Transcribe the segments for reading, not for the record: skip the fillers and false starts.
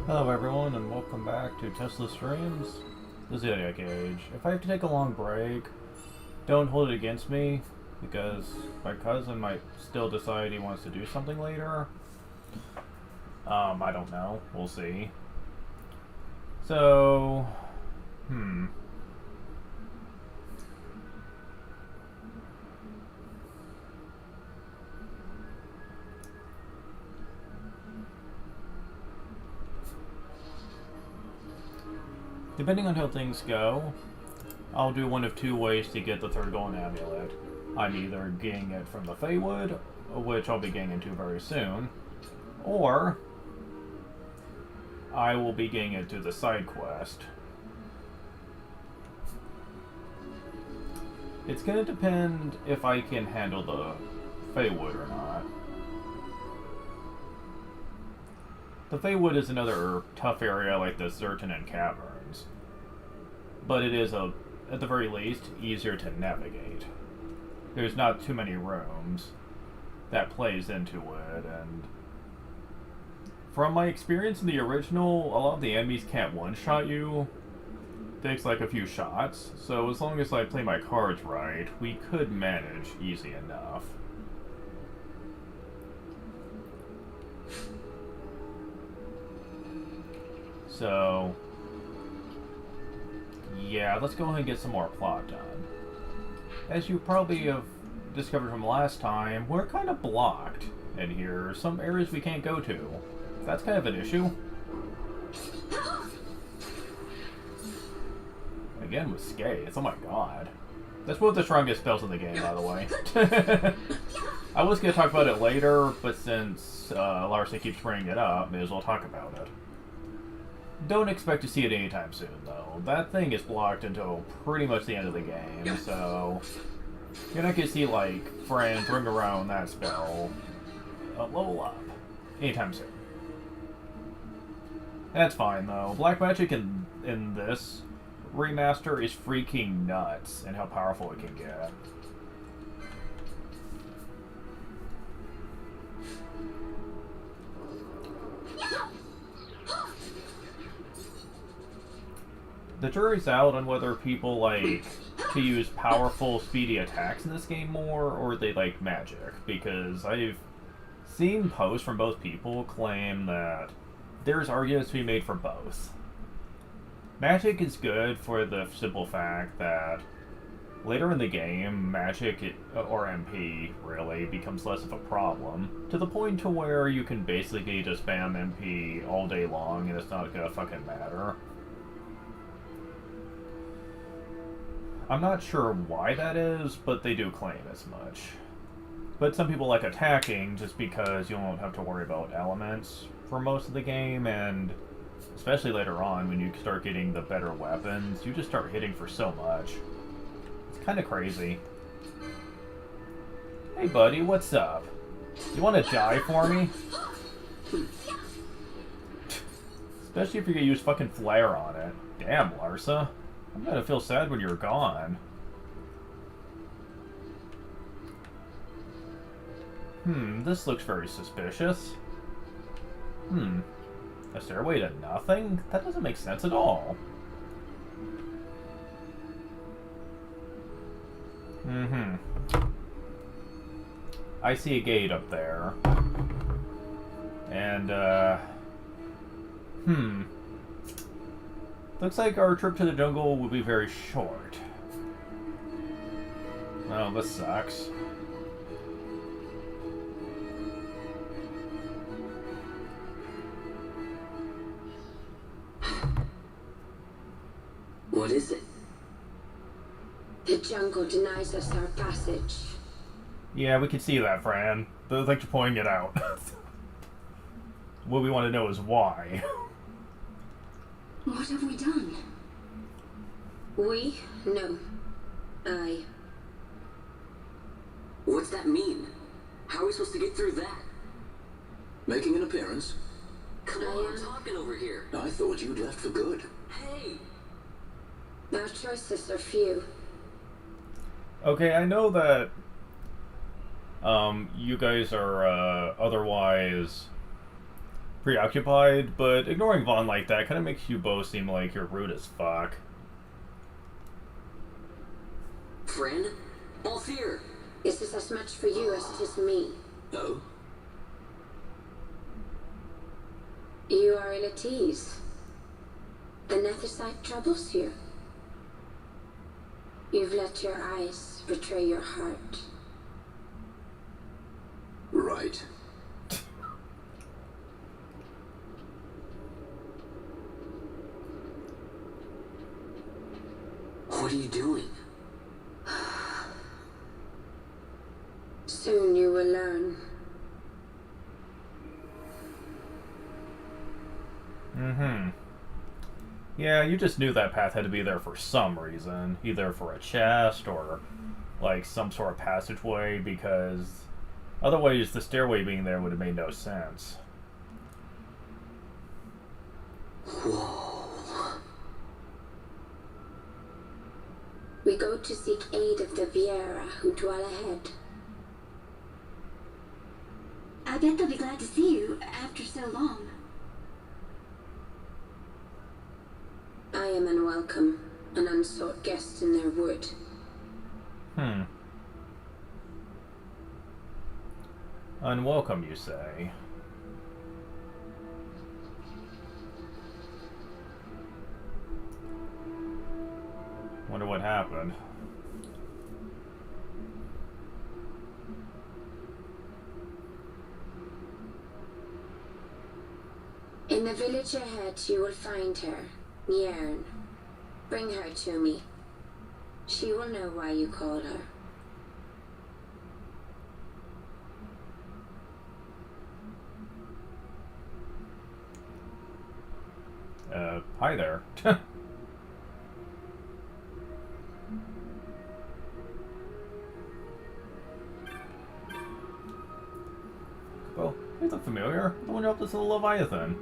Hello everyone and welcome back to Tesla Streams, the Zodiac Age. If I have to take a long break, don't hold it against me, because my cousin might still decide he wants to do something later. I don't know. We'll see. So, depending on how things go, I'll do one of two ways to get the third golden amulet. I'm either getting it from the Feywood, which I'll be getting into very soon, or I will be getting it to the side quest. It's gonna depend if I can handle the Feywood or not. The Feywood is another tough area like the Zertinan Caverns, but it is, at the very least, easier to navigate. There's not too many rooms. That plays into it, and from my experience in the original, a lot of the enemies can't one-shot you. It takes like a few shots, so as long as I play my cards right, we could manage easy enough. So, yeah, let's go ahead and get some more plot done. As you probably have discovered from last time, we're kind of blocked in here. Some areas we can't go to. That's kind of an issue. Again with Skates, oh my god. That's one of the strongest spells in the game, by the way. I was going to talk about it later, but since Larsa keeps bringing it up, may as well talk about it. Don't expect to see it anytime soon, though. That thing is blocked until pretty much the end of the game, so you're not going to see, like, friends ring around that spell level up anytime soon. That's fine, though. Black magic in this remaster is freaking nuts in how powerful it can get. The jury's out on whether people like to use powerful, speedy attacks in this game more, or they like magic, because I've seen posts from both people claim that there's arguments to be made for both. Magic is good for the simple fact that later in the game, magic, or MP, really, becomes less of a problem, to the point to where you can basically just spam MP all day long and it's not gonna fucking matter. I'm not sure why that is, but they do claim as much. But some people like attacking just because you won't have to worry about elements for most of the game, and especially later on when you start getting the better weapons, you just start hitting for so much. It's kind of crazy. Hey buddy, what's up? You want to die for me? Especially if you're gonna use fucking flare on it. Damn, Larsa. I'm gonna feel sad when you're gone. This looks very suspicious. A stairway to nothing? That doesn't make sense at all. I see a gate up there. And, looks like our trip to the jungle will be very short. Oh, this sucks. What is it? The jungle denies us our passage. Yeah, we can see that, Fran. Thanks for pointing it out. What we want to know is why. What have we done? We? No. I. What's that mean? How are we supposed to get through that? Making an appearance? Come on, I'm talking over here. I thought you'd left for good. Hey! Our choices are few. Okay, I know that you guys are otherwise preoccupied, but ignoring Vaughn like that kind of makes you both seem like you're rude as fuck. Friend? All's here. Is this as much for you as it is me? No? You are ill at ease. The Nethersite troubles you. You've let your eyes betray your heart. Right. What are you doing? Soon you will learn. Mm-hmm. Yeah, you just knew that path had to be there for some reason. Either for a chest or, like, some sort of passageway, because otherwise the stairway being there would have made no sense. Whoa. We go to seek aid of the Viera who dwell ahead. I bet they'll be glad to see you after so long. I am unwelcome, an unsought guest in their wood. Unwelcome, you say? Wonder what happened. In the village ahead, you will find her, Nyearn. Bring her to me. She will know why you called her. Hi there. Well, you look familiar. The one who helped us in the Leviathan.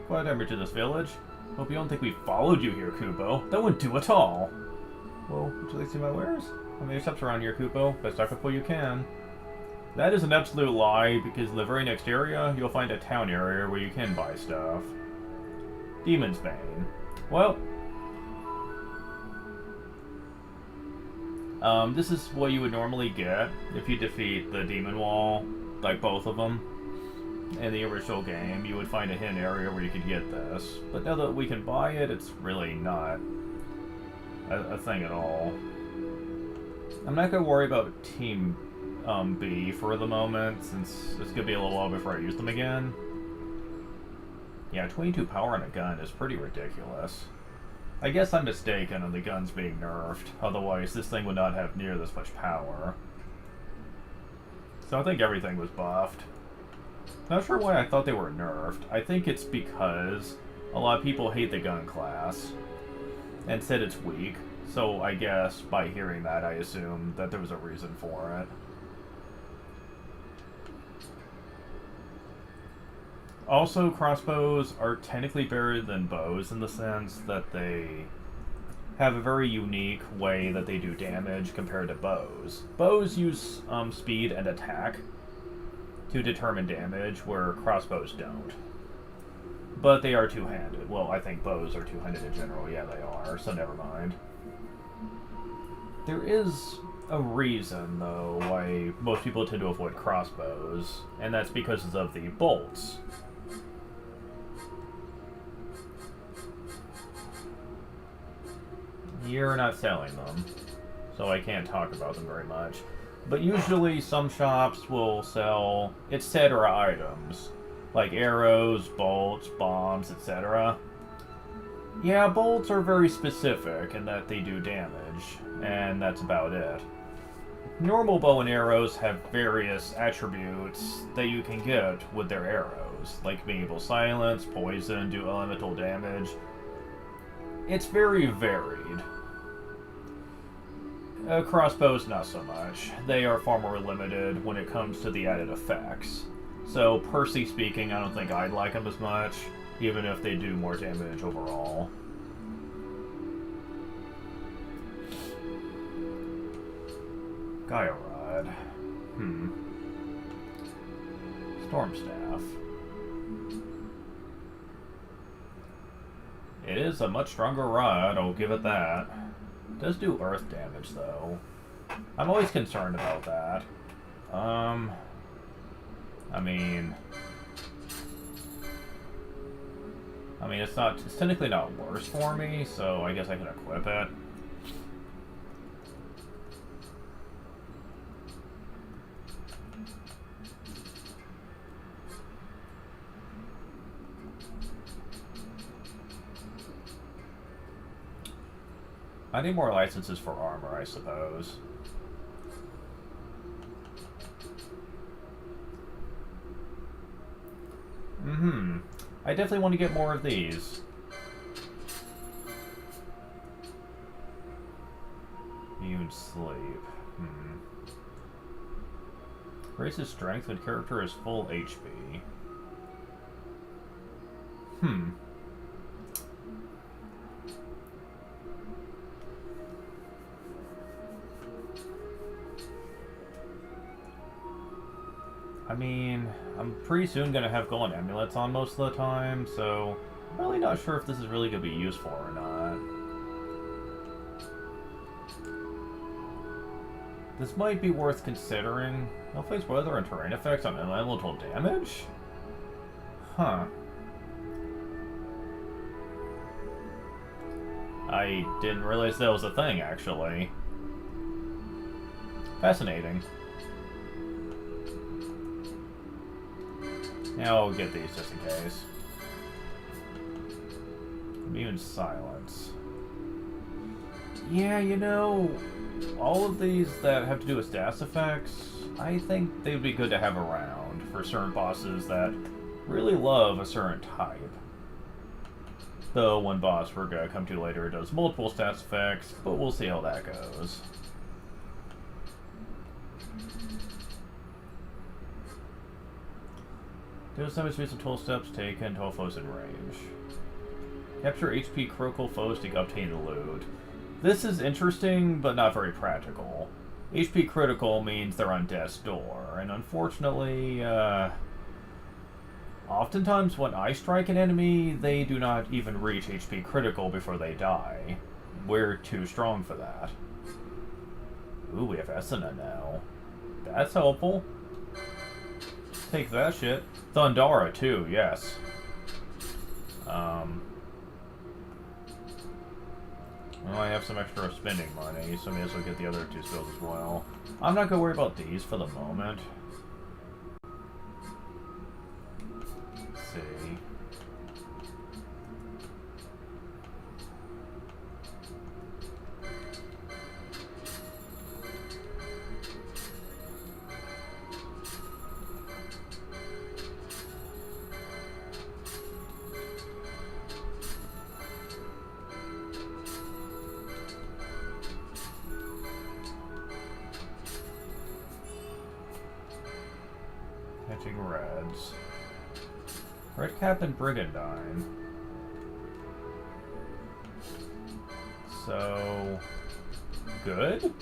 Glad I entered this village. Hope you don't think we followed you here, Kupo. That wouldn't do at all. Well, would you like to see my wares? How many steps around here, Kupo? Best stock up what you can. That is an absolute lie, because in the very next area, you'll find a town area where you can buy stuff. Demon's Bane. Well, this is what you would normally get if you defeat the Demon Wall, like both of them. In the original game, you would find a hidden area where you could get this. But now that we can buy it, it's really not a thing at all. I'm not going to worry about Team B for the moment, since it's going to be a little while before I use them again. Yeah, 22 power on a gun is pretty ridiculous. I guess I'm mistaken on the guns being nerfed, otherwise this thing would not have near this much power. So I think everything was buffed. Not sure why I thought they were nerfed. I think it's because a lot of people hate the gun class and said it's weak, so I guess by hearing that I assumed that there was a reason for it. Also, crossbows are technically better than bows in the sense that they have a very unique way that they do damage compared to bows. Bows use speed and attack to determine damage, where crossbows don't. But they are two-handed. Well, I think bows are two-handed in general. Yeah, they are, so never mind. There is a reason, though, why most people tend to avoid crossbows, and that's because of the bolts. You're not selling them, so I can't talk about them very much. But usually some shops will sell etc. items, like arrows, bolts, bombs, etc. Yeah, bolts are very specific in that they do damage, and that's about it. Normal bow and arrows have various attributes that you can get with their arrows, like being able to silence, poison, do elemental damage. It's very varied. Crossbows, not so much. They are far more limited when it comes to the added effects. So, personally speaking, I don't think I'd like them as much, even if they do more damage overall. Gaia Rod. Storm Staff. It is a much stronger rod, I'll give it that. It does do earth damage, though. I'm always concerned about that. I mean, it's technically not worse for me, so I guess I can equip it. I need more licenses for armor, I suppose. I definitely want to get more of these. Immune sleep. Raises strength when character is full HP. I mean, I'm pretty soon going to have golden amulets on most of the time, so I'm really not sure if this is really going to be useful or not. This might be worth considering. No face weather and terrain effects on elemental damage? Huh. I didn't realize that was a thing, actually. Fascinating. Now I'll get these just in case. Immune silence. Yeah, you know, all of these that have to do with stats effects, I think they'd be good to have around for certain bosses that really love a certain type. Though one boss we're gonna come to later does multiple stats effects, but we'll see how that goes. Deals damage based on 12 steps taken, 12 foes in range. Capture HP critical foes to obtain the loot. This is interesting, but not very practical. HP critical means they're on death's door, and unfortunately, oftentimes when I strike an enemy, they do not even reach HP critical before they die. We're too strong for that. Ooh, we have XII now. That's helpful. Take that shit. Thundara, too, yes. Well, I have some extra spending money, so I may as well get the other two spells as well. I'm not going to worry about these for the moment. Let's see. Catching reds. Red Cap and Brigandine. So... good?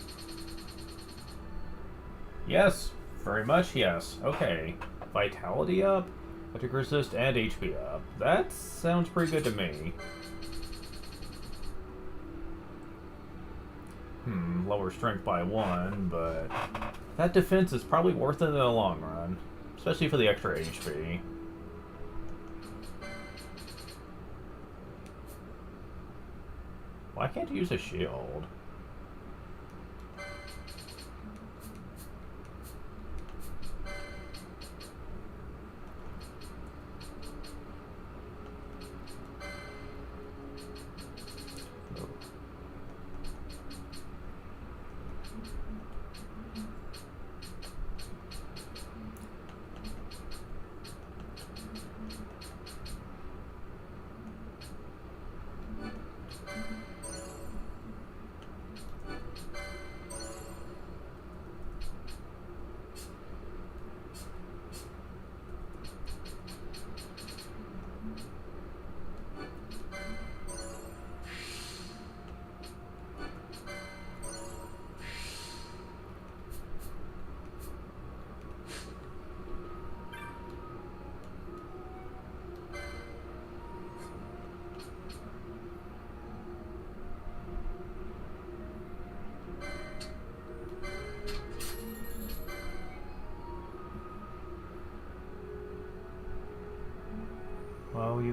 Yes. Very much yes. Okay. Vitality up, attack resist, and HP up. That sounds pretty good to me. Lower strength by 1, but that defense is probably worth it in the long run. Especially for the extra HP. Why can't you use a shield?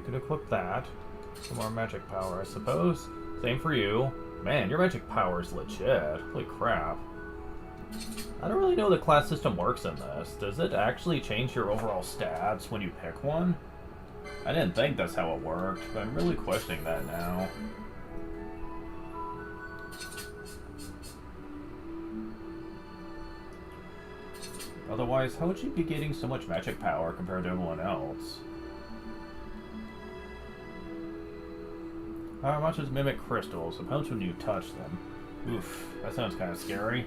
can equip that. Some more magic power, I suppose. Same for you. Man, your magic power is legit. Holy crap. I don't really know the class system works in this. Does it actually change your overall stats when you pick one? I didn't think that's how it worked, but I'm really questioning that now. Otherwise, how would you be getting so much magic power compared to everyone else? How much is mimic crystals? How much when you touch them? Oof, that sounds kind of scary.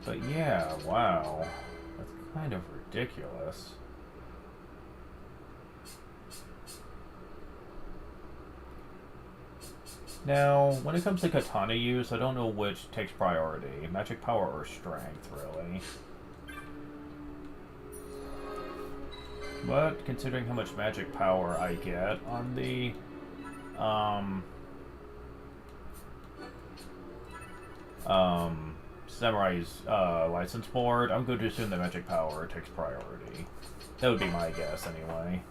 But yeah, wow. That's kind of ridiculous. Now, when it comes to katana use, I don't know which takes priority. Magic power or strength, really. But, considering how much magic power I get on the, Samurai's, license board, I'm going to assume that magic power takes priority. That would be my guess, anyway.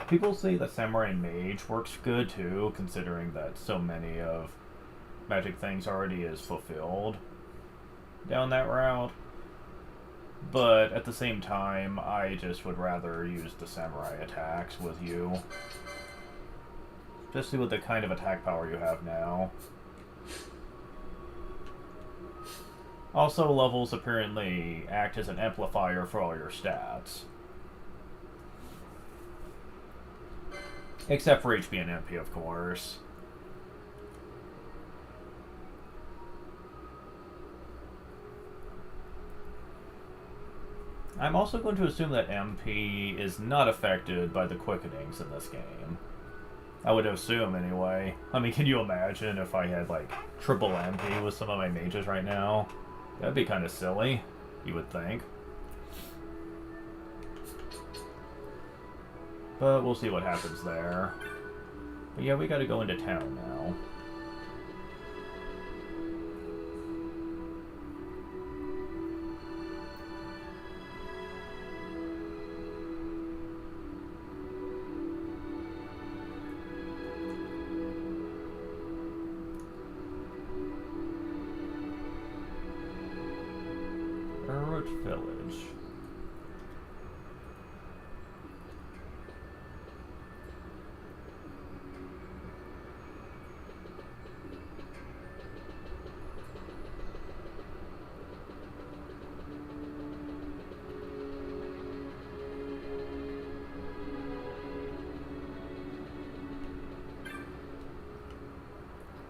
People say that Samurai Mage works good, too, considering that so many of magic things already is fulfilled down that route. But at the same time, I just would rather use the samurai attacks with you. Especially with the kind of attack power you have now. Also, levels apparently act as an amplifier for all your stats. Except for HP and MP, of course. I'm also going to assume that MP is not affected by the quickenings in this game. I would assume, anyway. I mean, can you imagine if I had, like, triple MP with some of my mages right now? That'd be kind of silly, you would think. But we'll see what happens there. But yeah, we gotta go into town now. Village.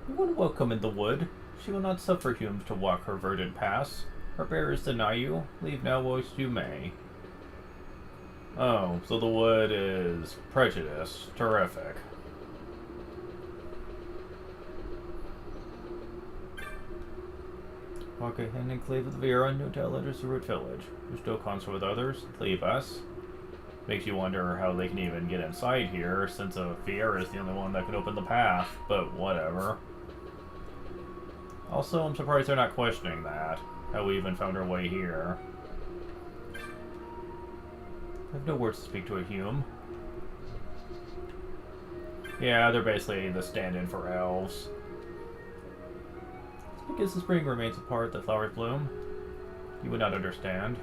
We want to welcome in the wood. She will not suffer humans to walk her verdant paths. Her bearers deny you. Leave now whilst you may. Oh, so the wood is prejudice. Terrific. Walk a hand enclave of the Vera, no doubt letters to Root Village. You still consort with others? Leave us. Makes you wonder how they can even get inside here, since a Vera is the only one that can open the path, but whatever. Also, I'm surprised they're not questioning that. How we even found our way here. I have no words to speak to a Hume. Yeah, they're basically the stand-in for elves. It's because the spring remains apart that flowers bloom. You would not understand.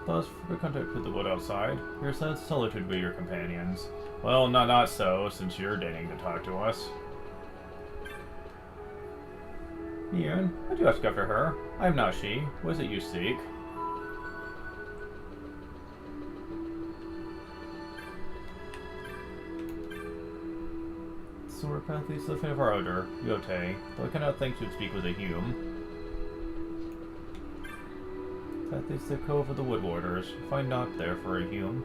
Thus, for contact with the wood outside, your sense of solitude be your companions. Well, not so, since you're deigning to talk to us. Ian, why do you ask after her? I am not she. What is it you seek? Sword path leads to the fin of our odor, Yote, though I cannot think to speak with a Hume. That leads to the cove of the Wood Warders. Find not there for a Hume.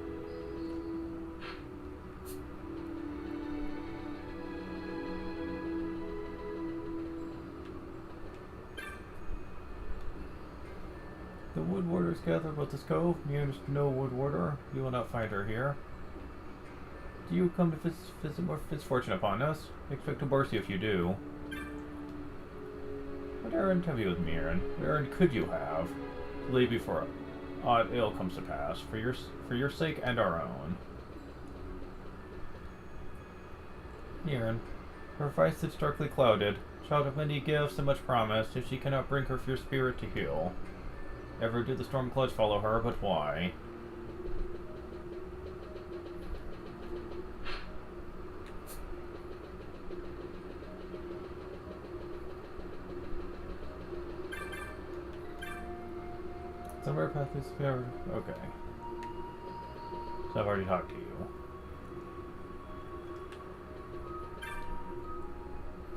The Wood Warders gather about this cove. You no Wood Warder. You will not find her here. Do you come to visit more misfortune upon us? Expect to burst you if you do. What errand have you with Mirren? What errand could you have? To leave before odd ill comes to pass, for your sake and our own. Mirren, her face is darkly clouded, child of many gifts and much promise, if she cannot bring her fierce spirit to heal. Ever did the storm clutch follow her, but why? Somewhere path is fair. Okay. So I've already talked to you.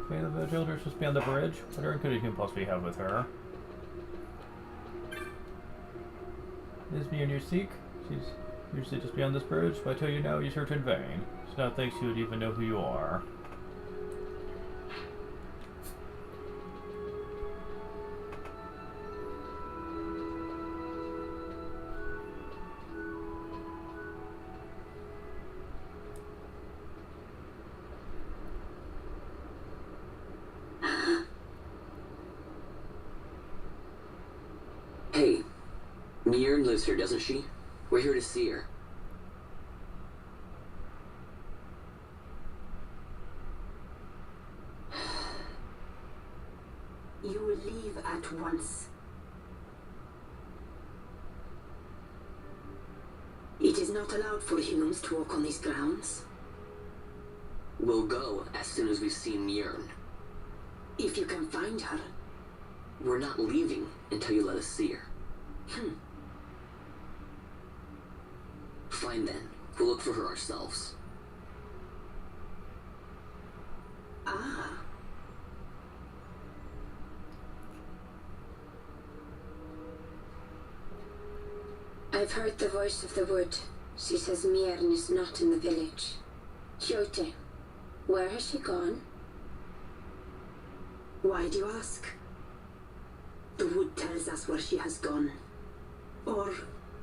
Okay, the village elder is just beyond the bridge. What errand could you possibly have with her? Is Mirren you seek? She's usually just beyond this bridge, but I tell you now, you search in vain. She not thinks she would even know who you are. Hey, Mirren lives here, doesn't she? We're here to see her. You will leave at once. It is not allowed for humans to walk on these grounds. We'll go as soon as we've seen Mirren. If you can find her. We're not leaving until you let us see her. Fine then. We'll look for her ourselves. Ah. I've heard the voice of the wood. She says Mirren is not in the village. Kyote, where has she gone? Why do you ask? The wood tells us where she has gone. Or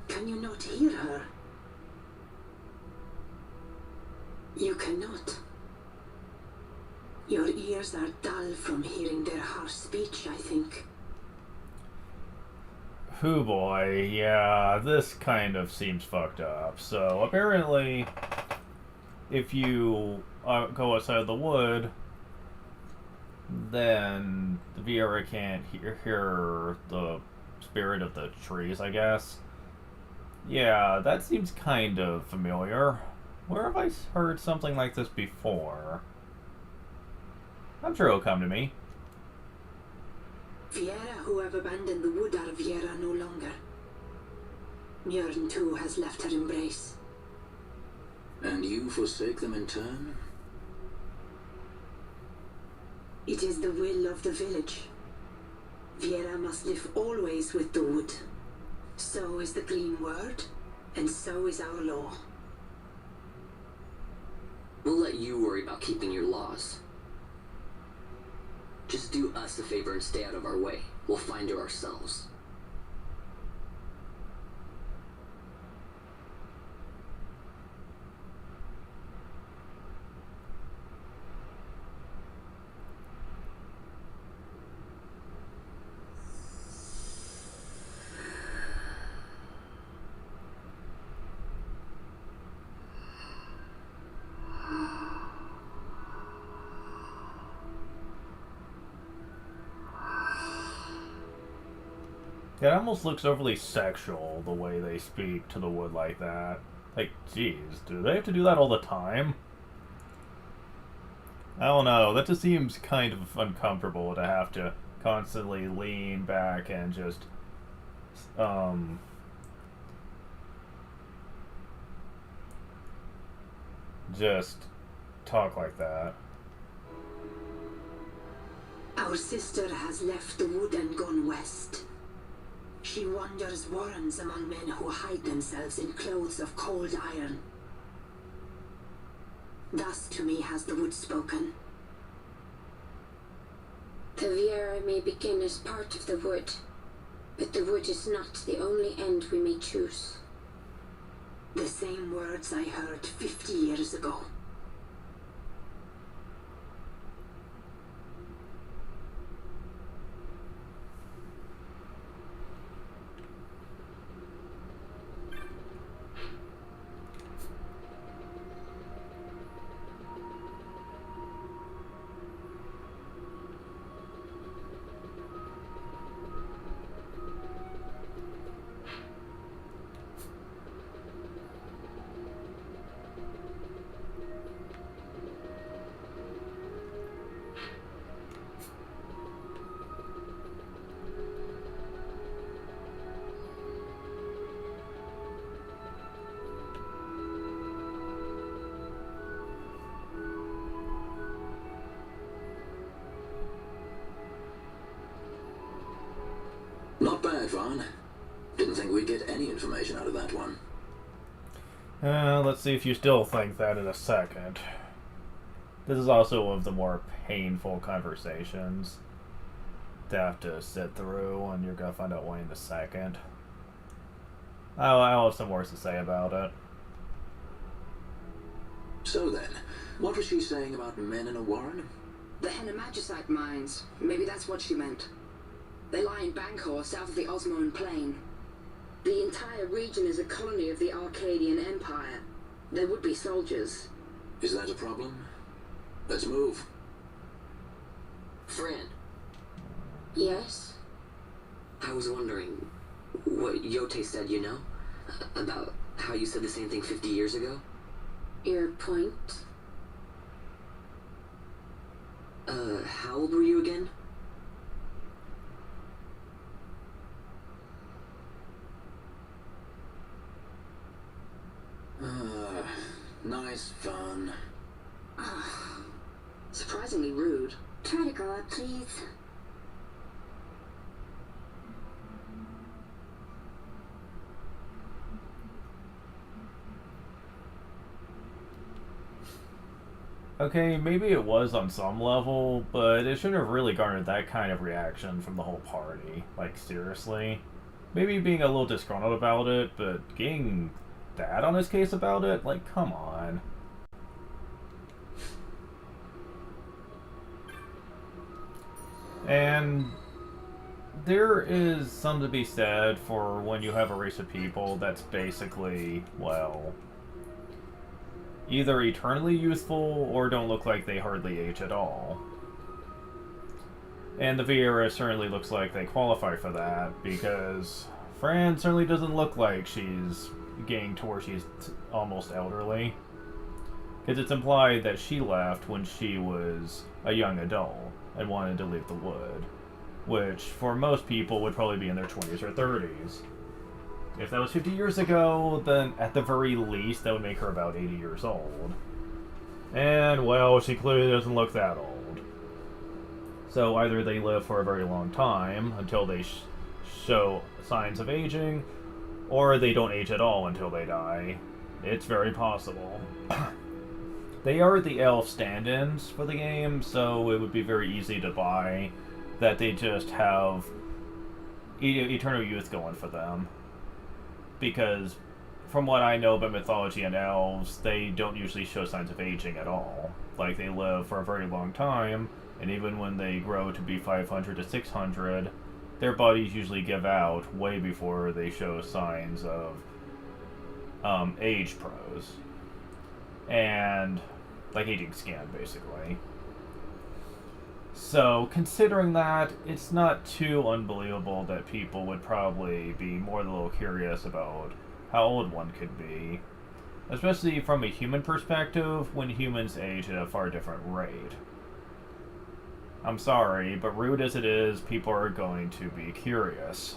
can you not hear her? You cannot. Your ears are dull from hearing their harsh speech, I think. Hoo boy, yeah, this kind of seems fucked up. So apparently, if you go outside the wood, then the Viera can't hear the spirit of the trees, I guess. Yeah, that seems kind of familiar. Where have I heard something like this before? I'm sure it'll come to me. Viera who have abandoned the wood are Viera no longer. Mirren too has left her embrace. And you forsake them in turn? It is the will of the village. Viera must live always with the wood. So is the green word, and so is our law. We'll let you worry about keeping your laws. Just do us a favor and stay out of our way. We'll find her ourselves. It almost looks overly sexual, the way they speak to the wood like that. Like, geez, do they have to do that all the time? I don't know, that just seems kind of uncomfortable to have to constantly lean back and just talk like that. Our sister has left the wood and gone west. She wanders warrens among men who hide themselves in clothes of cold iron. Thus to me has the wood spoken. The Viera may begin as part of the wood, but the wood is not the only end we may choose. The same words I heard 50 years ago. Not bad, Vaughn. Didn't think we'd get any information out of that one. Let's see if you still think that in a second. This is also one of the more painful conversations to have to sit through, and you're gonna find out why in a second. I'll have some words to say about it. So then, what was she saying about men in a warren? The Hennemagicite mines. Maybe that's what she meant. They lie in Bangkok, south of the Osmoan Plain. The entire region is a colony of the Arcadian Empire. There would be soldiers. Is that a problem? Let's move. Fran, Yes? I was wondering what Yote said, you know? About how you said the same thing 50 years ago? Your point? How old were you again? Nice fun. Surprisingly rude. Try to go up, please. Okay, maybe it was on some level, but it shouldn't have really garnered that kind of reaction from the whole party. Like, seriously? Maybe being a little disgruntled about it, but getting that on his case about it? Like, come on. And there is something to be said for when you have a race of people that's basically, well, either eternally youthful or don't look like they hardly age at all. And the Vieira certainly looks like they qualify for that, because Fran certainly doesn't look like she's getting to where she's almost elderly. Because it's implied that she left when she was a young adult and wanted to leave the wood, which for most people would probably be in their 20s or 30s. If that was 50 years ago, then at the very least that would make her about 80 years old. And, well, she clearly doesn't look that old. So either they live for a very long time until they show signs of aging, or they don't age at all until they die. It's very possible. They are the elf stand-ins for the game, so it would be very easy to buy that they just have eternal youth going for them. Because from what I know about mythology and elves, they don't usually show signs of aging at all. Like, they live for a very long time, and even when they grow to be 500 to 600, their bodies usually give out way before they show signs of age pros. And, like, aging skin, basically. So, considering that, it's not too unbelievable that people would probably be more than a little curious about how old one could be. Especially from a human perspective, when humans age at a far different rate. I'm sorry, but rude as it is, people are going to be curious.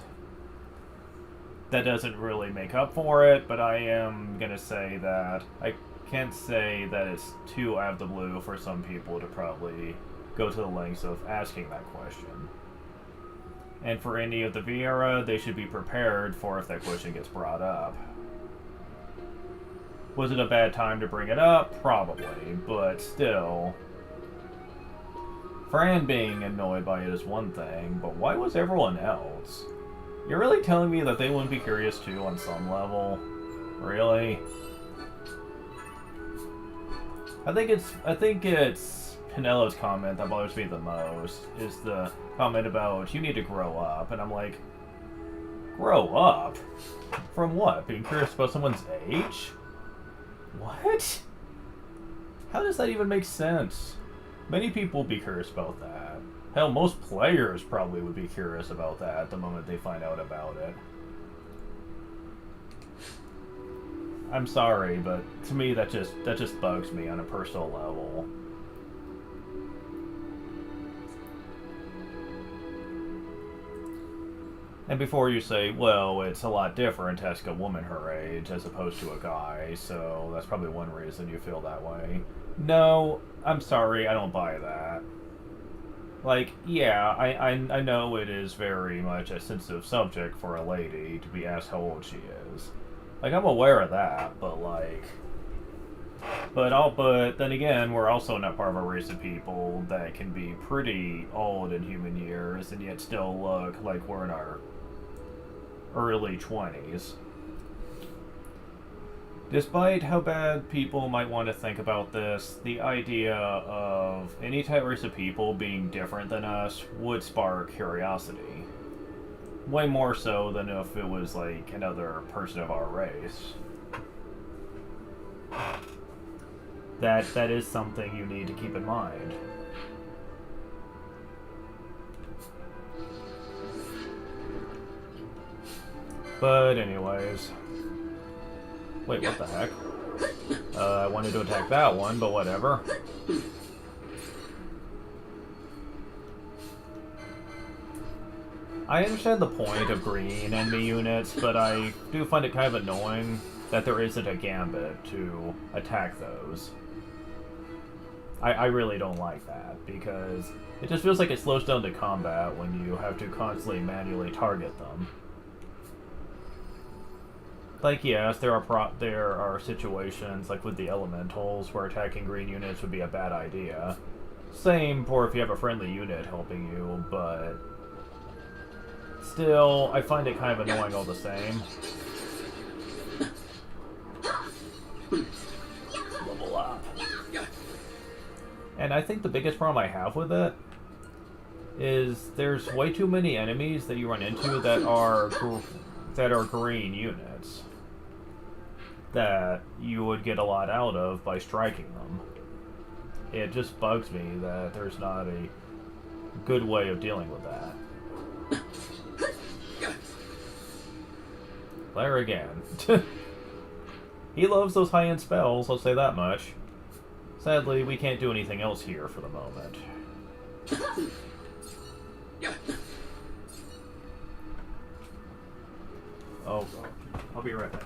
That doesn't really make up for it, but I am gonna say that I can't say that it's too out of the blue for some people to probably go to the lengths of asking that question. And for any of the Vieira, they should be prepared for if that question gets brought up. Was it a bad time to bring it up? Probably, but still. Fran being annoyed by it is one thing, but why was everyone else? You're really telling me that they wouldn't be curious too on some level? Really? I think it's Pinello's comment that bothers me the most, is the comment about, you need to grow up, and I'm like, grow up? From what? Being curious about someone's age? What? How does that even make sense? Many people would be curious about that. Hell, most players probably would be curious about that the moment they find out about it. I'm sorry, but to me that just bugs me on a personal level. And before you say, well, it's a lot different to ask a woman her age as opposed to a guy, so that's probably one reason you feel that way. No, I'm sorry, I don't buy that. Like, yeah, I know it is very much a sensitive subject for a lady to be asked how old she is. Like, I'm aware of that, but like, but then again, we're also not part of a race of people that can be pretty old in human years and yet still look like we're in our early 20s. Despite how bad people might want to think about this, the idea of any type race of people being different than us would spark curiosity. Way more so than if it was like another person of our race. That is something you need to keep in mind. But anyways. Wait, what the heck? I wanted to attack that one, but whatever. I understand the point of green enemy units, but I do find it kind of annoying that there isn't a gambit to attack those. I really don't like that, because it just feels like it slows down the combat when you have to constantly manually target them. Like, yes, there are situations, like with the elementals, where attacking green units would be a bad idea. Same for if you have a friendly unit helping you, but still, I find it kind of annoying all the same. Level up. And I think the biggest problem I have with it is there's way too many enemies that you run into that are green units that you would get a lot out of by striking them. It just bugs me that there's not a good way of dealing with that. There again. He loves those high-end spells, I'll say that much. Sadly, we can't do anything else here for the moment. Oh, God. I'll be right back.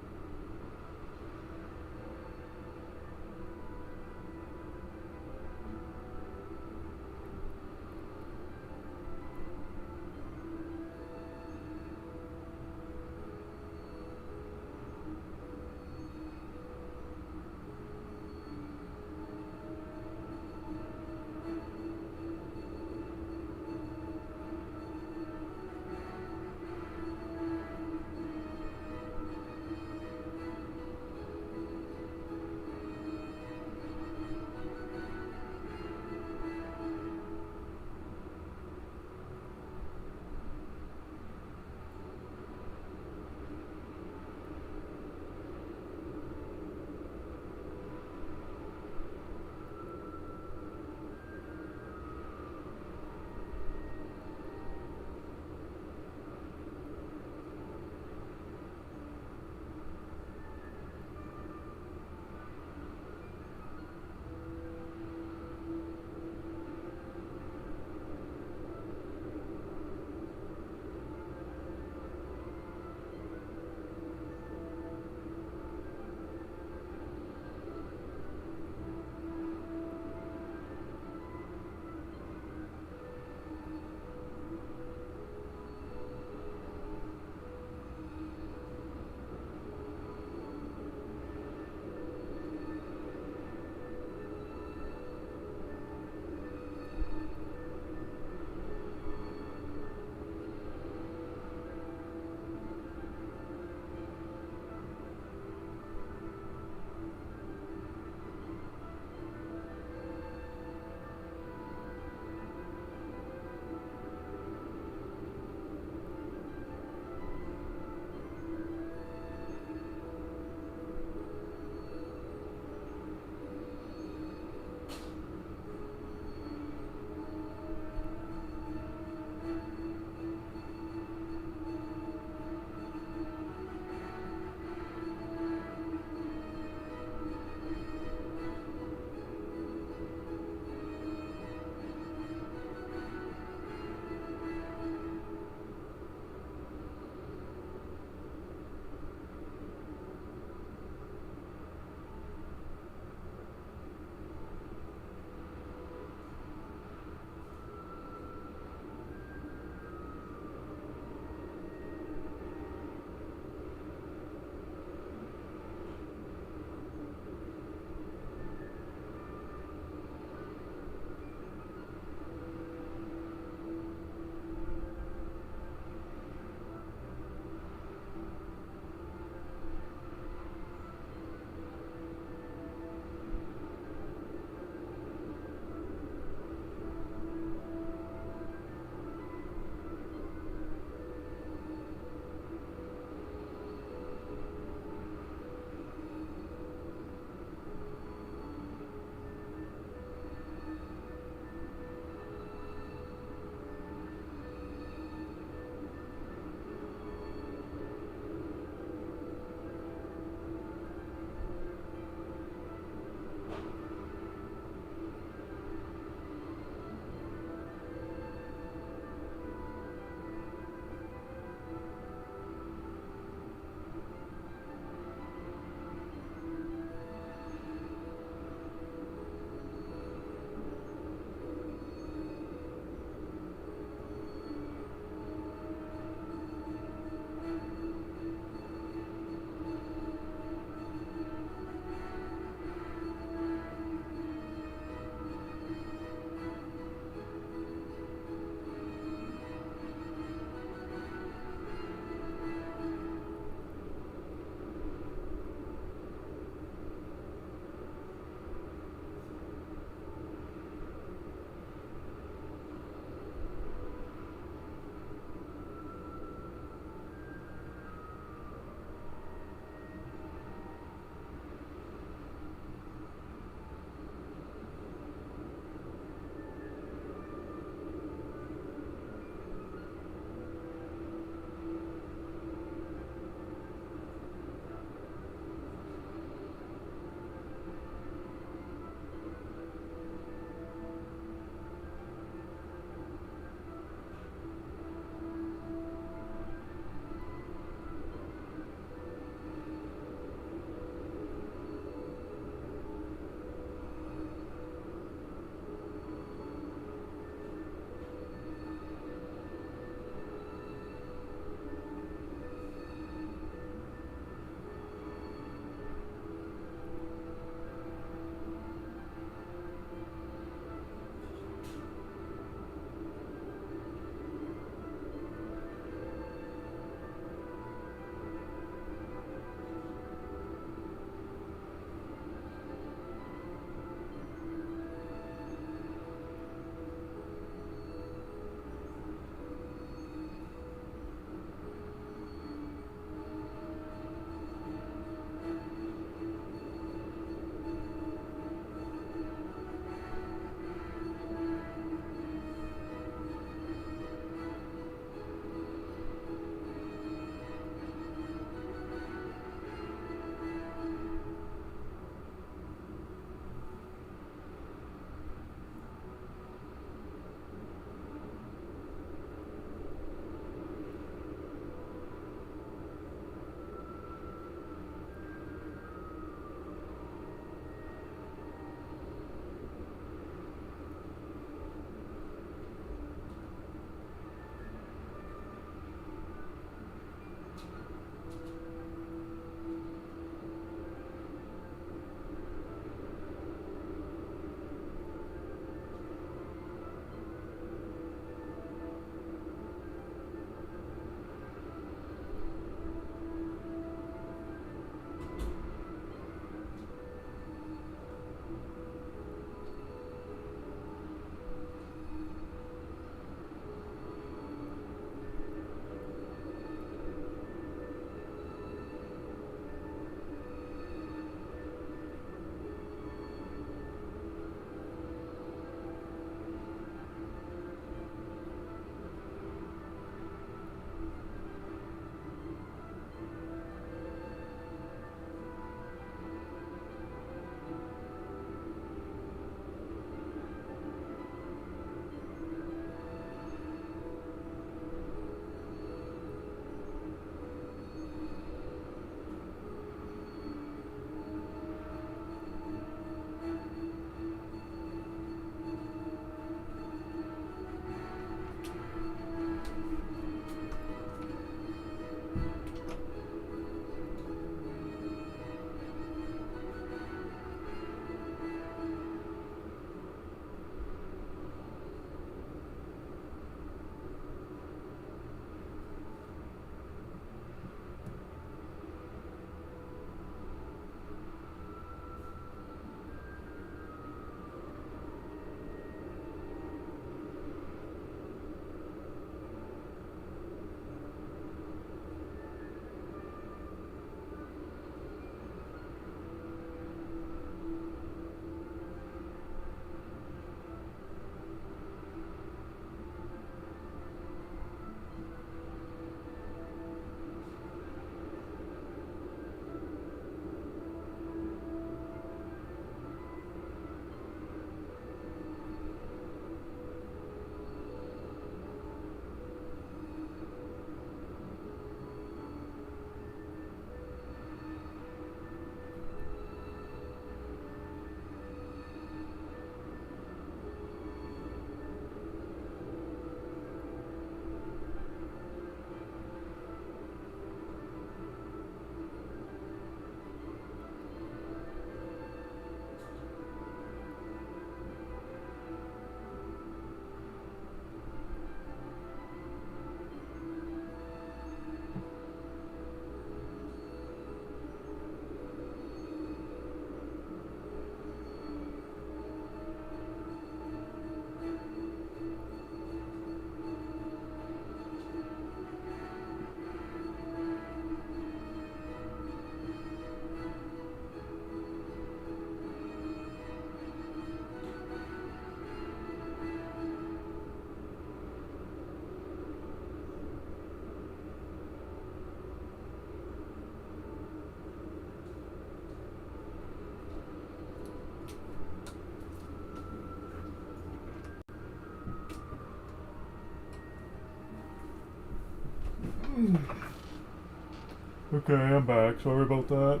Okay, I'm back. Sorry about that.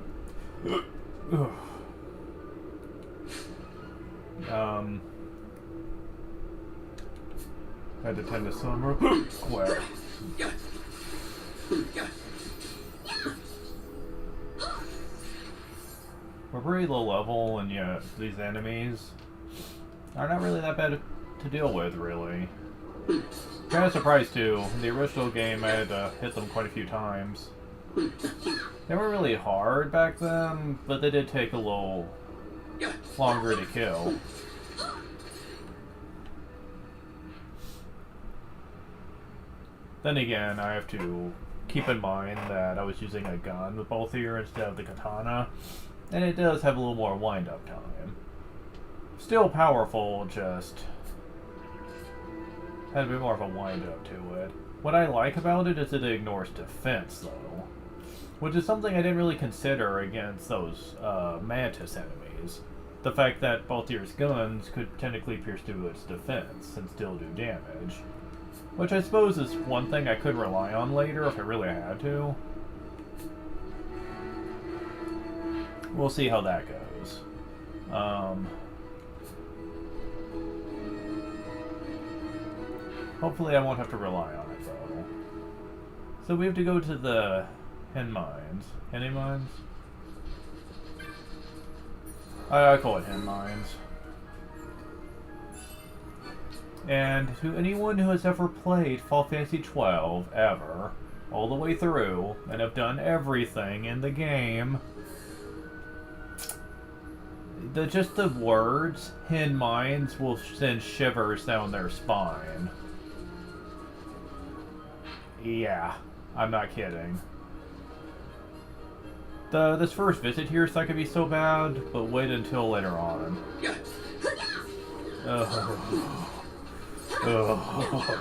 Had to tend to summer. Quick. We're pretty low level, and yet these enemies are not really that bad to deal with, really. Kind of surprised too. In the original game, I had to hit them quite a few times. They weren't really hard back then, but they did take a little longer to kill. Then again, I have to keep in mind that I was using a gun with both here instead of the katana, and it does have a little more wind-up time. Still powerful, just had a bit more of a wind-up to it. What I like about it is that it ignores defense, though, which is something I didn't really consider against those Mantis enemies. The fact that both your guns could technically pierce through its defense and still do damage. Which I suppose is one thing I could rely on later if I really had to. We'll see how that goes. Hopefully I won't have to rely on it, though. So we have to go to the hen mines. Henny mines? I call it hen mines. And to anyone who has ever played Final Fantasy XII, ever, all the way through, and have done everything in the game, just the words, hen mines, will send shivers down their spine. Yeah, I'm not kidding. This first visit here is not gonna be so bad, but wait until later on. Ugh. Ugh.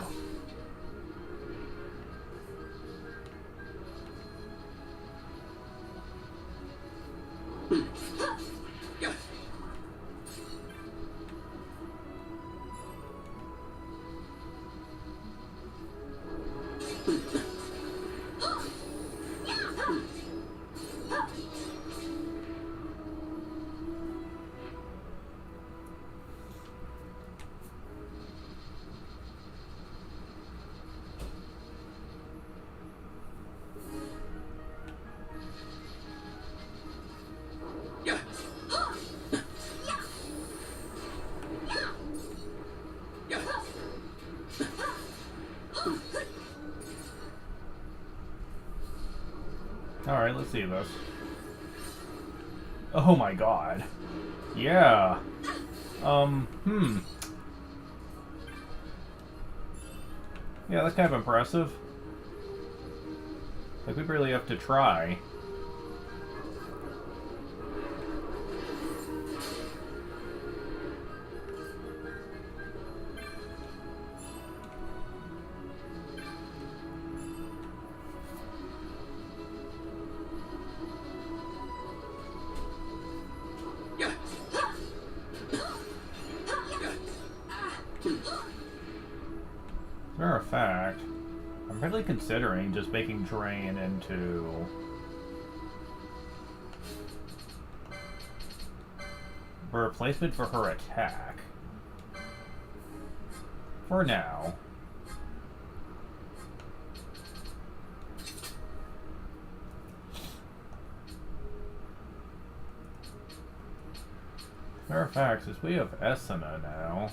Alright, let's see this. Oh my god. Yeah. Yeah, that's kind of impressive. Like, we really have to try. Matter of fact, I'm really considering just making Drain into a replacement for her attack. For now. Matter of fact, since we have XII now,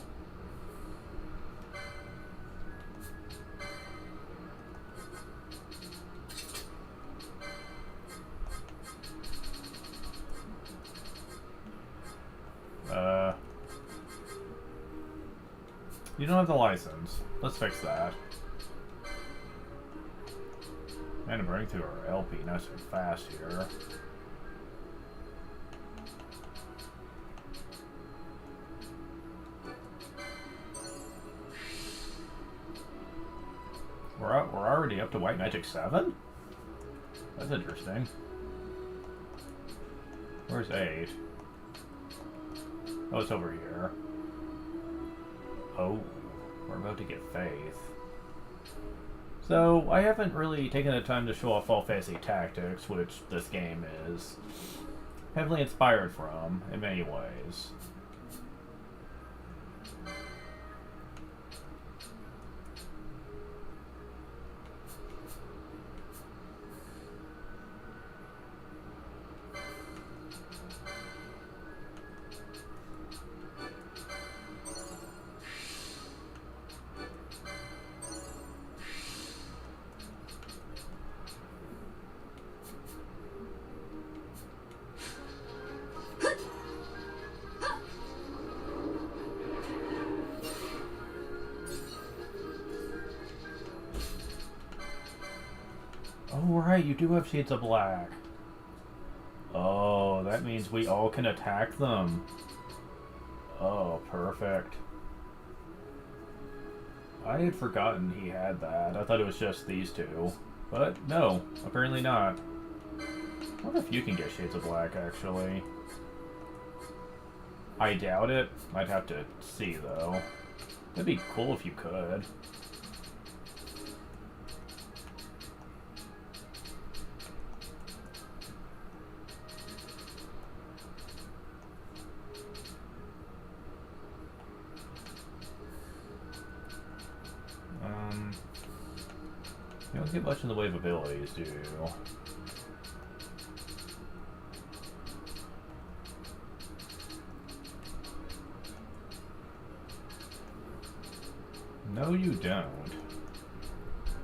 you don't have the license. Let's fix that. And I'm running through our LP nice and fast here. We're already up to White Magic 7? That's interesting. Where's 8? Oh, it's over here. Oh, we're about to get Faith. So, I haven't really taken the time to show off Final Fantasy Tactics, which this game is heavily inspired from in many ways. Oh, right, you do have Shades of Black. Oh, that means we all can attack them. Oh, perfect. I had forgotten he had that. I thought it was just these two. But no, apparently not. I wonder if you can get Shades of Black, actually. I doubt it. I'd have to see, though. That'd be cool if you could. You don't get much in the way of abilities, do you? No, you don't.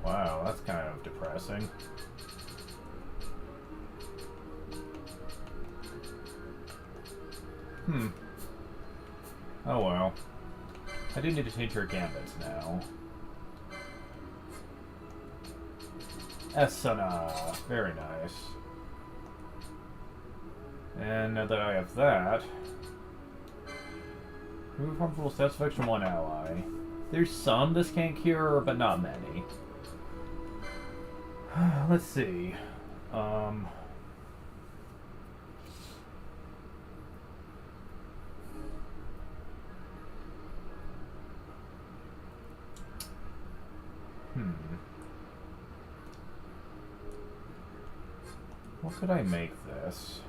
Wow, that's kind of depressing. Oh well. I do need to change your gambits now. XII. Very nice. And now that I have that, remove harmful stats effects from one ally. There's some this can't cure, but not many. Let's see. What could I make this?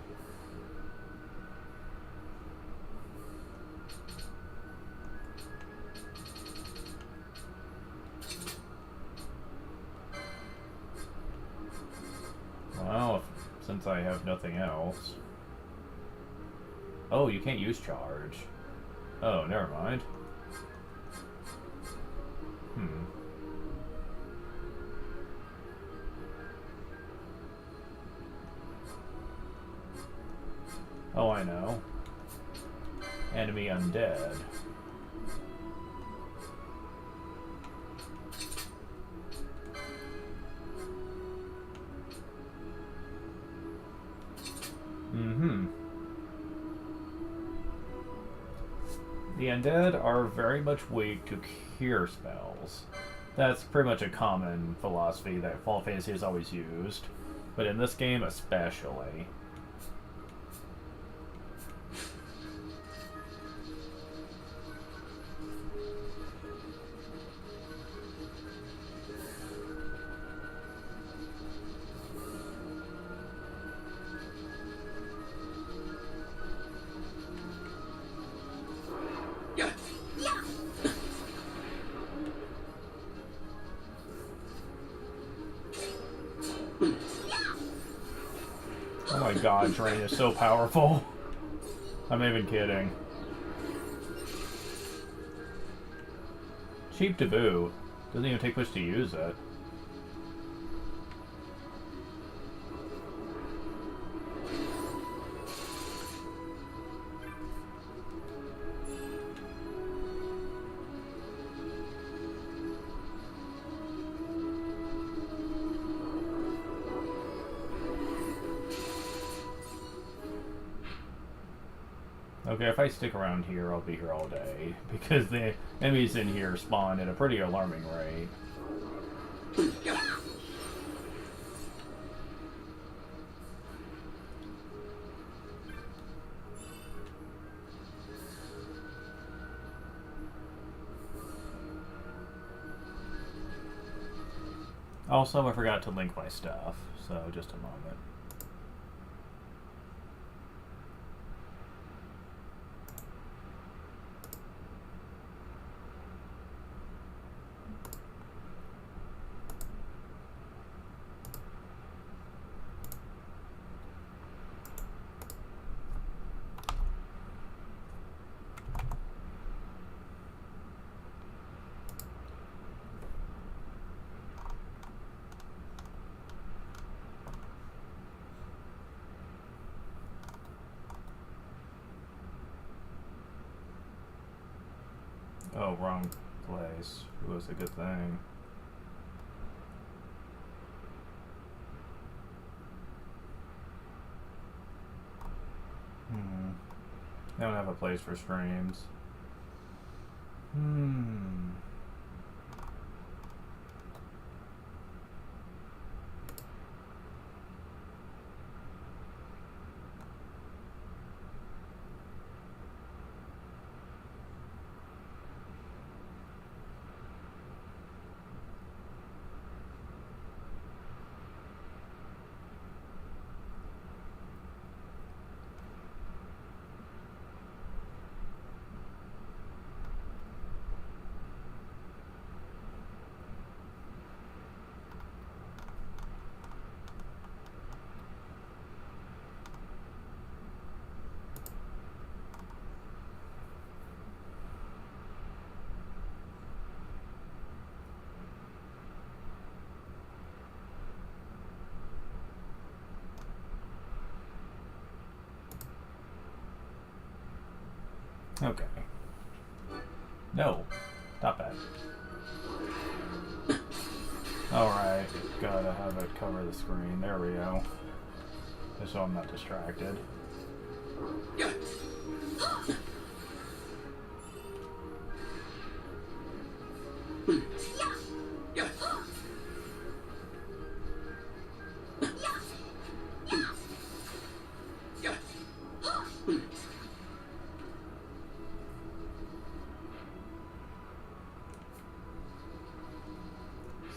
Well, since I have nothing else. Oh, you can't use charge. Oh, never mind. Oh, I know. Enemy undead. The undead are very much weak to cure spells. That's pretty much a common philosophy that Final Fantasy has always used, but in this game especially. Oh my god, Drain is so powerful. I'm not even kidding. Cheap to boot. Doesn't even take much to use it. Okay, if I stick around here, I'll be here all day, because the enemies in here spawn at a pretty alarming rate. Also, I forgot to link my stuff, so just a moment. Oh, wrong place. It was a good thing. I don't have a place for streams. Okay. No. Stop that. Alright. Gotta have it cover the screen. There we go. Just so I'm not distracted.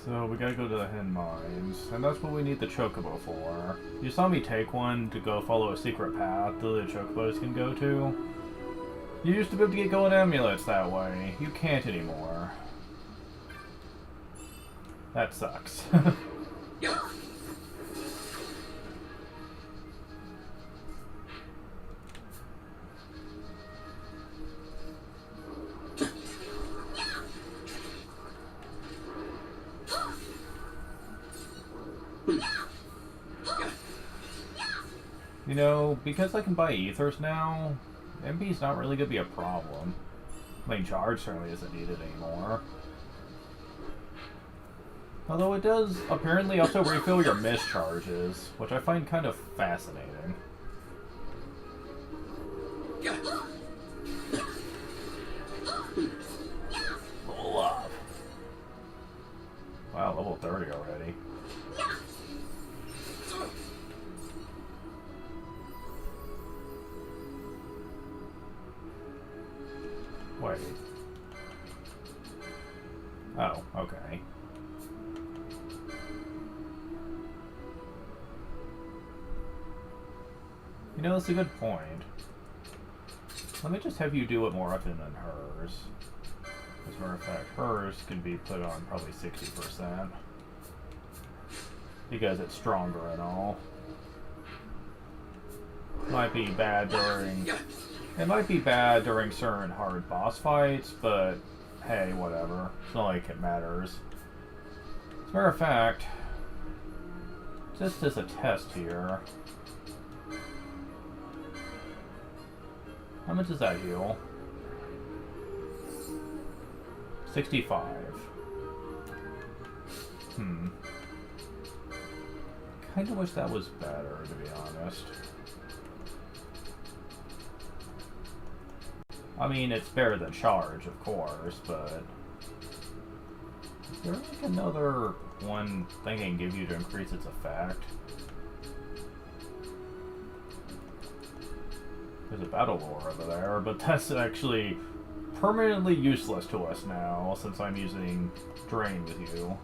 So we gotta go to the hidden mines, and that's what we need the chocobo for. You saw me take one to go follow a secret path that the chocobos can go to. You used to be able to get gold amulets that way. You can't anymore. That sucks. You know, because I can buy ethers now, MP's not really gonna be a problem. I mean, charge certainly isn't needed anymore. Although it does apparently also refill your mischarges, which I find kind of fascinating. Level up. Wow, level 30 already. Wait. Oh, okay. You know, that's a good point. Let me just have you do it more often than hers. As a matter of fact, hers can be put on probably 60%. Because it's stronger and all. Might be bad during... It might be bad during certain hard boss fights, but hey, whatever. It's not like it matters. As a matter of fact, just as a test here, how much does that heal? 65. Kinda wish that was better, to be honest. I mean, it's better than charge, of course, but... Is there like another one thing it can give you to increase its effect? There's a battle lore over there, but that's actually permanently useless to us now, since I'm using Drain with you.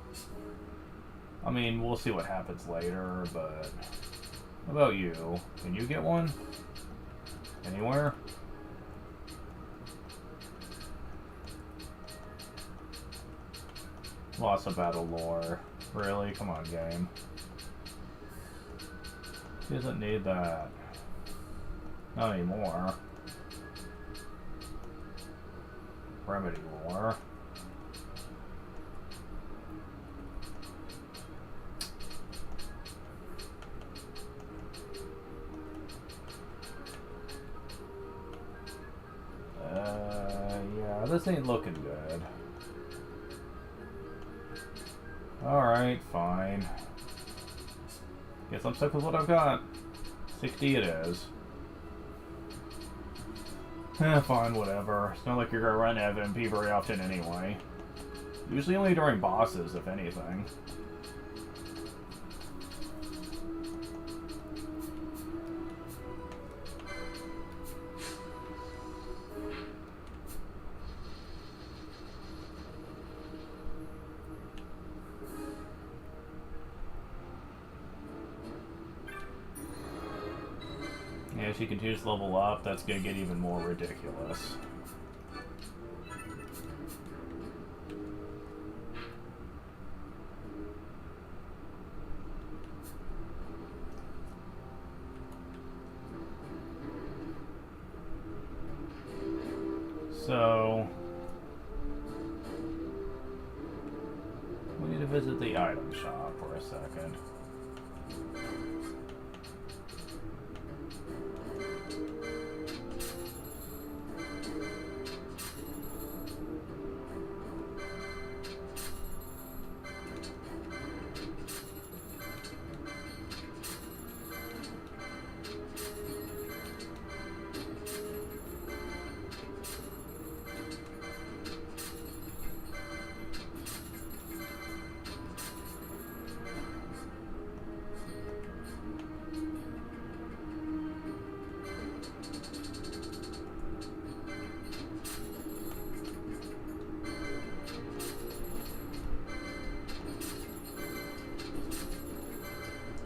I mean, we'll see what happens later, but... What about you? Can you get one? Anywhere? Lots of battle lore. Really? Come on, game. He doesn't need that. Not anymore. Remedy lore. Yeah, this ain't looking good. Alright, fine. Guess I'm stuck with what I've got. 60 it is. Fine, whatever. It's not like you're gonna run FMP very often anyway. Usually only during bosses, if anything. Yeah, if she continues to level up, that's gonna get even more ridiculous. So... we need to visit the item shop for a second.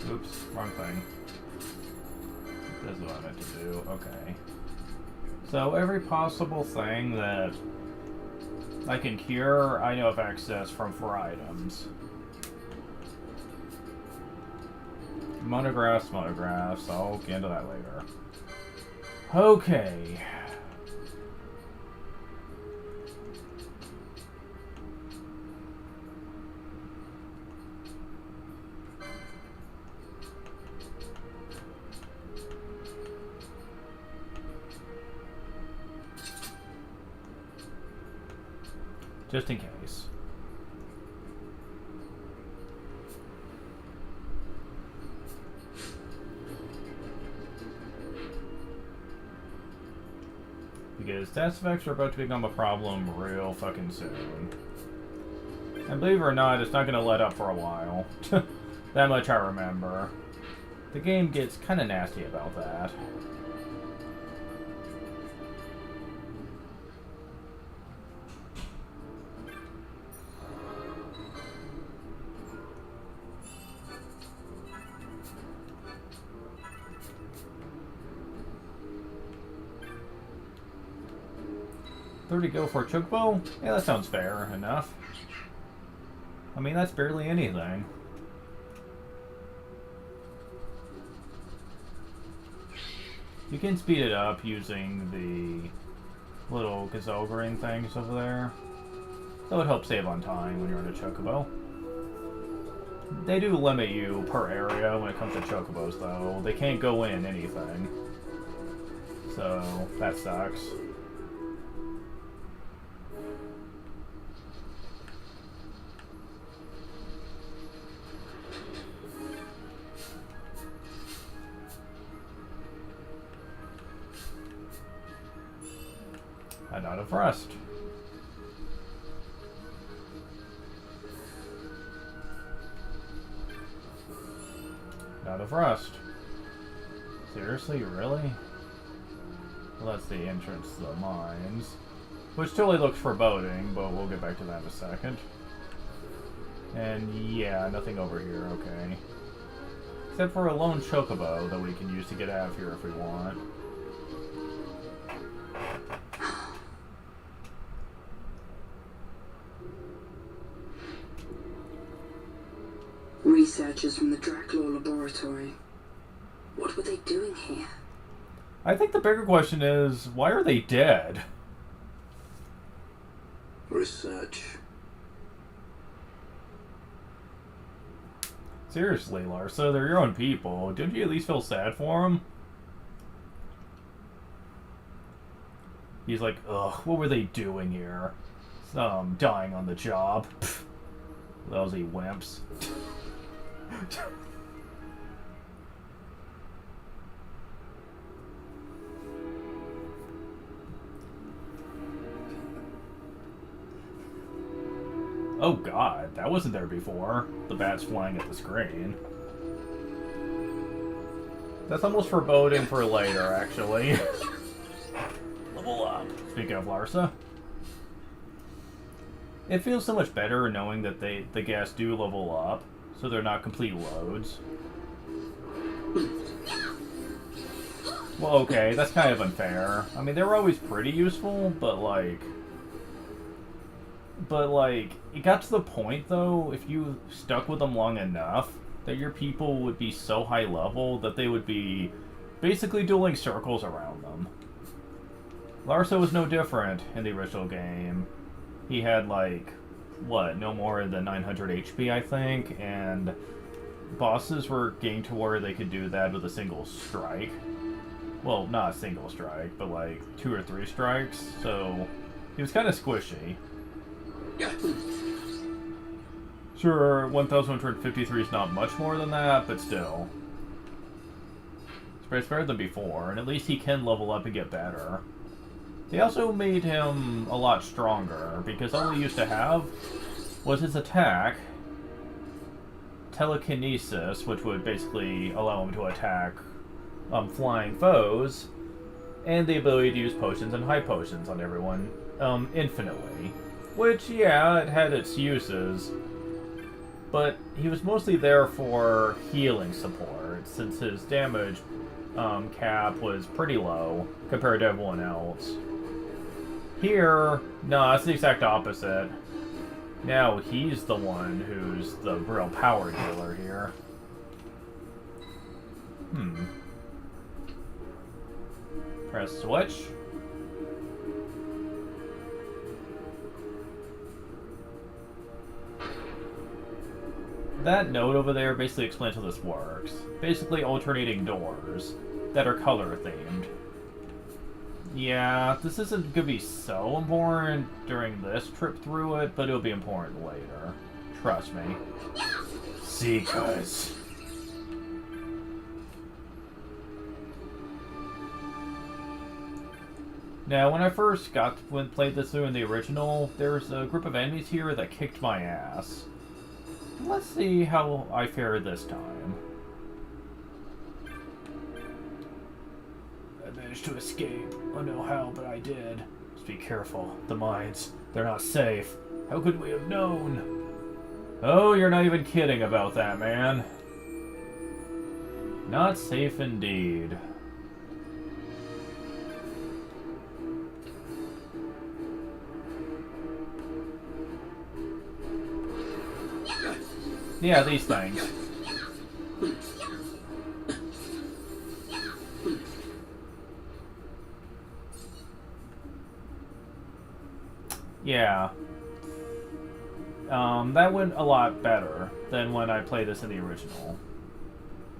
Oops, wrong thing. This is what I meant to do. Okay. So every possible thing that I can cure, I know of access from for items. Monographs. I'll get into that later. Okay. Just in case. Because stats effects are about to become a problem real fucking soon. And believe it or not, it's not going to let up for a while. That much I remember. The game gets kind of nasty about that. $30 go for a chocobo? Yeah, that sounds fair enough. I mean, that's barely anything. You can speed it up using the little gazogering things over there. That would help save on time when you're in a chocobo. They do limit you per area when it comes to chocobos, though. They can't go in anything. So, that sucks. A Knot of Rust. Knot of Rust. Seriously, really? Well, that's the entrance to the mines. Which totally looks foreboding, but we'll get back to that in a second. And yeah, nothing over here, okay. Except for a lone chocobo that we can use to get out of here if we want. Researchers from the Draclaw laboratory. What were they doing here? I think the bigger question is, why are they dead? Research. Seriously, Larsa, they're your own people. Don't you at least feel sad for them? He's like, ugh, what were they doing here? Dying on the job. Pfft. Lousy wimps. Oh god, that wasn't there before. The bat's flying at the screen. That's almost foreboding for later, actually. Level up. Speaking of Larsa. It feels so much better knowing that the gas do level up, so they're not complete loads. Well, okay, that's kind of unfair. I mean, they were always pretty useful, but like, it got to the point, though, if you stuck with them long enough, that your people would be so high level that they would be basically dueling circles around them. Larsa was no different in the original game. He had, like, what, no more than 900 HP, I think, and bosses were getting to where they could do that with a single strike. Well, not a single strike, but, like, 2 or 3 strikes, so he was kind of squishy. Sure, 1,153 is not much more than that, but still. It's better than before, and at least he can level up and get better. They also made him a lot stronger, because all he used to have was his attack, telekinesis, which would basically allow him to attack flying foes, and the ability to use potions and high potions on everyone infinitely. Which, yeah, it had its uses, but he was mostly there for healing support, since his damage cap was pretty low compared to everyone else. Here, no, it's the exact opposite. Now he's the one who's the real power dealer here. Press switch. That note over there basically explains how this works. Basically alternating doors that are color themed. Yeah, this isn't going to be so important during this trip through it, but it'll be important later. Trust me. Seekers. Now, when I first played this through in the original, there's a group of enemies here that kicked my ass. Let's see how I fare this time. I managed to escape. I don't know how, but I did. Just be careful. The mines. They're not safe. How could we have known? Oh, you're not even kidding about that, man. Not safe indeed. Yeah, these things. Yeah. That went a lot better than when I played this in the original.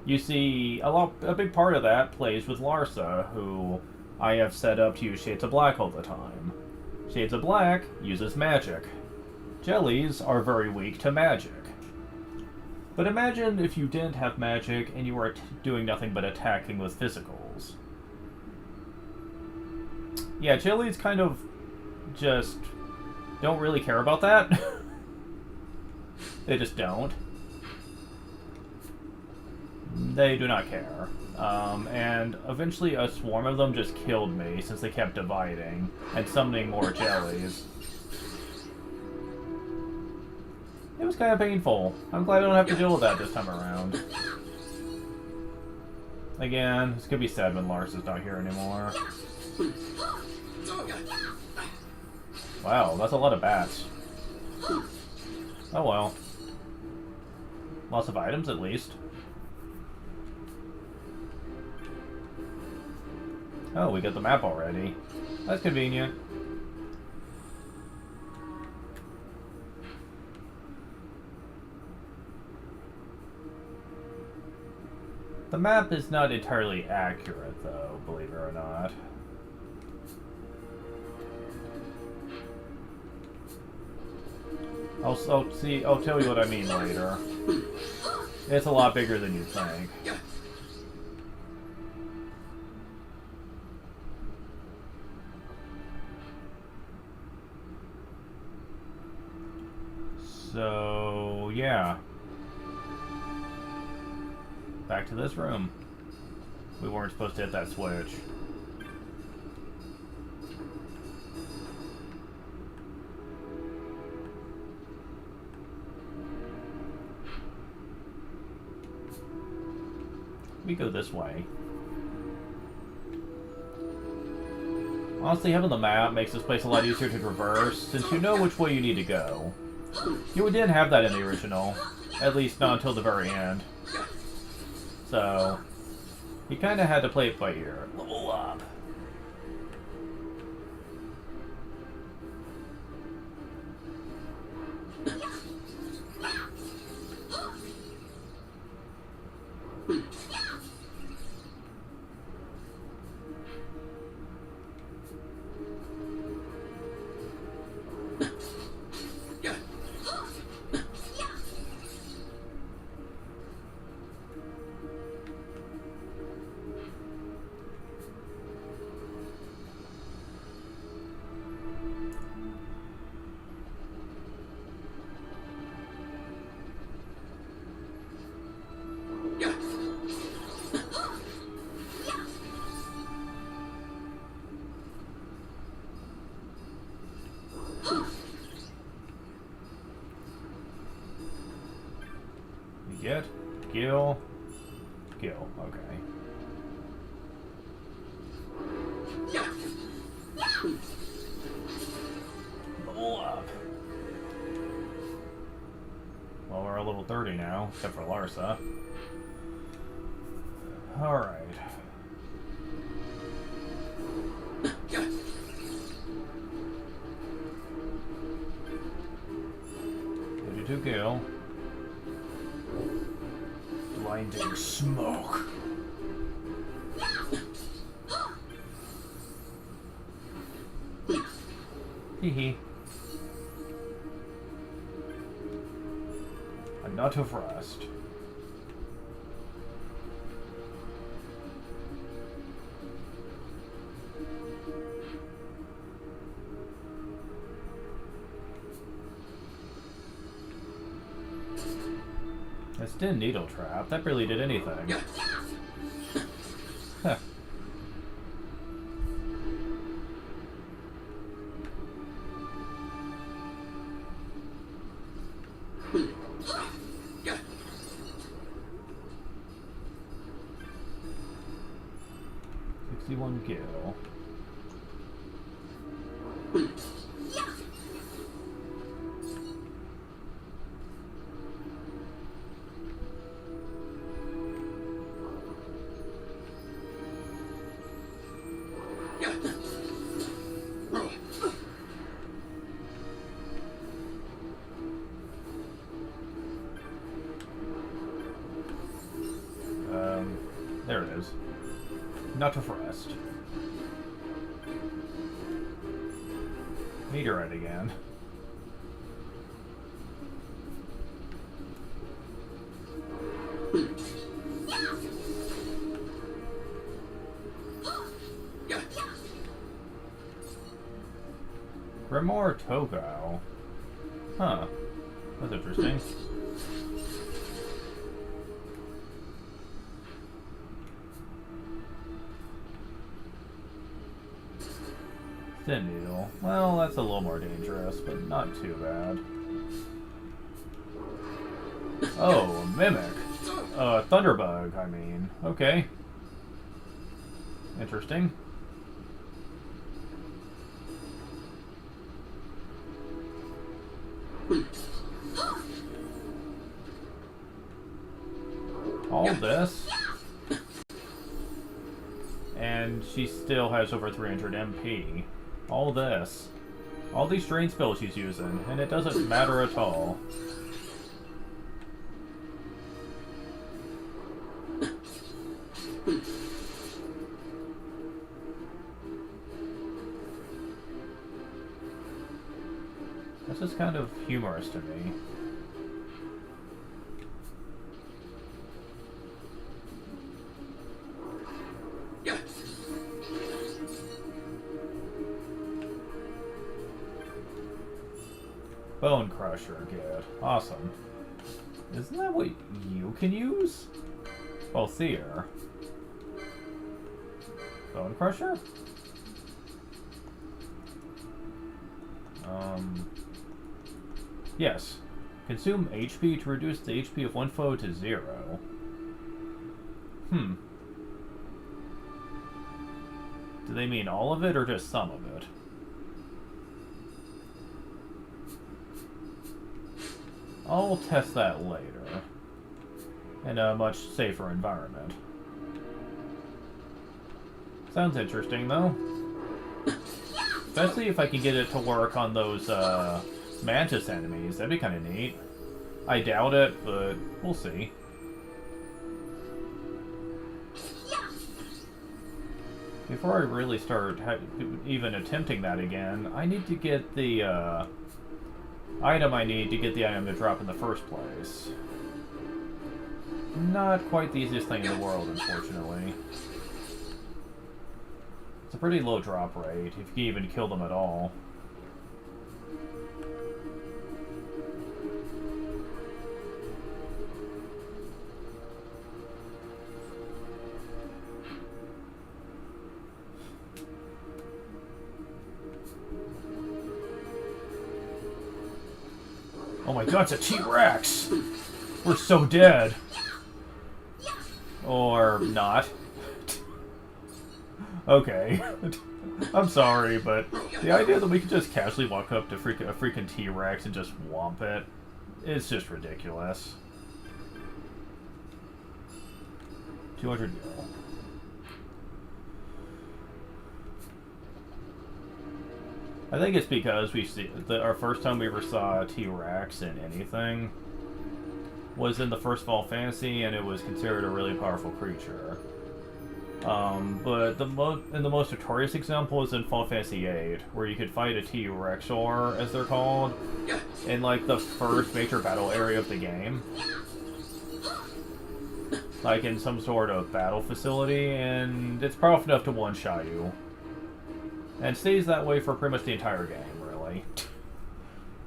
You see, a big part of that plays with Larsa, who I have set up to use Shades of Black all the time. Shades of Black uses magic. Jellies are very weak to magic. But imagine if you didn't have magic and you were doing nothing but attacking with physicals. Yeah, jellies kind of just don't really care about that. They just don't. They do not care. And eventually a swarm of them just killed me since they kept dividing and summoning more jellies. It was kind of painful. I'm glad I don't have to deal with that this time around. Again, this could be sad when Lars is not here anymore. Wow, that's a lot of bats. Oh well. Lots of items, at least. Oh, we got the map already. That's convenient. The map is not entirely accurate, though, believe it or not. I'll tell you what I mean later. It's a lot bigger than you'd think. So, yeah. Back to this room. We weren't supposed to hit that switch. We go this way. Honestly, having the map makes this place a lot easier to traverse, since you know which way you need to go. You didn't have that in the original. At least not until the very end. So, you kind of had to play it by ear. Level up. Get, kill, kill. Okay. Level up. Well, we're a level 30 now, except for Larsa. Alright. 52 kill. Blinding smoke. Hee. A nut of rust. That's Din Needle Trap. That barely did anything. Huh. $61 kill. There it is. Nut of rest. Meteorite again. Grimoire Togo. Huh. That's interesting. Thin Needle. Well, that's a little more dangerous, but not too bad. Oh, a mimic. Thunderbug, I mean. Okay. Interesting. All this. And she still has over 300 MP. All this. All these drain spells she's using, and it doesn't matter at all. This is kind of humorous to me. Bone Crusher, good. Awesome. Isn't that what you can use? Well, Seer. Bone Crusher? Yes. Consume HP to reduce the HP of one foe to 0. Do they mean all of it or just some of it? I'll test that later. In a much safer environment. Sounds interesting, though. Especially if I can get it to work on those, Mantis enemies. That'd be kind of neat. I doubt it, but we'll see. Before I really start even attempting that again, I need to get the, item I need to get the item to drop in the first place. Not quite the easiest thing in the world, unfortunately. It's a pretty low drop rate, if you can even kill them at all. Oh my god, it's a T-Rex! We're so dead. Or not. Okay. I'm sorry, but the idea that we could just casually walk up to a freaking T-Rex and just whomp it, it's just ridiculous. 200 euro. I think it's because we see our first time we ever saw a T-Rex in anything was in the first Final Fantasy, and it was considered a really powerful creature. But the most notorious example is in Final Fantasy VIII, where you could fight a T-Rexor, as they're called, in like the first major battle area of the game. Like in some sort of battle facility, and it's powerful enough to one-shot you. And stays that way for pretty much the entire game, really.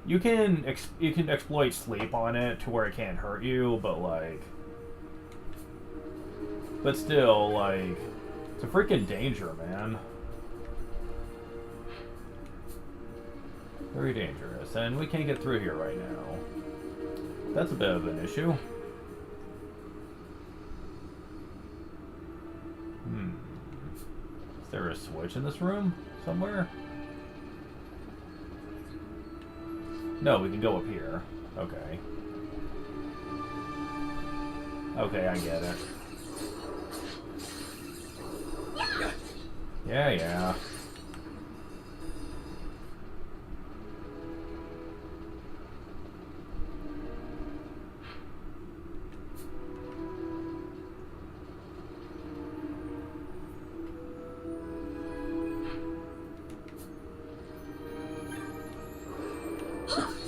You can exploit sleep on it to where it can't hurt you, but like... But still, like... It's a freaking danger, man. Very dangerous, and we can't get through here right now. That's a bit of an issue. Is there a switch in this room? Somewhere? No, we can go up here. Okay. Okay, I get it. Yeah.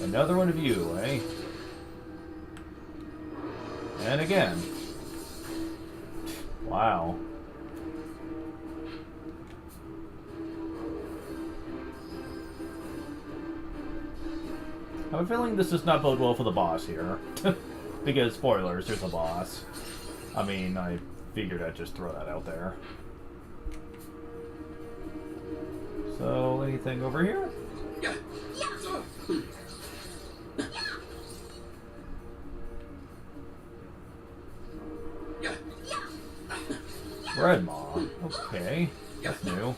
Another one of you, eh? And again. Wow. I have a feeling this does not bode well for the boss here. Because, spoilers, there's a boss. I mean, I figured I'd just throw that out there. So, anything over here? Red Maw. Okay. That's new.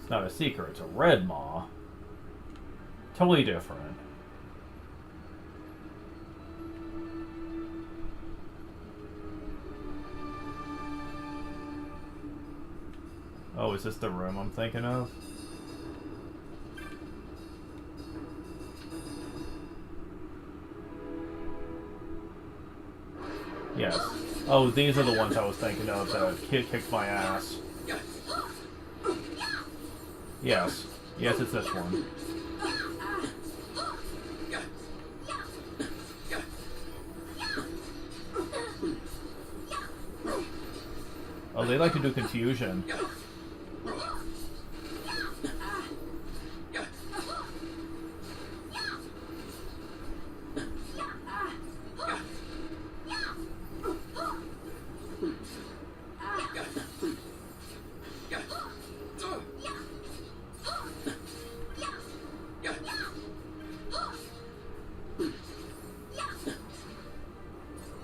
It's not a secret, it's a Red Maw. Totally different. Oh, is this the room I'm thinking of? Yes. Oh, these are the ones I was thinking of that kid kicked my ass. Yes. Yes, it's this one. Oh, they like to do confusion.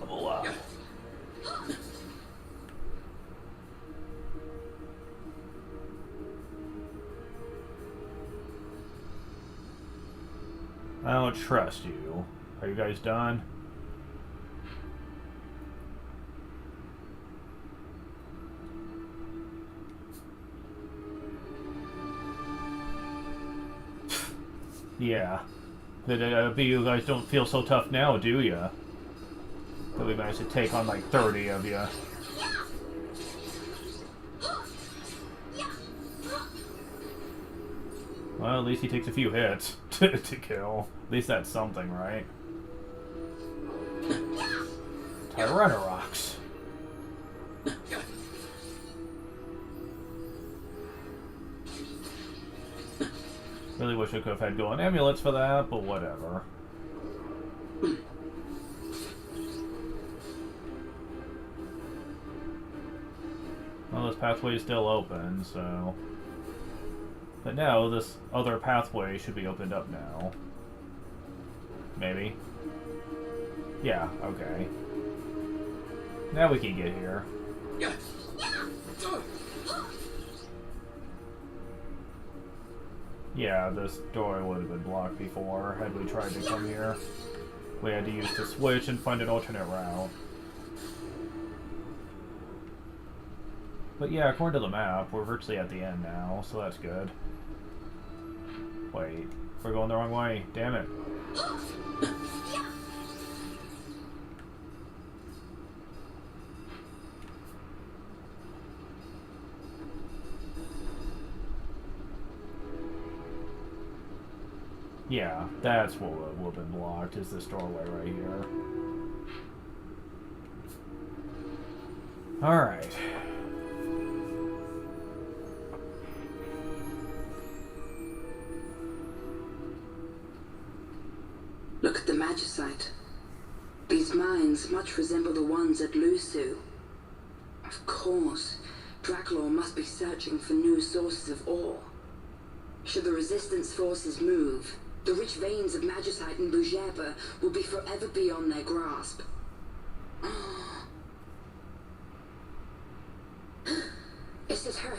Level up. I don't trust you. Are you guys done? Yeah. But you guys don't feel so tough now, do ya? That we managed to take on like 30 of you. Well, at least he takes a few hits to kill. At least that's something, right? Tyrannosaurus. Really wish I could have had golden amulets for that, but whatever. Well, this pathway is still open, so... But now, this other pathway should be opened up now. Maybe. Yeah, okay. Now we can get here. Yeah, this door would have been blocked before had we tried to come here. We had to use the switch and find an alternate route. But yeah, according to the map, we're virtually at the end now, so that's good. Wait, we're going the wrong way. Damn it. Yeah, that's what will have been blocked, is this doorway right here. Alright. Look at the magicite. These mines much resemble the ones at Lusu. Of course, Draculaur must be searching for new sources of ore. Should the resistance forces move, the rich veins of magicite in Bujerba will be forever beyond their grasp. Is it her?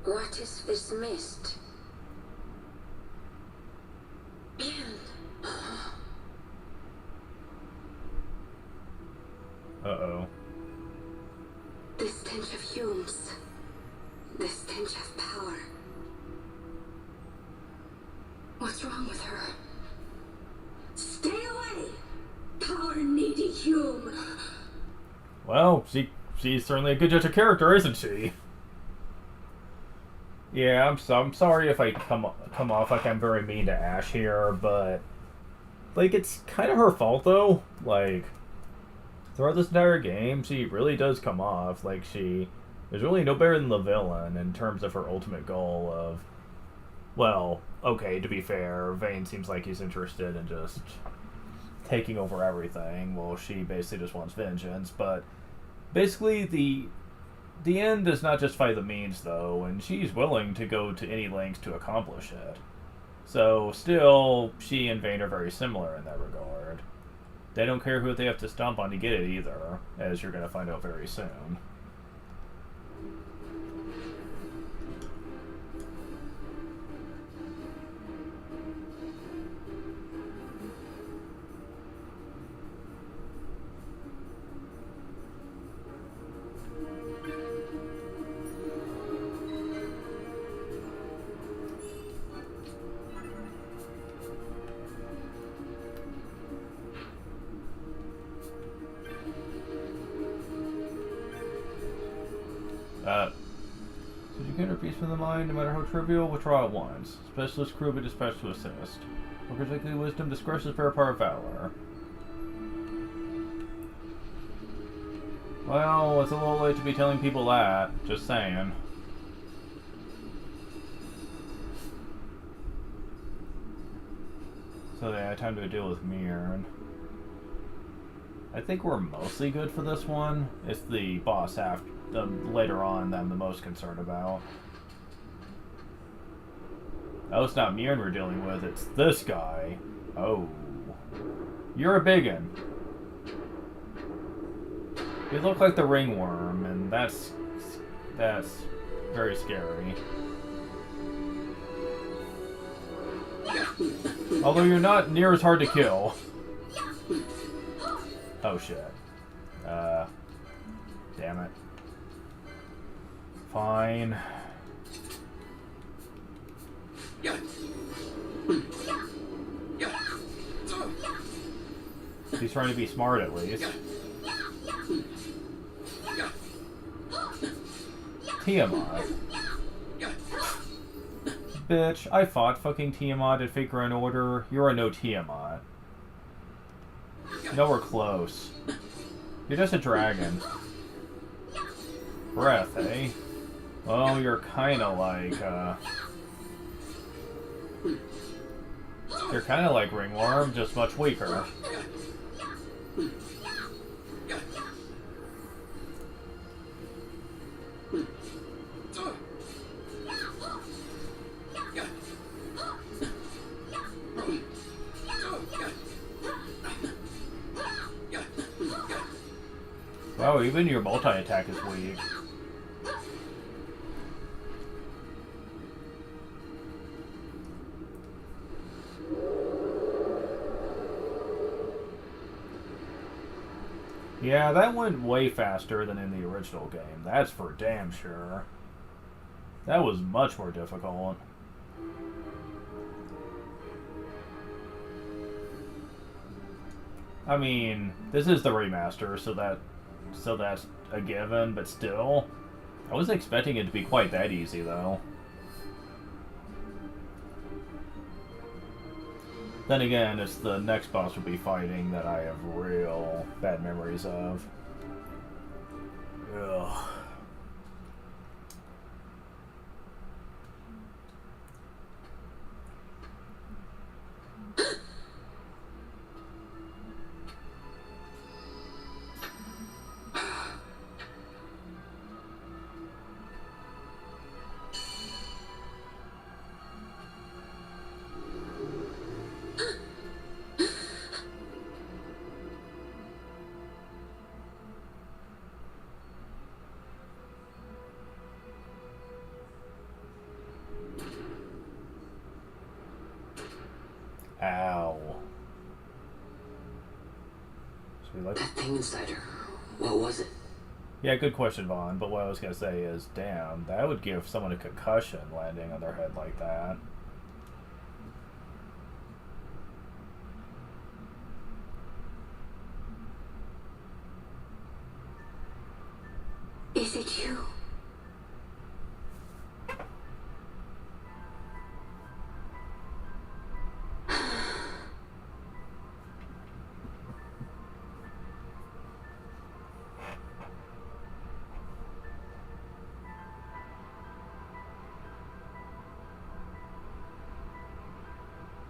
What is this mist? Uh-oh. The stench of fumes. The stench of power. What's wrong with her? Stay away! Power-needy Hume! Well, she's certainly a good judge of character, isn't she? Yeah, I'm sorry if I come off like I'm very mean to Ash here, but... Like, it's kind of her fault, though. Like, throughout this entire game, she really does come off like she is really no better than the villain in terms of her ultimate goal of... Well, okay, to be fair, Vane seems like he's interested in just taking over everything, while she basically just wants vengeance, but basically the end does not justify the means, though, and she's willing to go to any lengths to accomplish it. So, still, she and Vane are very similar in that regard. they don't care who they have to stomp on to get it either, as you're going to find out very soon. Did you get a piece from the mind, no matter how trivial? Withdraw at once. Specialist crew will be dispatched to assist. Workers likely wisdom, discretion, spare part of valor. Well, it's a little late to be telling people that. Just saying. So they had time to deal with Mirren. I think we're mostly good for this one. It's the boss after. Later on that I'm the most concerned about. Oh, it's not Mirren we're dealing with, it's this guy. Oh. You're a biggin. You look like the ringworm, and that's very scary. Although you're not near as hard to kill. Oh shit. Damn it. Fine. He's trying to be smart at least. Tiamat. Bitch, I fought fucking Tiamat at Fake Grand Order. You're a no Tiamat. Nowhere close. You're just a dragon. Breath, eh? Well, you're kinda like, you're kinda like Ringworm, just much weaker. Wow, even your multi-attack is weak. Yeah, that went way faster than in the original game. That's for damn sure. That was much more difficult. I mean, this is the remaster, so that's a given, but still, I wasn't expecting it to be quite that easy, though. Then again, it's the next boss we'll be fighting that I have real bad memories of. Ugh. Ow. So we like That thing inside her, what was it? Yeah, good question, Vaughn. But what I was gonna say is, damn, that would give someone a concussion landing on their head like that. Is it you?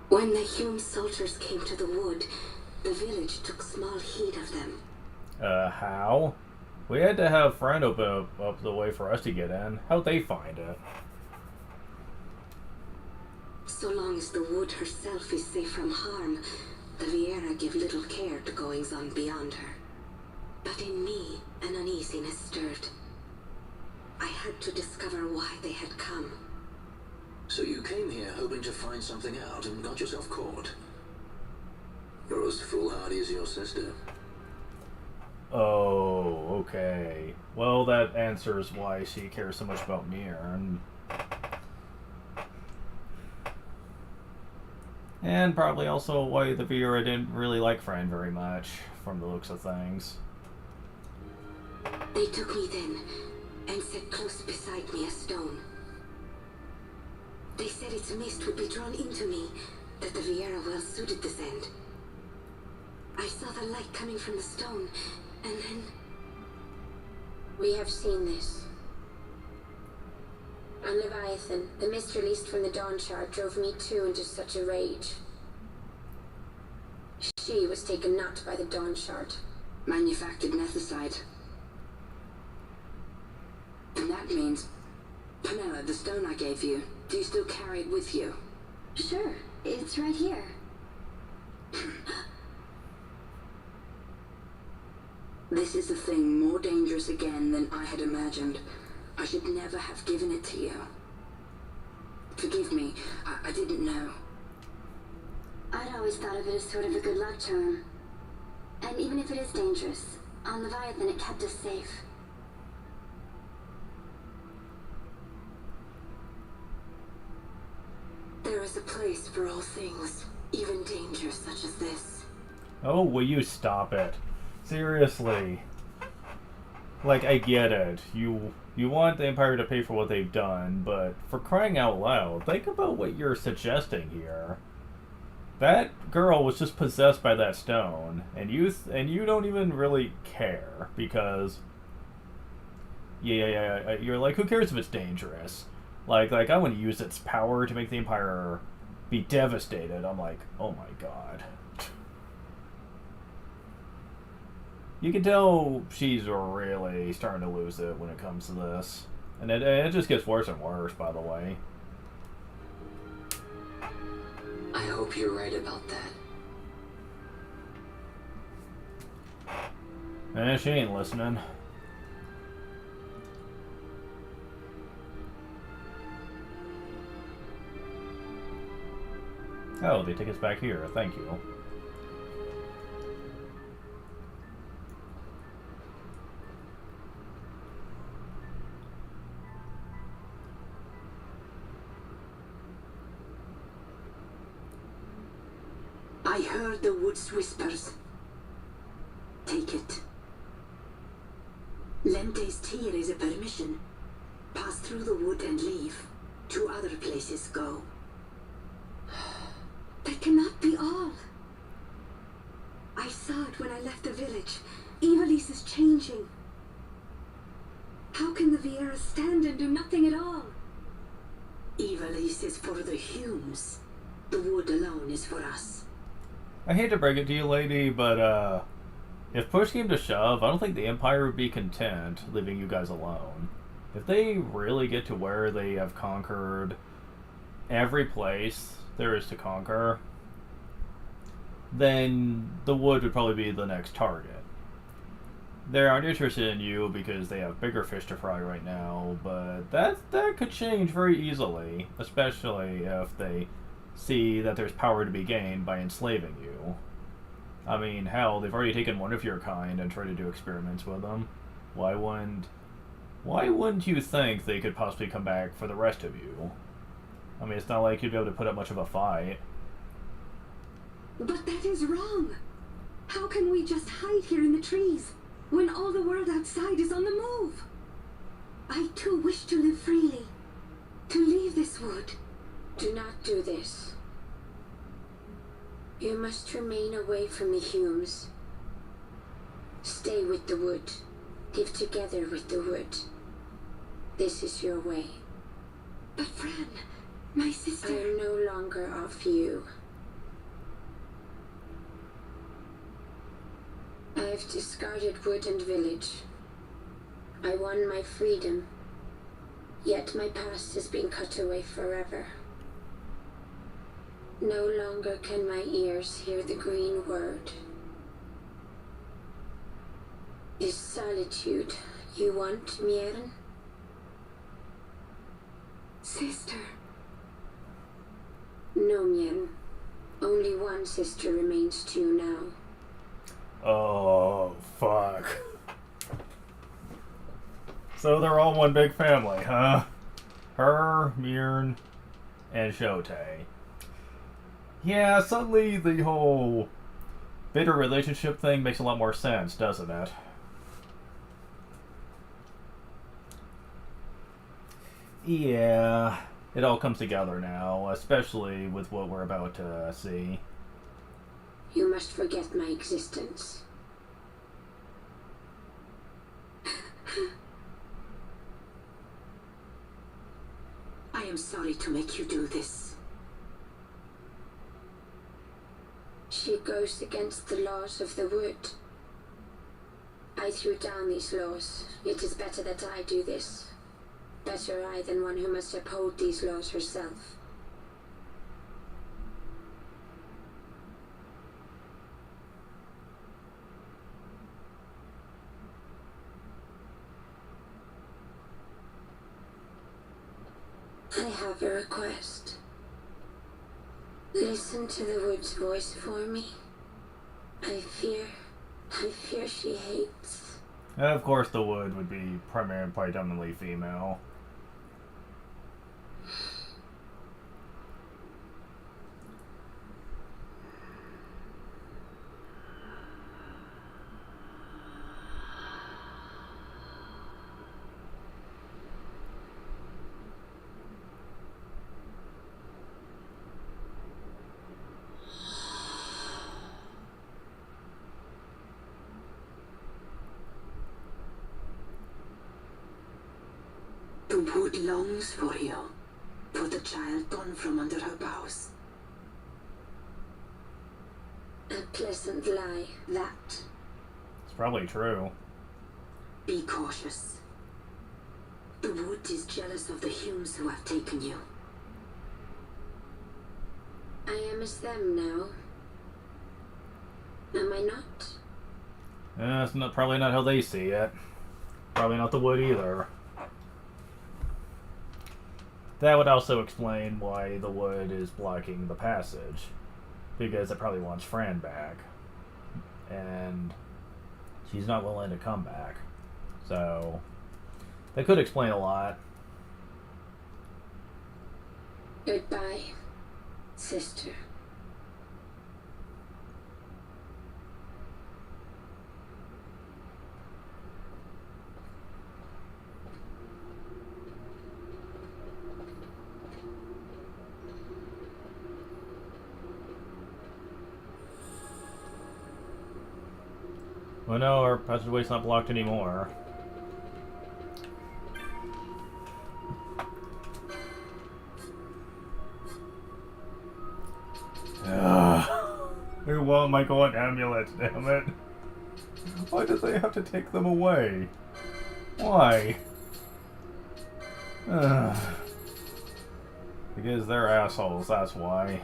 When the Hume soldiers came to the wood, the village took small heed of them. How? We had to have Friend open up the way for us to get in. How'd they find it? So long as the wood herself is safe from harm, The Viera give little care to goings on beyond her. But in me, an uneasiness stirred. I had to discover why they had come. So you came here hoping to find something out and got yourself caught. You're as foolhardy as your sister. Oh, okay. Well, that answers why she cares so much about Mirren. And probably also why the viewer didn't really like Fran very much, from the looks of things. They took me then, and set close beside me a stone. They said its mist would be drawn into me, that the Viera well suited this end. I saw the light coming from the stone, and then... We have seen this. On Leviathan, the mist released from the Dawn Shard drove me too into such a rage. She was taken not by the Dawn Shard. Manufactured nethicide. And that means... Penella, the stone I gave you, do you still carry it with you? Sure, it's right here. This is a thing more dangerous again than I had imagined. I should never have given it to you. Forgive me, I didn't know. I'd always thought of it as sort of a good luck charm. And even if it is dangerous, on Leviathan it kept us safe. There is a place for all things, even danger such as this. Oh, will you stop it? Seriously. Like, I get it. You want the Empire to pay for what they've done, but for crying out loud, think about what you're suggesting here. That girl was just possessed by that stone, and you don't even really care, because... Yeah, you're like, who cares if it's dangerous? Like, I want to use its power to make the Empire be devastated. I'm like, oh my god. You can tell she's really starting to lose it when it comes to this. And it just gets worse and worse, by the way. I hope you're right about that. She ain't listening. Oh, they take us back here. Thank you. I heard the wood's whispers. Take it. Lente's tear is a permission. Pass through the wood and leave. To other places go. That cannot be all. I saw it when I left the village. Evilise is changing. How can the Viera stand and do nothing at all? Evilise is for the Humes. The wood alone is for us. I hate to break it to you, lady, but, if push came to shove, I don't think the Empire would be content leaving you guys alone. If they really get to where they have conquered every place there is to conquer, then the wood would probably be the next target. They aren't interested in you because they have bigger fish to fry right now, but that could change very easily, especially if they see that there's power to be gained by enslaving you. I mean, hell, they've already taken one of your kind and tried to do experiments with them. Why wouldn't you think they could possibly come back for the rest of you? I mean, it's not like you'd be able to put up much of a fight. But that is wrong. How can we just hide here in the trees when all the world outside is on the move? I too wish to live freely, to leave this wood. Do not do this. You must remain away from the Humes. Stay with the wood. Live together with the wood. This is your way. But Fran, my sister... I am no longer of you. I have discarded wood and village. I won my freedom. Yet my past has been cut away forever. No longer can my ears hear the green word. Is solitude you want, Mieren? Sister. No, Mieren. Only one sister remains to you now. Oh, fuck. So they're all one big family, huh? Her, Mirn, and Shote. Yeah, suddenly the whole bitter relationship thing makes a lot more sense, doesn't it? Yeah, it all comes together now, especially with what we're about to see. You must forget my existence. I am sorry to make you do this. She goes against the laws of the wood. I threw down these laws. It is better that I do this. Better I than one who must uphold these laws herself. I have a request. Listen to the wood's voice for me. I fear she hates. And of course, the wood would be primarily predominantly female. The wood longs for you, for the child gone from under her boughs. A pleasant lie, that. It's probably true. Be cautious. The wood is jealous of the Humes who have taken you. I am as them now. Am I not? That's probably not how they see it. Probably not the wood either. That would also explain why the wood is blocking the passage. Because it probably wants Fran back. And she's not willing to come back. So, that could explain a lot. Goodbye, sister. Well, no, our passageway's not blocked anymore. They want my golden amulets, damn it. Why did they have to take them away? Why? Because they're assholes, that's why.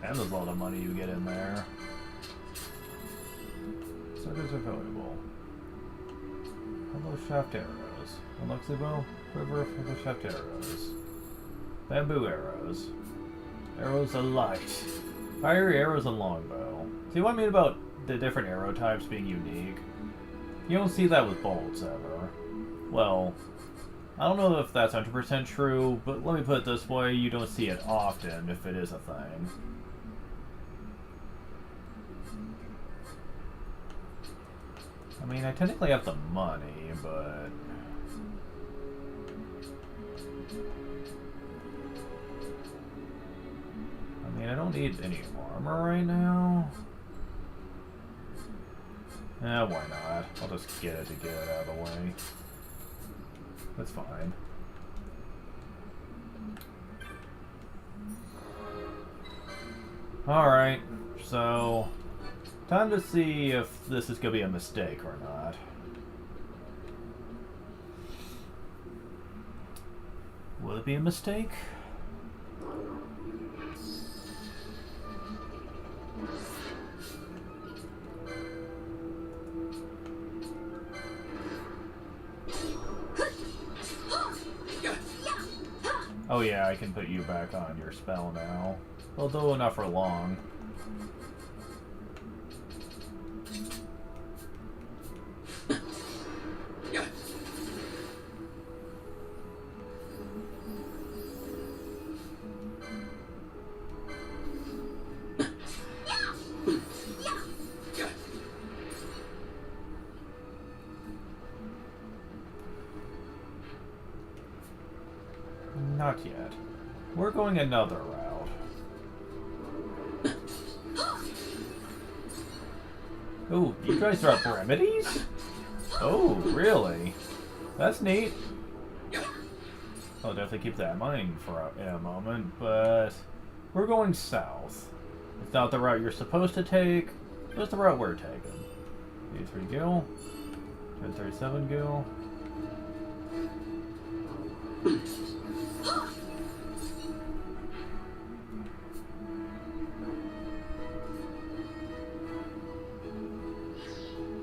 And there's a lot of money you get in there. Circuits available. Hello shaft arrows. Alexibo, river for the shaft arrows. Bamboo arrows. Arrows of light. Fiery arrows and longbow. See what I mean about the different arrow types being unique? You don't see that with bolts ever. Well, I don't know if that's 100% true, but let me put it this way, you don't see it often if it is a thing. I mean, I technically have the money, but... I mean, I don't need any armor right now. Why not? I'll just get it to get it out of the way. That's fine. Alright, so time to see if this is going to be a mistake or not. Will it be a mistake? Oh yeah, I can put you back on your spell now. Although not for long. Not yet. We're going another route. Oh, you guys drop remedies? Oh, really? That's neat. I'll definitely keep that in mind for in a moment, but we're going south. It's not the route you're supposed to take, but it's the route we're taking. 83 gil, 1037 gil.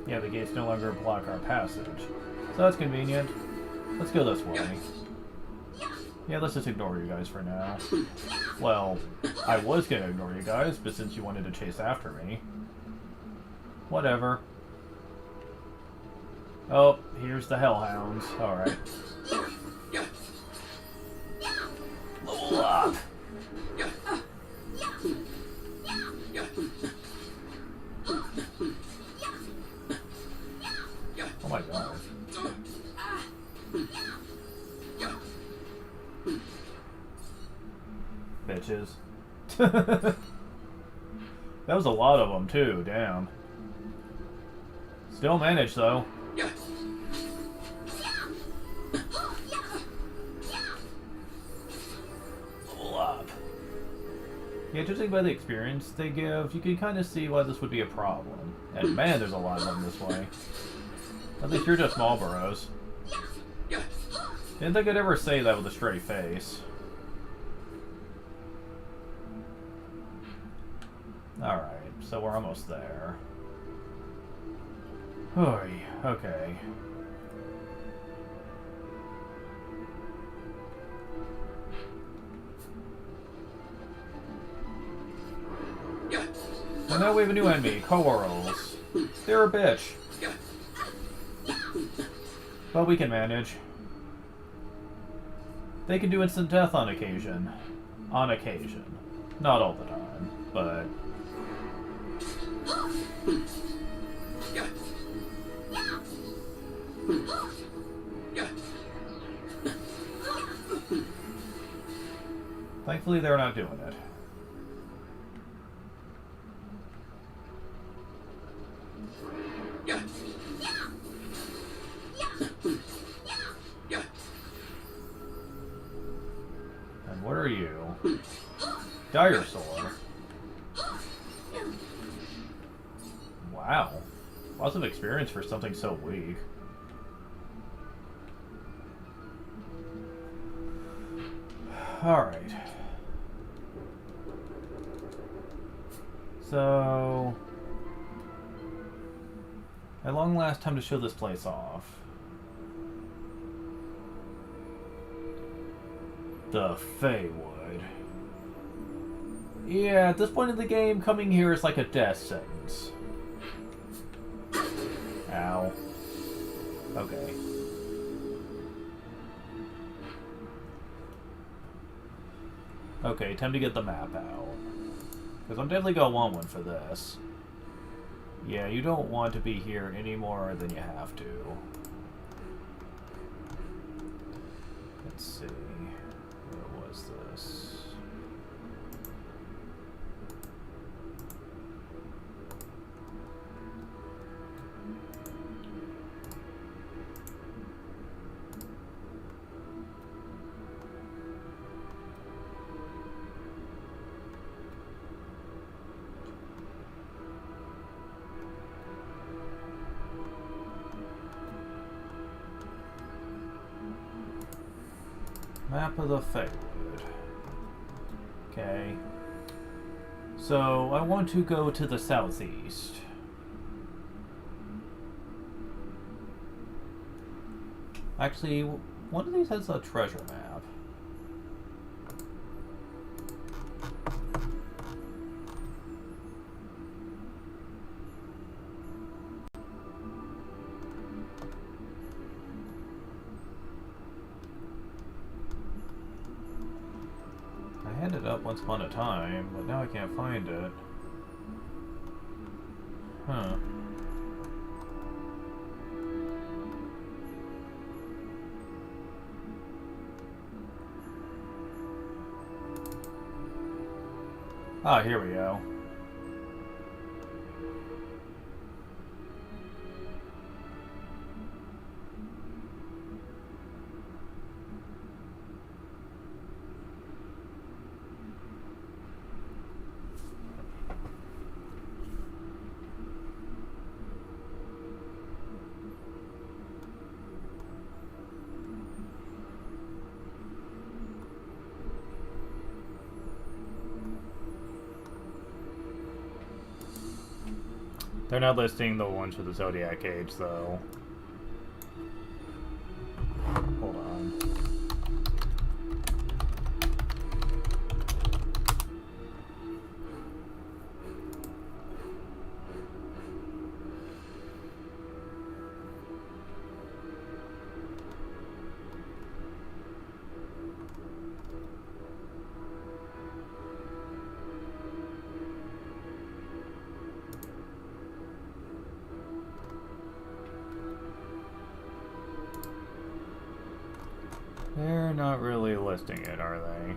Yeah, the gates no longer block our passage. So that's convenient. Let's go this way. Yeah, let's just ignore you guys for now. Well, I was gonna ignore you guys, but since you wanted to chase after me... Whatever. Oh, here's the hellhounds. Alright. Level up! Oh my god. Bitches. That was a lot of them too, damn. Still managed though. Level up. Yeah, judging by the experience they give, you can kind of see why this would be a problem. And man, there's a lot of them this way. At least you're just Marlboros. Didn't think I'd ever say that with a straight face. Alright, so we're almost there. Oy, okay. And now we have a new enemy, Corals. They're a bitch. But we can manage. They can do instant death on occasion. On occasion. Not all the time, but... Thankfully, they're not doing it. And what are you? Dinosaur. Wow. Lots of experience for something so weak. Alright. So... at long last, time to show this place off. The Feywood. Yeah, at this point in the game, coming here is like a death sentence. Ow. Okay. Okay, time to get the map out. Because I'm definitely going to want one for this. Yeah, you don't want to be here any more than you have to. Let's see. Where was this? Map of the Feywood. Okay. So, I want to go to the southeast. Actually, one of these has a treasure map. I had it up once upon a time, but now I can't find it. Huh. Ah, here we go. They're not listing the ones for the Zodiac Age, though. Hold on. They're not really listing it, are they?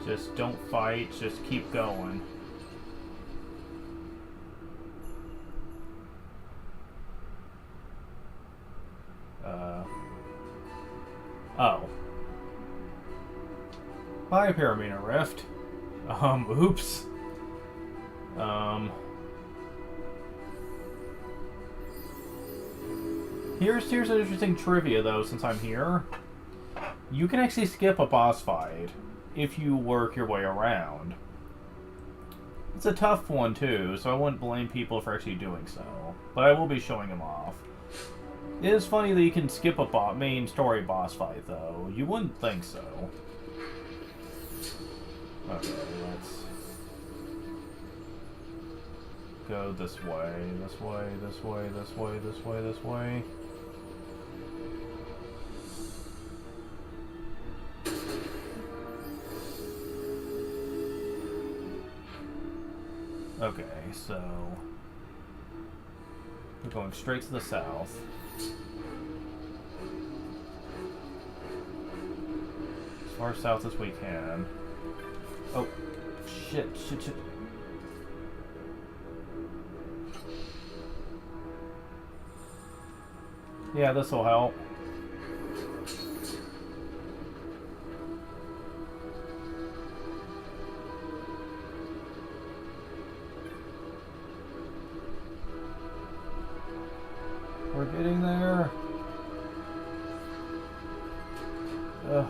Just don't fight, just keep going. Oh. Hi, Paramina Rift. Oops. Here's an interesting trivia, though, since I'm here. You can actually skip a boss fight if you work your way around. It's a tough one, too, so I wouldn't blame people for actually doing so. But I will be showing them off. It is funny that you can skip a main story boss fight, though. You wouldn't think so. Okay, let's go this way, this way, this way, this way, this way, this way. Okay, so we're going straight to the south. As far south as we can. Oh, shit. Yeah, this will help. We're getting there. Ugh.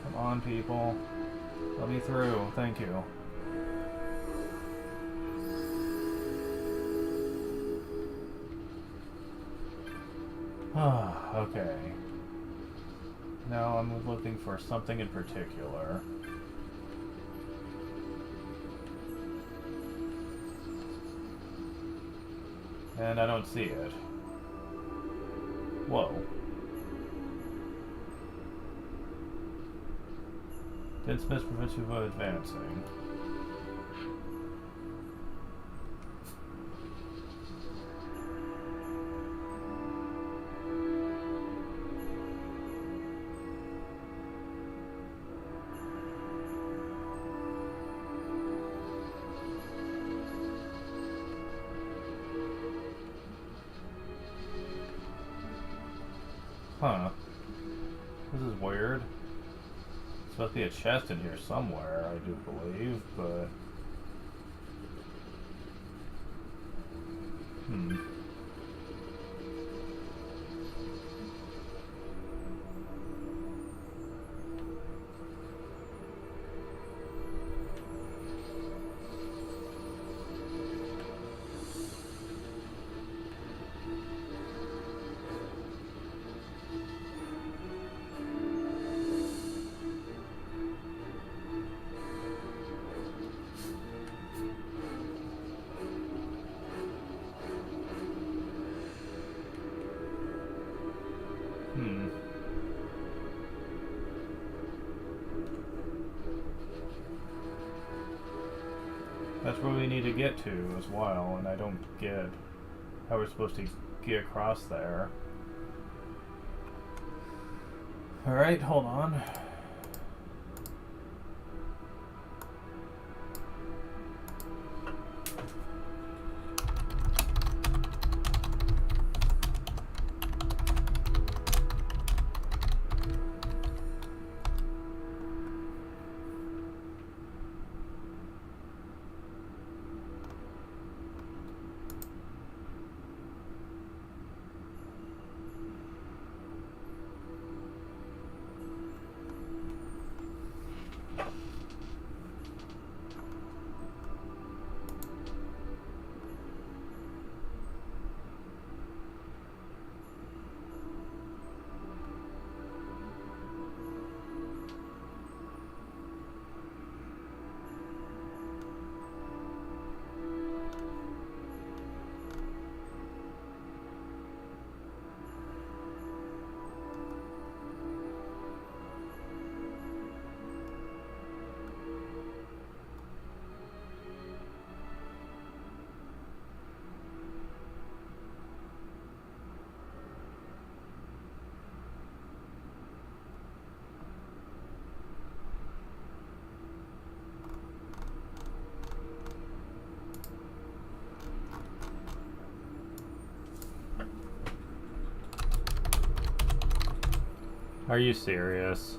Come on, people. Let me through. Thank you. Okay. Now I'm looking for something in particular. And I don't see it. Whoa. Dense mist prevents you from advancing. Huh. This is weird. There's supposed to be a chest in here somewhere, I do believe, but... That's where we need to get to as well, and I don't get how we're supposed to get across there. Alright, hold on. Are you serious?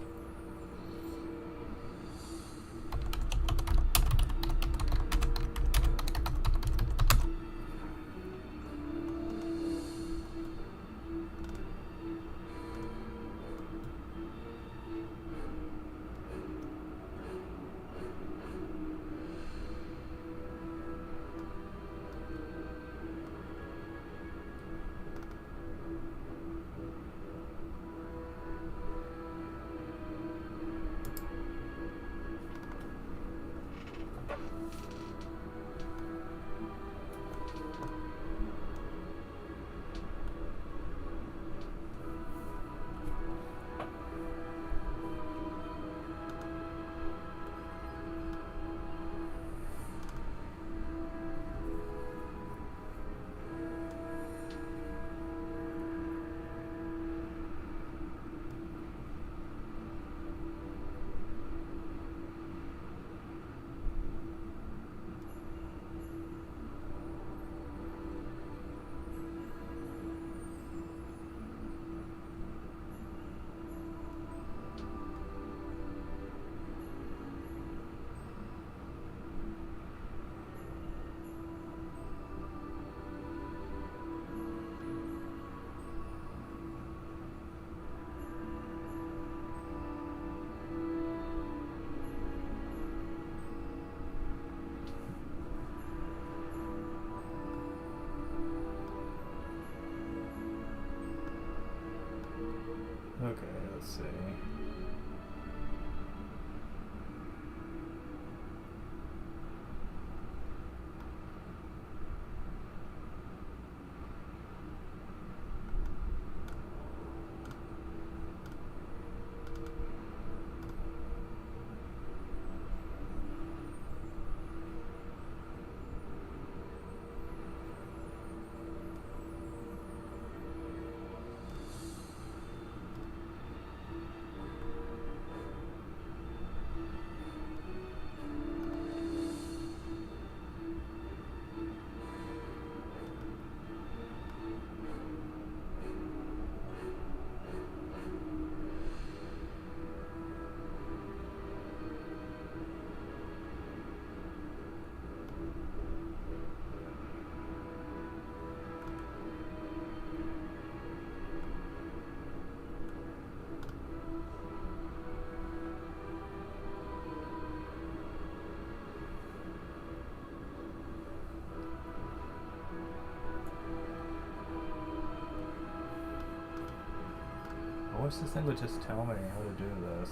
wish this thing would just tell me how to do this.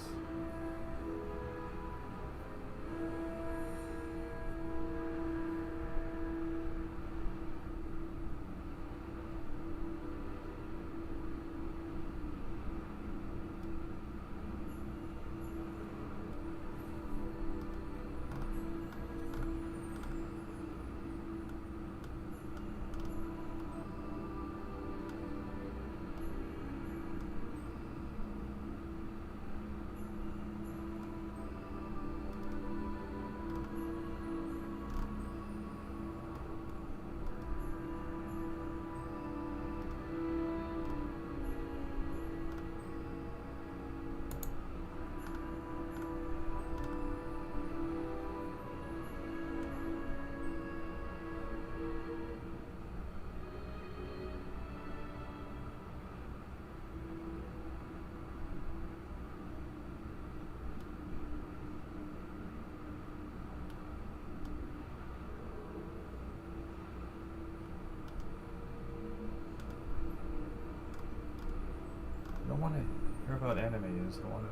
I don't want to hear about enemies. I want to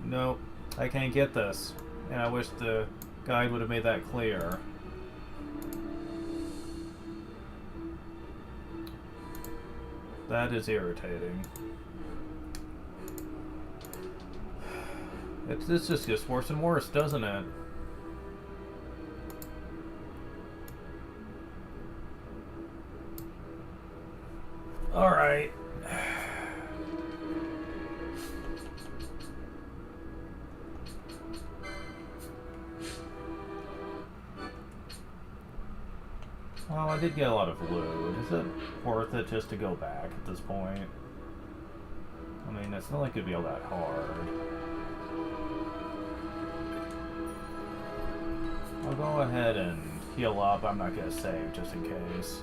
know. Nope, I can't get this. And I wish the guide would have made that clear. That is irritating. This just gets worse and worse, doesn't it? Alright. Well, I did get a lot of loot. Is it worth it just to go back at this point? I mean, it's not like it'd be all that hard. I'll go ahead and heal up. I'm not gonna save just in case.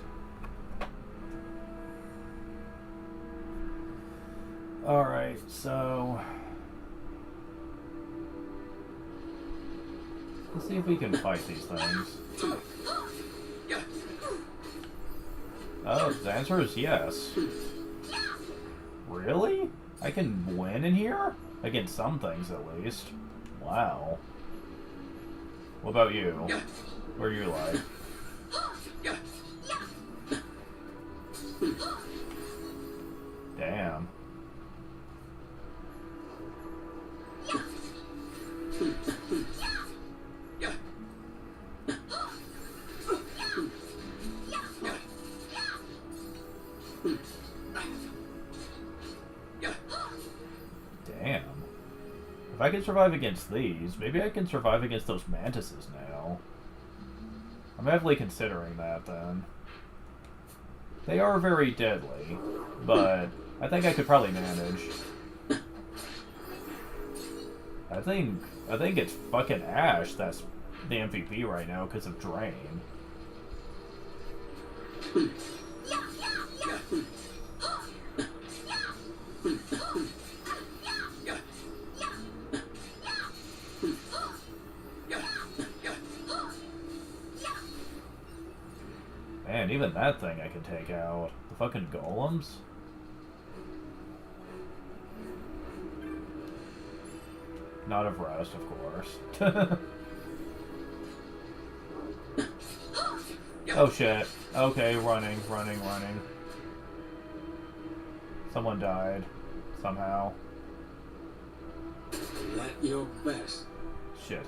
Alright, so let's see if we can fight these things. Oh, the answer is yes. Really? I can win in here? Against some things, at least. Wow. What about you? Where are you like? Damn. Damn. If I can survive against these, maybe I can survive against those mantises now. I'm heavily considering that then. They are very deadly, but I think I could probably manage. I think it's fucking Ash that's the MVP right now because of Drain. Man, even that thing I can take out. The fucking golems? Not of rest, of course. Oh shit. Okay, running. Someone died. Somehow. Let your best. Shit.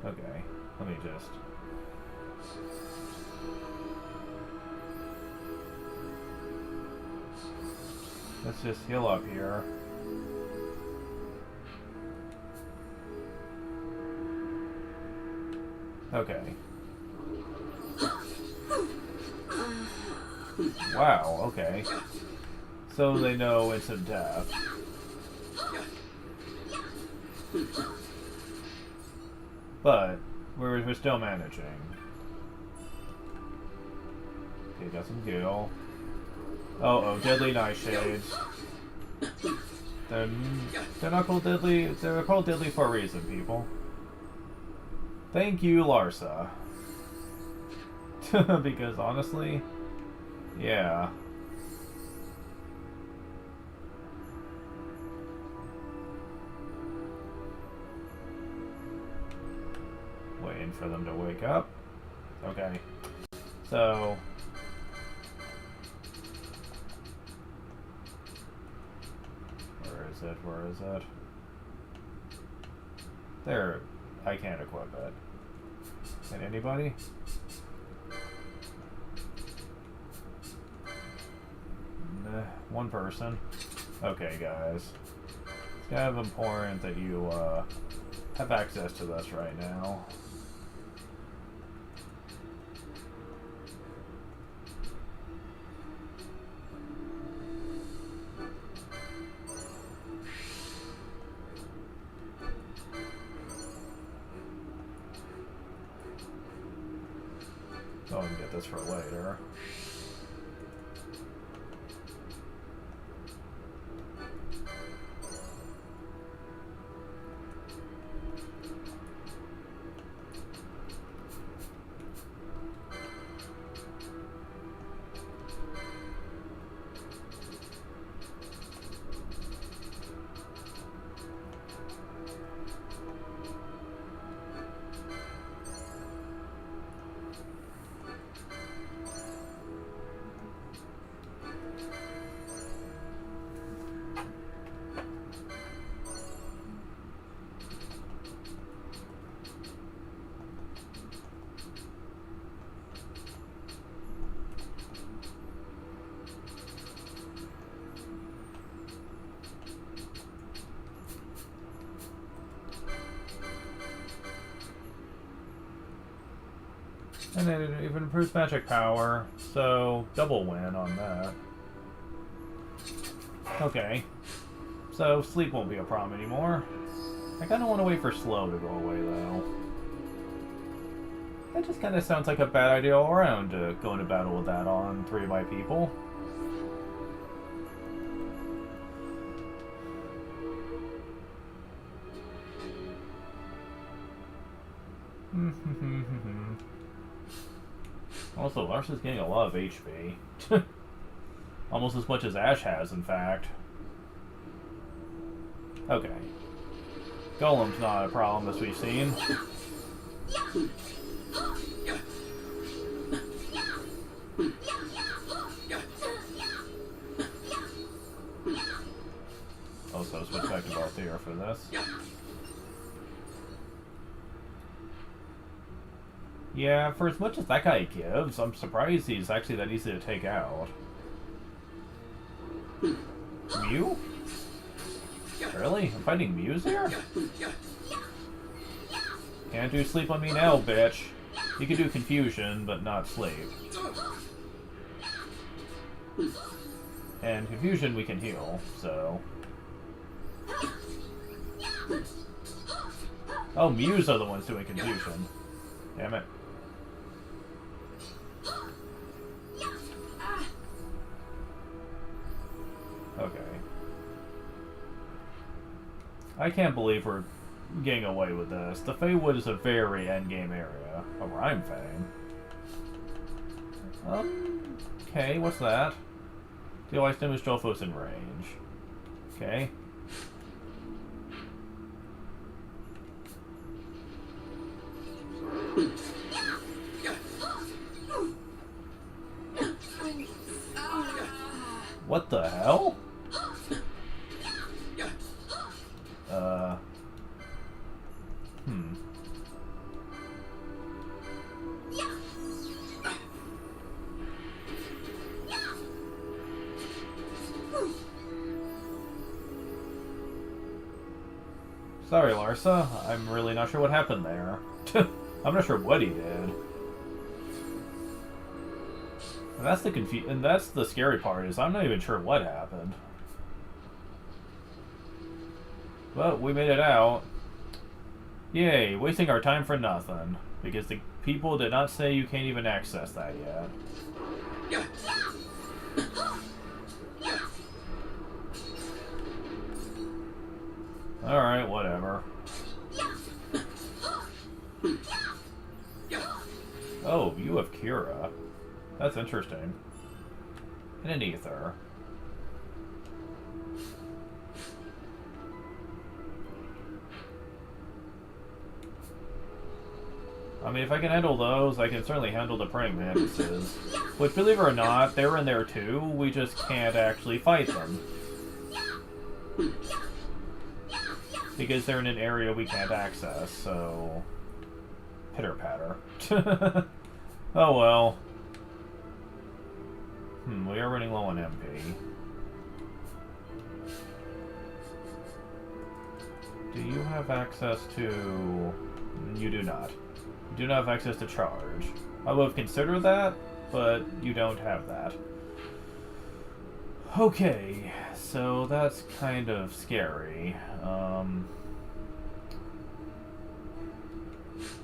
Okay, let me just... Let's just heal up here. Okay. Wow, okay. So they know instant death. But we're still managing. Okay, got some gil. Oh, deadly nightshades. They're not called deadly. They're called deadly for a reason, people. Thank you, Larsa. Because honestly, yeah. Waiting for them to wake up. Okay. So... Where is it? Where is it? There. I can't equip it. Can anybody? Nah, one person. Okay, guys. It's kind of important that you have access to this right now. So I can get this for later. And then it even improves magic power, so double win on that. Okay. So sleep won't be a problem anymore. I kinda wanna wait for slow to go away though. That just kinda sounds like a bad idea all around to go into battle with that on 3 of my people. Also, Larsa's getting a lot of HP. Almost as much as Ash has, in fact. Okay. Golem's not a problem, as we've seen. Also, switch back to Balthier for this. Yeah, for as much as that guy gives, I'm surprised he's actually that easy to take out. Mew? Really? I'm fighting Mews here? Can't do sleep on me now, bitch. You can do confusion, but not sleep. And confusion we can heal, so... Oh, Mews are the ones doing confusion. Damn it. Okay. I can't believe we're getting away with this. The Feywood is a very endgame area. A Rhyme Fang. Okay, what's that? Deal ice damage to all foes in range. Okay. What the hell? Sorry, Larsa. I'm really not sure what happened there. I'm not sure what he did. And that's the scary part, is I'm not even sure what happened. But we made it out. Yay, wasting our time for nothing. Because the people did not say you can't even access that yet. Alright, whatever. Oh, you have Kira. That's interesting. And an ether. I mean, if I can handle those, I can certainly handle the praying mantises. Which, believe it or not, they're in there too. We just can't actually fight them. Because they're in an area we can't access, so... Pitter-patter. Oh well. We are running low on MP. Do you have access to... You do not. You do not have access to charge. I would have considered that, but you don't have that. Okay, so that's kind of scary.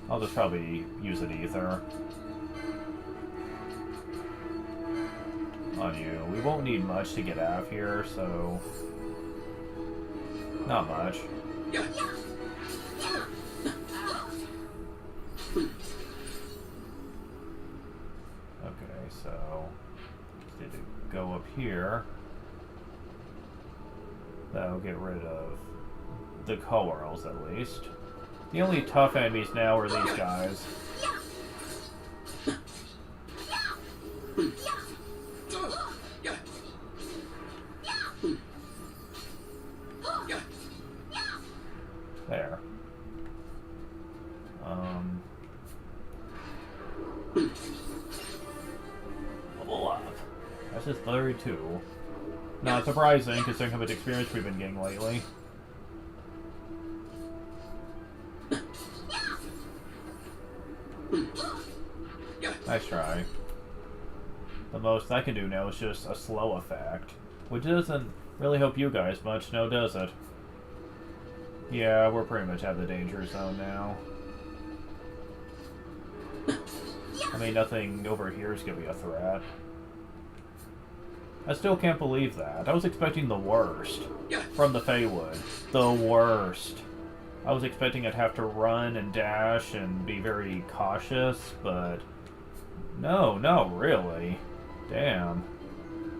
I'll just probably use an ether on you. We won't need much to get out of here, so... Not much. Okay, so... Just need to go up here. That'll get rid of the coils, at least. The only tough enemies now are these guys. There. Level up. That's just 32. Not surprising, considering how much experience we've been getting lately. Nice try. The most I can do now is just a slow effect, which doesn't really help you guys much, no does it? Yeah, we're pretty much out of the danger zone now. I mean, nothing over here is gonna be a threat. I still can't believe that. I was expecting the worst from the Feywood. The worst. I was expecting I'd have to run and dash and be very cautious, but no, not really. Damn.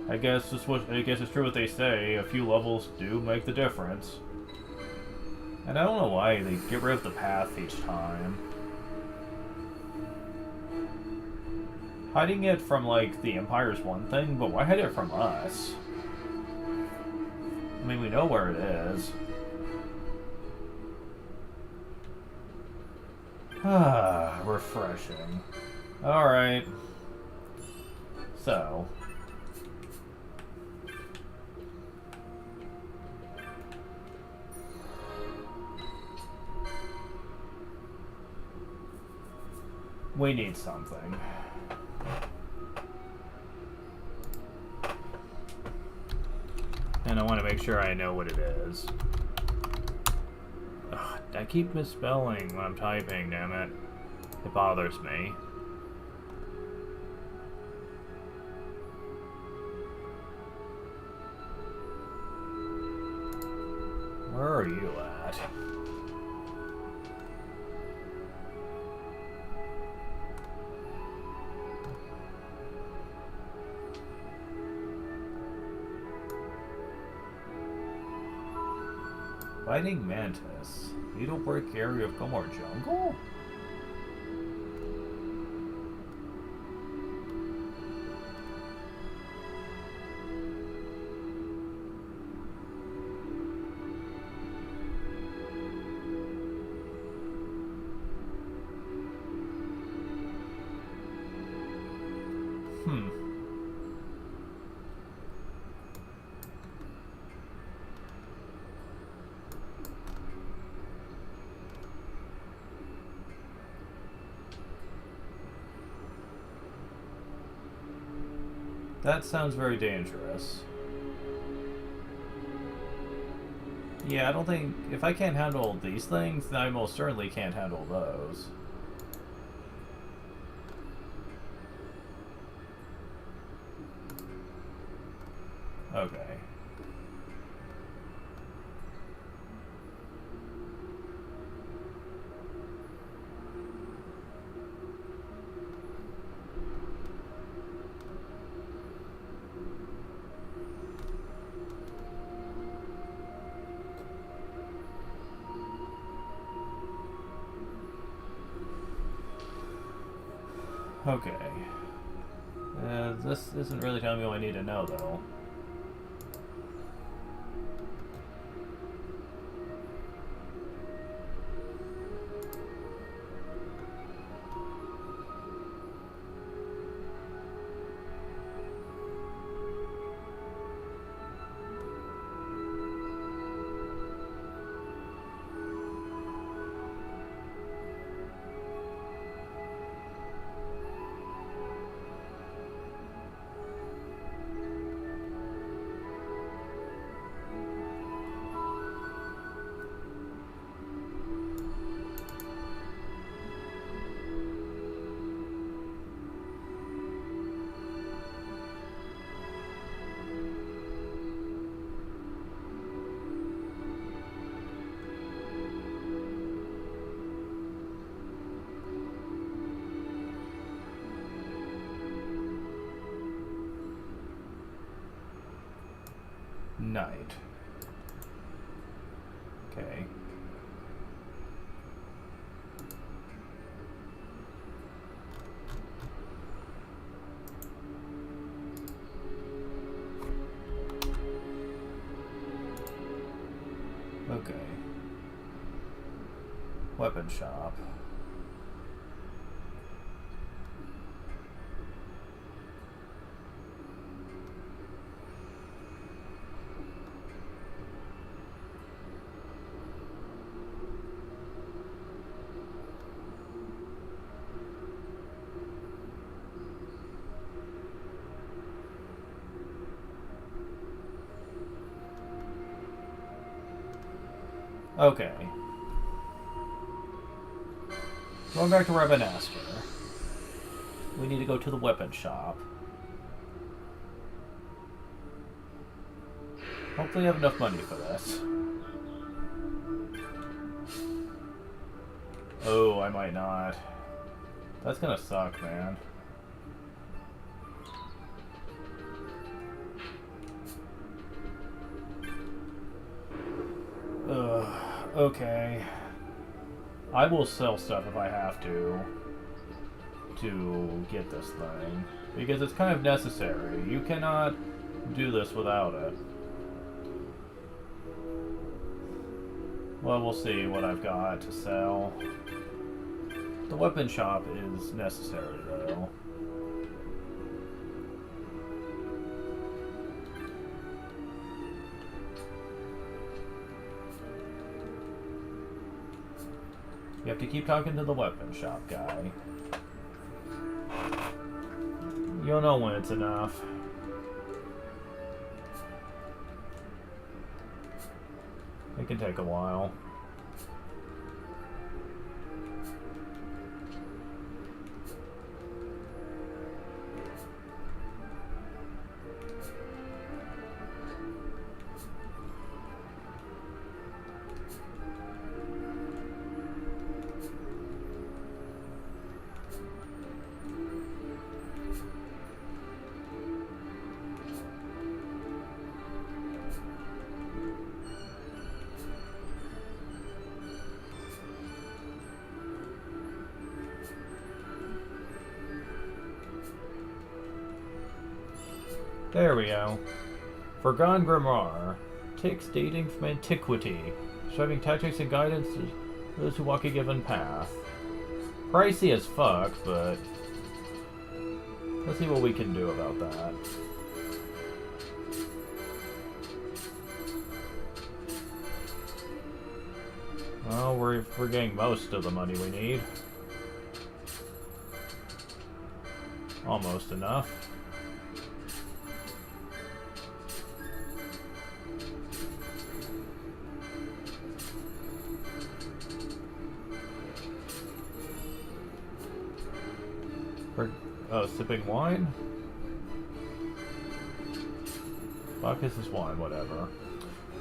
I guess it's true what they say. A few levels do make the difference. And I don't know why they get rid of the path each time. Hiding it from, like, the Empire's one thing, but why hide it from us? I mean, we know where it is. Ah, refreshing. Alright. So. We need something. And I want to make sure I know what it is. Ugh, I keep misspelling when I'm typing, damn it. It bothers me. Where are you at? Fighting Mantis. Needlebreak area of Gomor Jungle? That sounds very dangerous. Yeah, I don't think... If I can't handle these things, then I most certainly can't handle those. Okay. Okay. This isn't really telling me what I need to know, though. Night. Okay. Okay. Weapon shop. Okay. Going back to Ravenaster. We need to go to the weapon shop. Hopefully I have enough money for this. Oh, I might not. That's gonna suck, man. Ugh. Okay. I will sell stuff if I have to get this thing. Because it's kind of necessary. You cannot do this without it. Well, we'll see what I've got to sell. The weapon shop is necessary, though. You have to keep talking to the weapon shop guy. You'll know when it's enough. It can take a while. There we go. Forgone Grimoire. Text dating from antiquity. Describing tactics and guidance to those who walk a given path. Pricey as fuck, but let's see what we can do about that. Well, we're getting most of the money we need. Almost enough. Oh, sipping wine? Fuck, this is wine, whatever.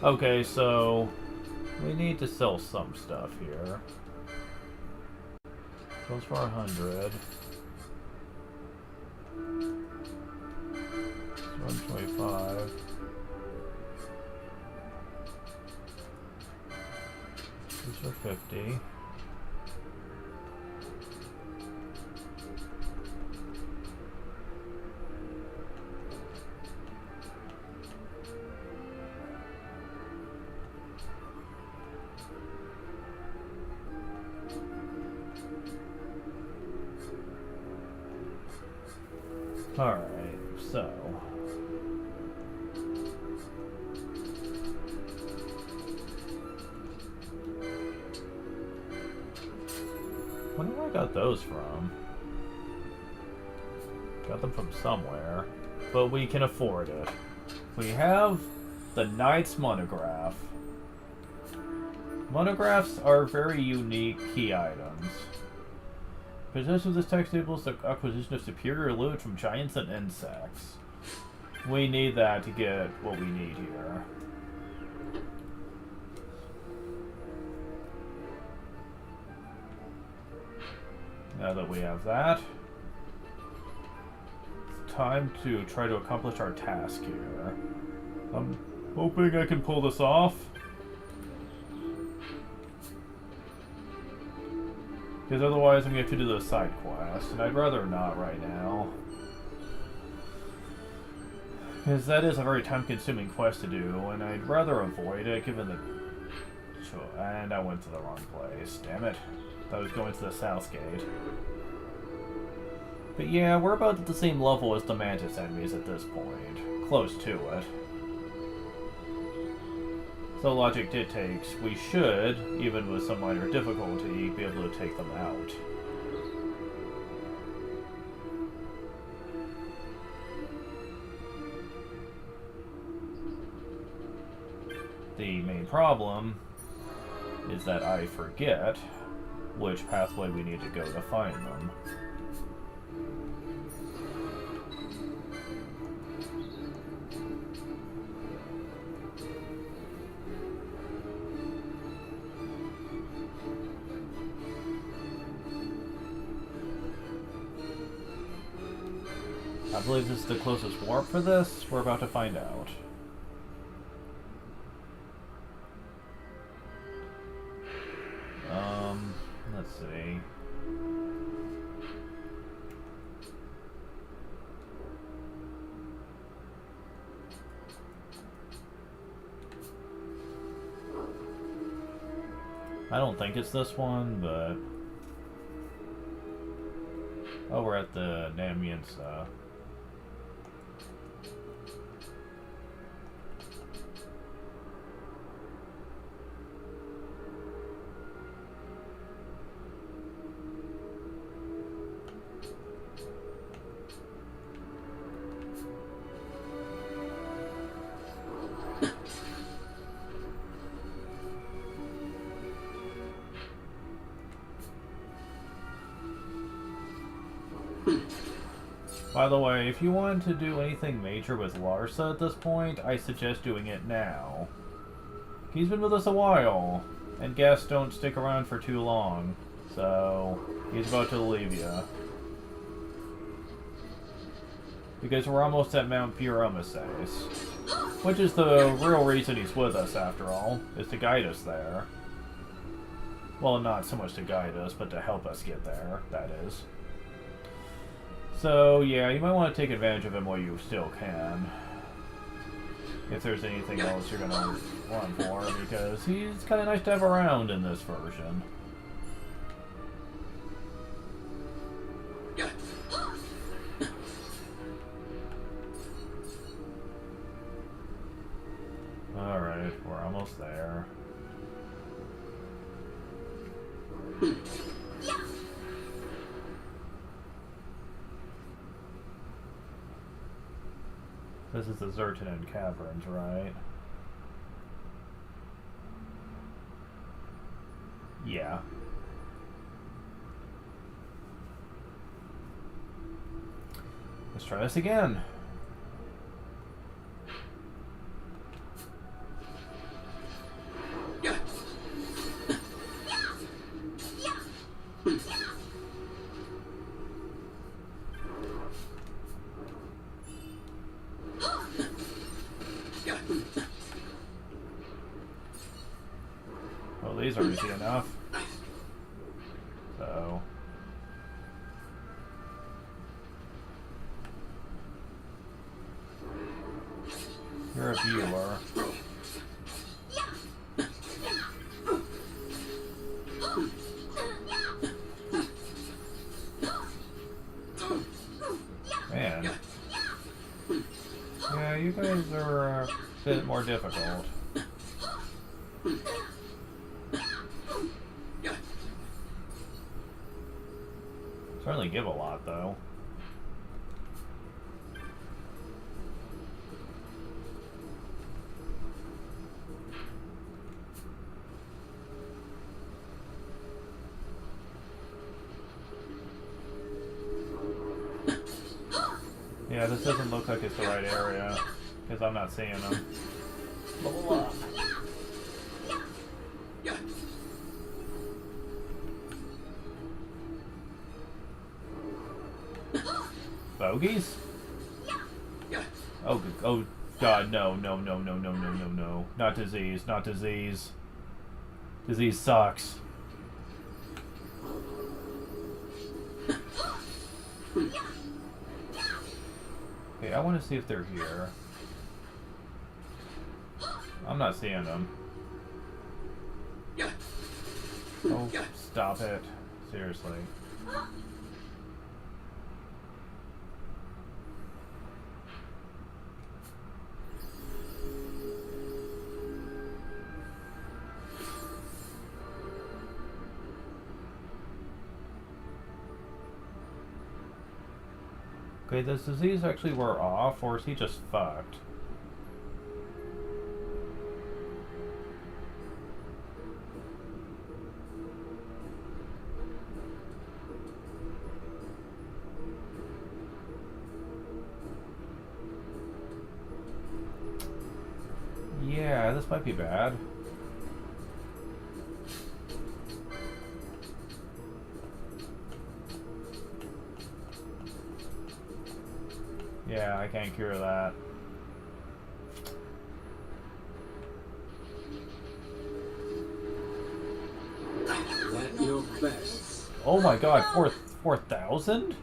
Okay, so we need to sell some stuff here. Goes for 100. 125. These for 50. Alright, so. Wonder where I got those from. Got them from somewhere. But we can afford it. We have the Knight's Monograph. Monographs are very unique key items. Possession of this text enables the acquisition of superior loot from giants and insects. We need that to get what we need here. Now that we have that, it's time to try to accomplish our task here. I'm hoping I can pull this off. Because otherwise I'm going to have to do the side quest, and I'd rather not right now. Because that is a very time-consuming quest to do, and I'd rather avoid it given the... And I went to the wrong place. Damn it. I was going to the south gate. But yeah, we're about at the same level as the Mantis enemies at this point. Close to it. So logic dictates we should, even with some minor difficulty, be able to take them out. The main problem is that I forget which pathway we need to go to find them. I believe this is the closest warp for this. We're about to find out. Let's see. I don't think it's this one, but... Oh, we're at the Namiensa. By the way, if you want to do anything major with Larsa at this point, I suggest doing it now. He's been with us a while, and guests don't stick around for too long, so he's about to leave you. Because we're almost at Mount Pyrameses, which is the real reason he's with us, after all, is to guide us there. Well, not so much to guide us, but to help us get there, that is. So, yeah, you might want to take advantage of him while you still can. If there's anything else you're going to run for, because he's kind of nice to have around in this version. Alright, we're almost there. This is the Zertinan Caverns, right? Yeah. Let's try this again. Well, these are easy enough. So... You're a viewer. Man, bit more difficult. Certainly give a lot, though. Yeah, this doesn't look like it's the right area, because I'm not seeing them. Level up. Bogeys? Oh, oh God, no, no, no, no, no, no, no, no. Not disease, not disease. Disease sucks. Okay, I want to see if they're here. I'm not seeing them. Oh, stop it. Seriously. Okay, does disease actually wear off, or is he just fucked? Yeah, this might be bad. Yeah, I can't cure that. Let your best. Oh my God, 4,000?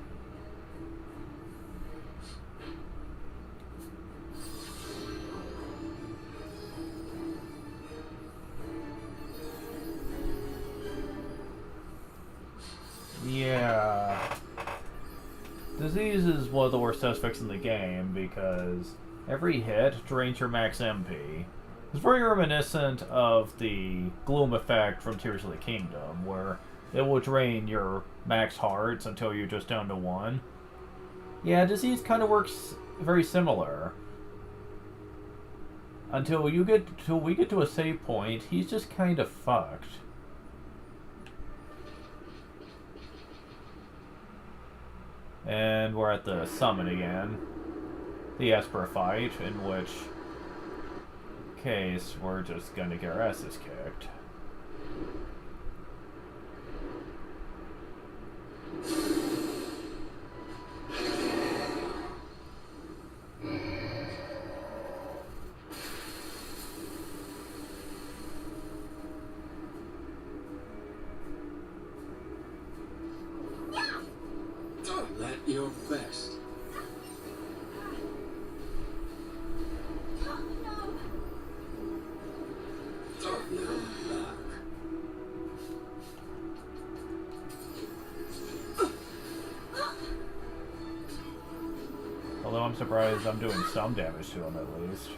Yeah. Disease is one of the worst suspects in the game because every hit drains your max MP. It's very reminiscent of the Gloom effect from Tears of the Kingdom, where it will drain your max hearts until you're just down to 1. Yeah, disease kind of works very similar. Until we get to a save point, he's just kind of fucked. And we're at the summon again. The Esper fight, in which case we're just gonna get our asses kicked. Let your best. Your luck. Although I'm surprised I'm doing some damage to him at least.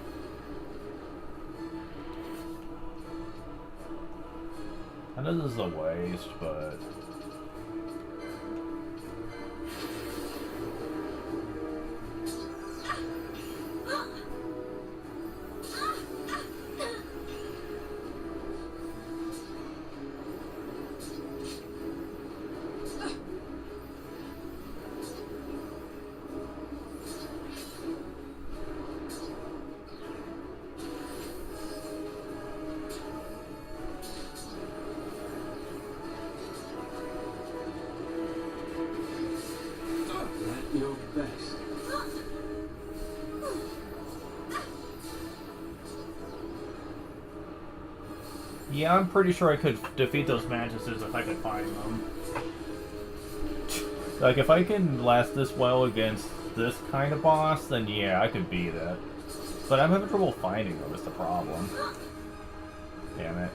I know this is a waste, but... Let your best. Yeah, I'm pretty sure I could defeat those mantises if I could find them. Like, if I can last this well against this kind of boss, then yeah, I could beat it. But I'm having trouble finding them, is the problem. Damn it.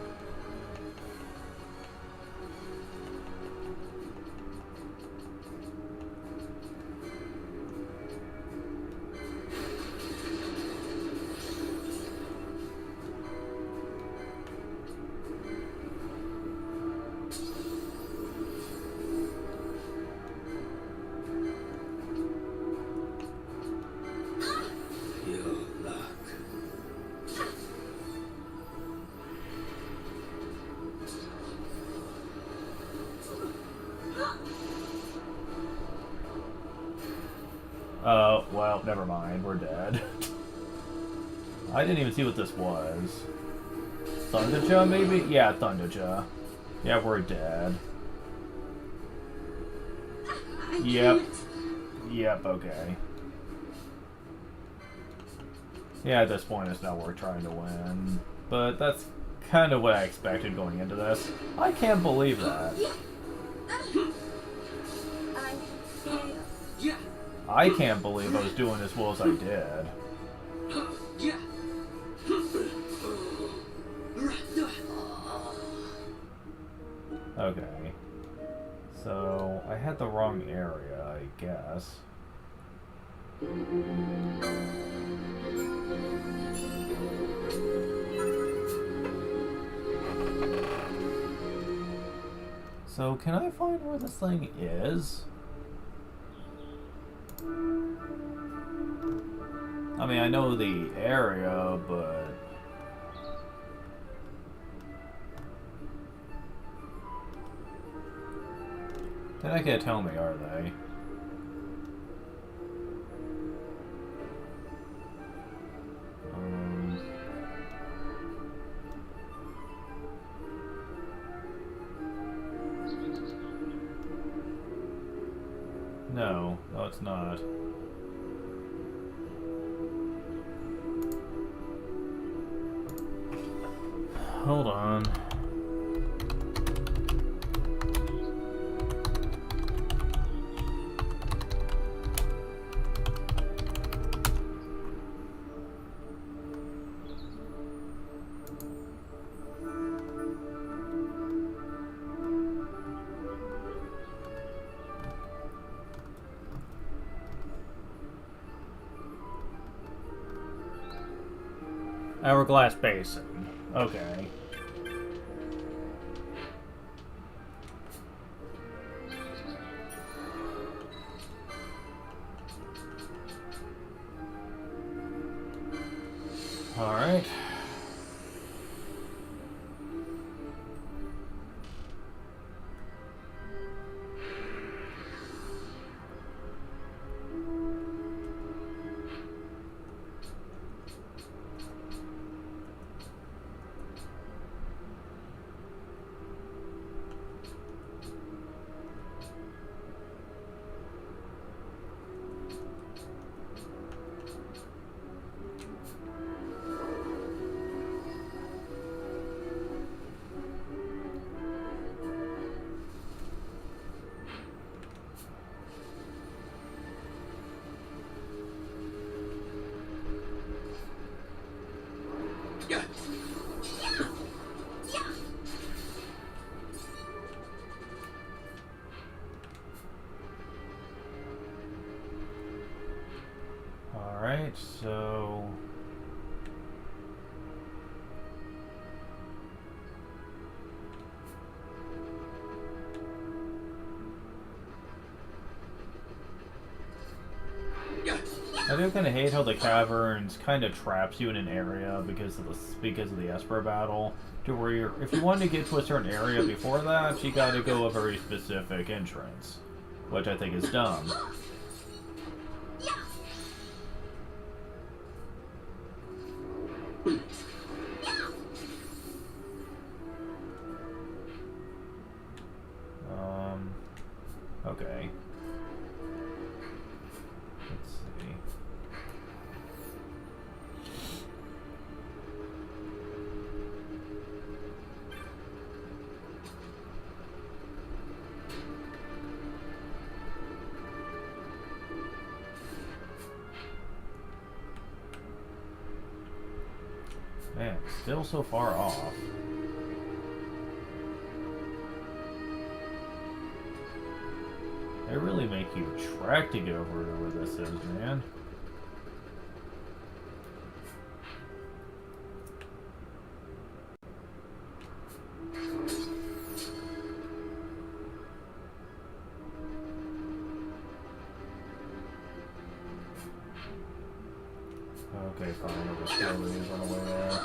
well, never mind, we're dead. I didn't even see what this was. Thunderja, maybe? Yeah, Thunderja. Yeah, we're dead. Yep. Yep, okay. Yeah, at this point, it's not worth trying to win. But that's kind of what I expected going into this. I can't believe that. I can't believe I was doing as well as I did. Okay. So, I had the wrong area, I guess. So, can I find where this thing is? I mean, I know the area, but... They're not gonna tell me, are they? No, it's not. Hold on. Hourglass Basin. Okay. All right. Alright, so... I do kind of hate how the caverns kind of traps you in an area because of the Esper battle. To where if you want to get to a certain area before that, you got to go a very specific entrance, which I think is dumb. Okay. Let's see. Man, still so far off. They really make you trek to get over to where this is, man. Okay, fine. I'll just kill these on the way there.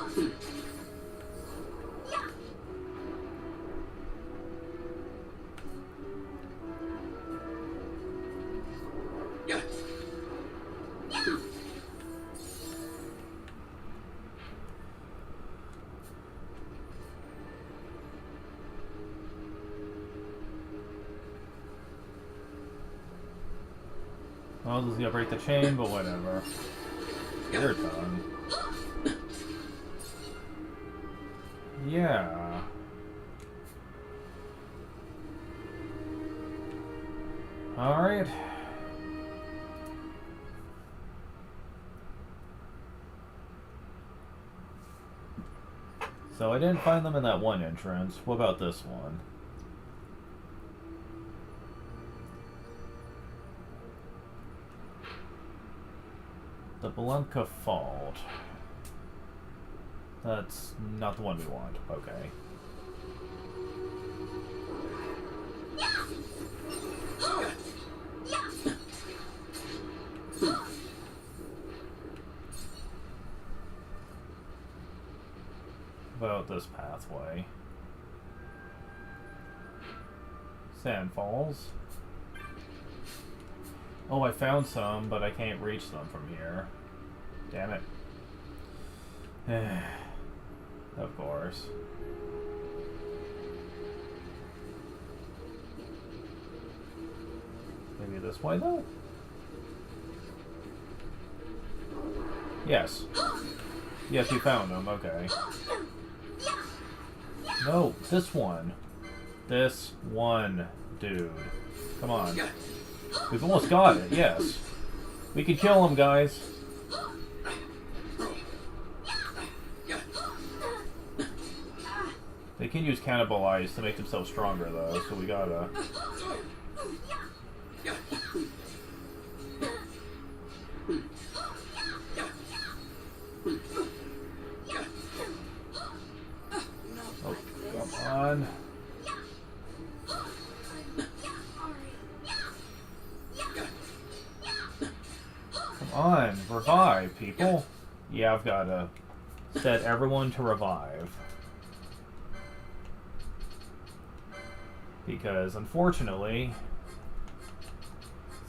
Well, this is gonna break the chain, but whatever. Your turn. Yeah. Alright. So I didn't find them in that one entrance. What about this one? The Blanca Fault. That's not the one we want. Okay. About this pathway. Sand Falls. Oh, I found some, but I can't reach them from here. Damn it. Of course. Maybe this way, though? Yes. Yes, you found them. Okay. No, this one. This one, dude. Come on. We've almost got it, yes. We can kill him, guys. They can use Cannibalize to make themselves stronger, though, so we gotta... Oh, come on. Come on, revive, people. Yeah, I've gotta set everyone to revive. Because, unfortunately,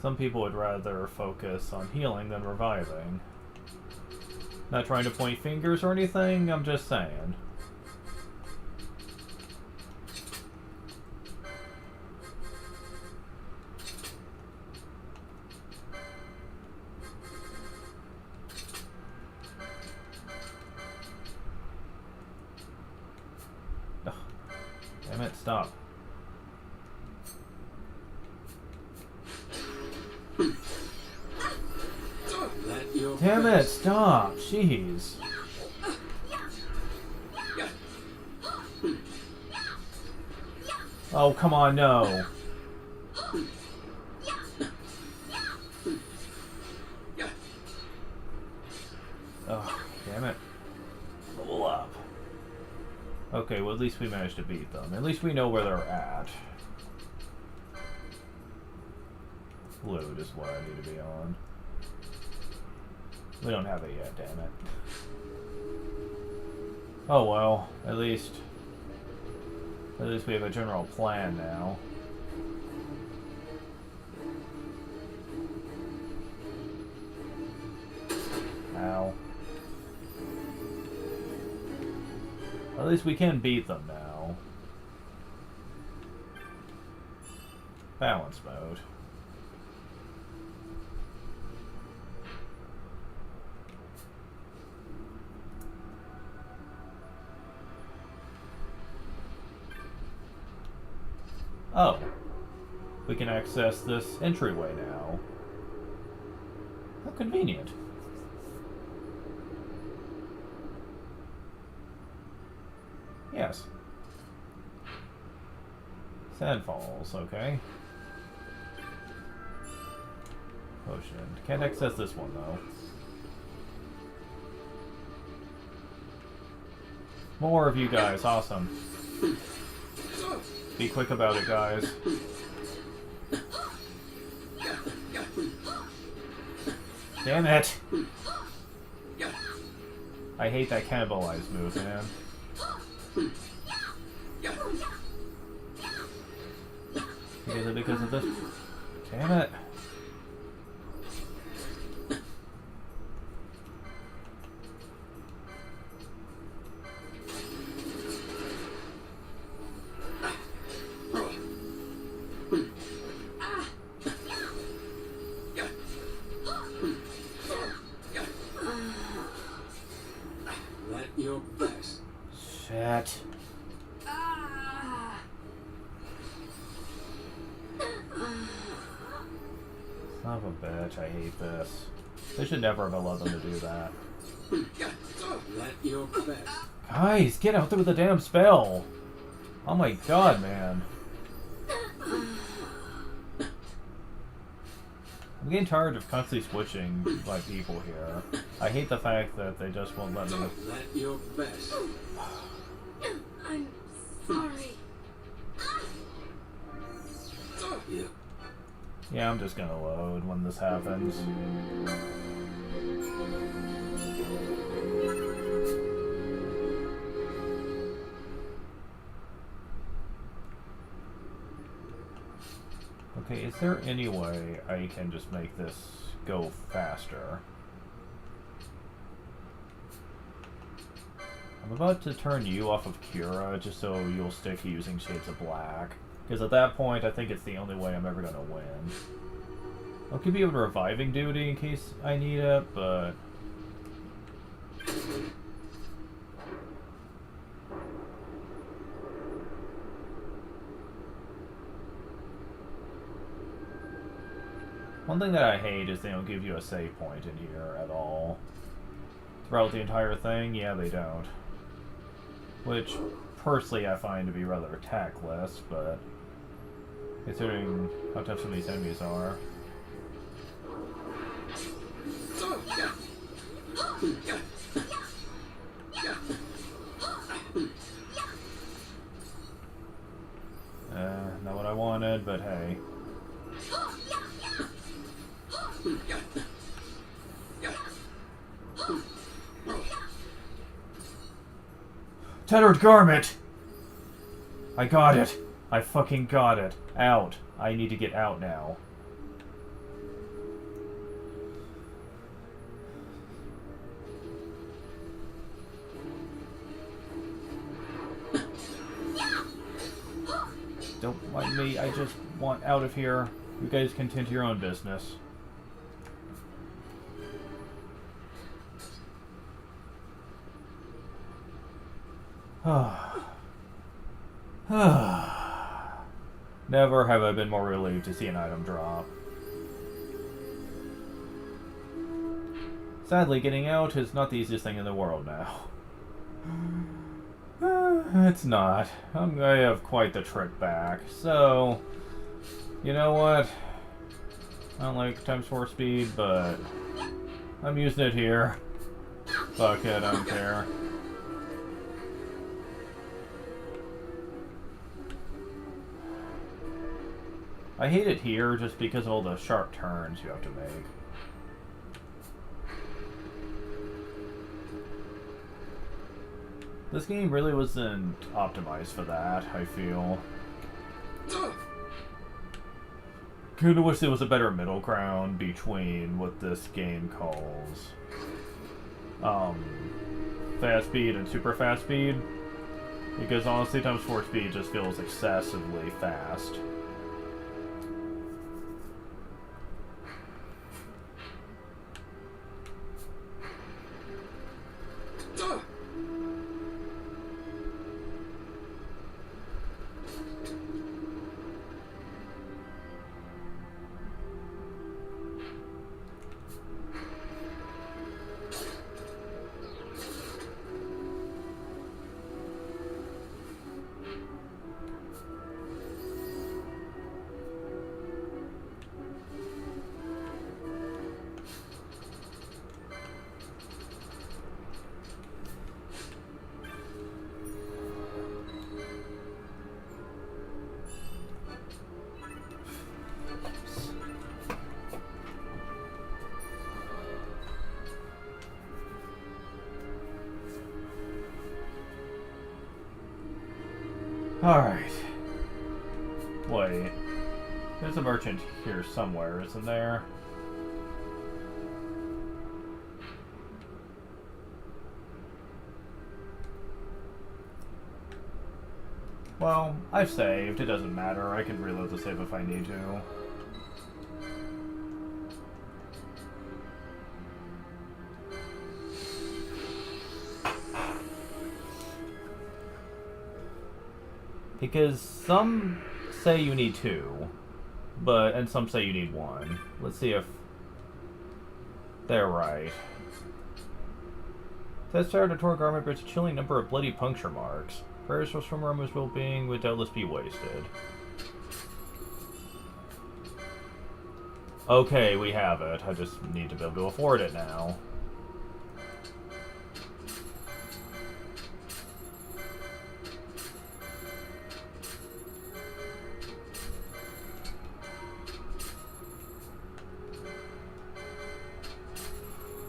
some people would rather focus on healing than reviving. Not trying to point fingers or anything, I'm just saying. Ugh. Damn it, stop. Damn it, stop! Jeez. Oh, come on, no. Oh, damn it. Pull up. Okay, well, at least we managed to beat them. At least we know where they're at. Load is what I need to be on. We don't have it yet, damn it. Oh well, at least we have a general plan now. Ow. At least we can beat them now. Balance mode. Oh, we can access this entryway now. How convenient. Yes. Sand Falls, okay. Potion. Can't access this one, though. More of you guys, awesome. Be quick about it, guys. Damn it! I hate that cannibalize move, man. Is it because of this? Damn it! Son of a bitch, I hate this. They should never have allowed them to do that. Let your best. Guys, get out there with the damn spell! Oh my god, man. I'm getting tired of constantly switching my people here. I hate the fact that they just won't let me. Let your best. I'm sorry. Yeah. Yeah, I'm just gonna load when this happens. Okay, is there any way I can just make this go faster? I'm about to turn you off of Kira just so you'll stick using Shades of Black. Because at that point, I think it's the only way I'm ever gonna win. I'll give you a reviving duty in case I need it, but... One thing that I hate is they don't give you a save point in here at all. Throughout the entire thing, yeah, they don't. Which, personally, I find to be rather tactless, but... considering how tough some of these enemies are. Not what I wanted, but hey. Tattered garment! I got it! I fucking got it. Out. I need to get out now. Don't mind me, I just want out of here. You guys can tend to your own business. Never have I been more relieved to see an item drop. Sadly, getting out is not the easiest thing in the world now. It's not. I have quite the trick back, so... You know what? I don't like times 4 speed, but... I'm using it here. Fuck it, I don't care. I hate it here just because of all the sharp turns you have to make. This game really wasn't optimized for that, I feel. Kinda wish there was a better middle ground between what this game calls fast speed and super fast speed. Because honestly, times 4 speed just feels excessively fast. Alright. Wait. There's a merchant here somewhere, isn't there? Well, I've saved. It doesn't matter. I can reload the save if I need to. Because some say you need 2, and some say you need 1. Let's see if they're right. That started a torn garment bears a chilling number of bloody puncture marks. Prayers for Swimmer's well-being would doubtless be wasted. Okay, we have it. I just need to be able to afford it now.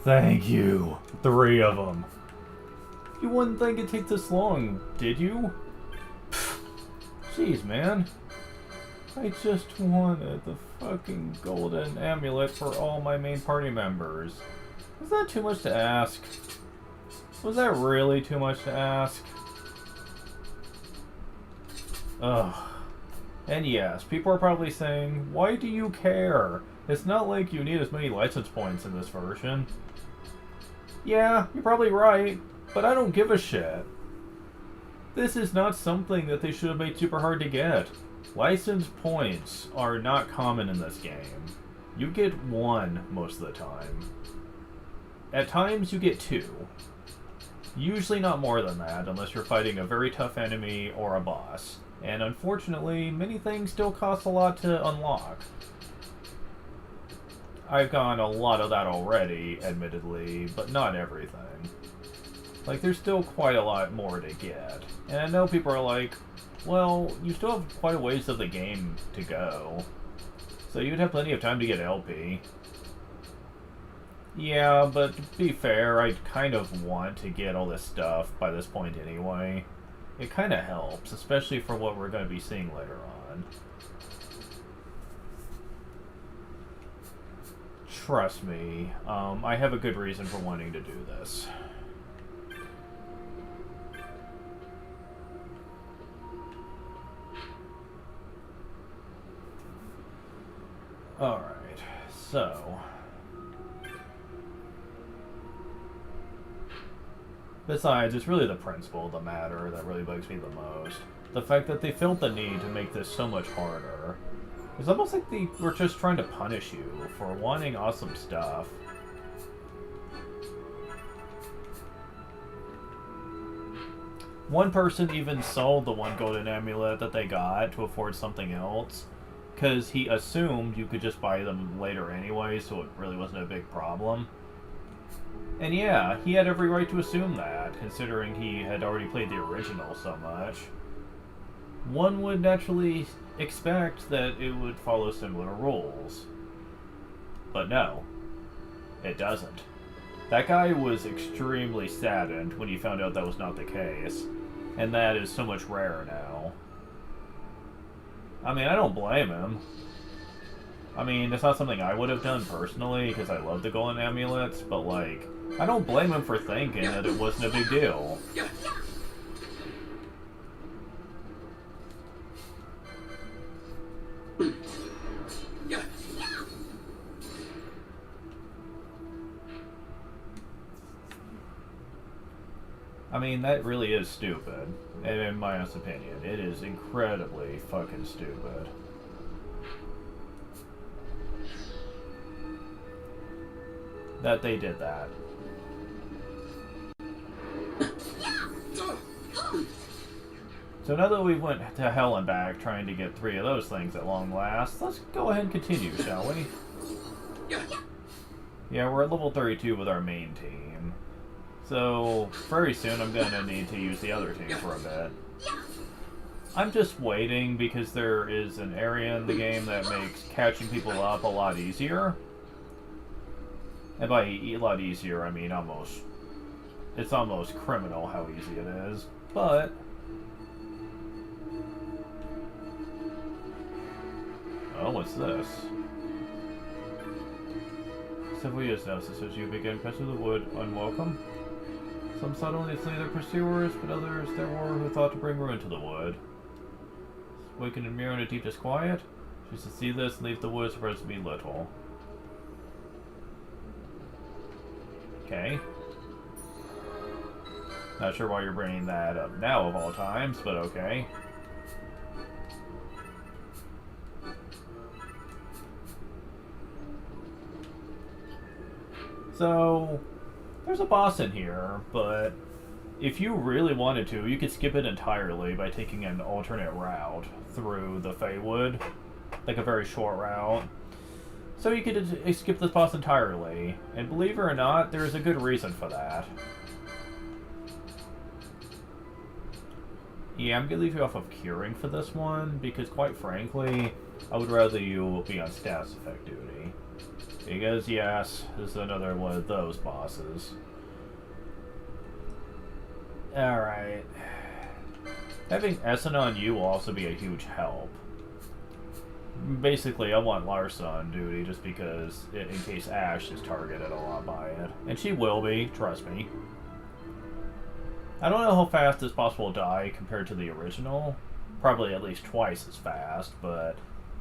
Thank you. 3 of them. You wouldn't think it'd take this long, did you? Jeez, man. I just wanted the fucking golden amulet for all my main party members. Was that too much to ask? Was that really too much to ask? Ugh. And yes, people are probably saying, why do you care? It's not like you need as many license points in this version. Yeah, you're probably right, but I don't give a shit. This is not something that they should have made super hard to get. License points are not common in this game. You get 1 most of the time. At times you get 2. Usually not more than that, unless you're fighting a very tough enemy or a boss. And unfortunately, many things still cost a lot to unlock. I've gotten a lot of that already, admittedly, but not everything. Like, there's still quite a lot more to get. And I know people are like, well, you still have quite a ways of the game to go. So you'd have plenty of time to get LP. Yeah, but to be fair, I kind of want to get all this stuff by this point anyway. It kind of helps, especially for what we're going to be seeing later on. Trust me, I have a good reason for wanting to do this. Alright, so... Besides, it's really the principle of the matter that really bugs me the most. The fact that they felt the need to make this so much harder. It's almost like they were just trying to punish you for wanting awesome stuff. One person even sold the 1 golden amulet that they got to afford something else, because he assumed you could just buy them later anyway, so it really wasn't a big problem. And yeah, he had every right to assume that, considering he had already played the original so much. One would naturally expect that it would follow similar rules. But no, it doesn't. That guy was extremely saddened when he found out that was not the case, and that is so much rarer now. I mean, I don't blame him. I mean, it's not something I would have done personally, because I love the golden amulets, but like, I don't blame him for thinking that it wasn't a big deal. I mean, that really is stupid, in my honest opinion. It is incredibly fucking stupid. That they did that. So now that we went to hell and back trying to get 3 of those things at long last, let's go ahead and continue, shall we? Yeah, we're at level 32 with our main team. So, very soon I'm gonna need to use the other team for a bit. I'm just waiting because there is an area in the game that makes catching people up a lot easier. And by a lot easier, I mean almost... It's almost criminal how easy it is. But... Oh, what's this? Several years now since you began pressing the wood unwelcome. Some suddenly flee their pursuers, but others there were who thought to bring ruin to the wood. Wakened and mirror in a deep disquiet, she should see this and leave the woods surprised me little. Okay. Not sure why you're bringing that up now of all times, but okay. So, there's a boss in here, but if you really wanted to, you could skip it entirely by taking an alternate route through the Feywood. Like a very short route. So you could skip this boss entirely. And believe it or not, there's a good reason for that. Yeah, I'm gonna leave you off of curing for this one, because quite frankly, I would rather you be on status effect duty. Because yes, this is another one of those bosses. Alright. Having Essen on you will also be a huge help. Basically, I want Larsa on duty just because, in case Ash is targeted a lot by it. And she will be, trust me. I don't know how fast this boss will die compared to the original. Probably at least twice as fast, but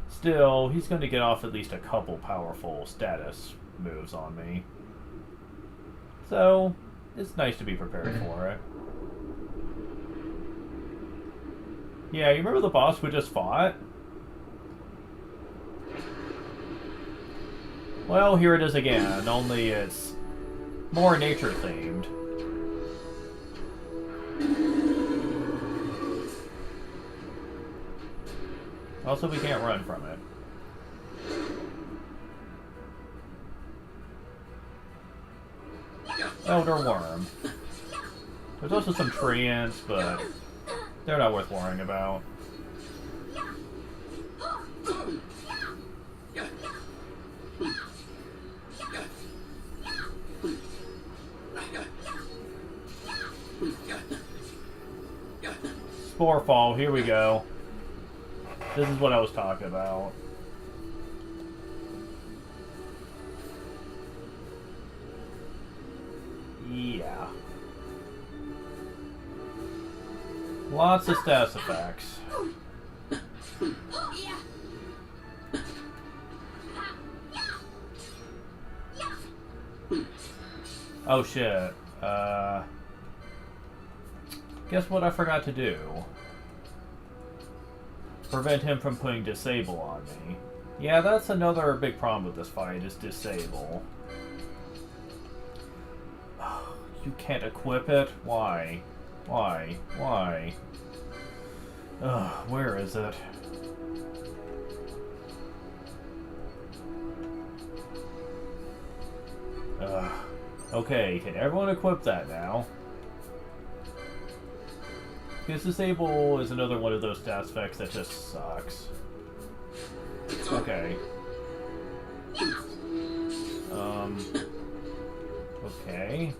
still, he's going to get off at least a couple powerful status moves on me. So, it's nice to be prepared for it. Yeah, you remember the boss we just fought? Well, here it is again, only it's more nature-themed. Also, we can't run from it. Elder Worm. There's also some treants, but they're not worth worrying about. Sporefall, here we go. This is what I was talking about. Yeah. Lots of status effects. Oh shit. Guess what I forgot to do? Prevent him from putting disable on me. Yeah, that's another big problem with this fight, is disable. You can't equip it? Why? Why? Why? Ugh, where is it? Ugh. Okay, can everyone equip that now? Because disable is another one of those stat effects that just sucks. Okay. Okay.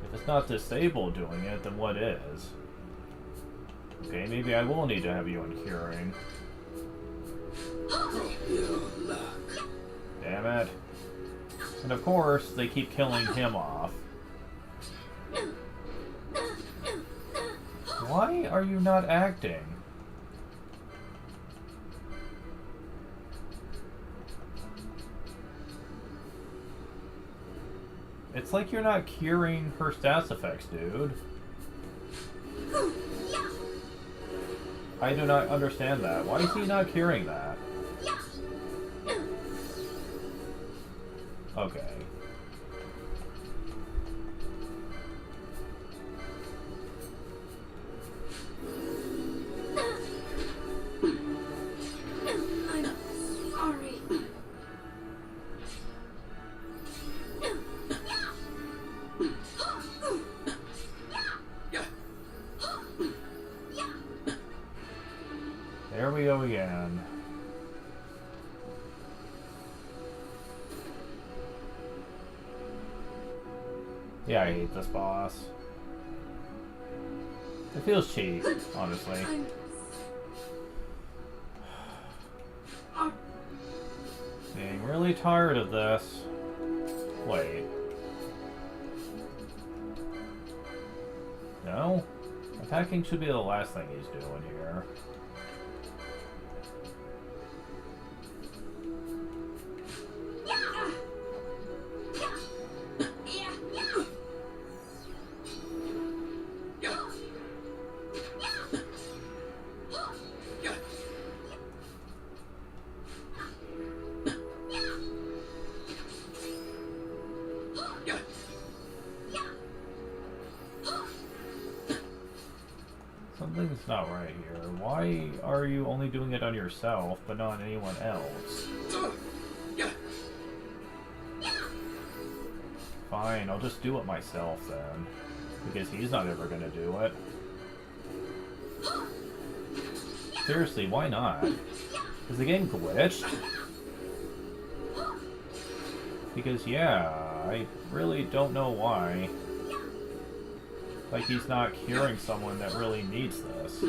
If it's not disable doing it, then what is? Okay, maybe I will need to have you on curing. Damn it. And of course, they keep killing him off. Why are you not acting? It's like you're not curing her stats effects, dude. I do not understand that. Why is he not curing that? Okay. There we go again. Yeah, I hate this boss. It feels cheap, honestly. Getting really tired of this. Wait. No? Attacking should be the last thing he's doing here. Something's not right here. Why are you only doing it on yourself, but not on anyone else? Fine, I'll just do it myself then. Because he's not ever gonna do it. Seriously, why not? Is the game glitched? Because, yeah, I really don't know why. Like, he's not curing someone that really needs this.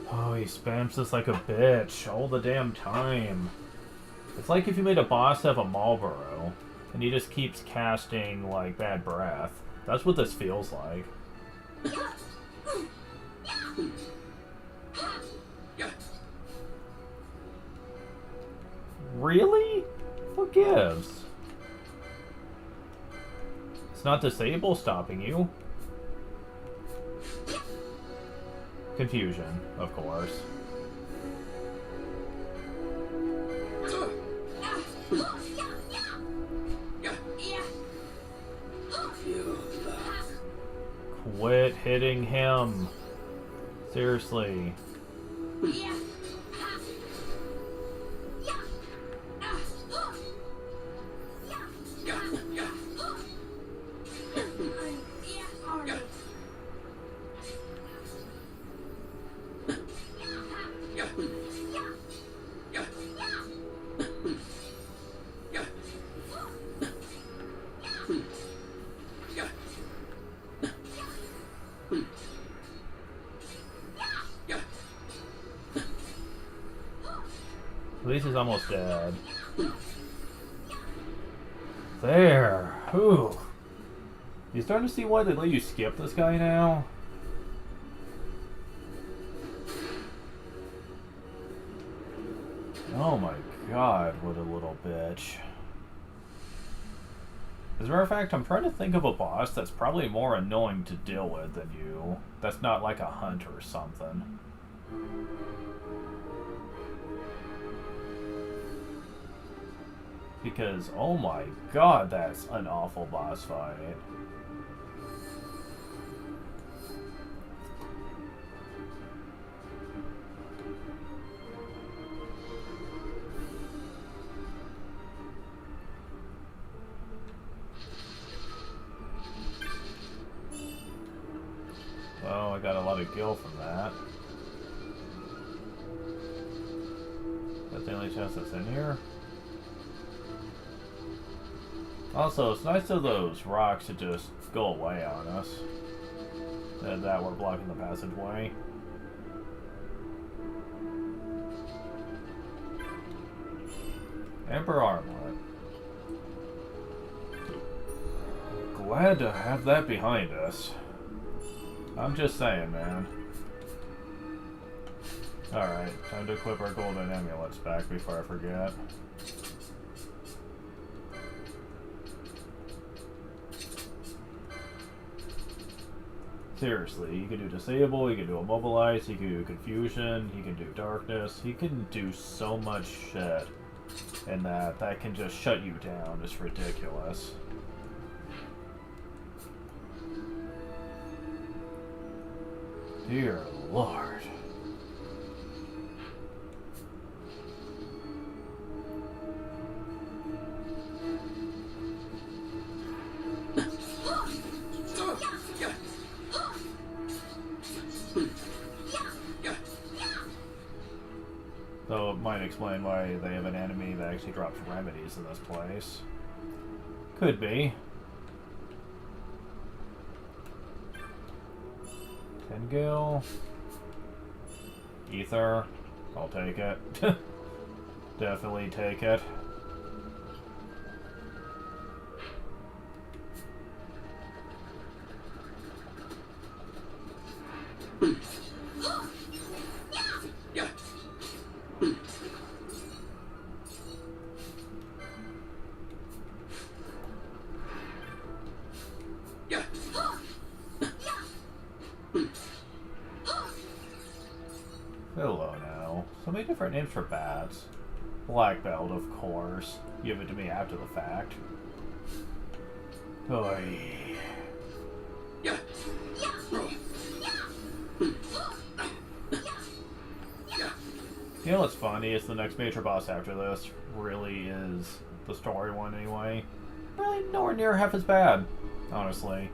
Oh, he spams this like a bitch all the damn time. It's like if you made a boss have a Marlboro, and he just keeps casting, like, bad breath. That's what this feels like. Really? What gives? It's not disable stopping you. Confusion, of course. Quit hitting him. Seriously. At least he's almost dead. There. Whew. You starting to see why they let you skip this guy now? Oh my god, what a little bitch. As a matter of fact, I'm trying to think of a boss that's probably more annoying to deal with than you. That's not like a hunt or something. Because, oh my god, that's an awful boss fight. Well, I got a lot of gil from that. That's the only chest that's in here. Also, it's nice of those rocks to just go away on us. And that we're blocking the passageway. Emperor Armlet. Glad to have that behind us. I'm just saying, man. Alright, time to equip our golden amulets back before I forget. Seriously, you can do disable, you can do immobilize, you can do confusion, you can do darkness, you can do so much shit. And that can just shut you down. It's ridiculous. Dear Lord. Though it might explain why they have an enemy that actually drops remedies in this place. Could be. 10 gil. Ether. I'll take it. Definitely take it. Hello now. So many different names for bats. Black belt, of course. Give it to me after the fact. Oy. Yeah. You know what's funny is the next major boss after this really is the story one anyway. Really nowhere near half as bad, honestly.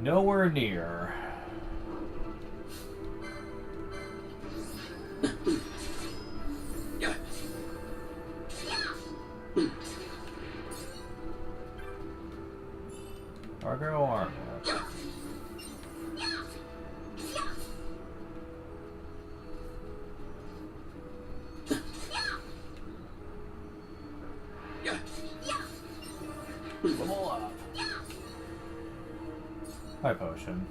Nowhere near. Cargo armor. Level up. High potion.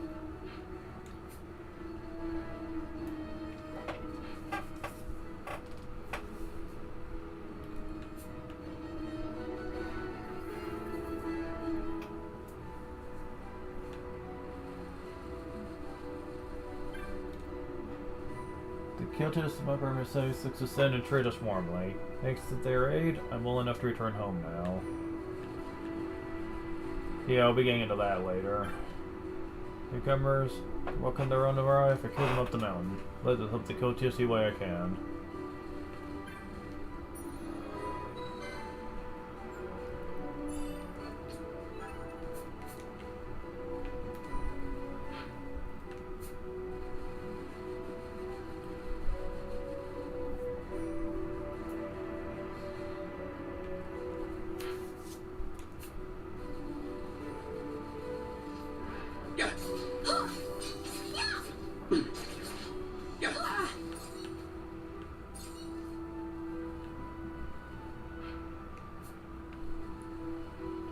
The Kyoto's member Mercedes looks to send and treat us warmly. Thanks to their aid, I'm well enough to return home now. Yeah, I'll be getting into that later. Newcomers, welcome their own arrive or kill them up the mountain. Let us help the Kyoto the way I can.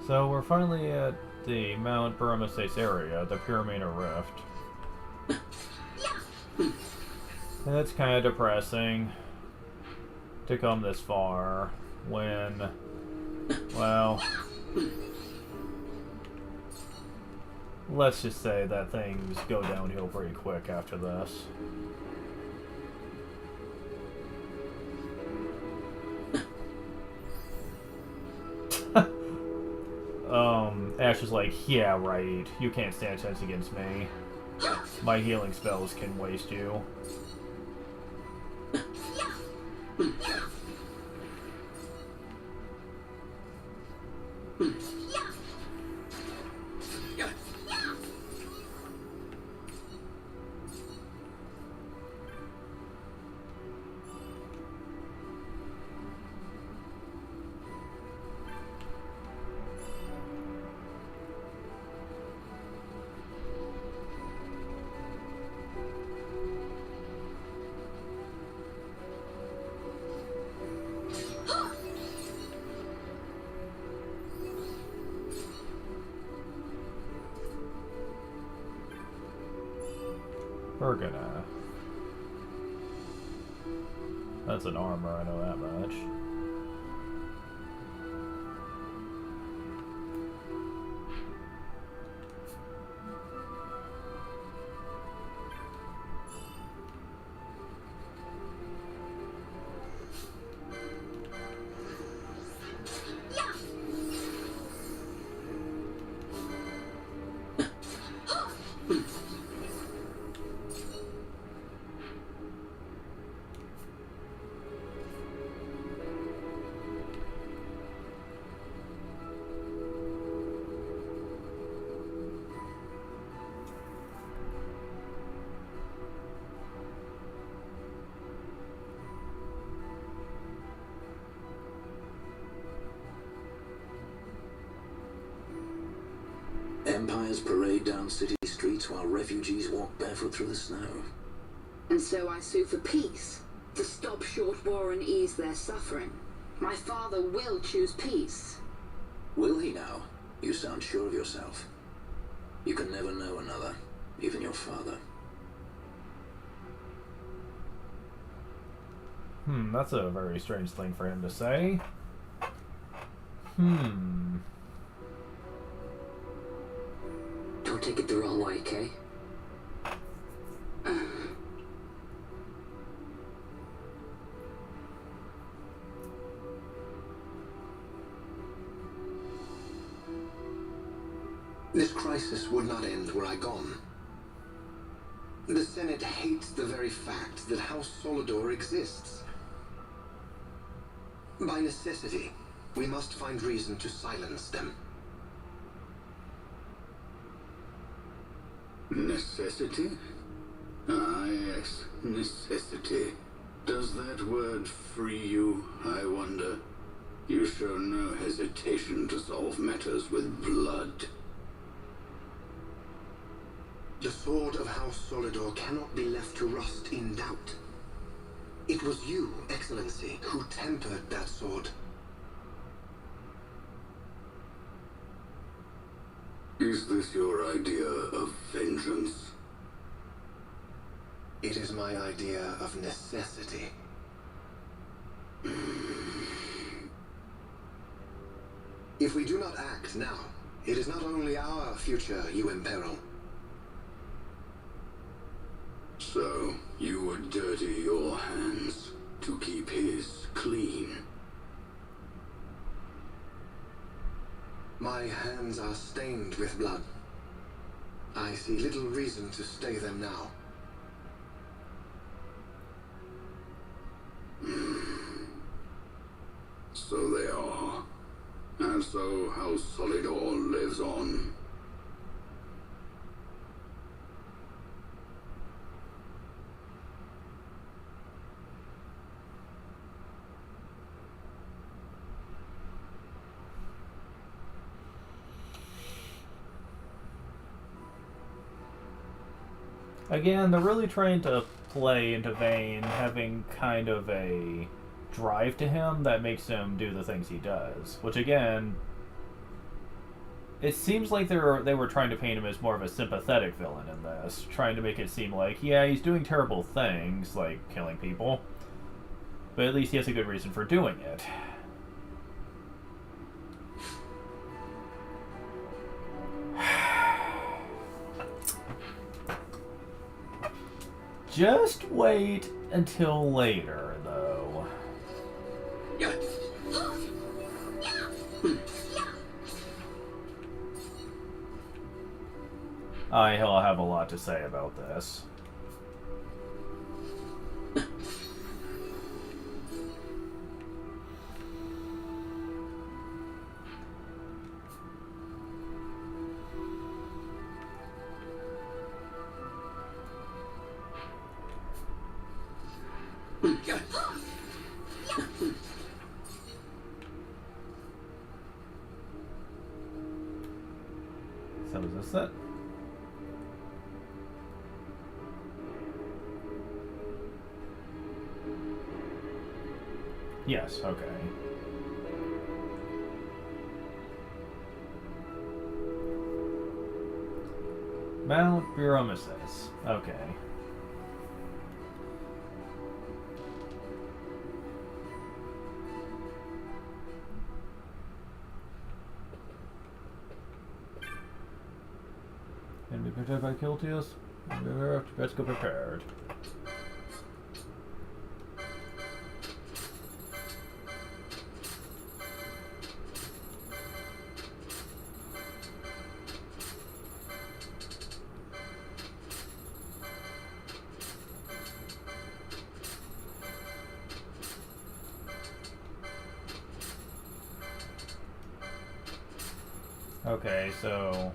So we're finally at the Mount Buramastace area, the Pyramid Rift. And it's kind of depressing to come this far when, well, let's just say that things go downhill pretty quick after this. Ash is like, yeah, right. You can't stand a chance against me. My healing spells can waste you. Pergana. That's an armor, I know that much. Empires parade down city streets while refugees walk barefoot through the snow. And so I sue for peace, to stop short war and ease their suffering. My father will choose peace. Will he now? You sound sure of yourself. You can never know another, even your father. That's a very strange thing for him to say. Don't take it the wrong way, Kay. This crisis would not end were I gone. The Senate hates the very fact that House Solidor exists. By necessity, we must find reason to silence them. Necessity? Ah, yes, necessity. Does that word free you, I wonder? You show no hesitation to solve matters with blood. The sword of House Solidor cannot be left to rust in doubt. It was you, Excellency, who tempered that sword. Is this your idea of vengeance? It is my idea of necessity. If we do not act now, it is not only our future you imperil. So, you would dirty your hands to keep his clean. My hands are stained with blood. I see little reason to stay them now. So they are. And so House Solidor lives on. Again, they're really trying to play into Vane having kind of a drive to him that makes him do the things he does. Which, again, it seems like they were trying to paint him as more of a sympathetic villain in this, trying to make it seem like, yeah, he's doing terrible things, like killing people, but at least he has a good reason for doing it. Just wait until later, though. He'll have a lot to say about this. So is this it? Yes, okay. Mount Buromesis. Okay. Can be protected by Kiltius. Let's go prepared. Okay, so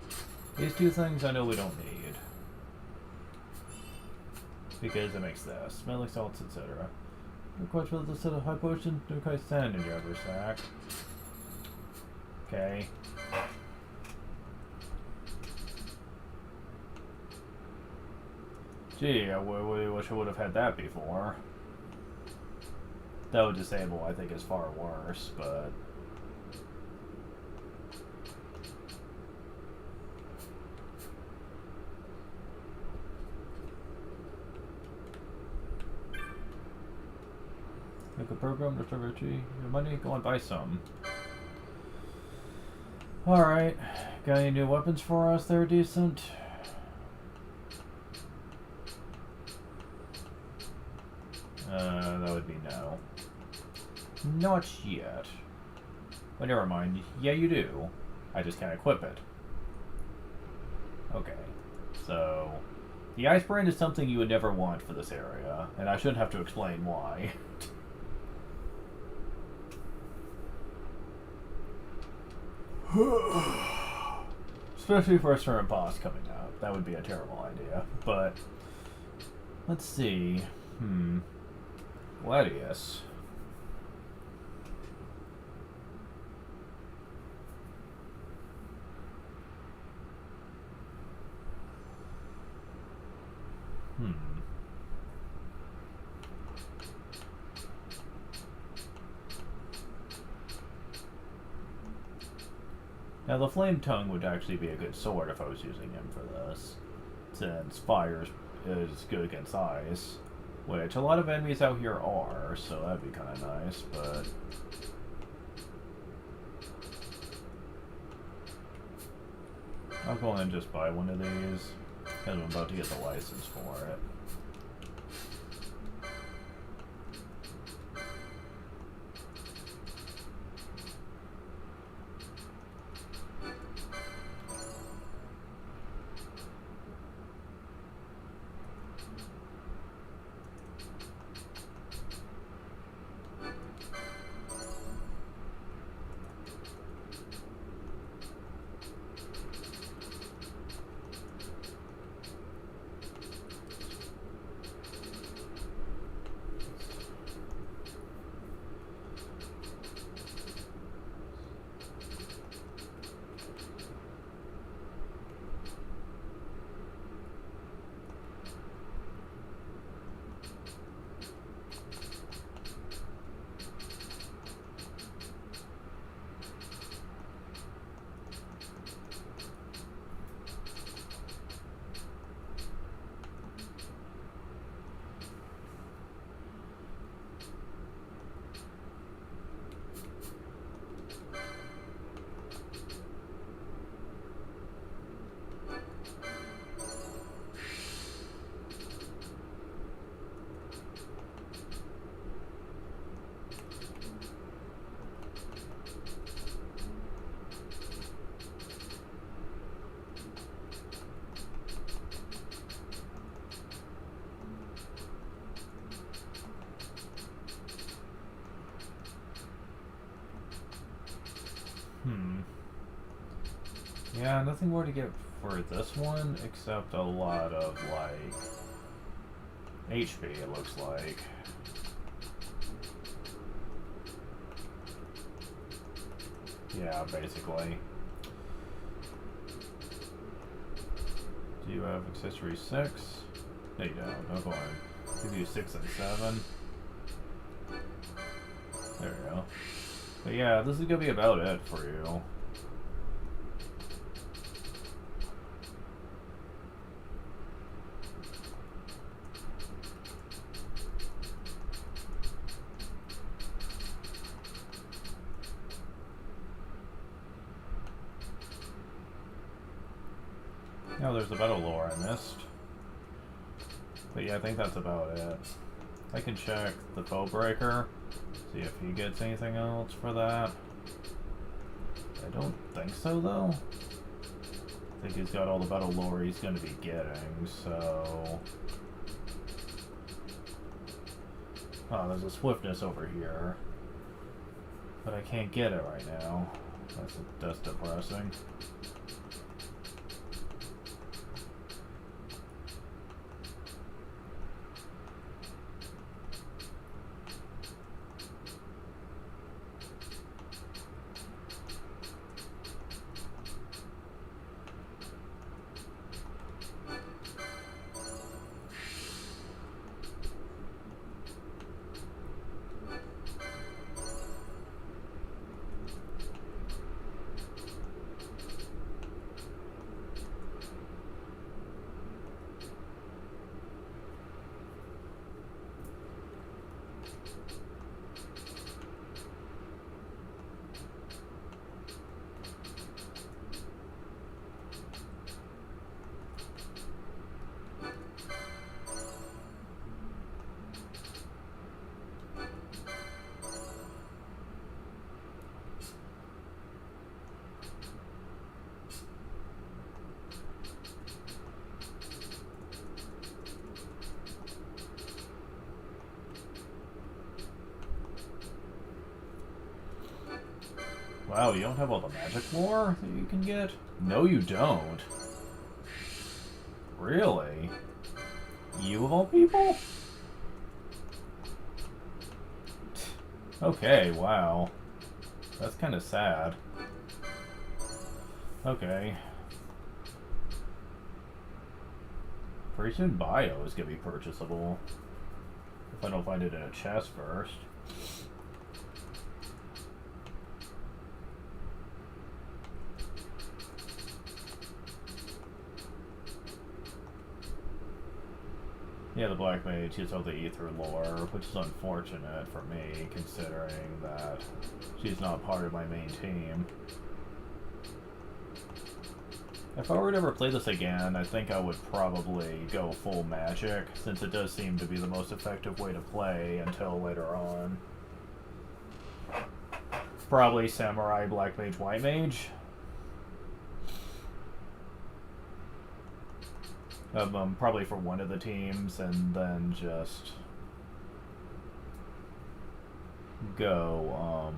these two things I know we don't need. Because it makes this. Smelling salts, etc. Requires with a set of high potion to cast sand in your upper sack. Okay. Gee, I wish I would have had that before. That would disable, I think, is far worse, but... Make a program to start Richie. Your money, go and buy some. Alright. Got any new weapons for us there, decent? That would be no. Not yet. But never mind. Yeah, you do. I just can't equip it. Okay. So, the ice brand is something you would never want for this area, and I shouldn't have to explain why. Especially for a certain boss coming out. That would be a terrible idea. But, let's see. Gladius. Now the Flame Tongue would actually be a good sword if I was using him for this, since fire is good against ice, which a lot of enemies out here are, so that'd be kind of nice, but... I'll go ahead and just buy one of these, because I'm about to get the license for it. Yeah, nothing more to get for this one, except a lot of, like, HP, it looks like. Yeah, basically. Do you have accessory 6? No, you don't. No, go on. Give you 6 and 7. There we go. But yeah, this is gonna be about it for you. Oh, there's the battle lore I missed. But yeah, I think that's about it. I can check the foe breaker, see if he gets anything else for that. I don't think so, though. I think he's got all the battle lore he's going to be getting, so... Oh, there's a swiftness over here. But I can't get it right now. That's depressing. Wow, you don't have all the magic lore that you can get? No, you don't. Really? You of all people? Okay, wow. That's kind of sad. Okay. Pretty soon Bio is going to be purchasable. If I don't find it in a chest first. Yeah, the Black Mage uses all the Ether lore, which is unfortunate for me, considering that she's not part of my main team. If I were to ever play this again, I think I would probably go full magic, since it does seem to be the most effective way to play until later on. Probably Samurai, Black Mage, White Mage. Probably for one of the teams, and then just go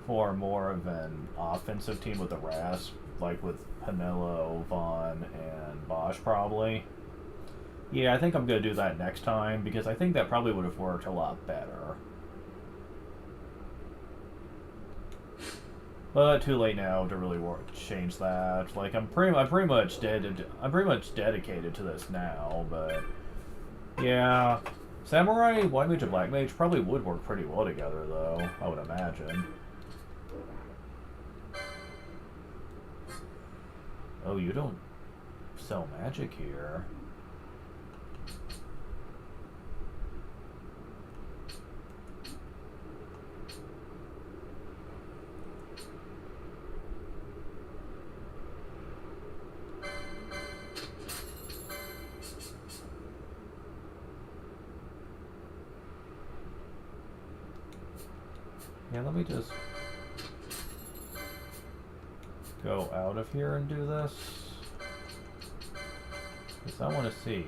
for more of an offensive team with the rest, like with Panillo, Vaughn, and Bosch probably. Yeah, I think I'm going to do that next time, because I think that probably would have worked a lot better. But too late now to really change that. Like I'm pretty much dedicated to this now. But yeah, Samurai, White Mage, and Black Mage probably would work pretty well together, though. I would imagine. Oh, you don't sell magic here. Yeah, let me just go out of here and do this. Because I want to see.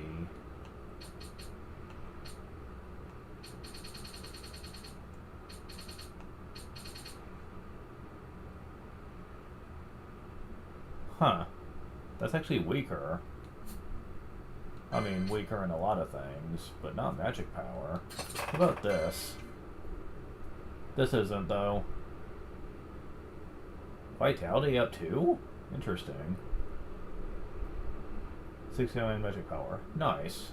Huh. That's actually weaker. I mean, weaker in a lot of things, but not magic power. What about this? This isn't, though. Vitality up 2? Interesting. 69 magic power. Nice.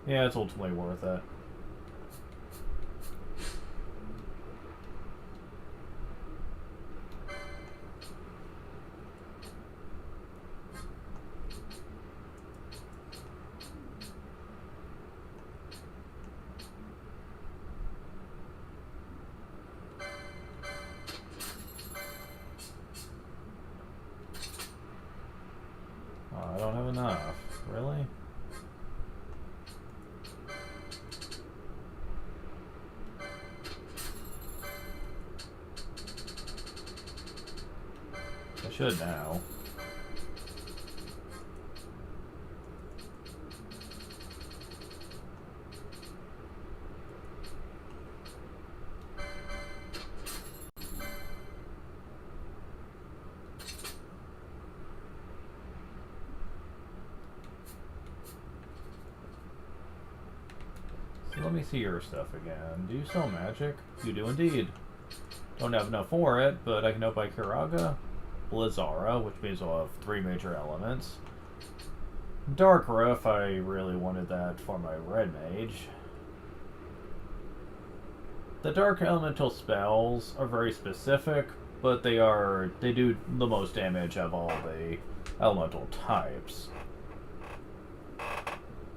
Yeah, it's ultimately worth it. I don't have enough. Really? I should now. Let me see your stuff again. Do you sell magic? You do indeed. Don't have enough for it, but I can know by Kiraga, Blizzara, which means I'll have 3 major elements. Darkra, if I really wanted that for my red mage. The dark elemental spells are very specific, but they do the most damage of all the elemental types.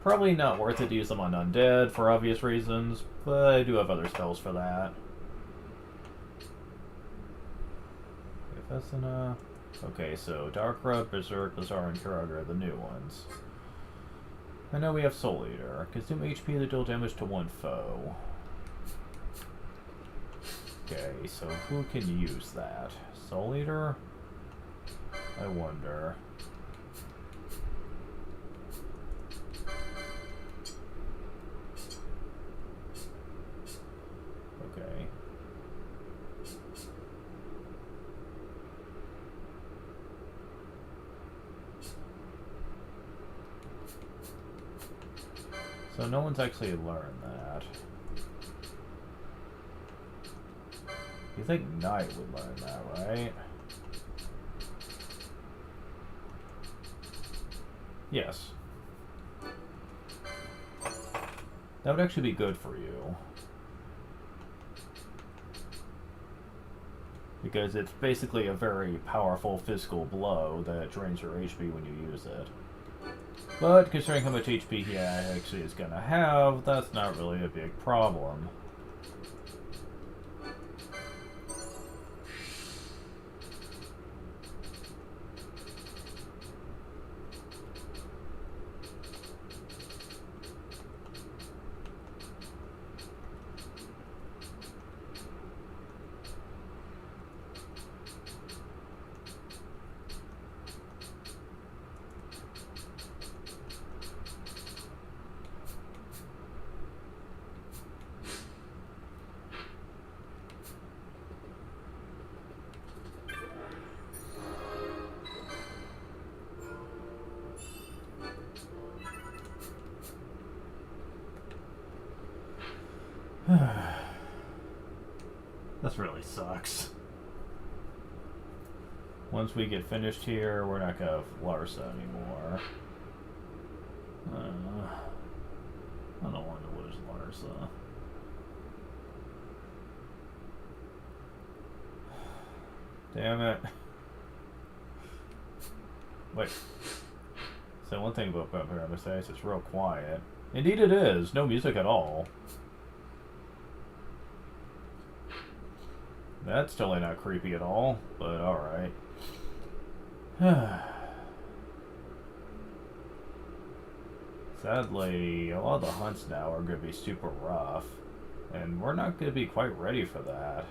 Probably not worth it to use them on undead for obvious reasons, but I do have other spells for that. If that's enough. Okay, so Darkra, Berserk, Bizarre, and Kiraga are the new ones. I know we have Soul Eater. Consume HP to deal damage to one foe. Okay, so who can use that? Soul Eater? I wonder. So no one's actually learned that. You think Knight would learn that, right? Yes. That would actually be good for you. Because it's basically a very powerful physical blow that drains your HP when you use it. But considering how much HP he actually is gonna have, that's not really a big problem. This really sucks. Once we get finished here, we're not gonna have Larsa anymore. I don't want to lose Larsa. Damn it. Wait. So one thing about Vampire Messiahs, it's real quiet. Indeed it is. No music at all. That's totally not creepy at all, but alright. Sadly, a lot of the hunts now are going to be super rough, and we're not going to be quite ready for that.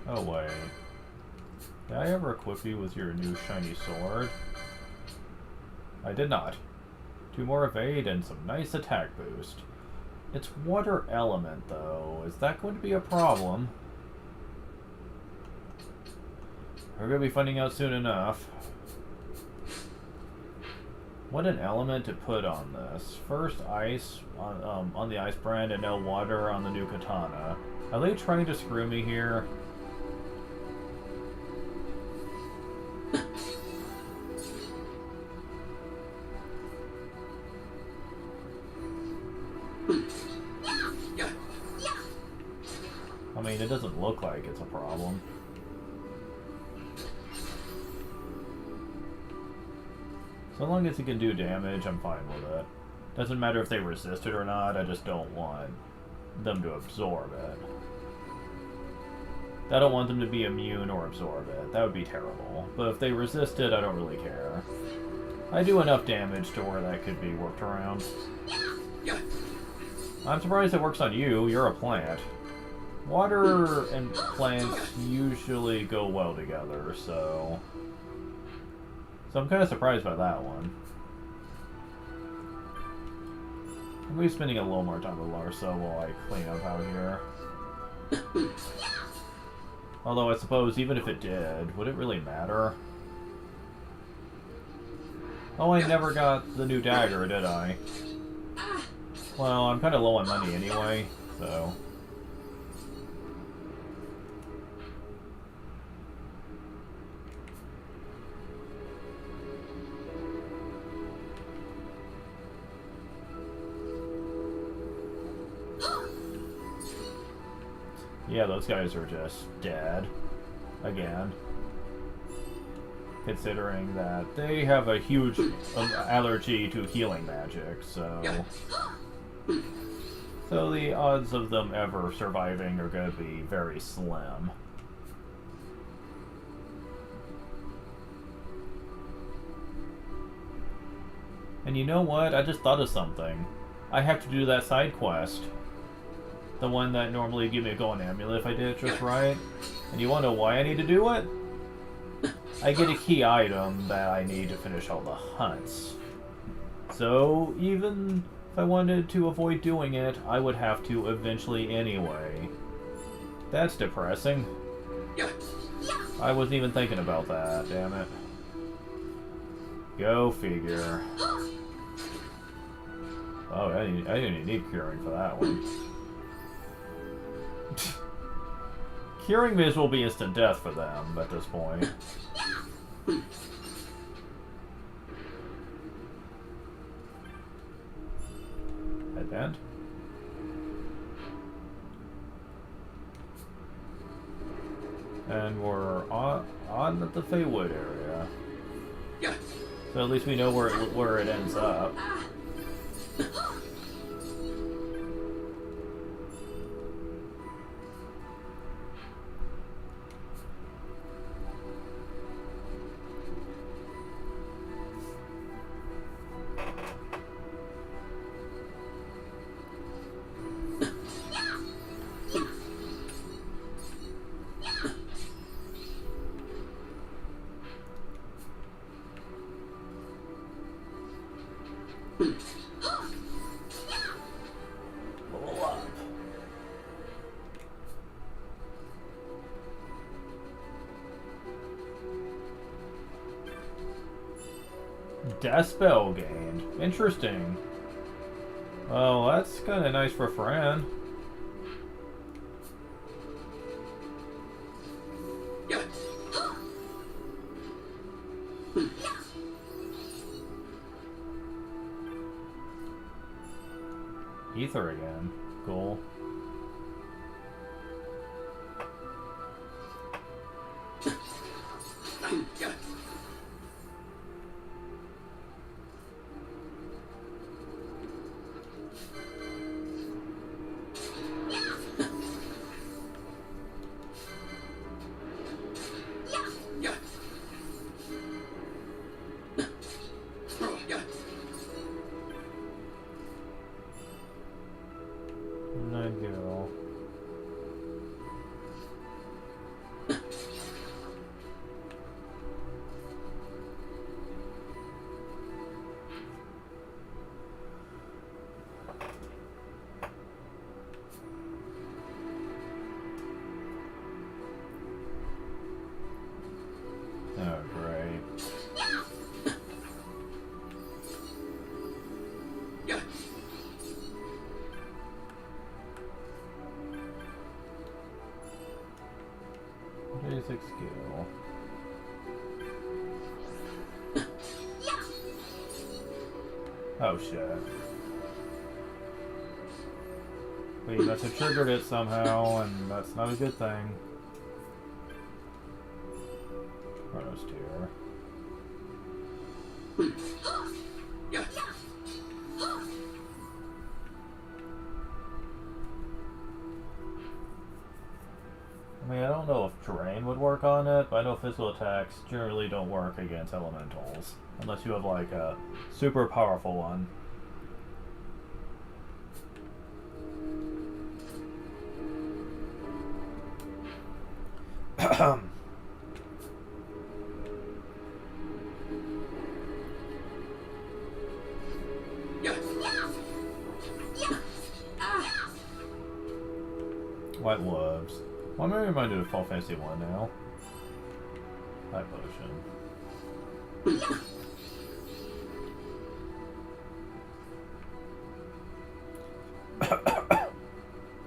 Oh wait, did I ever equip you with your new shiny sword? I did not. 2 more evade and some nice attack boost. It's water element though, is that going to be a problem? We're going to be finding out soon enough. What an element to put on this. First ice on the ice brand and no water on the new katana. Are they trying to screw me here? I mean, it doesn't look like it's a problem. So long as it can do damage, I'm fine with it. Doesn't matter if they resist it or not, I just don't want them to absorb it. I don't want them to be immune or absorb it. That would be terrible. But if they resist it, I don't really care. I do enough damage to where that could be worked around. I'm surprised it works on you. You're a plant. Water and plants usually go well together, so I'm kind of surprised by that one. I'm going to be spending a little more time with Larsa while I clean up out here. Although I suppose even if it did, would it really matter? Oh, I never got the new dagger, did I? Well, I'm kind of low on money anyway, so... Yeah, those guys are just dead. Again. Considering that they have a huge allergy to healing magic, so... So the odds of them ever surviving are going to be very slim. And you know what? I just thought of something. I have to do that side quest. The one that normally give me a golden amulet if I did it just right. And you want to know why I need to do it? I get a key item that I need to finish all the hunts. So even if I wanted to avoid doing it, I would have to eventually anyway. That's depressing. I wasn't even thinking about that, damn it. Go figure. Oh, I didn't need curing for that one. Curing may as well be instant death for them at this point. Headband. And we're on at the Feywood area. So at least we know where it ends up. Death spell gained. Interesting. Well, that's kind of nice for Fran. Ether again. Cool. Basic skill. Oh shit. We must have triggered it somehow, and that's not a good thing. Chronos tier. I mean, I don't know if terrain would work on it, but I know physical attacks generally don't work against elementals. Unless you have, like, a super powerful one. White wolves. Well, I'm reminded of Fall Fantasy 1 now. High potion.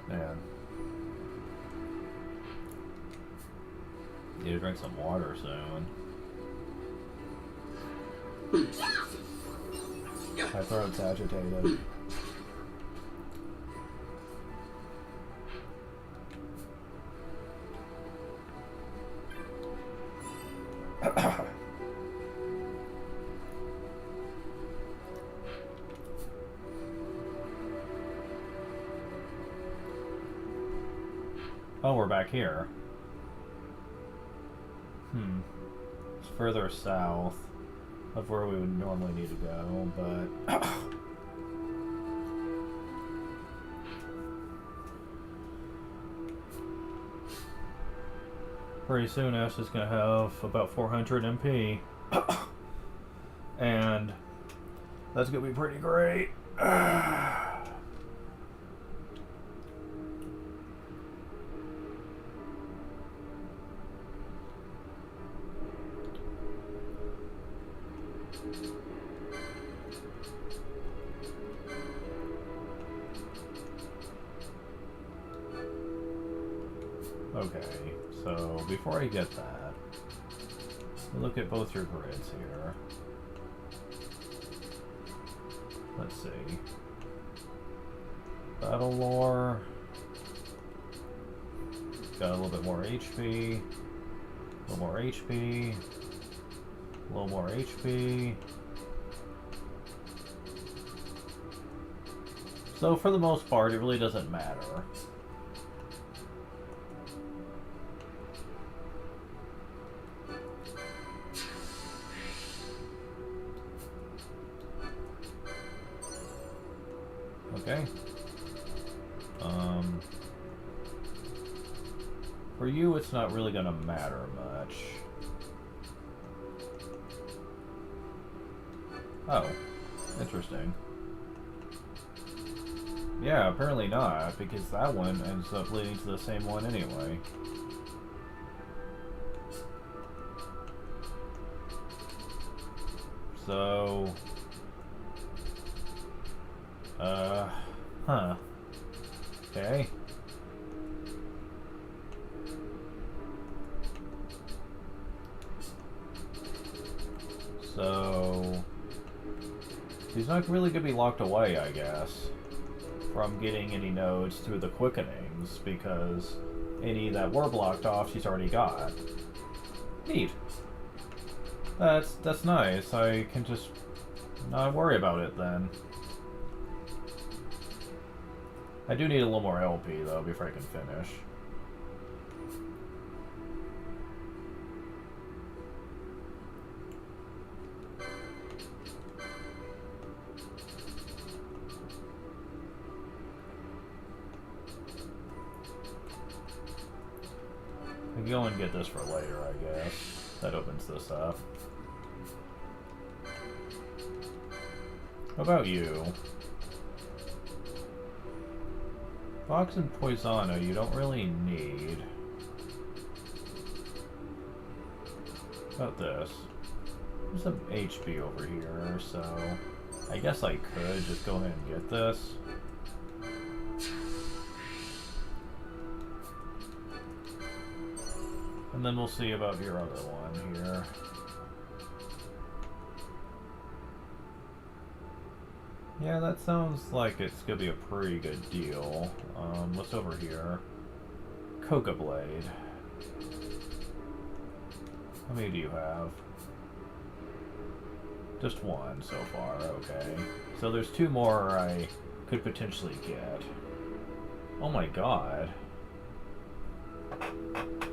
Man. Need to drink some water soon. My throat's agitated. Oh, we're back here. It's further south of where we would normally need to go, but... Pretty soon Ash is going to have about 400 MP. And That's gonna be pretty great. Okay, so before I get that, look at both your grids here. Let's see. Battle lore. Got a little bit more HP. A little more HP. A little more HP. So for the most part, it really doesn't matter. Okay. For you, it's not really gonna matter much. Oh, interesting. Yeah, apparently not, because that one ends up leading to the same one anyway. So... huh. Okay. So... he's not really going to be locked away, I guess, from getting any nodes through the quickenings, because any that were blocked off, she's already got. Neat. That's nice. I can just not worry about it then. I do need a little more LP, though, before I can finish. I can go and get this for later, I guess. That opens this up. How about you? Fox and Poisano, you don't really need. How about this? There's some HP over here, so I guess I could just go ahead and get this. And then we'll see about your other one here. Yeah, that sounds like it's gonna be a pretty good deal. What's over here? Coca Blade. How many do you have? Just one so far, okay. So there's two more I could potentially get. Oh my god.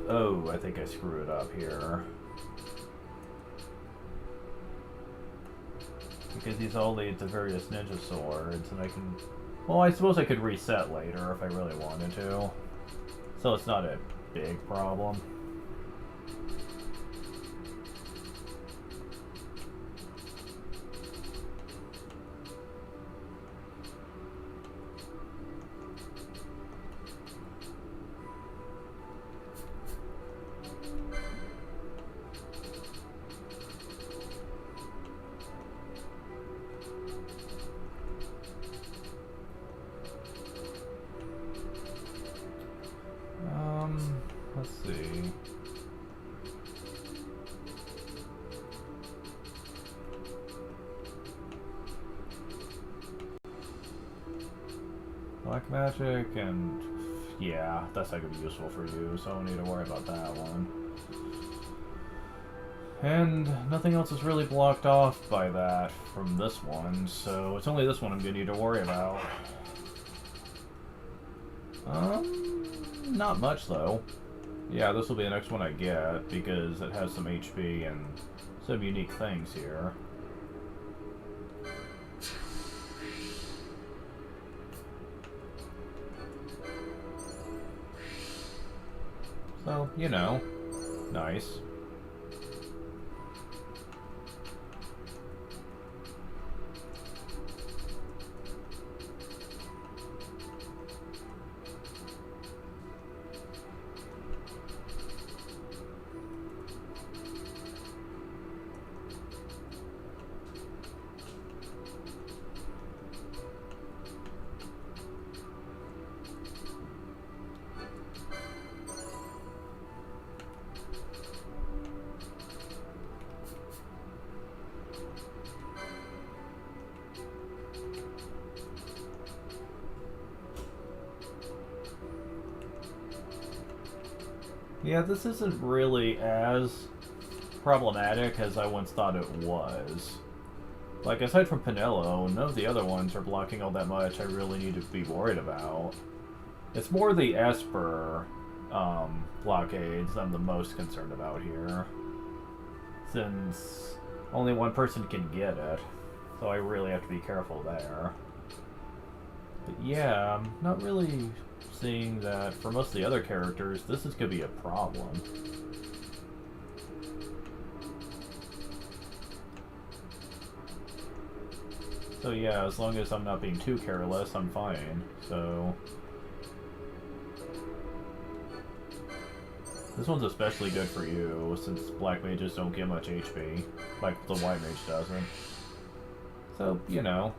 Oh, I think I screwed up here. Because these all lead to various ninja swords, and I can... well, I suppose I could reset later if I really wanted to. So it's not a big problem. Let's see. Black magic and yeah, that's not gonna be useful for you, so I don't need to worry about that one. And nothing else is really blocked off by that from this one, so it's only this one I'm gonna need to worry about. Not much though. Yeah, this will be the next one I get, because it has some HP and some unique things here. So, you know, nice. Yeah, this isn't really as problematic as I once thought it was. Like, aside from Pinello, none of the other ones are blocking all that much I really need to be worried about. It's more the Esper blockades I'm the most concerned about here. Since only one person can get it, so I really have to be careful there. But yeah, I'm not really seeing that for most of the other characters, this is going to be a problem. So yeah, as long as I'm not being too careless, I'm fine. So this one's especially good for you, since black mages don't get much HP, like the white mage doesn't. So, you know,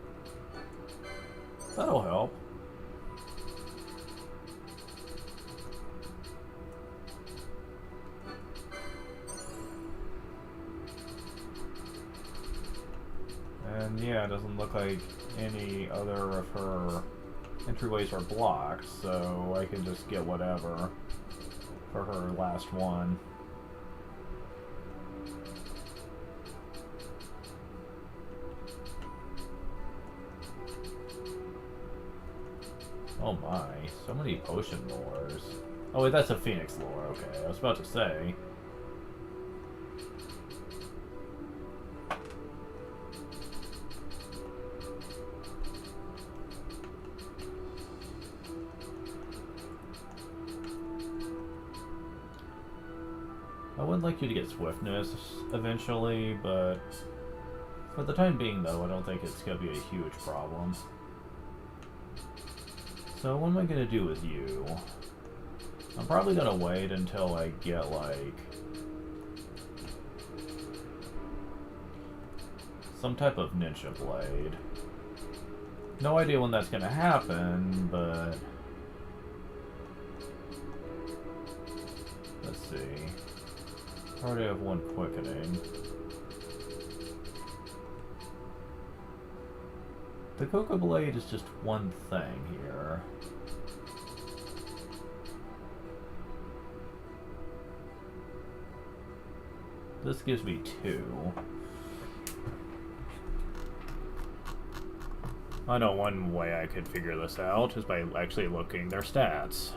that'll help. And yeah, it doesn't look like any other of her entryways are blocked, so I can just get whatever for her last one. Oh my, so many potion lores. Oh wait, that's a Phoenix lore, okay. I was about to say. I would like you to get swiftness eventually, but for the time being though, I don't think it's gonna be a huge problem. So what am I gonna do with you? I'm probably gonna wait until I get like some type of ninja blade. No idea when that's gonna happen, but let's see. I already have one quickening. The Cocoa Blade is just one thing here. This gives me 2. I know one way I could figure this out is by actually looking their stats.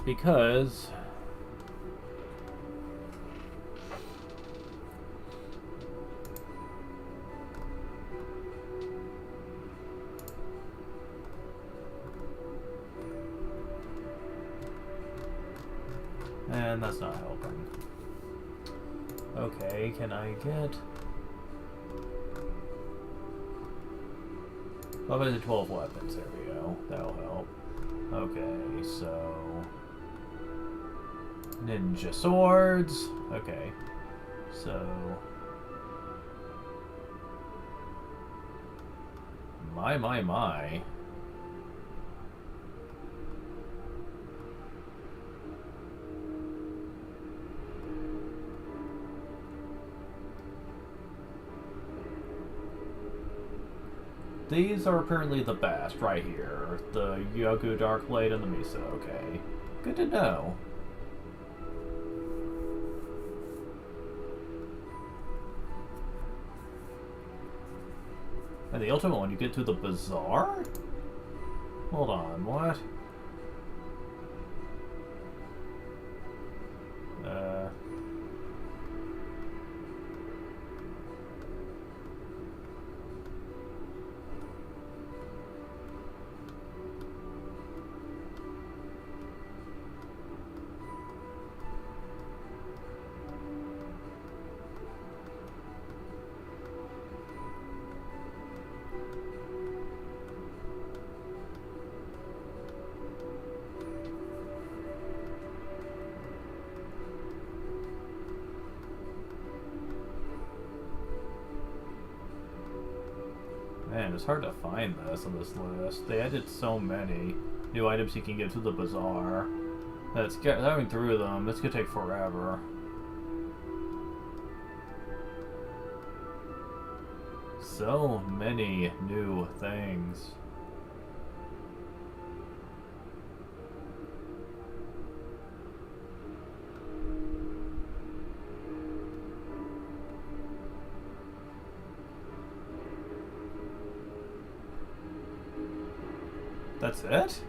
Because and that's not helping. Okay, can I get 11 to 12 weapons? There we go. That'll help. Okay, so ninja swords. Okay, so my. These are apparently the best right here. The Yogu Dark Blade and the Misa. Okay, good to know. And the ultimate one, you get to the bazaar? Hold on, what? Man, it's hard to find this on this list. They added so many new items you can get to the bazaar. That's going through them. This could take forever. So many new things. That's it?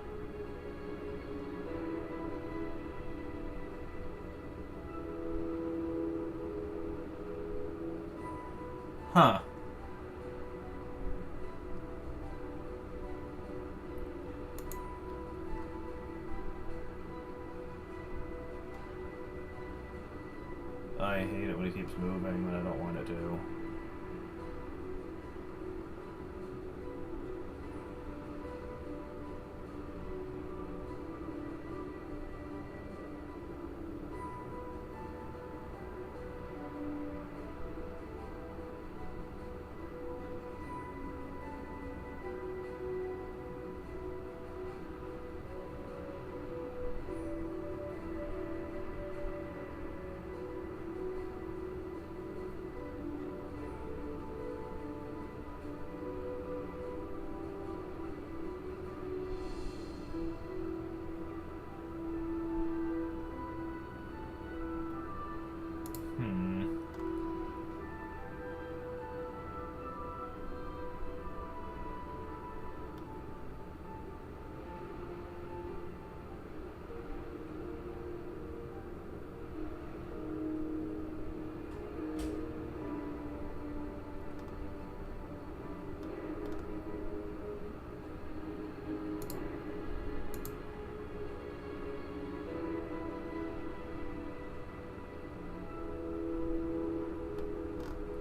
Huh. I hate it when it keeps moving when I don't want it to.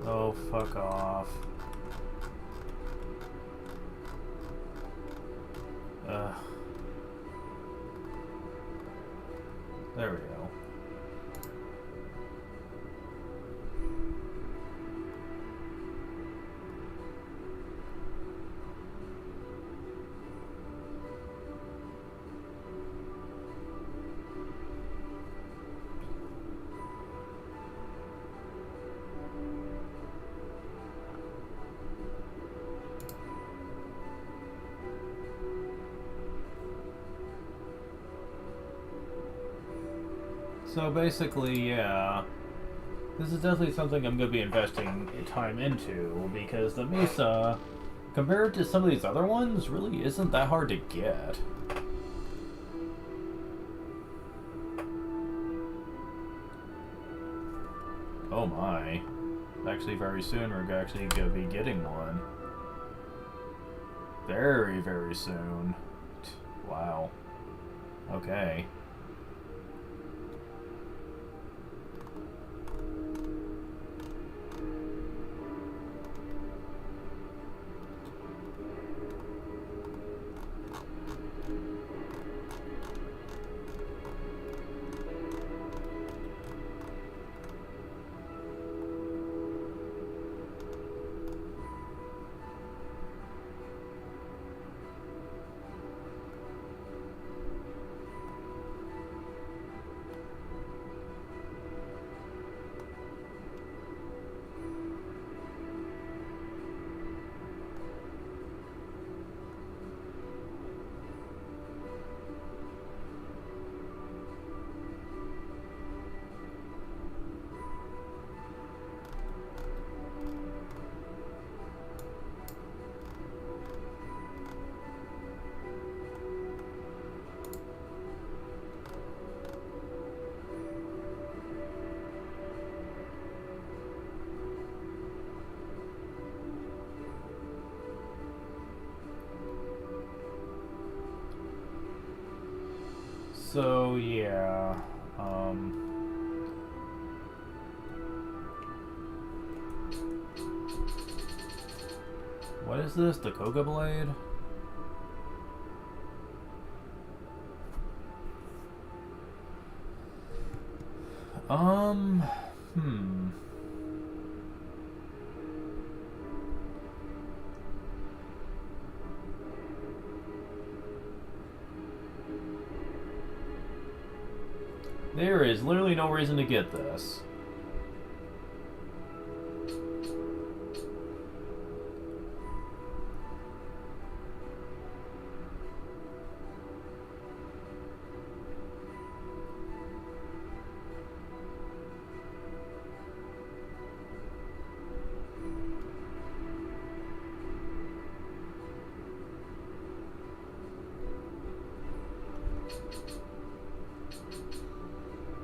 Oh, fuck off. There we go. So basically, yeah, this is definitely something I'm going to be investing time into, because the Mesa, compared to some of these other ones, really isn't that hard to get. Oh my. Actually, very soon we're actually going to be getting one. Very, very soon. Wow. Okay. So, yeah, what is this? The Koga Blade? Hmm. There is literally no reason to get this.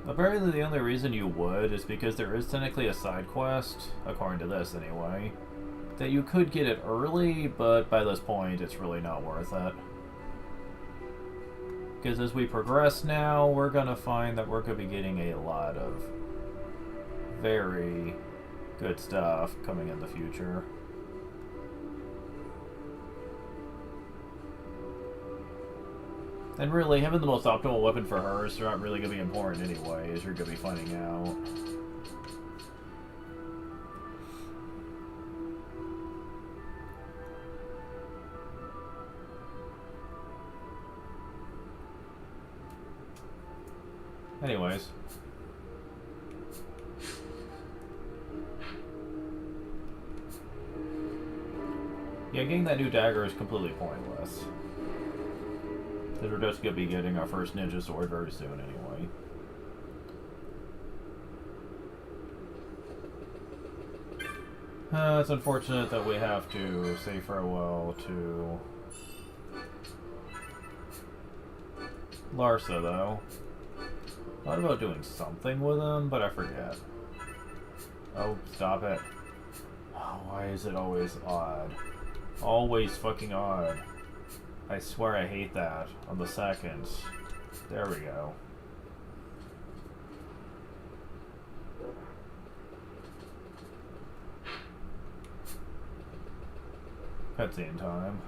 Apparently the only reason you would is because there is technically a side quest, according to this anyway, that you could get it early, but by this point it's really not worth it. Because as we progress now, we're going to find that we're going to be getting a lot of very good stuff coming in the future. And really, having the most optimal weapon for her is not really going to be important anyway, as you're going to be finding out. Anyways. Yeah, getting that new dagger is completely pointless. Because we're just going to be getting our first ninja sword very soon anyway. It's unfortunate that we have to say farewell to Larsa, though. Thought about doing something with him, but I forget. Oh, stop it. Oh, why is it always odd? Always fucking odd. I swear I hate that. On the seconds. There we go. Cutscene time.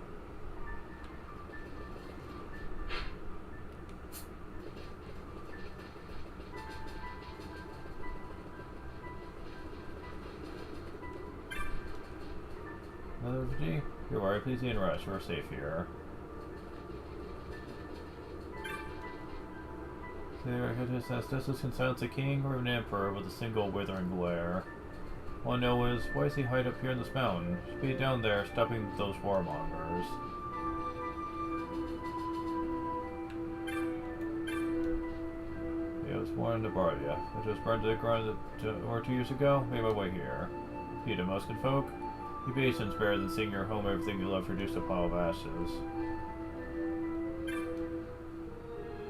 Mother of G, you're worried, please don't rush. We're safe here. This can silence a king or an emperor with a single withering glare. All I know is, why does he hide up here in this mountain? Should be down there, stopping those warmongers. Yeah, I was born in Navardia. I just burned to the ground 2 years ago. Made my way here. You the Muskin folk? Your patience better than seeing your home, everything you love reduced to a pile of ashes.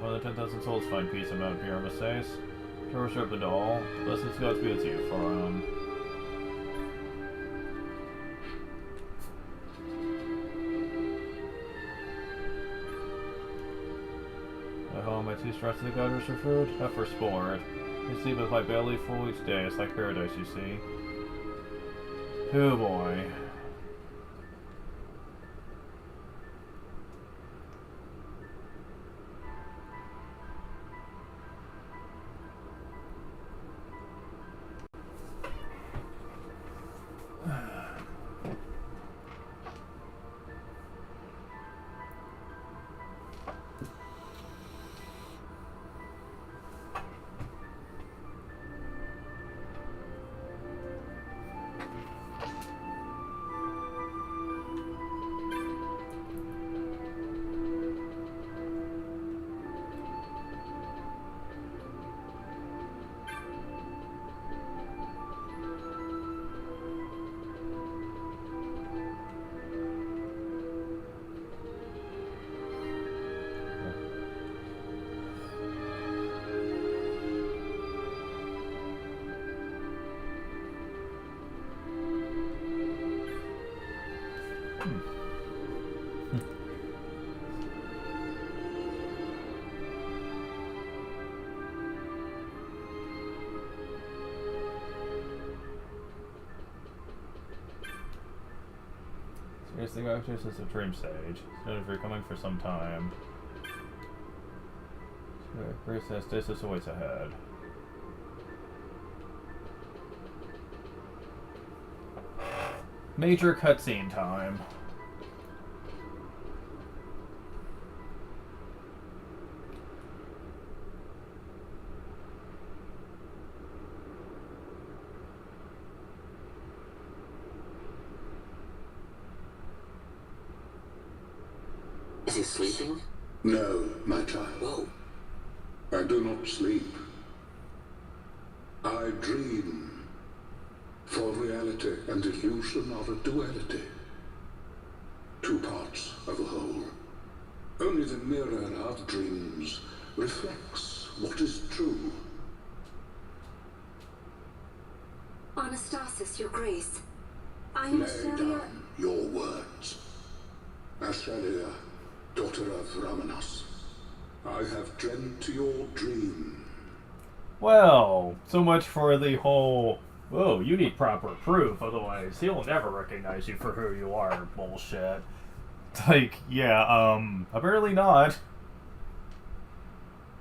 More than 10,000 souls find peace in Mount Pyramid says. Doors are open to all. Blessings God's be with you, for At home, I see stress in the gutters for food, not for sport. I sleep with my belly full each day. It's like paradise, you see. Oh boy. Seriously, Doctor, this is a dream stage. So if you're coming for some time. Grace says this is awaits ahead. Major cutscene time. Is he sleeping? No, my child. Whoa. I do not sleep. I dream. For reality and illusion are a duality. Two parts of a whole. Only the mirror of dreams reflects what is true. Anastasis, Your Grace. I am Lay Celia. down your words. Celia, daughter of Ramanas, I have dreamt your dream. Well, so much for the whole, oh, you need proper proof, otherwise he'll never recognize you for who you are bullshit. Like, yeah, apparently not.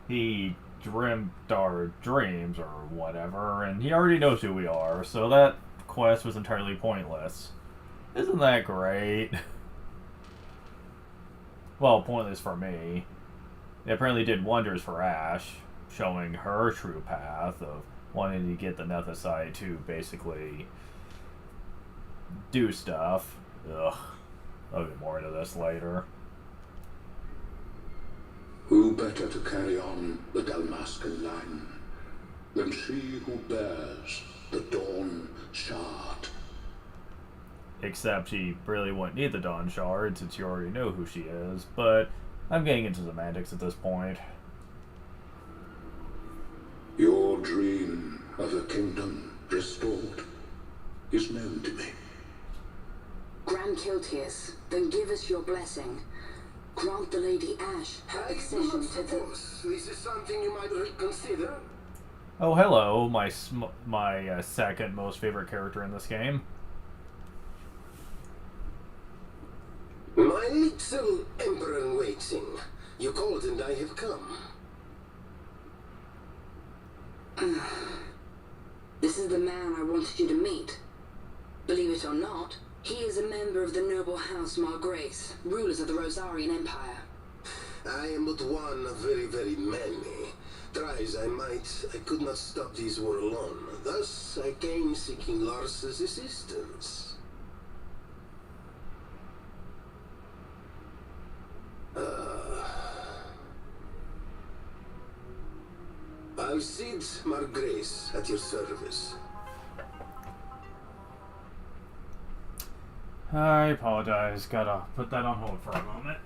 He dreamt our dreams or whatever, and he already knows who we are, so that quest was entirely pointless. Isn't that great? Well, pointless for me. It apparently did wonders for Ash, showing her true path of wanting to get the Nethicite to basically do stuff. Ugh. I'll get more into this later. Who better to carry on the Dalmascan line than she who bears the Dawn Shard? Except she really wouldn't need the Dawn Shard since you already know who she is, but I'm getting into semantics at this point. Your dream of a kingdom restored is known to me. Grand Kiltius, then give us your blessing. Grant the Lady Ash her I do accession not to the... suppose this is something you might reconsider. Oh, hello, my second most favorite character in this game. My little emperor-in-waiting. You called and I have come. This is the man I wanted you to meet. Believe it or not, he is a member of the noble house Margrace, rulers of the Rosarian Empire. I am but one of very, very many. Try as I might, I could not stop this war alone. Thus, I came seeking Lars's assistance. Alcide Margrace at your service. I apologize, gotta put that on hold for a moment.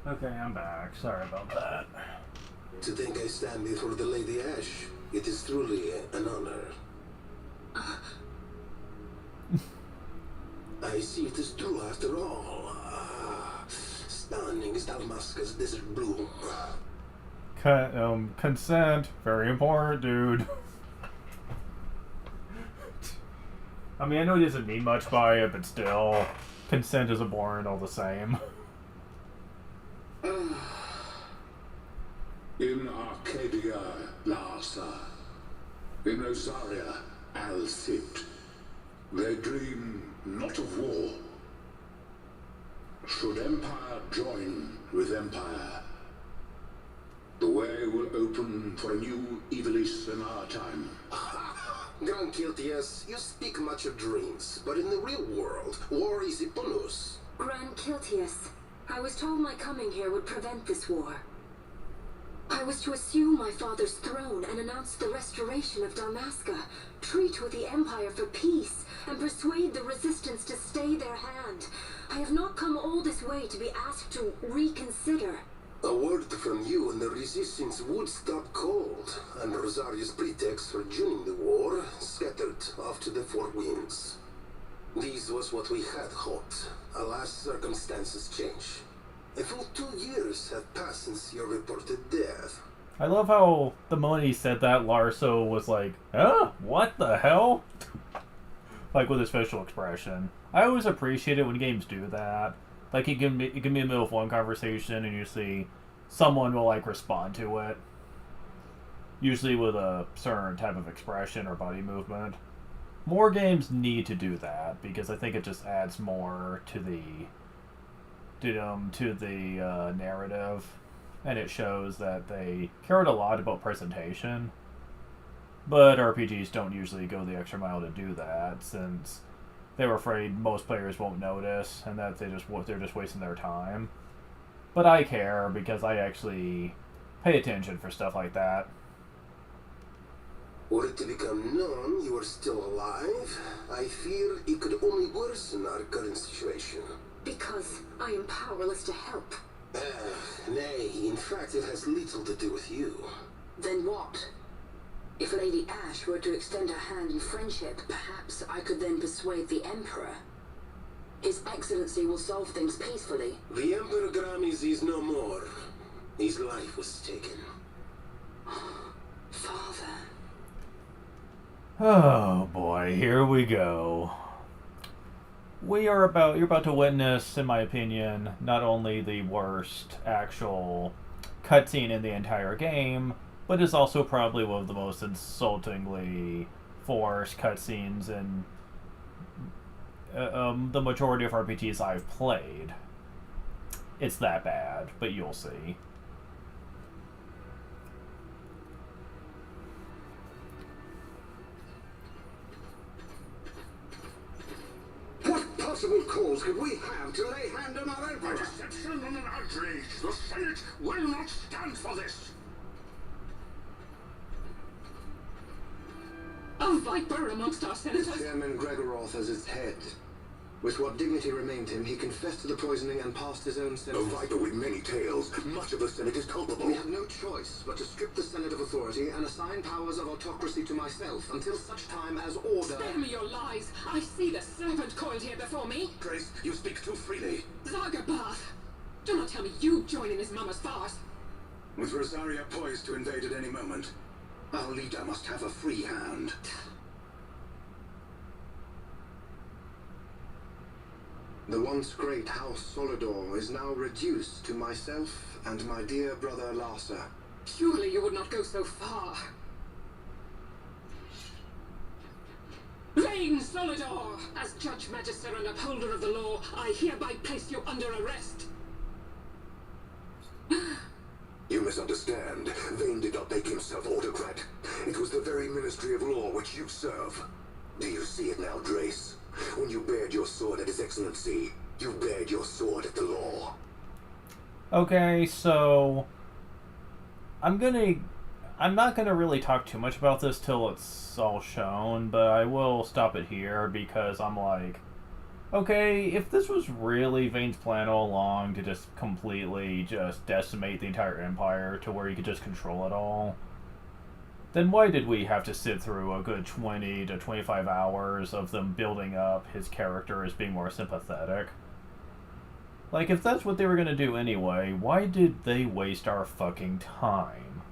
Okay, I'm back. Sorry about that. To think I stand before the Lady Ash, it is truly an honor. I see it is true after all. Stunning is Dalmasca's desert bloom. Consent. Very important, dude. I mean, I know he doesn't mean much by it, but still, consent is abhorrent all the same. In Arcadia, Larsa. In Rosaria, Al-Cid. They dream not of war. Should empire join with empire, the way will open for a new Evilis in our time. Grand Kiltias, you speak much of dreams, but in the real world, war is upon us. Grand Kiltias, I was told my coming here would prevent this war. I was to assume my father's throne and announce the restoration of Dalmasca, treat with the Empire for peace, and persuade the resistance to stay their hand. I have not come all this way to be asked to reconsider. A word from you and the resistance would stop cold, and Rosaria's pretext for joining the war scattered off to the four winds. This was what we had hoped. Alas, circumstances change. A full 2 years have passed since your reported death. I love how the moment he said that, Larso was like, "Huh? What the hell?" Like with his facial expression. I always appreciate it when games do that. Like, it can be in the middle of one conversation, and you see someone will, like, respond to it. Usually with a certain type of expression or body movement. More games need to do that, because I think it just adds more to the narrative. And it shows that they cared a lot about presentation. But RPGs don't usually go the extra mile to do that, since they were afraid most players won't notice, and that they're just wasting their time. But I care, because I actually pay attention for stuff like that. Were it to become known you are still alive, I fear it could only worsen our current situation. Because I am powerless to help. Nay, in fact it has little to do with you. Then what? If Lady Ash were to extend her hand in friendship, perhaps I could then persuade the Emperor. His Excellency will solve things peacefully. The Emperor Gramis is no more. His life was taken. Father. Oh boy, here we go. You're about to witness, in my opinion, not only the worst actual cutscene in the entire game, but is also probably one of the most insultingly forced cutscenes in the majority of RPGs I've played. It's that bad, but you'll see. What possible cause could we have to lay hand on our Emperor? A deception and an outrage. The Senate will not stand for this. A viper amongst our senators? Chairman Gregoroth as its head. With what dignity remained him, he confessed to the poisoning and passed his own A sentence. viper with many tails. Much of the Senate is culpable. We have no choice but to strip the Senate of authority and assign powers of autocracy to myself until such time as order... Spare me your lies. I see the serpent coiled here before me. Grace, you speak too freely. Zargabath! Do not tell me you join in his mama's farce. With Rosaria poised to invade at any moment, our leader must have a free hand. The once great House Solidor is now reduced to myself and my dear brother Larsa. Surely you would not go so far. Reign Solidor! As Judge Magister and upholder of the law, I hereby place you under arrest. You misunderstand. Vane did not make himself autocrat. It was the very Ministry of Law which you serve. Do you see it now, Drace? When you bared your sword at His Excellency, you bared your sword at the law. Okay, so I'm not gonna really talk too much about this till it's all shown, but I will stop it here because I'm like, Okay, if this was really Vane's plan all along to just completely just decimate the entire empire to where he could just control it all, then why did we have to sit through a good 20 to 25 hours of them building up his character as being more sympathetic? Like, if that's what they were gonna do anyway, why did they waste our fucking time?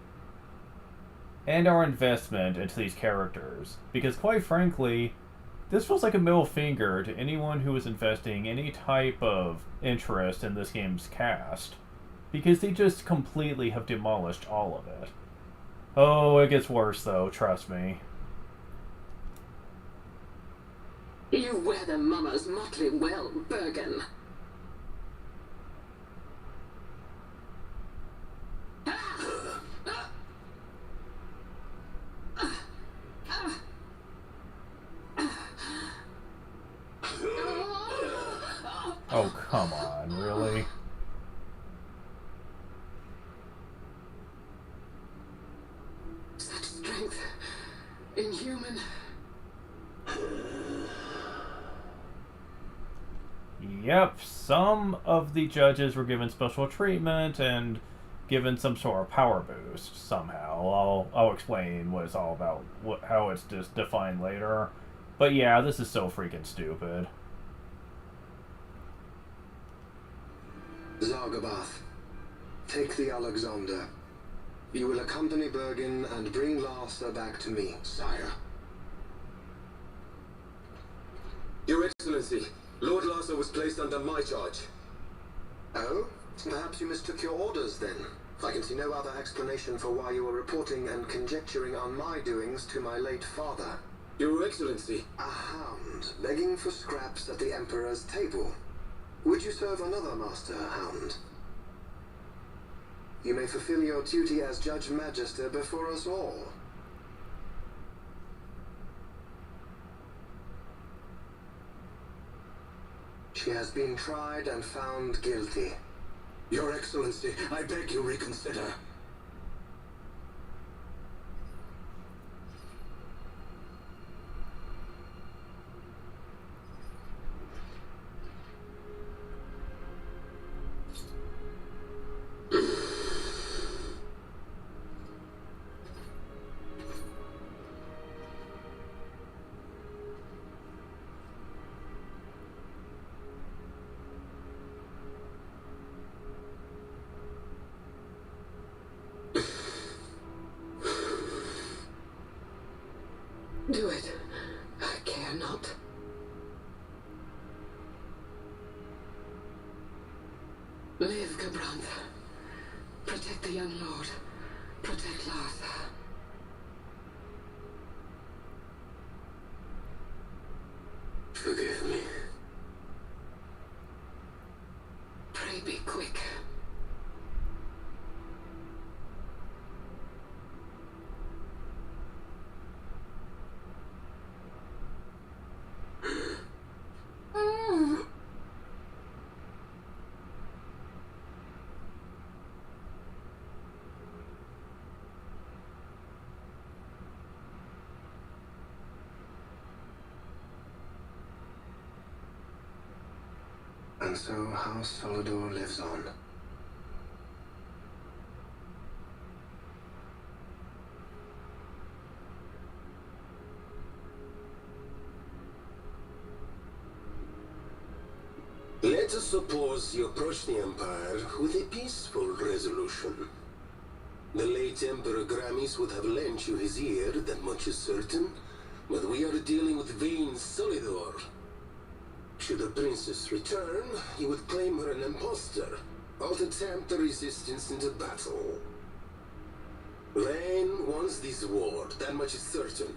And our investment into these characters? Because quite frankly, this feels like a middle finger to anyone who is investing any type of interest in this game's cast. Because they just completely have demolished all of it. Oh, it gets worse though, trust me. You wear the mummer's motley well, Bergen. Oh, come on, really? Such strength. Inhuman. Yep, some of the judges were given special treatment and given some sort of power boost somehow. I'll explain what it's all about, how it's just defined later. But yeah, this is so freaking stupid. Zargabath, take the Alexander. You will accompany Bergen and bring Larsa back to me, sire. Your Excellency, Lord Larsa was placed under my charge. Oh? Perhaps you mistook your orders then. I can see no other explanation for why you were reporting and conjecturing on my doings to my late father. Your Excellency. A hound, begging for scraps at the Emperor's table. Would you serve another master, hound? You may fulfill your duty as Judge Magister before us all. She has been tried and found guilty. Your Excellency, I beg you reconsider. Do it. I care not. Live, Gabrantha. Protect the young lord. Protect Larsa. Forgive me. Pray be quick. And so House Solidor lives on. Let us suppose you approach the Empire with a peaceful resolution. The late Emperor Gramis would have lent you his ear, that much is certain, but we are dealing with Vane Solidor. Should the princess return, he would claim her an impostor, or to tempt the resistance into battle. Vane wants this war, that much is certain.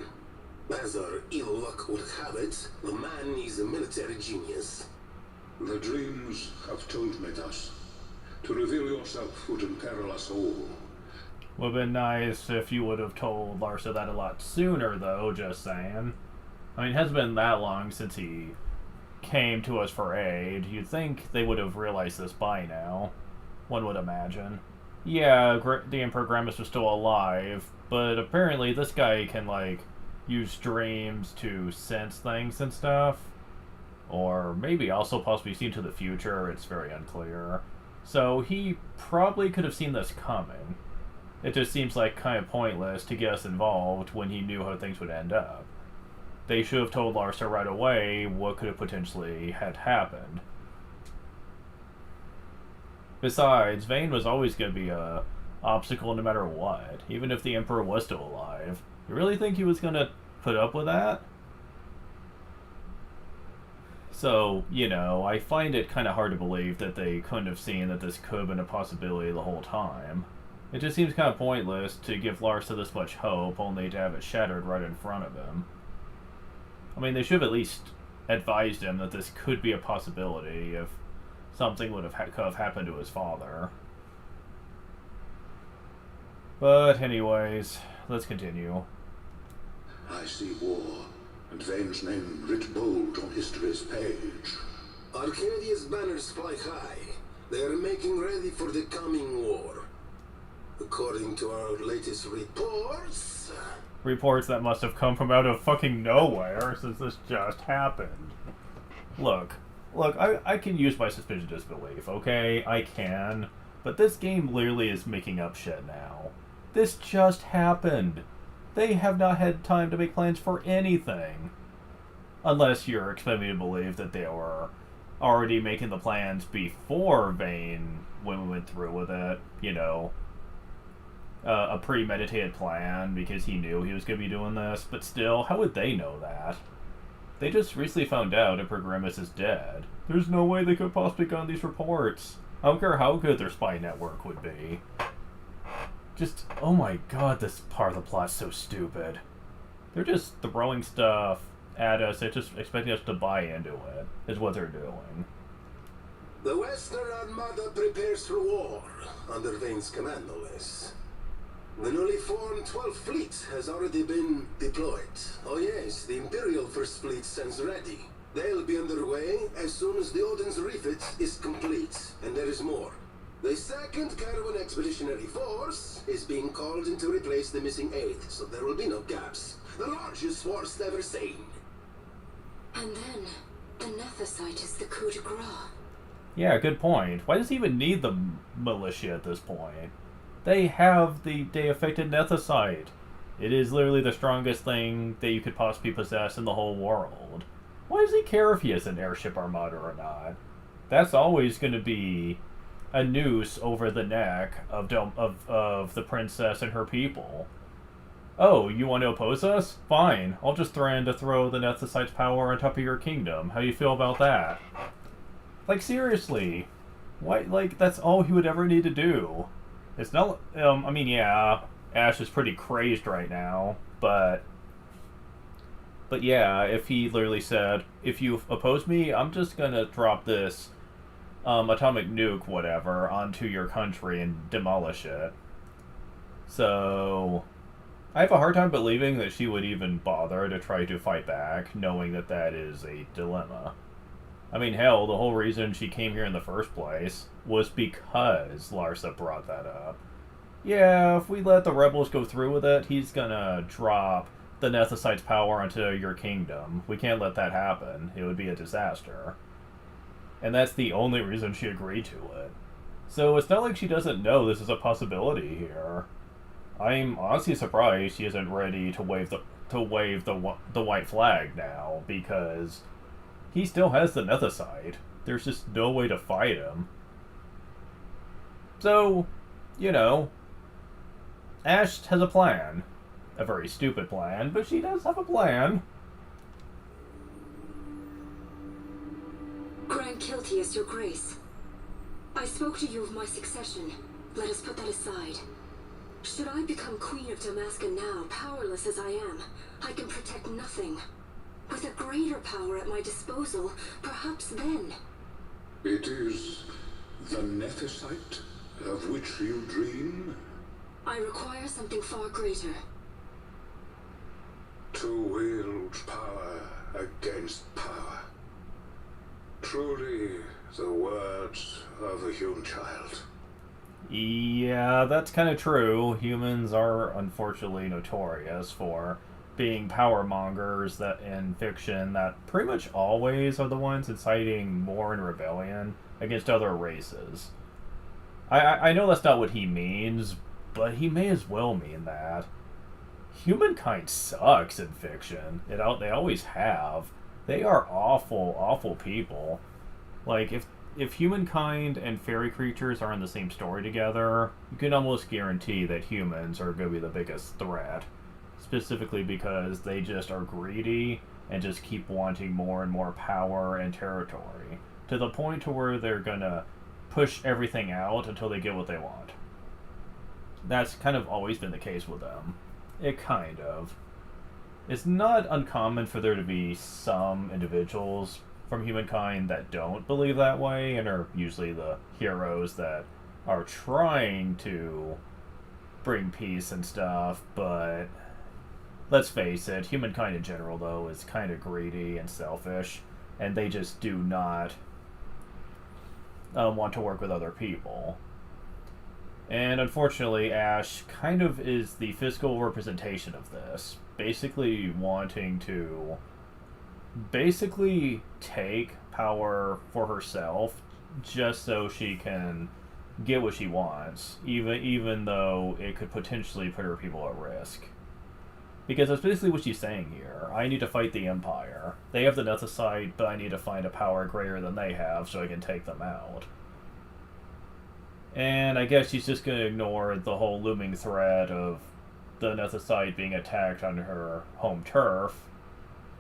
As our ill luck would have it, the man is a military genius. The dreams have told me thus. To reveal yourself would imperil us all. Would have been nice if you would have told Larsa that a lot sooner, though, just saying. I mean, it hasn't been that long since he came to us for aid. You'd think they would have realized this by now. One would imagine. Yeah, the Emperor Gramis was still alive, but apparently this guy can, like, use dreams to sense things and stuff. Or maybe also possibly seen to the future, it's very unclear. So he probably could have seen this coming. It just seems like kind of pointless to get us involved when he knew how things would end up. They should have told Larsa right away what could have potentially had happened. Besides, Vane was always going to be a obstacle no matter what, even if the Emperor was still alive. You really think he was going to put up with that? So, I find it kind of hard to believe that they couldn't have seen that this could have been a possibility the whole time. It just seems kind of pointless to give Larsa this much hope, only to have it shattered right in front of him. I mean, they should have at least advised him that this could be a possibility if something could have happened to his father. But anyways, let's continue. I see war, and Vane's name writ bold on history's page. Arcadia's banners fly high. They are making ready for the coming war. According to our latest reports... Reports that must have come from out of fucking nowhere, since this just happened. Look, I can use my suspicion of disbelief, okay? I can. But this game literally is making up shit now. This just happened. They have not had time to make plans for anything. Unless you're expecting me to believe that they were already making the plans before Vane, when we went through with it, a premeditated plan because he knew he was going to be doing this, but still, how would they know that? They just recently found out Emperor Grimace is dead. There's no way they could possibly have gotten these reports. I don't care how good their spy network would be. Just, oh my god, this part of the plot's so stupid. They're just throwing stuff at us, they're just expecting us to buy into it, is what they're doing. The Western Armada prepares for war, under Vane's command, no less. The newly formed 12th Fleet has already been deployed. Oh yes, the Imperial First Fleet stands ready. They'll be underway as soon as the Odin's refit is complete, and there is more. The 2nd Caravan Expeditionary Force is being called in to replace the missing 8th, so there will be no gaps. The largest force ever seen. And then, the Nethicite is the coup de grace. Yeah, good point. Why does he even need the militia at this point? They have the day-affected Nethicite. It is literally the strongest thing that you could possibly possess in the whole world. Why does he care if he has an airship armada or not? That's always going to be a noose over the neck of the princess and her people. Oh, you want to oppose us? Fine. I'll just threaten to throw the Nethicite's power on top of your kingdom. How do you feel about that? Like, seriously. Why, that's all he would ever need to do. It's not, I mean, yeah, Ash is pretty crazed right now, but yeah, if he literally said, if you oppose me, I'm just gonna drop this, atomic nuke, whatever, onto your country and demolish it. So, I have a hard time believing that she would even bother to try to fight back, knowing that that is a dilemma. I mean, hell, the whole reason she came here in the first place was because Larsa brought that up. Yeah, if we let the rebels go through with it, he's gonna drop the Nethicite's power onto your kingdom. We can't let that happen. It would be a disaster. And that's the only reason she agreed to it. So it's not like she doesn't know this is a possibility here. I'm honestly surprised she isn't ready to wave the white flag now, because he still has the Nethicite. There's just no way to fight him. So, Ash has a plan. A very stupid plan, but she does have a plan. Grand Kiltius, your grace. I spoke to you of my succession. Let us put that aside. Should I become Queen of Damaska now, powerless as I am, I can protect nothing. With a greater power at my disposal, perhaps then. It is the Nethicite of which you dream? I require something far greater. To wield power against power. Truly the words of a human child. Yeah, that's kind of true. Humans are unfortunately notorious for being power mongers that in fiction that pretty much always are the ones inciting war and rebellion against other races. I know that's not what he means, but he may as well mean that. Humankind sucks in fiction. They always have. They are awful, awful people. Like, if humankind and fairy creatures are in the same story together, you can almost guarantee that humans are going to be the biggest threat. Specifically because they just are greedy and just keep wanting more and more power and territory. To the point to where they're going to push everything out until they get what they want. That's kind of always been the case with them. It kind of. It's not uncommon for there to be some individuals from humankind that don't believe that way and are usually the heroes that are trying to bring peace and stuff, but let's face it, humankind in general, though, is kind of greedy and selfish, and they just do not want to work with other people. And unfortunately, Ash kind of is the physical representation of this. Basically wanting to take power for herself just so she can get what she wants, even though it could potentially put her people at risk. Because that's basically what she's saying here. I need to fight the Empire. They have the Nethicite, but I need to find a power greater than they have so I can take them out. And I guess she's just going to ignore the whole looming threat of the Nethicite being attacked on her home turf.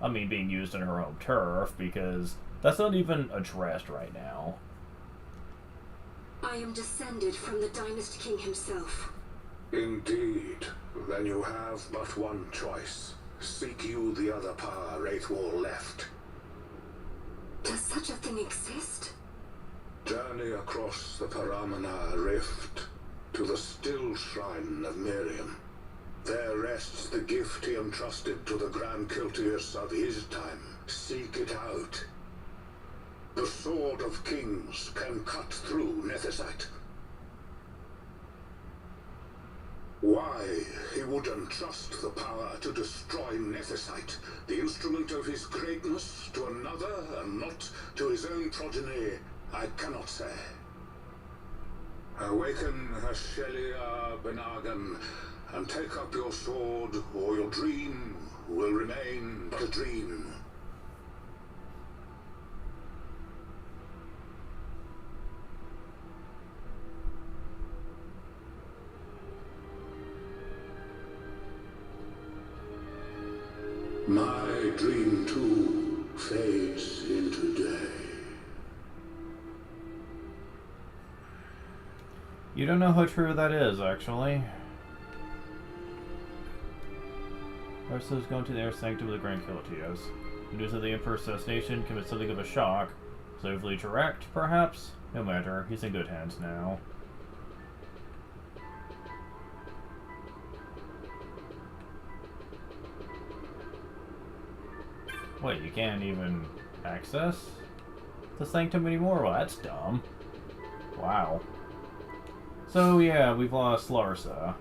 I mean, being used on her home turf, because that's not even addressed right now. I am descended from the Dynast King himself. Indeed. Then you have but one choice. Seek you the other power Wraith Wall left. Does such a thing exist? Journey across the Paramana Rift to the still shrine of Miriam. There rests the gift he entrusted to the Grand Kiltius of his time. Seek it out. The Sword of Kings can cut through Nethicite. Why he would entrust the power to destroy Nethicite, the instrument of his greatness, to another and not to his own progeny, I cannot say. Awaken Hashelia Benagan and take up your sword, or your dream will remain but a dream. My dream too fades into day. You don't know how true that is, actually. Arceus going to the air sanctum of the Grand Kiltios. The news of the Emperor's assassination came as something of a shock. Safely direct, perhaps? No matter, he's in good hands now. Wait, you can't even access the sanctum anymore? Well, that's dumb. Wow. So, yeah, we've lost Larsa.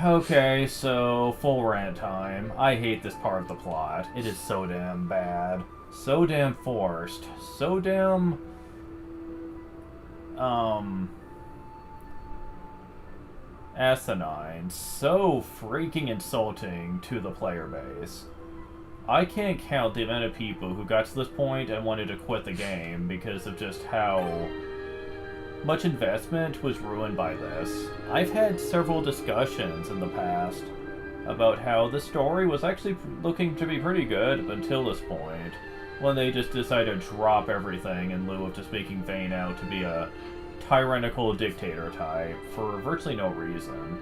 Okay, so full rant time. I hate this part of the plot. It is so damn bad. So damn forced. So damn... asinine. So freaking insulting to the player base. I can't count the amount of people who got to this point and wanted to quit the game because of just how much investment was ruined by this. I've had several discussions in the past about how the story was actually looking to be pretty good up until this point, when they just decided to drop everything in lieu of just making Vayne out to be a tyrannical dictator type for virtually no reason.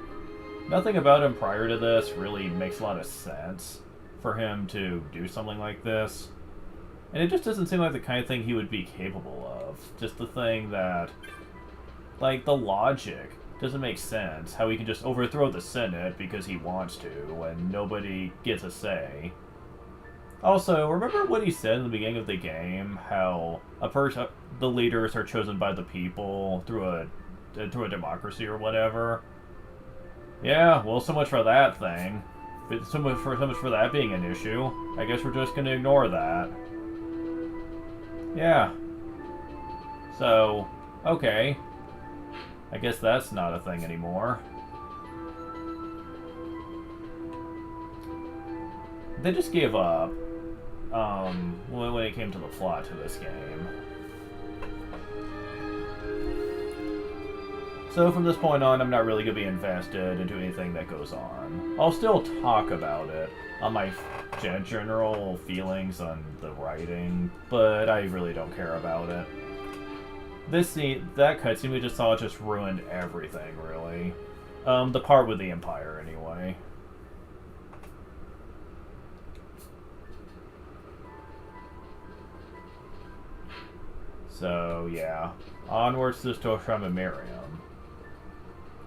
Nothing about him prior to this really makes a lot of sense for him to do something like this. And it just doesn't seem like the kind of thing he would be capable of. Just the thing that, like, the logic doesn't make sense. How he can just overthrow the Senate because he wants to, and nobody gets a say. Also, remember what he said in the beginning of the game? How the leaders are chosen by the people through a democracy or whatever. Yeah, well, so much for that thing. But so much for that being an issue. I guess we're just gonna ignore that. Yeah. So, okay. I guess that's not a thing anymore. They just gave up. When it came to the plot to this game. So from this point on, I'm not really going to be invested into anything that goes on. I'll still talk about it on my general feelings on the writing, but I really don't care about it. This scene, that cutscene we just saw just ruined everything, really. The part with the Empire, anyway. So, yeah. Onwards to the Storm of Miriam.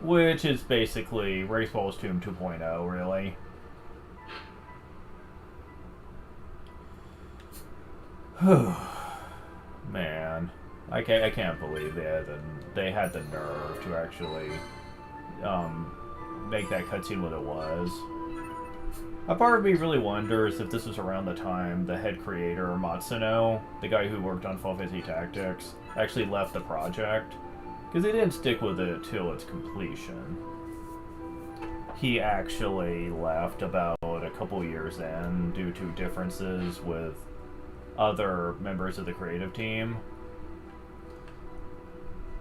Which is basically Raceball's Tomb 2.0, really. Man. I can't believe they had the nerve to actually make that cutscene what it was. A part of me really wonders if this was around the time the head creator, Matsuno, the guy who worked on Final Fantasy Tactics, actually left the project. Because he didn't stick with it till its completion. He actually left about a couple years in due to differences with other members of the creative team.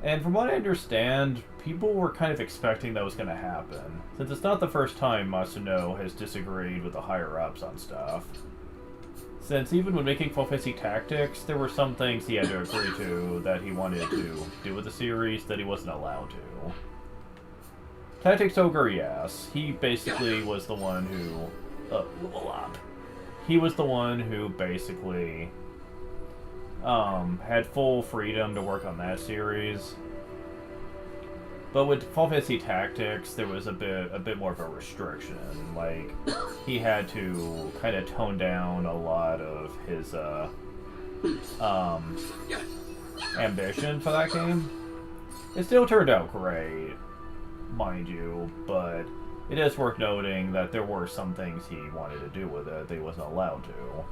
And from what I understand, people were kind of expecting that was going to happen, since it's not the first time Matsuno has disagreed with the higher-ups on stuff. Since even when making Final Fantasy Tactics, there were some things he had to agree to that he wanted to do with the series that he wasn't allowed to. Tactics Ogre, yes. He basically was the one who... He was the one who basically... had full freedom to work on that series. But with Final Fantasy Tactics, there was a bit more of a restriction. Like, he had to kind of tone down a lot of his ambition for that game. It still turned out great, mind you, but it is worth noting that there were some things he wanted to do with it that he wasn't allowed to.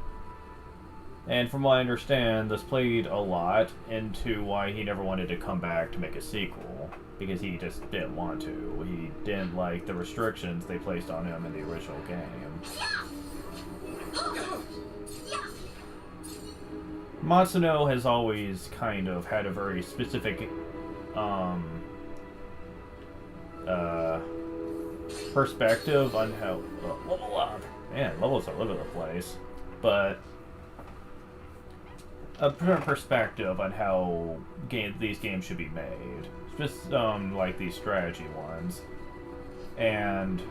And from what I understand, this played a lot into why he never wanted to come back to make a sequel. Because he just didn't want to. He didn't like the restrictions they placed on him in the original game. Matsuno has always kind of had a very specific perspective on how... level up! Man, levels all over the place. But... a perspective on how these games should be made. Just, like these strategy ones. And...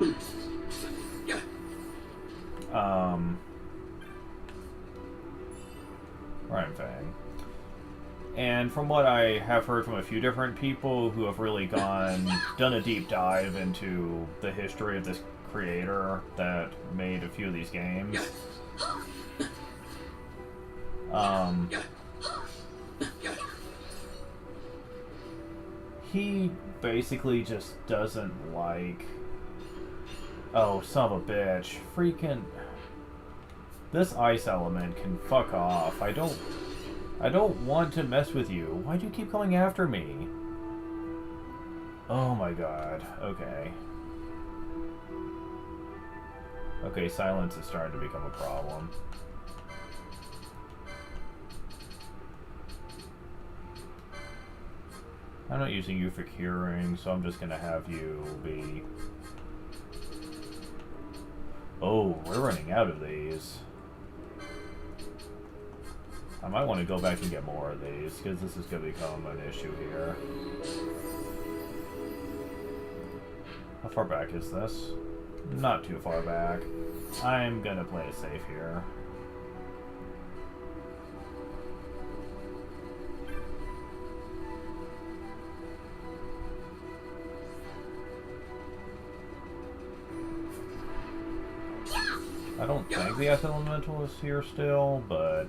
right thing. And from what I have heard from a few different people who have really done a deep dive into the history of this creator that made a few of these games, he basically just doesn't like... Oh, son of a bitch. Freaking... This ice element can fuck off. I don't want to mess with you. Why do you keep coming after me? Oh my god. Okay. Okay, silence is starting to become a problem. I'm not using you for curing, so I'm just gonna have you be... Oh, we're running out of these. I might want to go back and get more of these, because this is going to become an issue here. How far back is this? Not too far back. I'm going to play it safe here. I don't think the Acid Elemental is here still, but...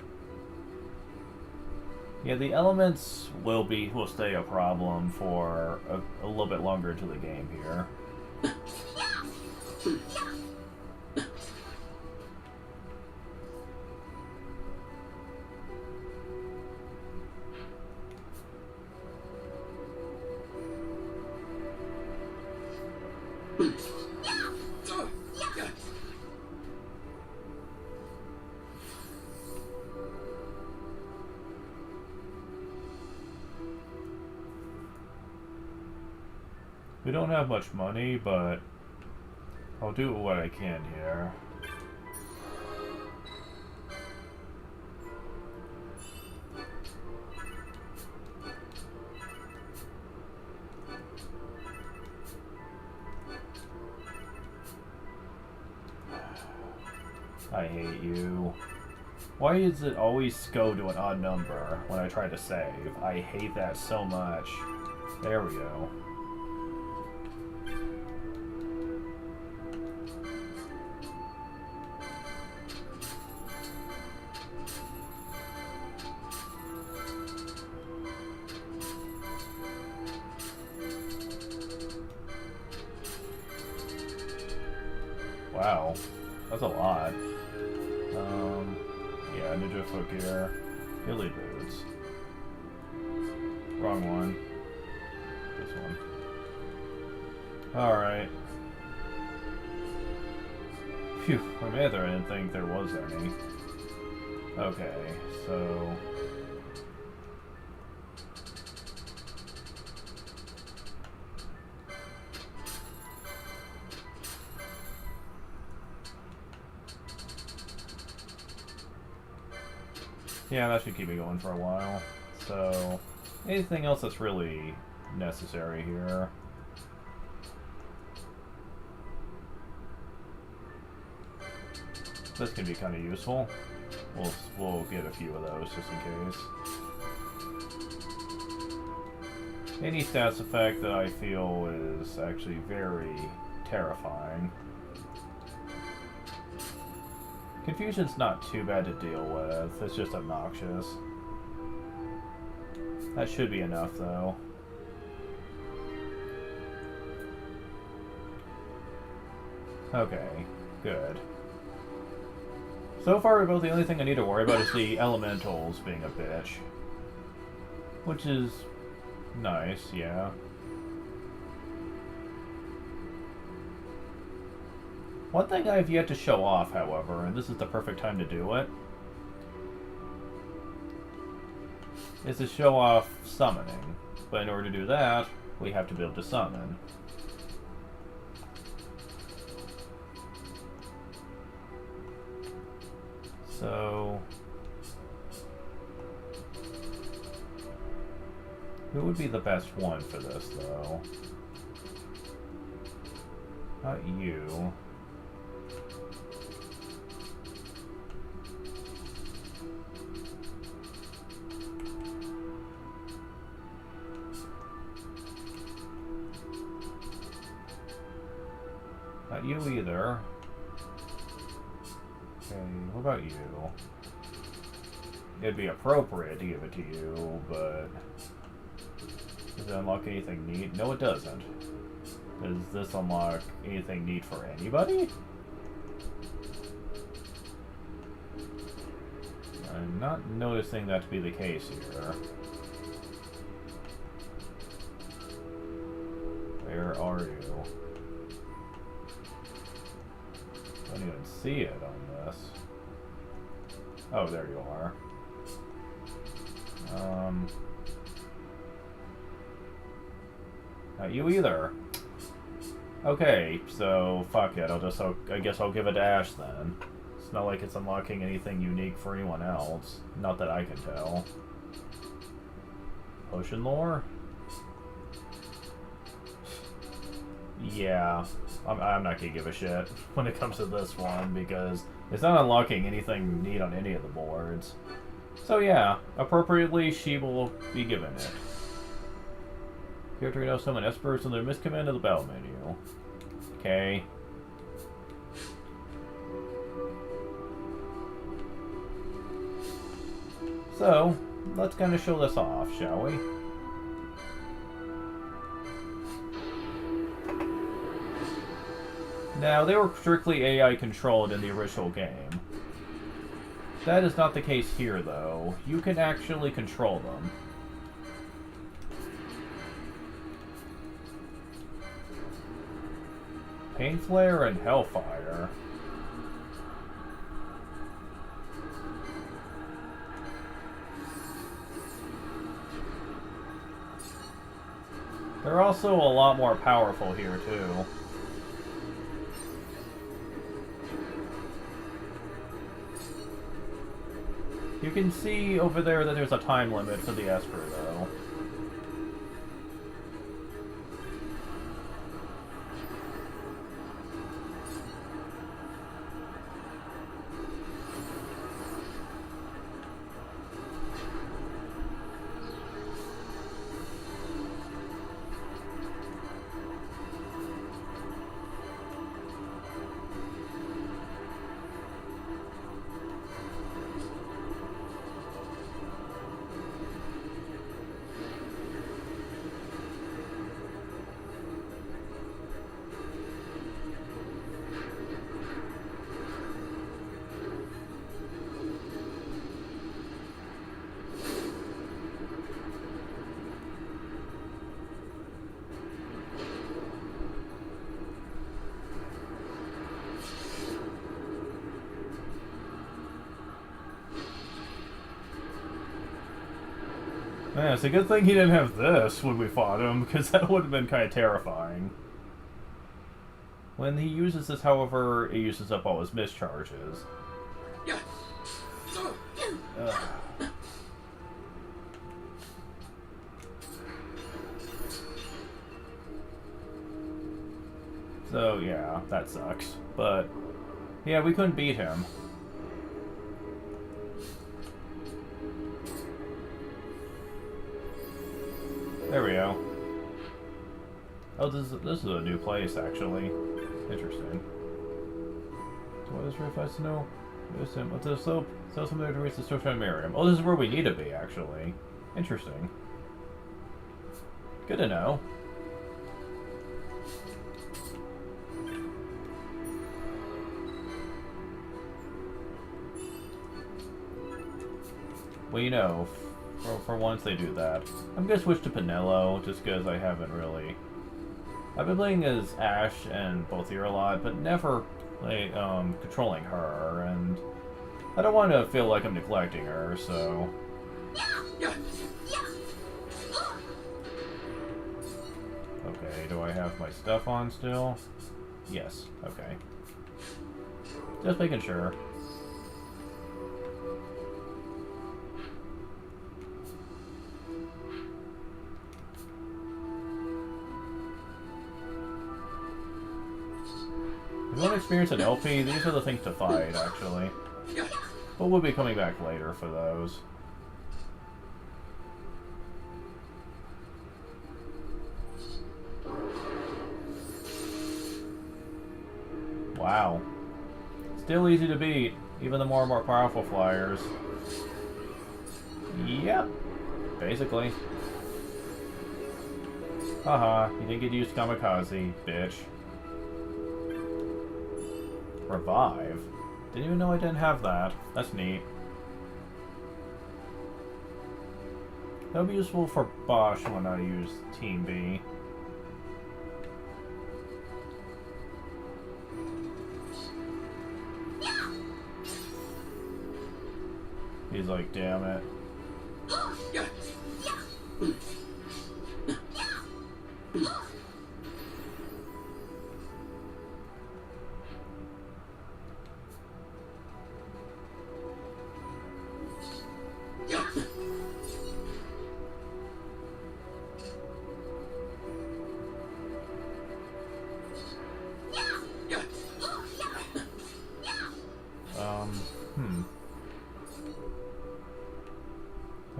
yeah, the elements will stay a problem for a little bit longer into the game here. We don't have much money, but I'll do what I can here. I hate you. Why does it always go to an odd number when I try to save? I hate that so much. There we go. Wow, that's a lot. Yeah, Ninja Footgear, Hilly Boots. Wrong one. This one. Alright. Phew, I made there, I didn't think there was any. Okay, so... yeah, that should keep me going for a while. So, anything else that's really necessary here? This can be kind of useful. We'll get a few of those just in case. Any stats effect that I feel is actually very terrifying. Confusion's not too bad to deal with, it's just obnoxious. That should be enough, though. Okay, good. So far, about the only thing I need to worry about is the elementals being a bitch. Which is nice, yeah. One thing I've yet to show off, however, and this is the perfect time to do it, is to show off summoning. But in order to do that, we have to be able to summon. So... who would be the best one for this, though? Not you. Not you either. Okay, what about you? It'd be appropriate to give it to you, but... does it unlock anything neat? No, it doesn't. Does this unlock anything neat for anybody? I'm not noticing that to be the case here. Where are you? I don't even see it on this. Oh, there you are. Not you either. Okay, so fuck it. I guess I'll give it to Ash then. It's not like it's unlocking anything unique for anyone else. Not that I can tell. Potion lore? Yeah, I'm not gonna give a shit when it comes to this one because it's not unlocking anything neat on any of the boards. So yeah, appropriately she will be given it. Character can now summon experts in the miscommand of the battle menu. Okay. So, let's kind of show this off, shall we? Now, they were strictly AI controlled in the original game. That is not the case here, though. You can actually control them. Pain Flare and Hellfire. They're also a lot more powerful here, too. You can see over there that there's a time limit for the Esper, though. Man, it's a good thing he didn't have this when we fought him, because that would have been kind of terrifying. When he uses this, however, it uses up all his mischarges. So, yeah, that sucks. But, yeah, we couldn't beat him. There we go. Oh, this is a new place, actually. Interesting. What is Rift to know? Listen, what's the slope? So something to reach the structure of Miriam. Oh, this is where we need to be, actually. Interesting. Good to know. Well, you know, for once they do that. I'm gonna switch to Penelo, just because I haven't really... I've been playing as Ash and Balthier a lot, but never like, controlling her, and I don't want to feel like I'm neglecting her, so... Okay, do I have my stuff on still? Yes, okay. Just making sure. If you want to experience an LP, these are the things to fight, actually. But we'll be coming back later for those. Wow. Still easy to beat, even the more and more powerful flyers. Yep. Basically. Haha, you didn't get used to Kamikaze, bitch. Revive? Didn't even know I didn't have that. That's neat. That'll be useful for Bosch when I use Team B. He's like, damn it.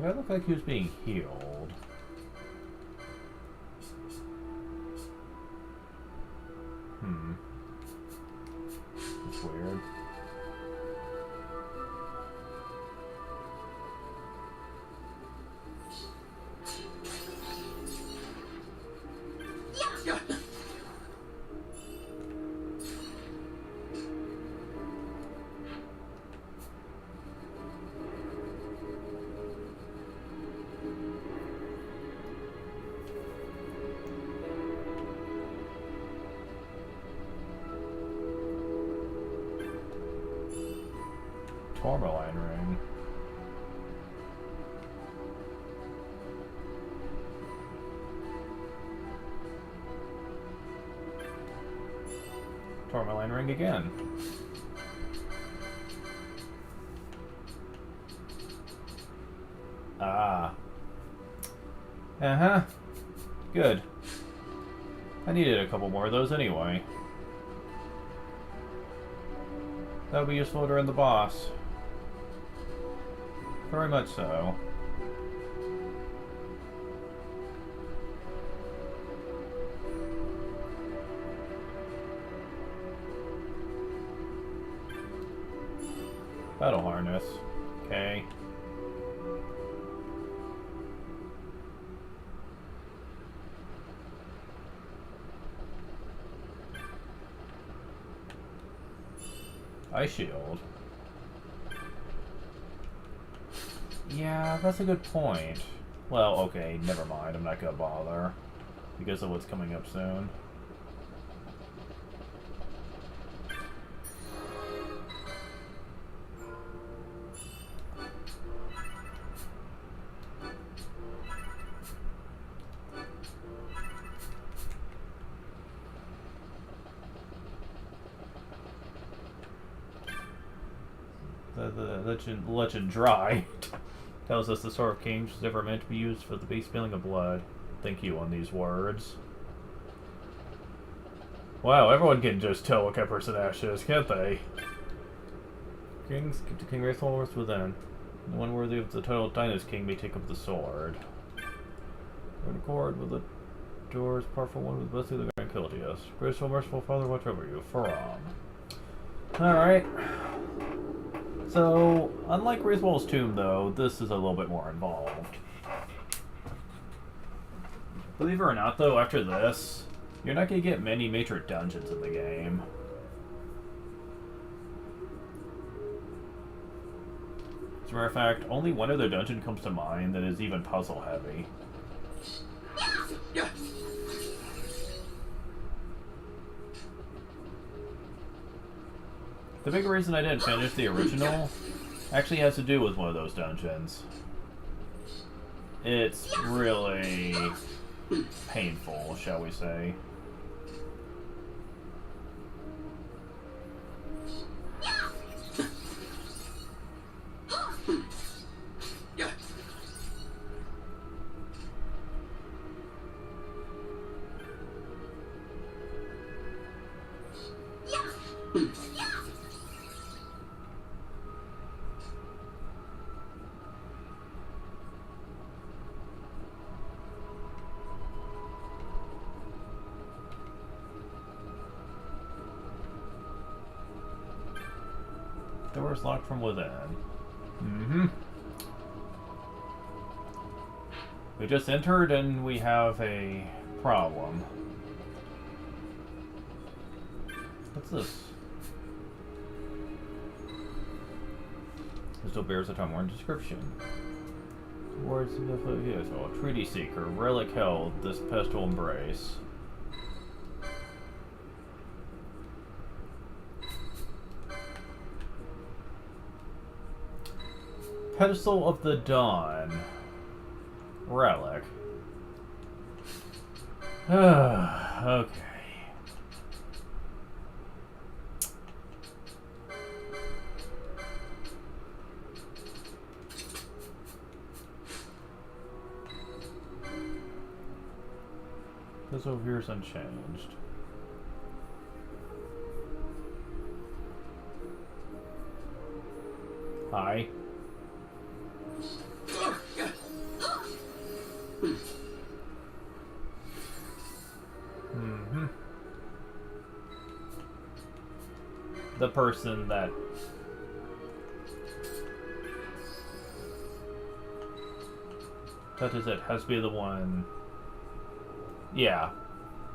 That looked like he was being healed. That's weird. Tourmaline ring. Tourmaline ring again. Ah. Uh-huh. Good. I needed a couple more of those anyway. That would be useful during the boss. Very much so. Battle harness. Okay. Ice shield. Yeah, that's a good point. Well, okay, never mind. I'm not gonna bother because of what's coming up soon. The legend dry tells us the Sword of Kings was never meant to be used for the base spilling of blood. Thank you on these words. Wow, everyone can just tell what kind of person Ash is, can't they? Kings, give to King Wraithful within. The one worthy of the title of Dynast King may take up the sword. In accord with the doors, powerful one with the best of the Grand Kiltius. Graceful, merciful Father, watch over you. Faram. Alright. So, unlike Wraithwall's Tomb, though, this is a little bit more involved. Believe it or not, though, after this, you're not going to get many major dungeons in the game. As a matter of fact, only one other dungeon comes to mind that is even puzzle-heavy. The big reason I didn't finish the original actually has to do with one of those dungeons. It's really painful, shall we say. Doors locked from within. Mm-hmm. We just entered and we have a problem. What's this? This still bears a Tomorn description. Words of the Treaty Seeker, relic held, this pestle embrace. Pedestal of the Dawn. Relic. Okay. This over here is unchanged. Hi. The person that touches it has to be the one. Yeah,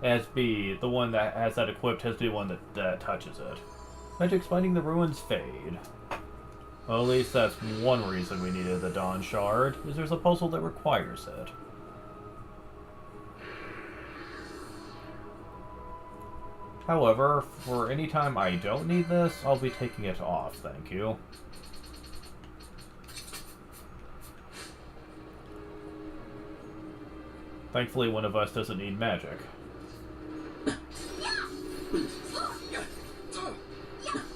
it has to be the one that has that equipped. Has to be the one that touches it. Magic's finding the ruins fade. Well, at least that's one reason we needed the Dawn Shard. Is there's a puzzle that requires it. However, for any time I don't need this, I'll be taking it off, thank you. Thankfully, one of us doesn't need magic.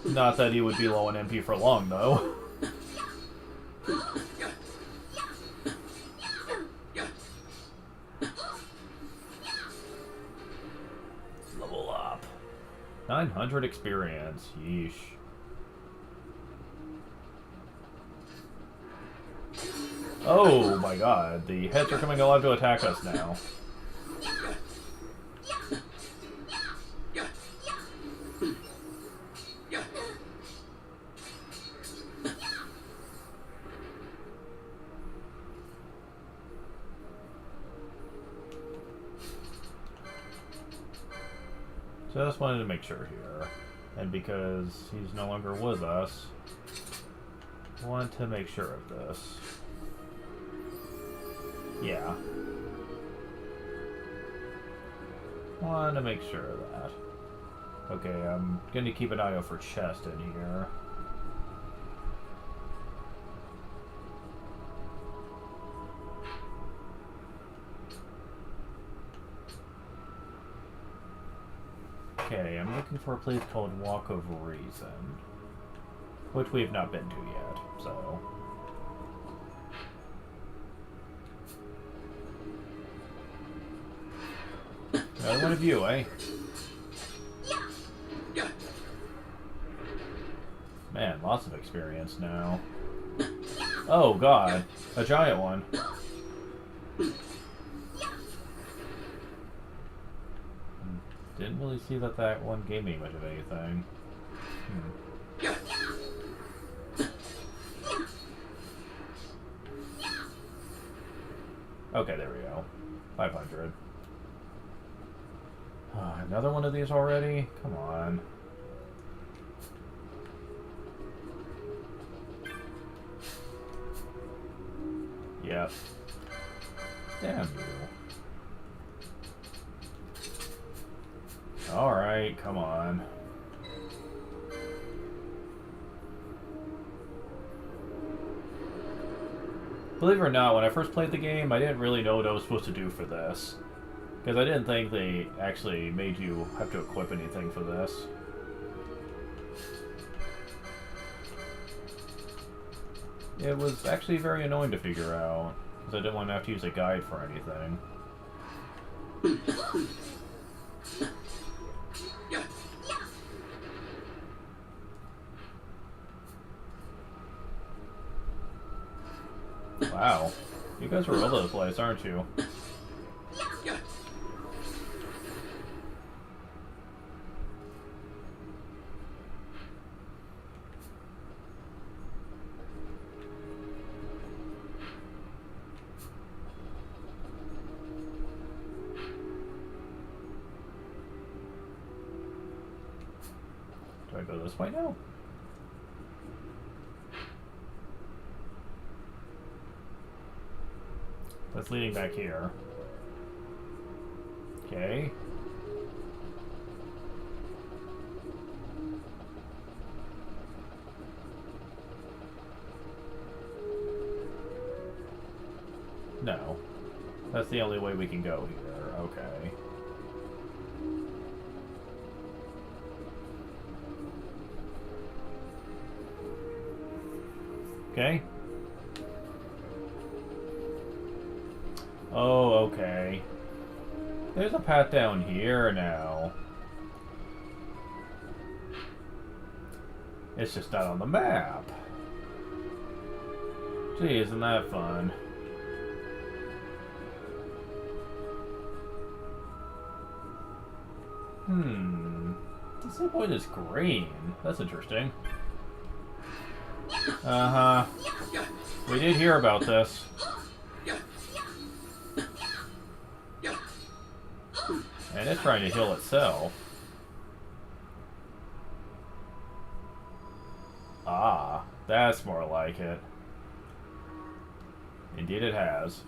Not that he would be low on MP for long, though. Level up. 900 experience. Yeesh. Oh my god, the heads are coming alive to attack us now. Just wanted to make sure here. And because he's no longer with us, I want to make sure of this. Yeah. Want to make sure of that. Okay, I'm going to keep an eye out for chest in here. Okay, I'm looking for a place called Walk of Reason, which we've not been to yet, so... Another one of you, eh? Man, lots of experience now. Oh god, a giant one. Didn't really see that that one gave me much of anything. Okay, there we go. 500. Another one of these already? Come on. Yep. Damn you. Alright, come on. Believe it or not, when I first played the game, I didn't really know what I was supposed to do for this. Because I didn't think they actually made you have to equip anything for this. It was actually very annoying to figure out, because I didn't want to have to use a guide for anything. Wow. You guys are all over the place, aren't you? Do I go this way now? That's leading back here. Okay. No. That's the only way we can go here. Okay. Okay. Oh, okay. There's a path down here now. It's just not on the map. Gee, isn't that fun? This point is green. That's interesting. Uh-huh. We did hear about this. And it's trying to heal itself. Ah, that's more like it. Indeed it has.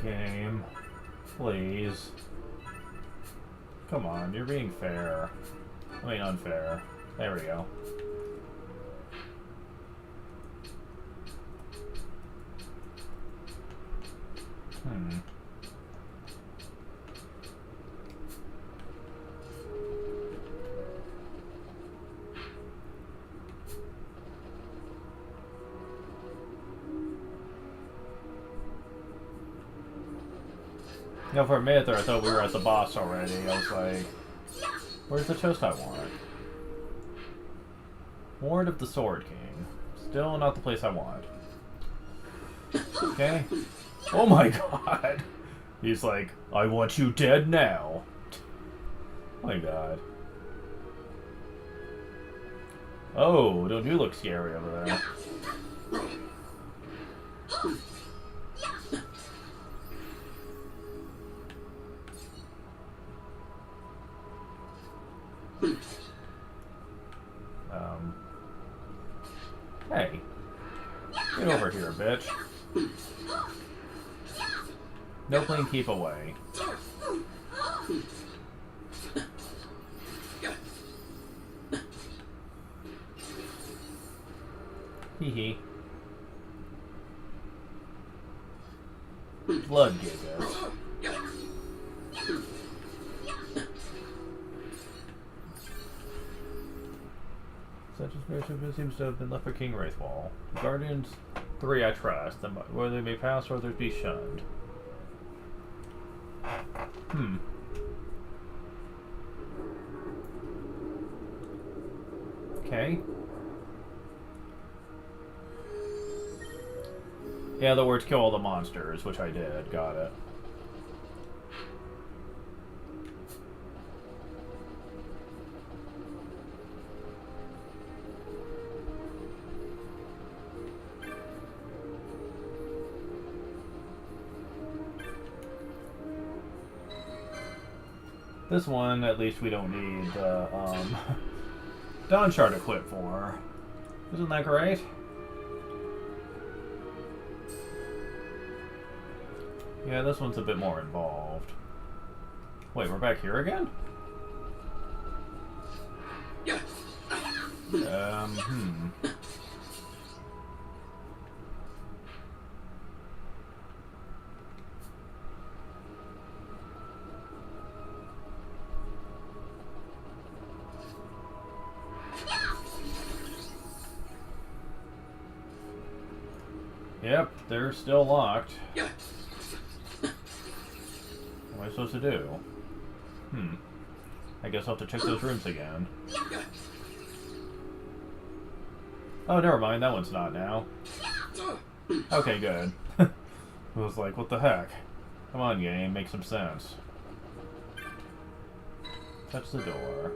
Game. Please. Come on, you're being fair. I mean, unfair. There we go. You know, for a minute there, I thought we were at the boss already. I was like, where's the toast I want? Ward of the Sword King. Still not the place I want. Okay. Oh my god. He's like, I want you dead now. My god. Oh, don't you look scary over there. Hey. Get over here, bitch. No plane, keep away. Hee hee. Blood gigas. Such inspiration seems to have been left for King Wraithwall. The Guardians 3 I trust, and whether they may pass or others be shunned. Okay. Yeah, the words kill all the monsters, which I did. Got it. This one, at least we don't need Dawn Shard equipped for. Isn't that great? Yeah, this one's a bit more involved. Wait, we're back here again? Yep, they're still locked. What am I supposed to do? I guess I'll have to check those rooms again. Oh, never mind, that one's not now. Okay, good. I was like, what the heck? Come on, game, make some sense. Touch the door.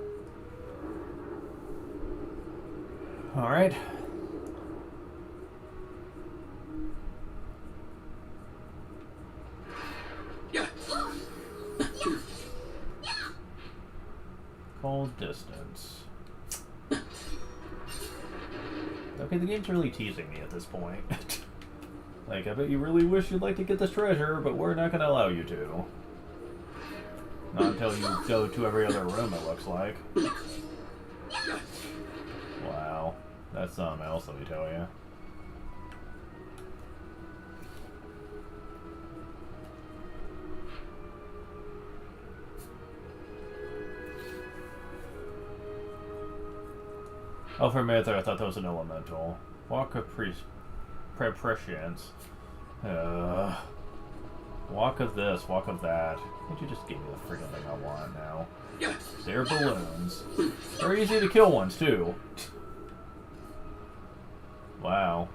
Alright. Cold distance. Okay, the game's really teasing me at this point. Like, I bet you really wish you'd like to get this treasure, but we're not going to allow you to. Not until you go to every other room, it looks like. Wow. That's something else, let me tell you. Oh, for a minute there, I thought that was an elemental. Walk of prescience. Walk of this, walk of that. Can't you just give me the freaking thing I want now? They're balloons. They're easy to kill ones, too. Wow.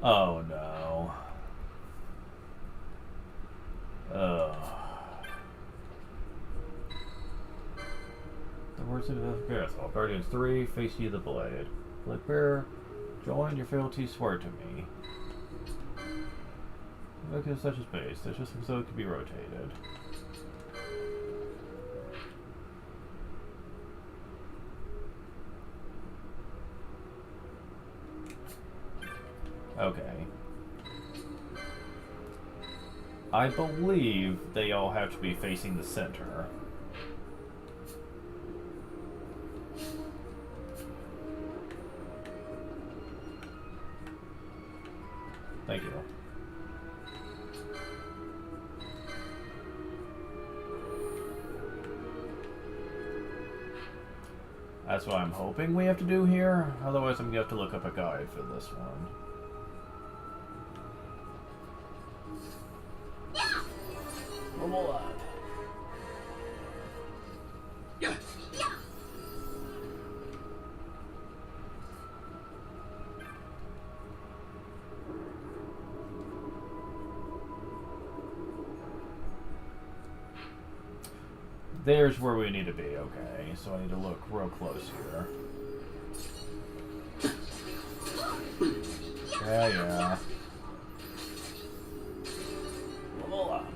Oh no. Ugh. The words of the Bearthal. Guardians 3, face you the blade. Blackbear, join your fealty, swear to me. Look at such a space. There's just so it could be rotated. Okay. I believe they all have to be facing the center. Thank you. That's what I'm hoping we have to do here. Otherwise, I'm going to have to look up a guide for this one. Level up. Yeah. There's where we need to be, okay. So I need to look real close here. Yeah. Level up.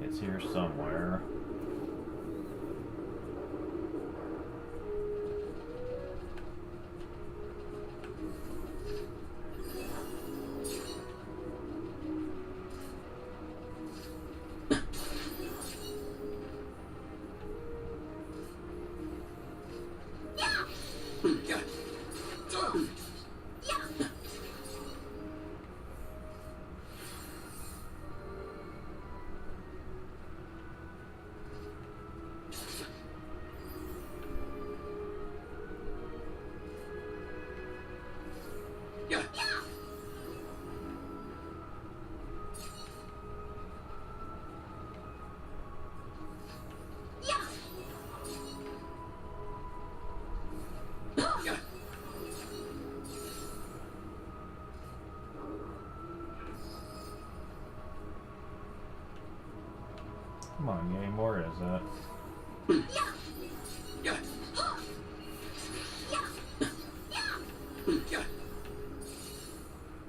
It's here somewhere. Come on, game, where is it?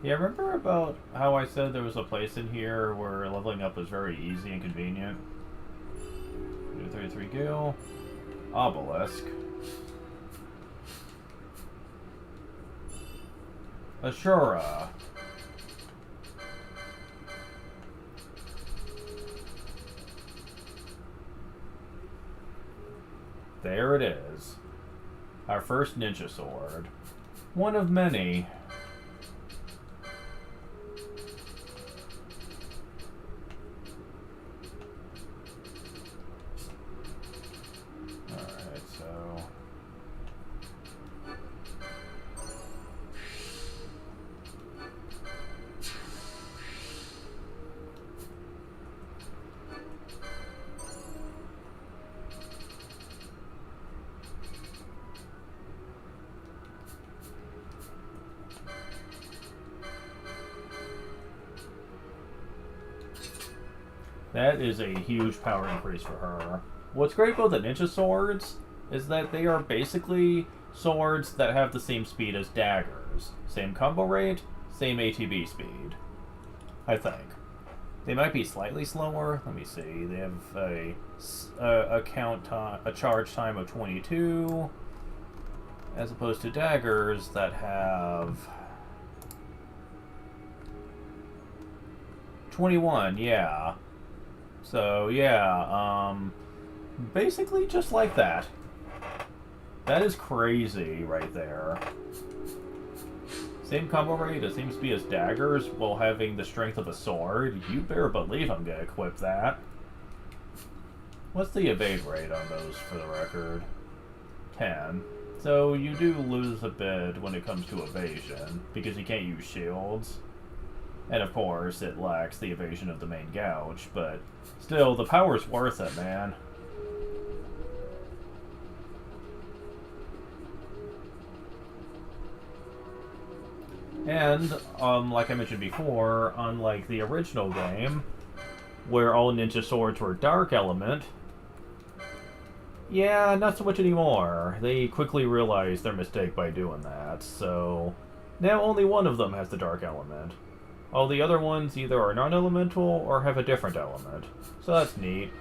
Yeah, remember about how I said there was a place in here where leveling up was very easy and convenient? 33 gil. Obelisk. Ashura. There it is. Our first ninja sword. One of many. Alright, so... That is a huge power increase for her. What's great about the ninja swords is that they are basically swords that have the same speed as daggers. Same combo rate, same ATB speed. I think. They might be slightly slower. Let me see. They have a charge time of 22, as opposed to daggers that have 21. Yeah. So, yeah, basically just like that. That is crazy right there. Same combo rate, it seems to be as daggers, while having the strength of a sword. You better believe I'm gonna equip that. What's the evade rate on those, for the record? 10. So you do lose a bit when it comes to evasion, because you can't use shields. And of course, it lacks the evasion of the main gouge, but still, the power's worth it, man. And, like I mentioned before, unlike the original game, where all ninja swords were dark element, yeah, not so much anymore. They quickly realized their mistake by doing that, so now only one of them has the dark element. All the other ones either are non-elemental or have a different element, so that's neat.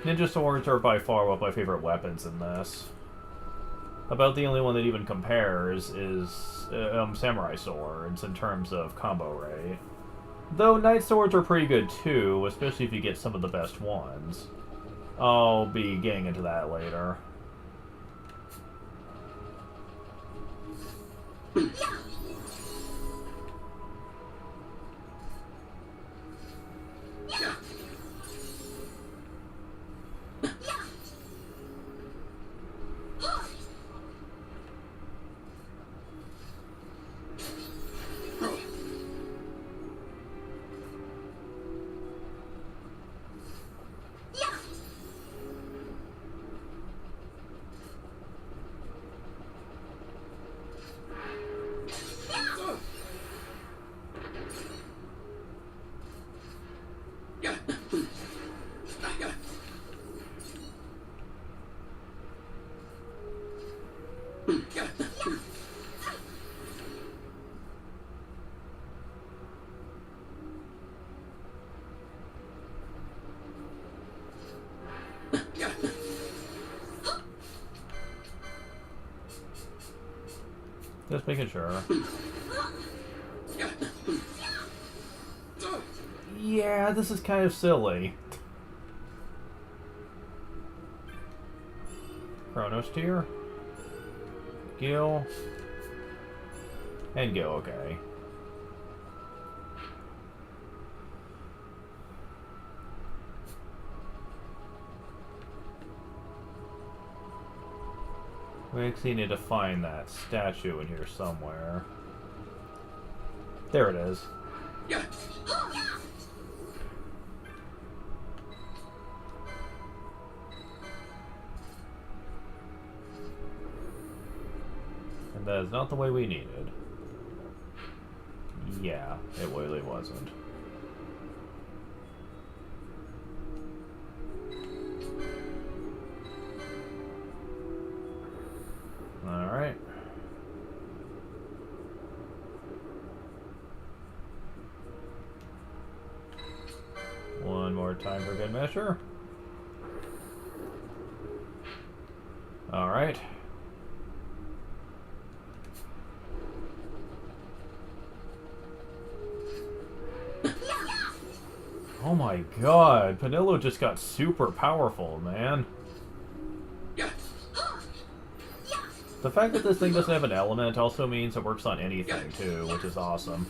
Ninja swords are by far one of my favorite weapons in this. About the only one that even compares is samurai swords in terms of combo rate. Though knight swords are pretty good too, especially if you get some of the best ones. I'll be getting into that later. Just making sure. Yeah, this is kind of silly. Chronos tier. Gil. And Gil, okay. We actually need to find that statue in here somewhere. There it is. And that is not the way we needed. Yeah, it really wasn't. Alright. One more time for good measure. Alright. Oh my god, Panillo just got super powerful, man. The fact that this thing doesn't have an element also means it works on anything, too, which is awesome.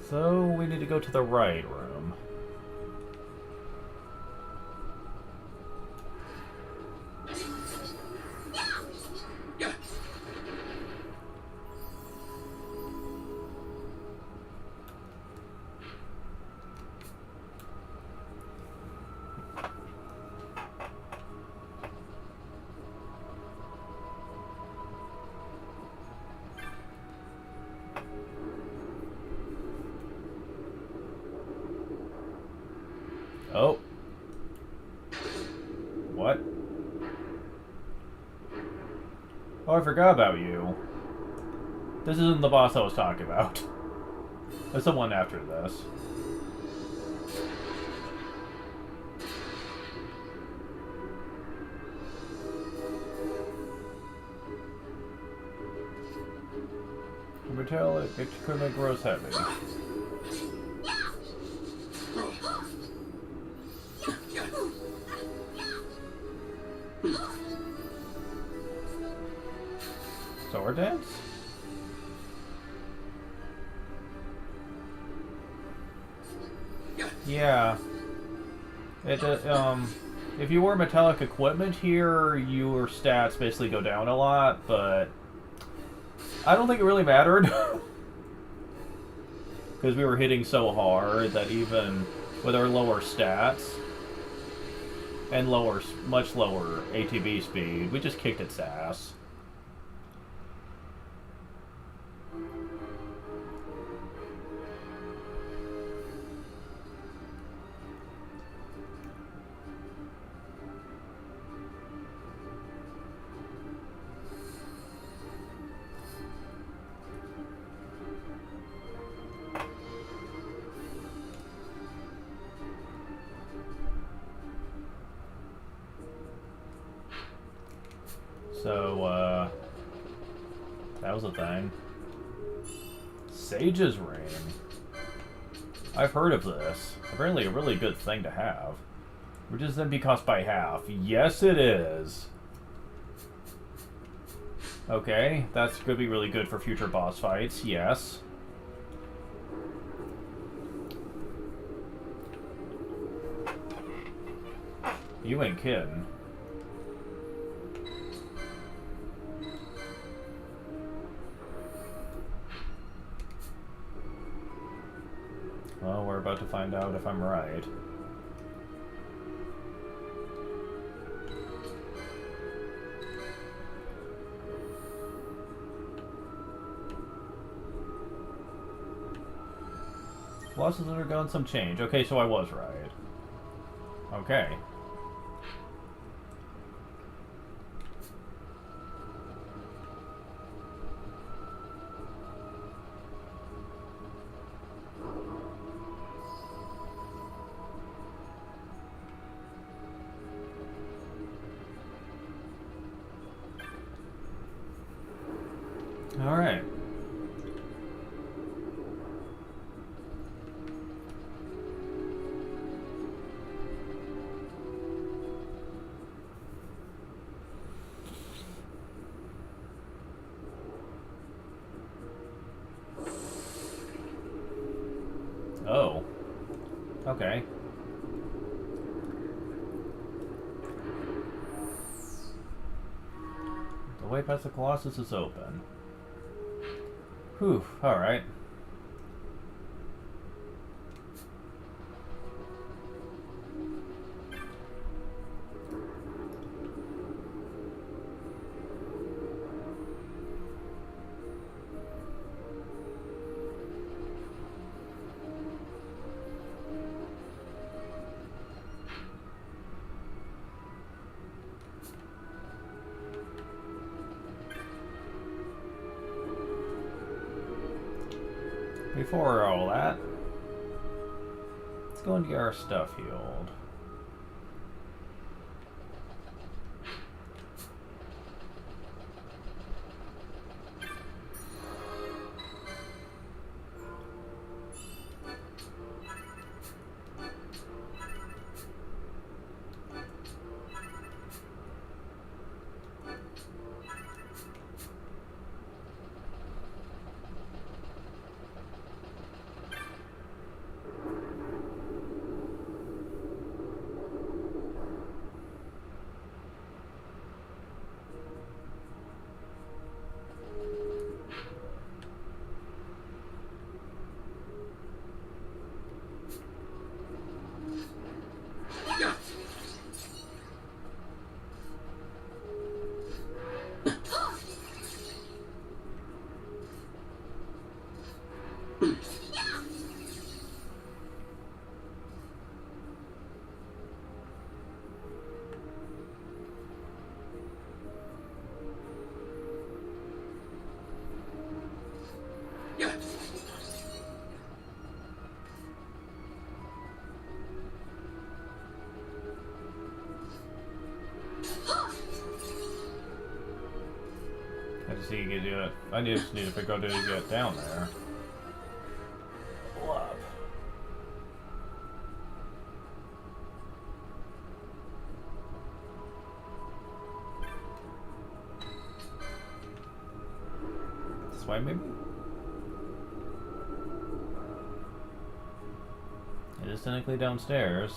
So, we need to go to the right room. Oh. What? Oh, I forgot about you. This isn't the boss I was talking about. There's the one after this. You can tell it quickly grows heavy. Sword dance? Yeah. It If you wear metallic equipment here, your stats basically go down a lot, but I don't think it really mattered. Because we were hitting so hard that even with our lower stats and much lower ATB speed, we just kicked its ass. So, that was a thing. Sage's Ring. I've heard of this. Apparently a really good thing to have. Which is then be cost by half. Yes, it is. Okay, that's going to be really good for future boss fights. Yes. You ain't kidding. Well, we're about to find out if I'm right. Losses undergone some change. Okay, so I was right. Okay. All right. Oh. Okay. The way past the Colossus is open. Whew, alright. Before all that, let's go and get our stuff healed. See you can do it. I just need to figure out how to get down there. Pull up. This way, maybe? It is technically downstairs.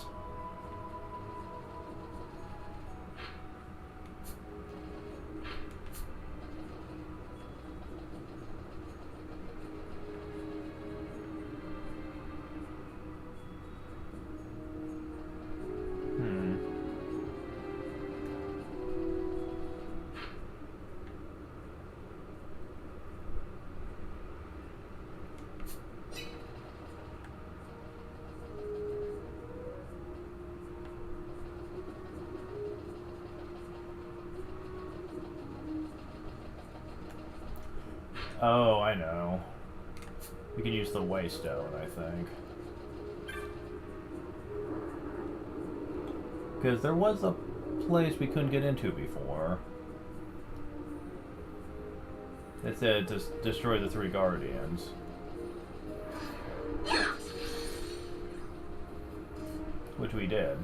Oh, I know. We can use the Waystone, I think. Because there was a place we couldn't get into before. It said to destroy the 3 Guardians. Which we did.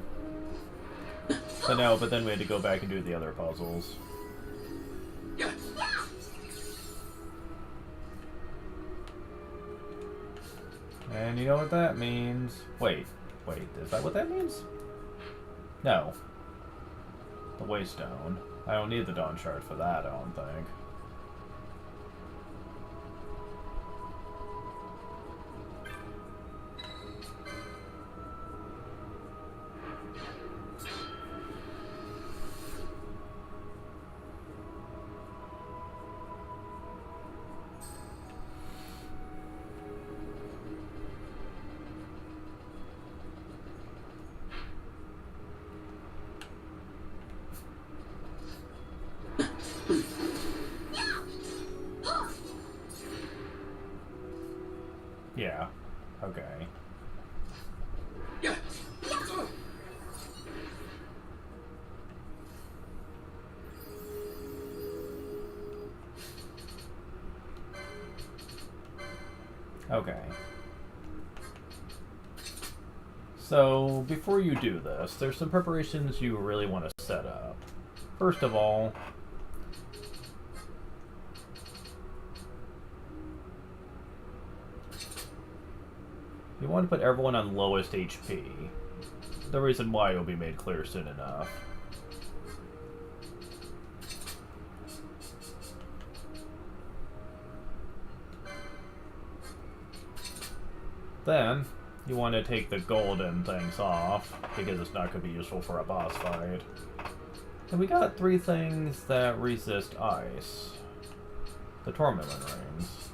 But then we had to go back and do the other puzzles. And you know what that means? Wait, is that what that means? No. The Waystone. I don't need the Dawn Shard for that, I don't think. Yeah. Okay. Okay. So, before you do this, there's some preparations you really want to set up. First of all, you want to put everyone on lowest HP. The reason why will be made clear soon enough. Then, you want to take the golden things off, because it's not going to be useful for a boss fight. And we got 3 things that resist ice. The Torment Rings.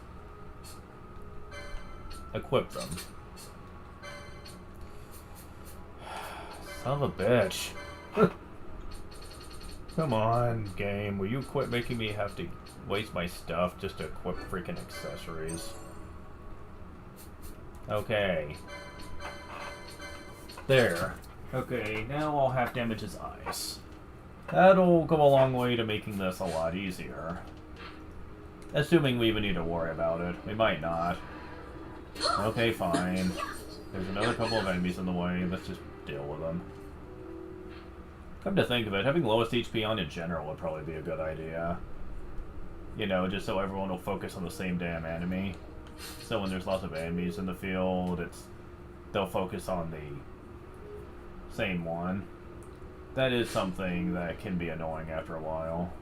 Equip them. Son of a bitch. Come on, game. Will you quit making me have to waste my stuff just to equip freaking accessories? Okay. There. Okay, now all half damage is ice. That'll go a long way to making this a lot easier. Assuming we even need to worry about it. We might not. Okay, fine. There's another couple of enemies in the way. Let's just deal with them. Come to think of it, having lowest HP on in general would probably be a good idea. You know, just so everyone will focus on the same damn enemy. So when there's lots of enemies in the field, they'll focus on the same one. That is something that can be annoying after a while.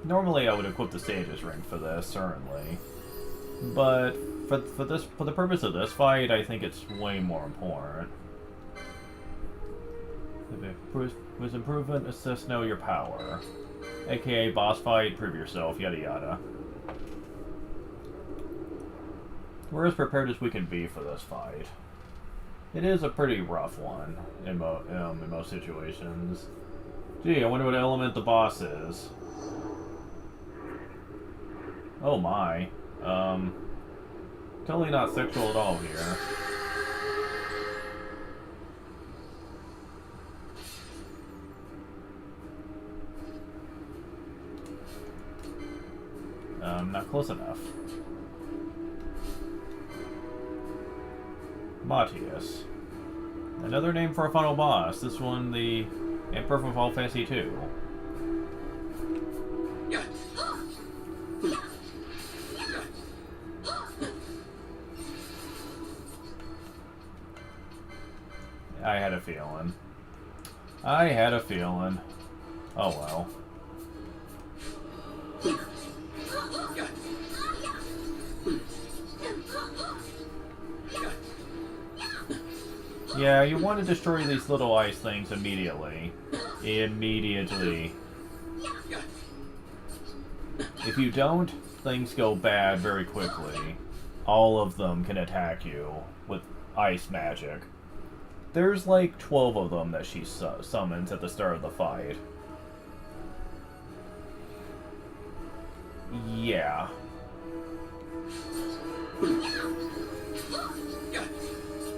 Normally I would equip the Sage's Ring for this, certainly. But for the purpose of this fight, I think it's way more important. With improvement, assist know your power. AKA boss fight, prove yourself, yada yada. We're as prepared as we can be for this fight. It is a pretty rough one in most situations. Gee, I wonder what element the boss is. Oh my. Totally not sexual at all here. Not close enough. Matthias. Another name for a final boss. This one, the Emperor from Final Fantasy II. I had a feeling. I had a feeling. Oh well. Yeah, you want to destroy these little ice things immediately. Immediately. If you don't, things go bad very quickly. All of them can attack you with ice magic. There's like 12 of them that she summons at the start of the fight. Yeah.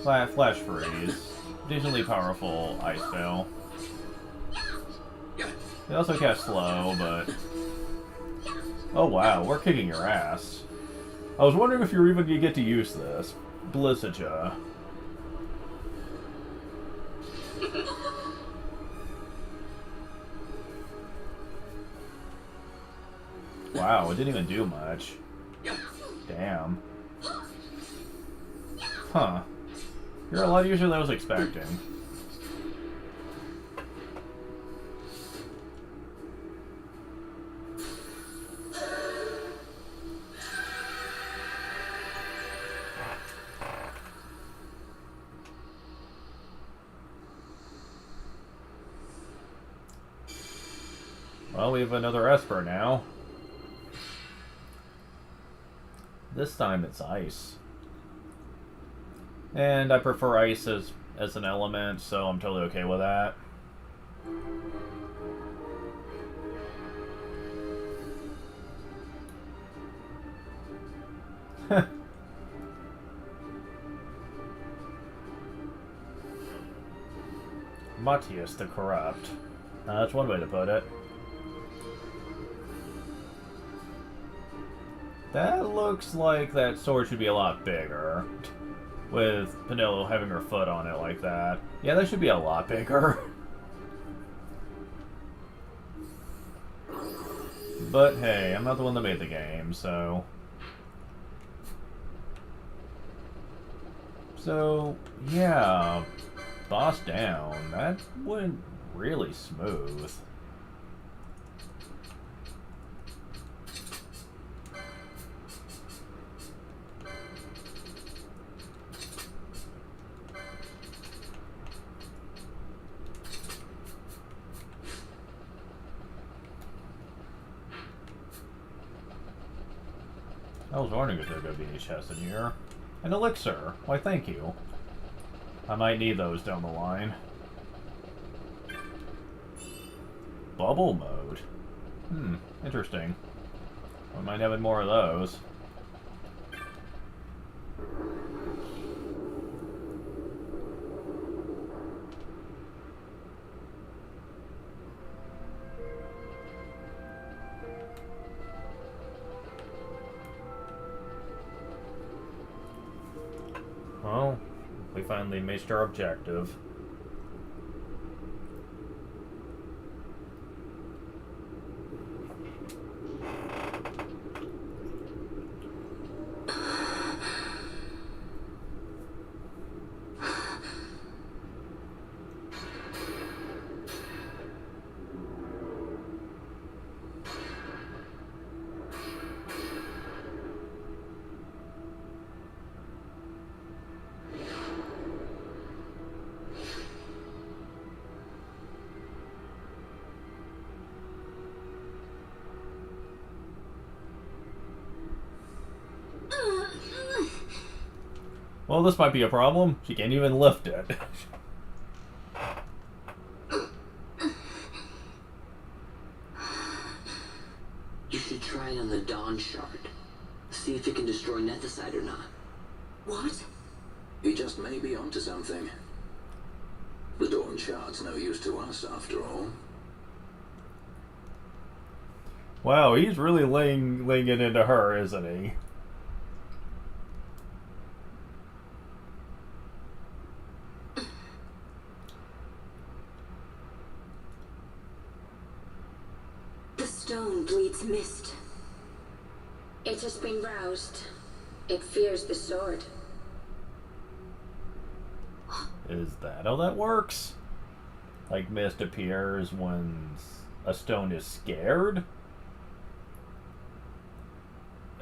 Flash freeze. Decently powerful ice spell. They also cast slow, but... Oh wow, we're kicking your ass. I was wondering if you're even gonna get to use this. Blizzaja. Wow, it didn't even do much. Damn. Huh. You're a lot easier than I was expecting. Well, we have another Esper now. This time it's ice. And I prefer ice as an element, so I'm totally okay with that. Matthias the Corrupt. That's one way to put it. That looks like that sword should be a lot bigger. With Penelo having her foot on it like that. Yeah, that should be a lot bigger. But hey, I'm not the one that made the game, so... So, yeah, boss down. That went really smooth. I was wondering if there would be any chests in here. An elixir. Why, thank you. I might need those down the line. Bubble mode. Interesting. I might have more of those. Well, we finally made our objective. Well, this might be a problem. She can't even lift it. You should try it on the Dawn Shard. See if it can destroy Nethicide or not. What? He just may be onto something. The Dawn Shard's no use to us, after all. Wow, he's really laying it into her, isn't he? The stone bleeds mist. It has been roused. It fears the sword. Is that how that works? Like mist appears when a stone is scared?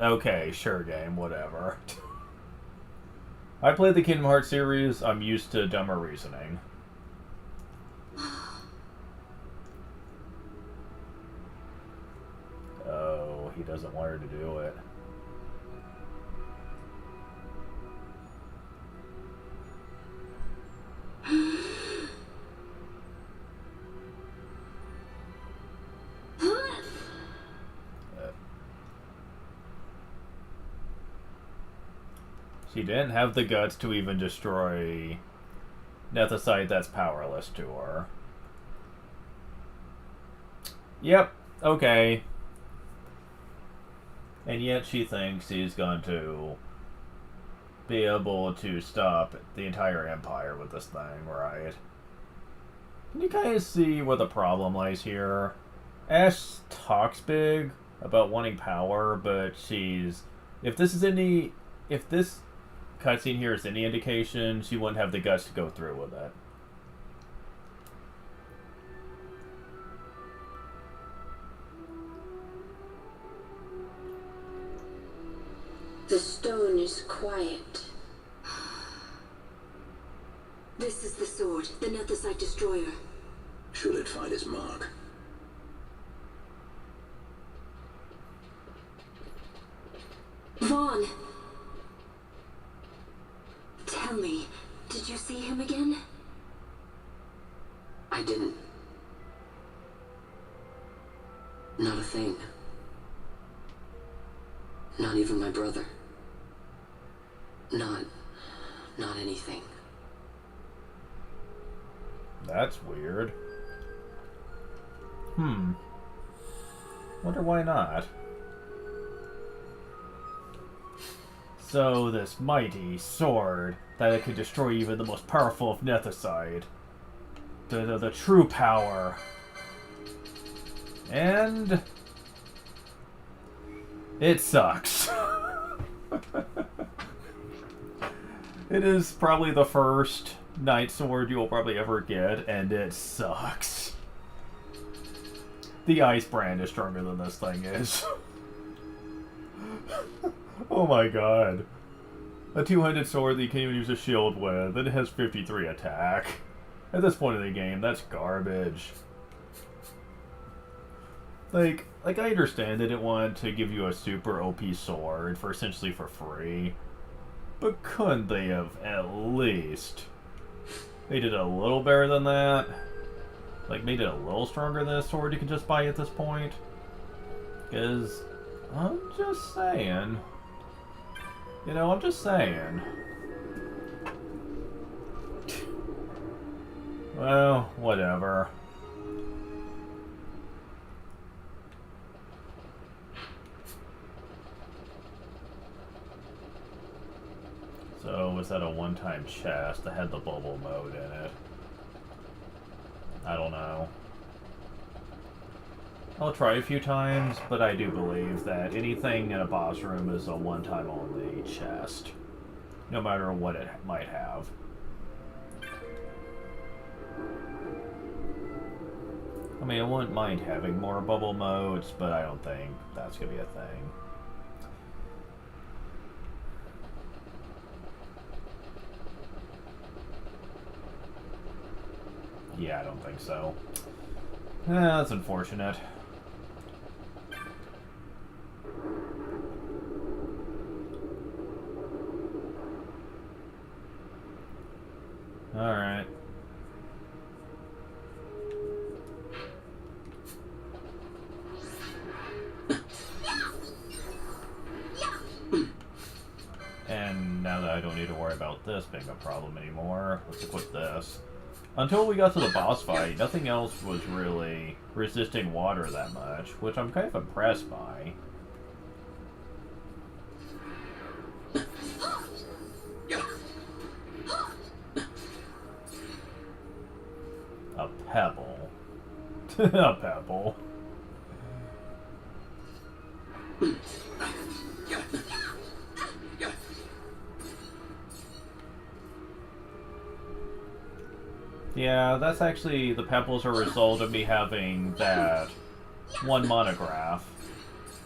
Okay, sure game, whatever. I played the Kingdom Hearts series, I'm used to dumber reasoning. Oh, he doesn't want her to do it. She didn't have the guts to even destroy Nethicite that's powerless to her. Yep, okay. And yet she thinks she's going to be able to stop the entire Empire with this thing, right? Can you guys see where the problem lies here? Ash talks big about wanting power, but she's... If this cutscene here is any indication, she wouldn't have the guts to go through with it. The stone is quiet. This is the sword, the Nethicite destroyer. Should it find its mark? Vaughn! Tell me, did you see him again? I didn't. Not a thing. Not even my brother. Not anything. That's weird. Wonder why not. So, this mighty sword that it could destroy even the most powerful of Nethicite. The true power. And... it sucks. It is probably the first Knight Sword you will probably ever get, and it sucks. The Ice Brand is stronger than this thing is. Oh my god. A two-handed sword that you can't even use a shield with, and it has 53 attack. At this point in the game, that's garbage. Like I understand they didn't want to give you a super OP sword for essentially for free. But couldn't they have at least made it a little better than that? Like, made it a little stronger than a sword you can just buy at this point? Because, I'm just saying. You know, I'm just saying. Well, whatever. So, was that a one-time chest that had the bubble mode in it? I don't know. I'll try a few times, but I do believe that anything in a boss room is a one-time only chest. No matter what it might have. I mean, I wouldn't mind having more bubble modes, but I don't think that's gonna be a thing. Yeah, I don't think so. That's unfortunate. Alright. And now that I don't need to worry about this being a problem anymore, let's equip this. Until we got to the boss fight, nothing else was really resisting water that much, which I'm kind of impressed by. A pebble. A pebble. Yeah, that's actually, the pebbles are a result of me having that one monograph,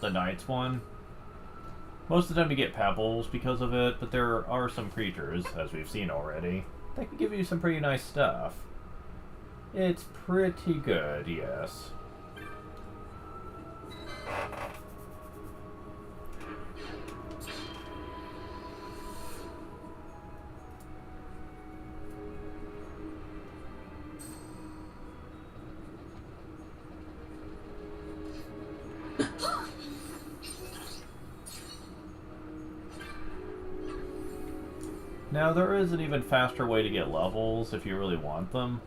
the Knights one. Most of the time you get pebbles because of it, but there are some creatures, as we've seen already, that can give you some pretty nice stuff. It's pretty good, yes. Now, there is an even faster way to get levels if you really want them.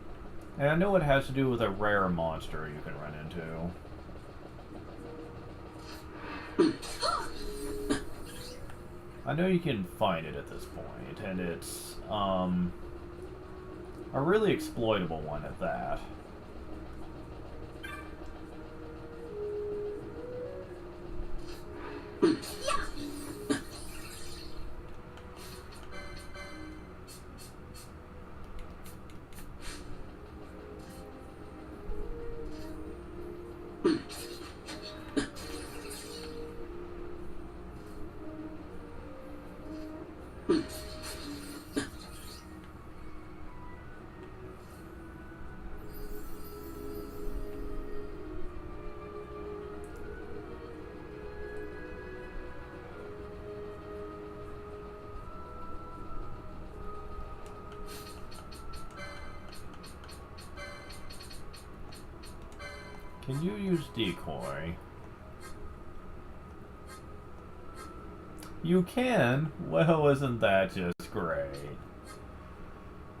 And I know it has to do with a rare monster you can run into. I know you can find it at this point, and it's a really exploitable one at that. Can you use decoy? You can? Well, isn't that just great?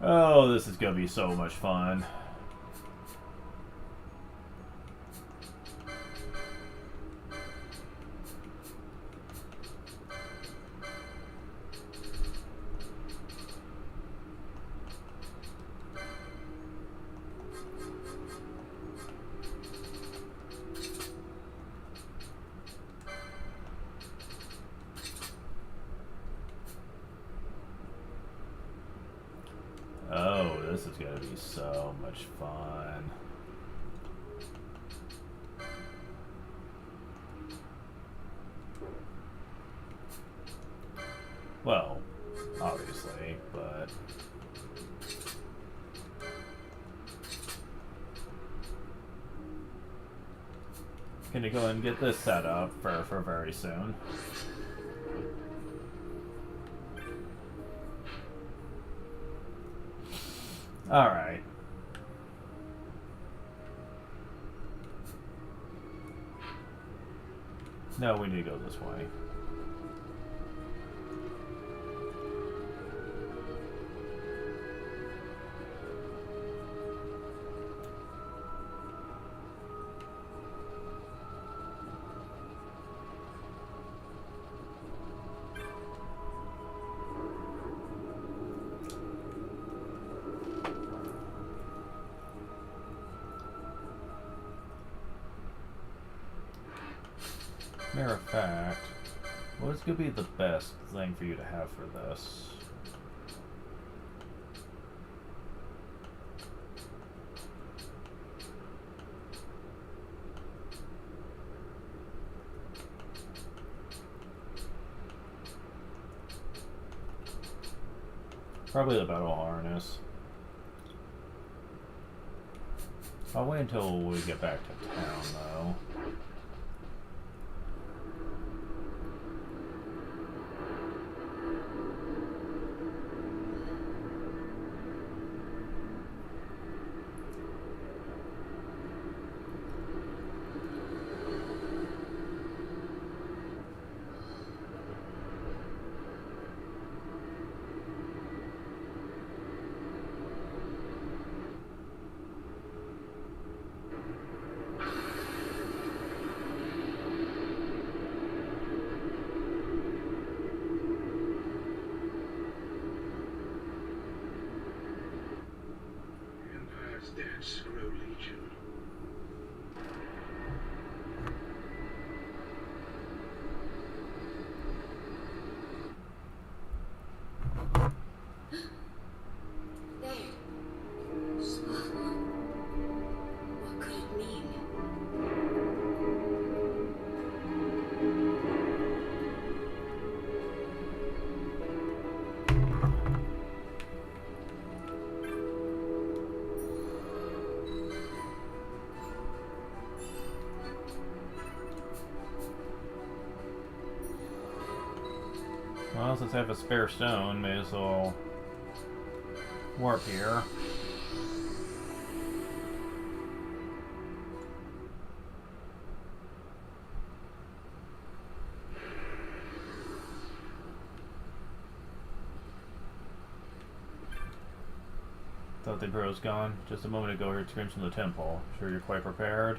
Oh, this is gonna be so much fun. Oh, this is gonna be so much fun. Well, obviously, but... Gonna go ahead and get this set up for very soon. Alright. No, we need to go this way. Matter of fact, what's going to be the best thing for you to have for this? Probably the battle harness. I'll wait until we get back to town, though. Dance grow legion. There. What could it mean? Well, since I have a spare stone, may as well warp here. thought the Imperial's gone. Just a moment ago, I heard screams from the temple. Sure you're quite prepared?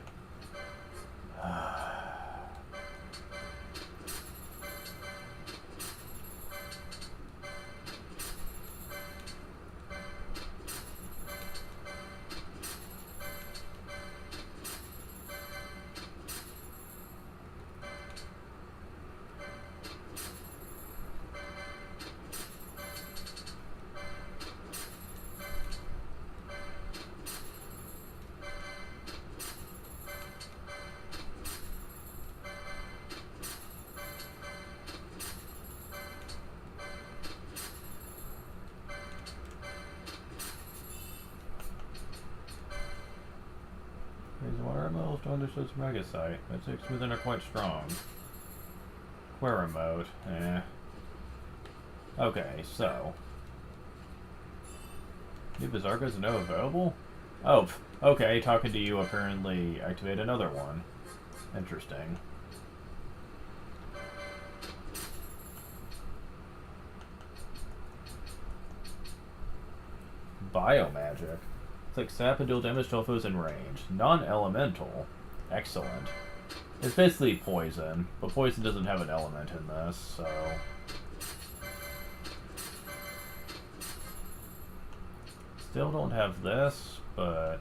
These water mills don't understand mega site. Magics within are quite strong. Query mode. Okay, so. New Bizargas are now available? Oh, okay, talking to you apparently activate another one. Interesting. Biomagic. It's like sap and deal damage to all foes in range. Non-elemental. Excellent. It's basically poison, but poison doesn't have an element in this, so... Still don't have this, but...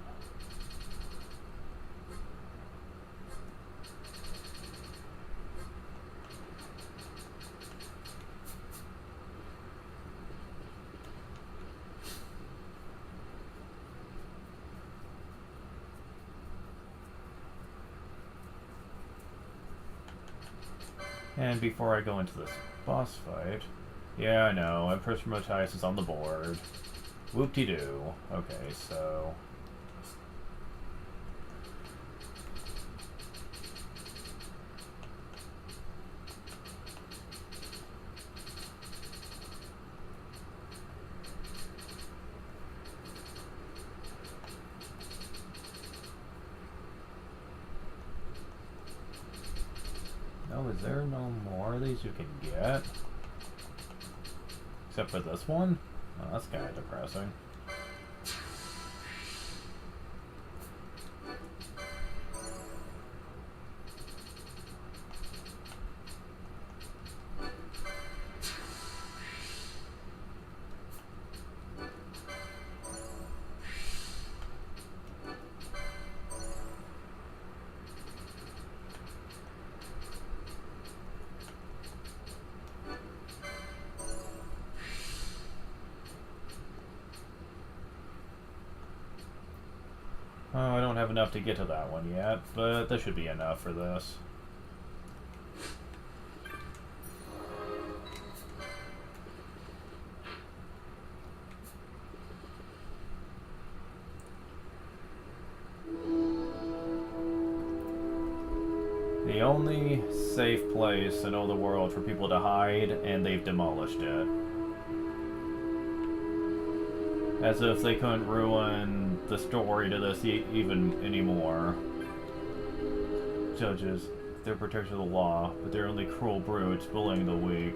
And before I go into this boss fight... Yeah, I know, Empress Matthias is on the board. Whoop-de-doo. Okay, so... Oh, is there no more of these you can get? Except for this one? Oh, that's kind of depressing. Oh, I don't have enough to get to that one yet, but this should be enough for this. The only safe place in all the world for people to hide, and they've demolished it. As if they couldn't ruin the story to this even anymore. Judges, they're protectors of the law, but they're only cruel brutes bullying the weak.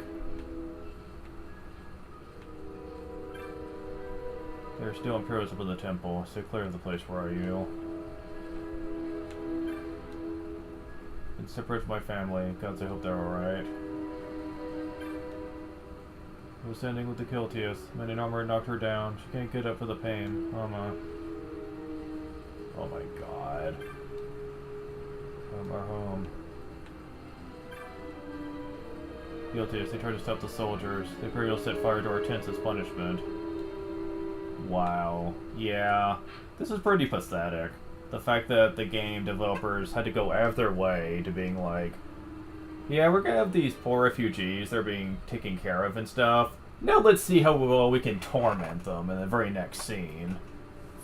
There are still Imperials up in the temple. Stay clear of the place. Where are you? Been separated from my family. Gods, I hope they're alright. I was standing with the Kiltius. Men in armor knocked her down. She can't get up for the pain. Mama. Oh my god. Come our home. Kiltius, they tried to stop the soldiers. The Imperials set fire to our tents as punishment. Wow. Yeah. This is pretty pathetic. The fact that the game developers had to go out of their way to being like, yeah, we're gonna have these poor refugees, they're being taken care of and stuff. Now let's see how well we can torment them in the very next scene.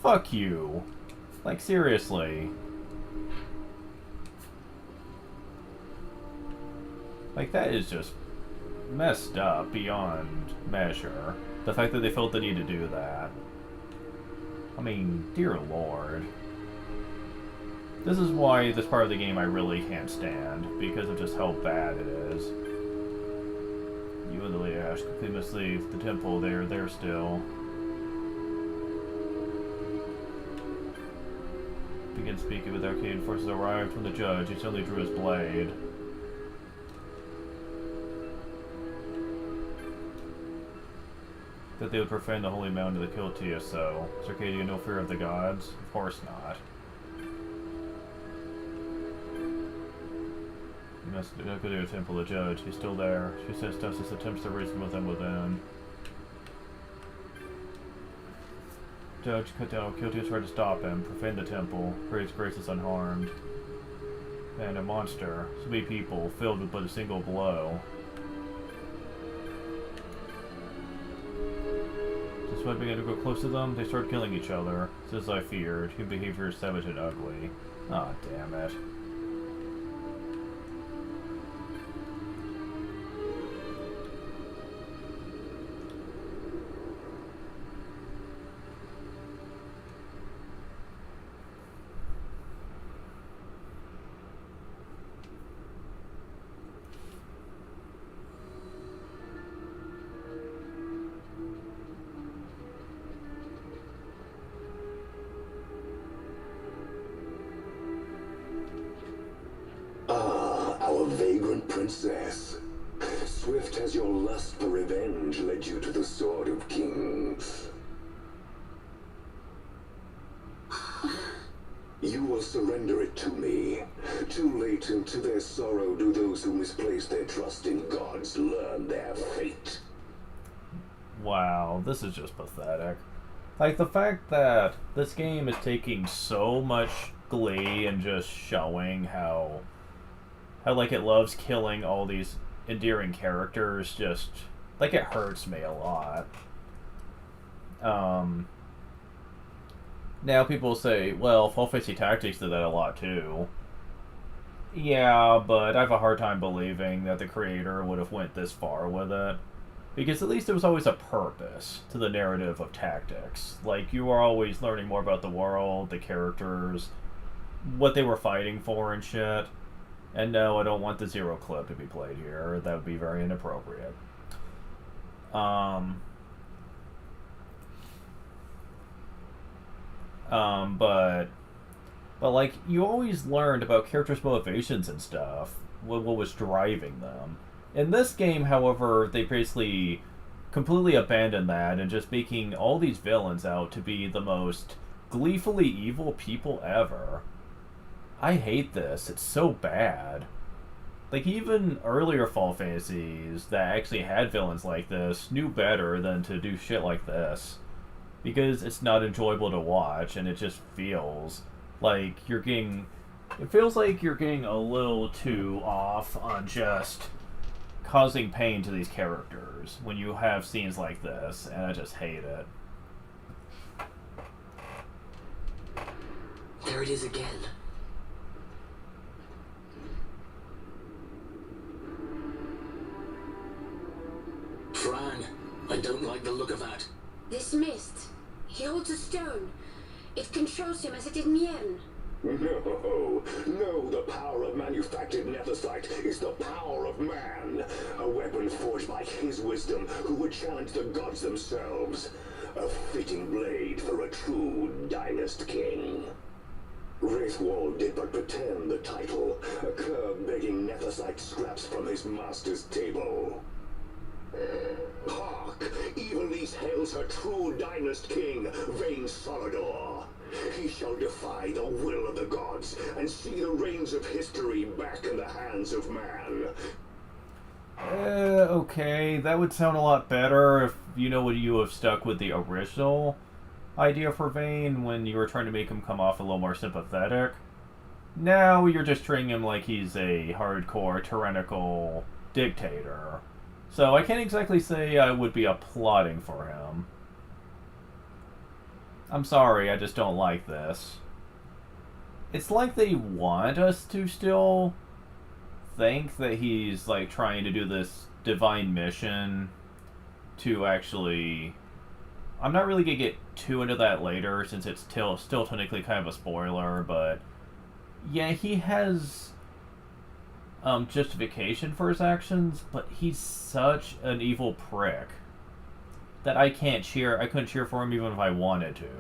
Fuck you. Like, seriously. Like, that is just messed up beyond measure. The fact that they felt the need to do that. I mean, dear lord. This is why this part of the game I really can't stand, because of just how bad it is. You and the Lady Ash quickly must leave the temple. They're there still. Begin speaking with Arcadian forces arrived from the judge. He suddenly drew his blade. That they would profane the holy mountain to kill TSO. Is Arcadia no fear of the gods? Of course not. You must go to the temple of the judge. He's still there. She says Justice attempts to reason with him within. Judge cut down Kiltius tried to stop him, profane the temple, praise graces unharmed. And a monster, so many people, filled with but a single blow. Just when I began to go close to them, they started killing each other. Just as I feared, human behavior is savage and ugly. Ah, damn it. Princess, swift has your lust for revenge led you to the Sword of Kings. You will surrender it to me. Too late, and to their sorrow do those who misplace their trust in gods learn their fate. Wow, this is just pathetic. Like, the fact that this game is taking so much glee and just showing how like it loves killing all these endearing characters, just like it hurts me a lot. Now people say, well, Final Fantasy Tactics did that a lot too. Yeah, but I have a hard time believing that the creator would have went this far with it. Because at least there was always a purpose to the narrative of Tactics. Like, you were always learning more about the world, the characters, what they were fighting for and shit. And no, I don't want the Zero clip to be played here. That would be very inappropriate. But like, you always learned about characters' motivations and stuff. What was driving them. In this game, however, they basically completely abandoned that and just making all these villains out to be the most gleefully evil people ever. I hate this. It's so bad. Like, even earlier Final Fantasies that actually had villains like this knew better than to do shit like this. Because it's not enjoyable to watch, and it just feels like you're getting... It feels like you're getting a little too off on just causing pain to these characters when you have scenes like this, and I just hate it. There it is again. Fran, I don't like the look of that. This mist. He holds a stone. It controls him as it did Mien. No, the power of manufactured nethicite is the power of man. A weapon forged by his wisdom, who would challenge the gods themselves. A fitting blade for a true dynast king. Wraithwald did but pretend the title, a cur begging nethicite scraps from his master's table. Hark! Even these hails her true dynast king, Vain Solidor. He shall defy the will of the gods and see the reins of history back in the hands of man. Okay, that would sound a lot better if you have stuck with the original idea for Vayne when you were trying to make him come off a little more sympathetic. Now you're just treating him like he's a hardcore tyrannical dictator. So I can't exactly say I would be applauding for him. I'm sorry, I just don't like this. It's like they want us to still think that he's like trying to do this divine mission to actually... I'm not really going to get too into that later since it's still technically kind of a spoiler, but yeah, he has justification for his actions, but he's such an evil prick that I couldn't cheer for him even if I wanted to.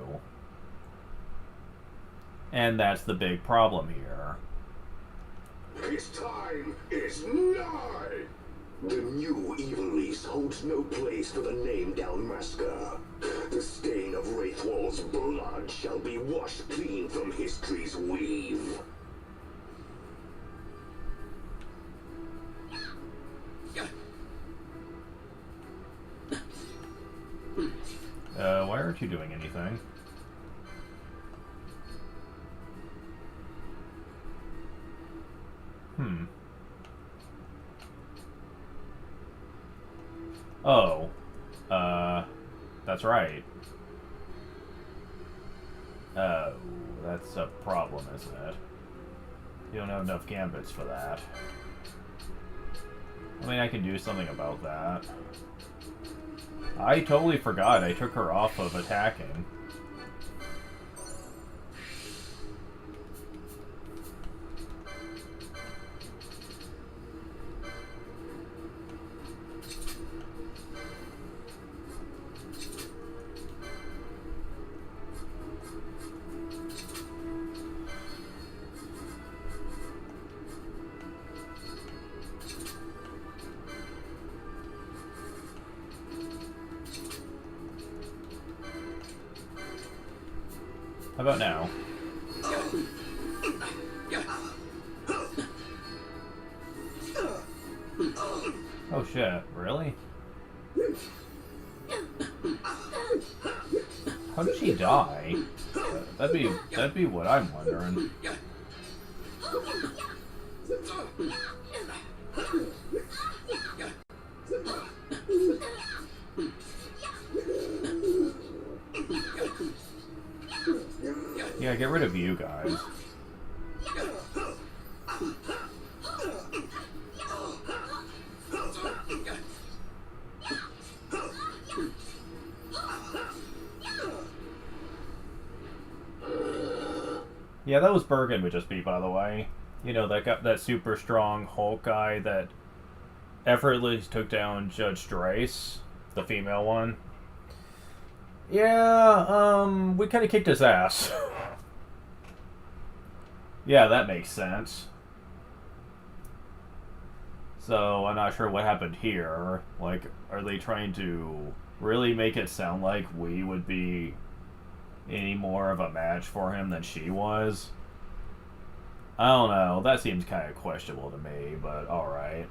And that's the big problem here. His time is nigh! The new evil lease holds no place for the name Dalmasca. The stain of Wraithwall's blood shall be washed clean from history's weave. Why aren't you doing anything? Oh. That's right. Oh, that's a problem, isn't it? You don't have enough gambits for that. I mean, I can do something about that. I totally forgot. I took her off of attacking. How about now? Oh shit, really? How did she die? That'd be what I'm wondering. Yeah, get rid of you guys. Yeah, that was Bergen would just be, by the way. You know, that super strong Hulk guy that effortlessly took down Judge Drace, the female one. Yeah, we kind of kicked his ass. Yeah, that makes sense. So, I'm not sure what happened here. Like, are they trying to really make it sound like we would be any more of a match for him than she was? I don't know. That seems kind of questionable to me, but alright.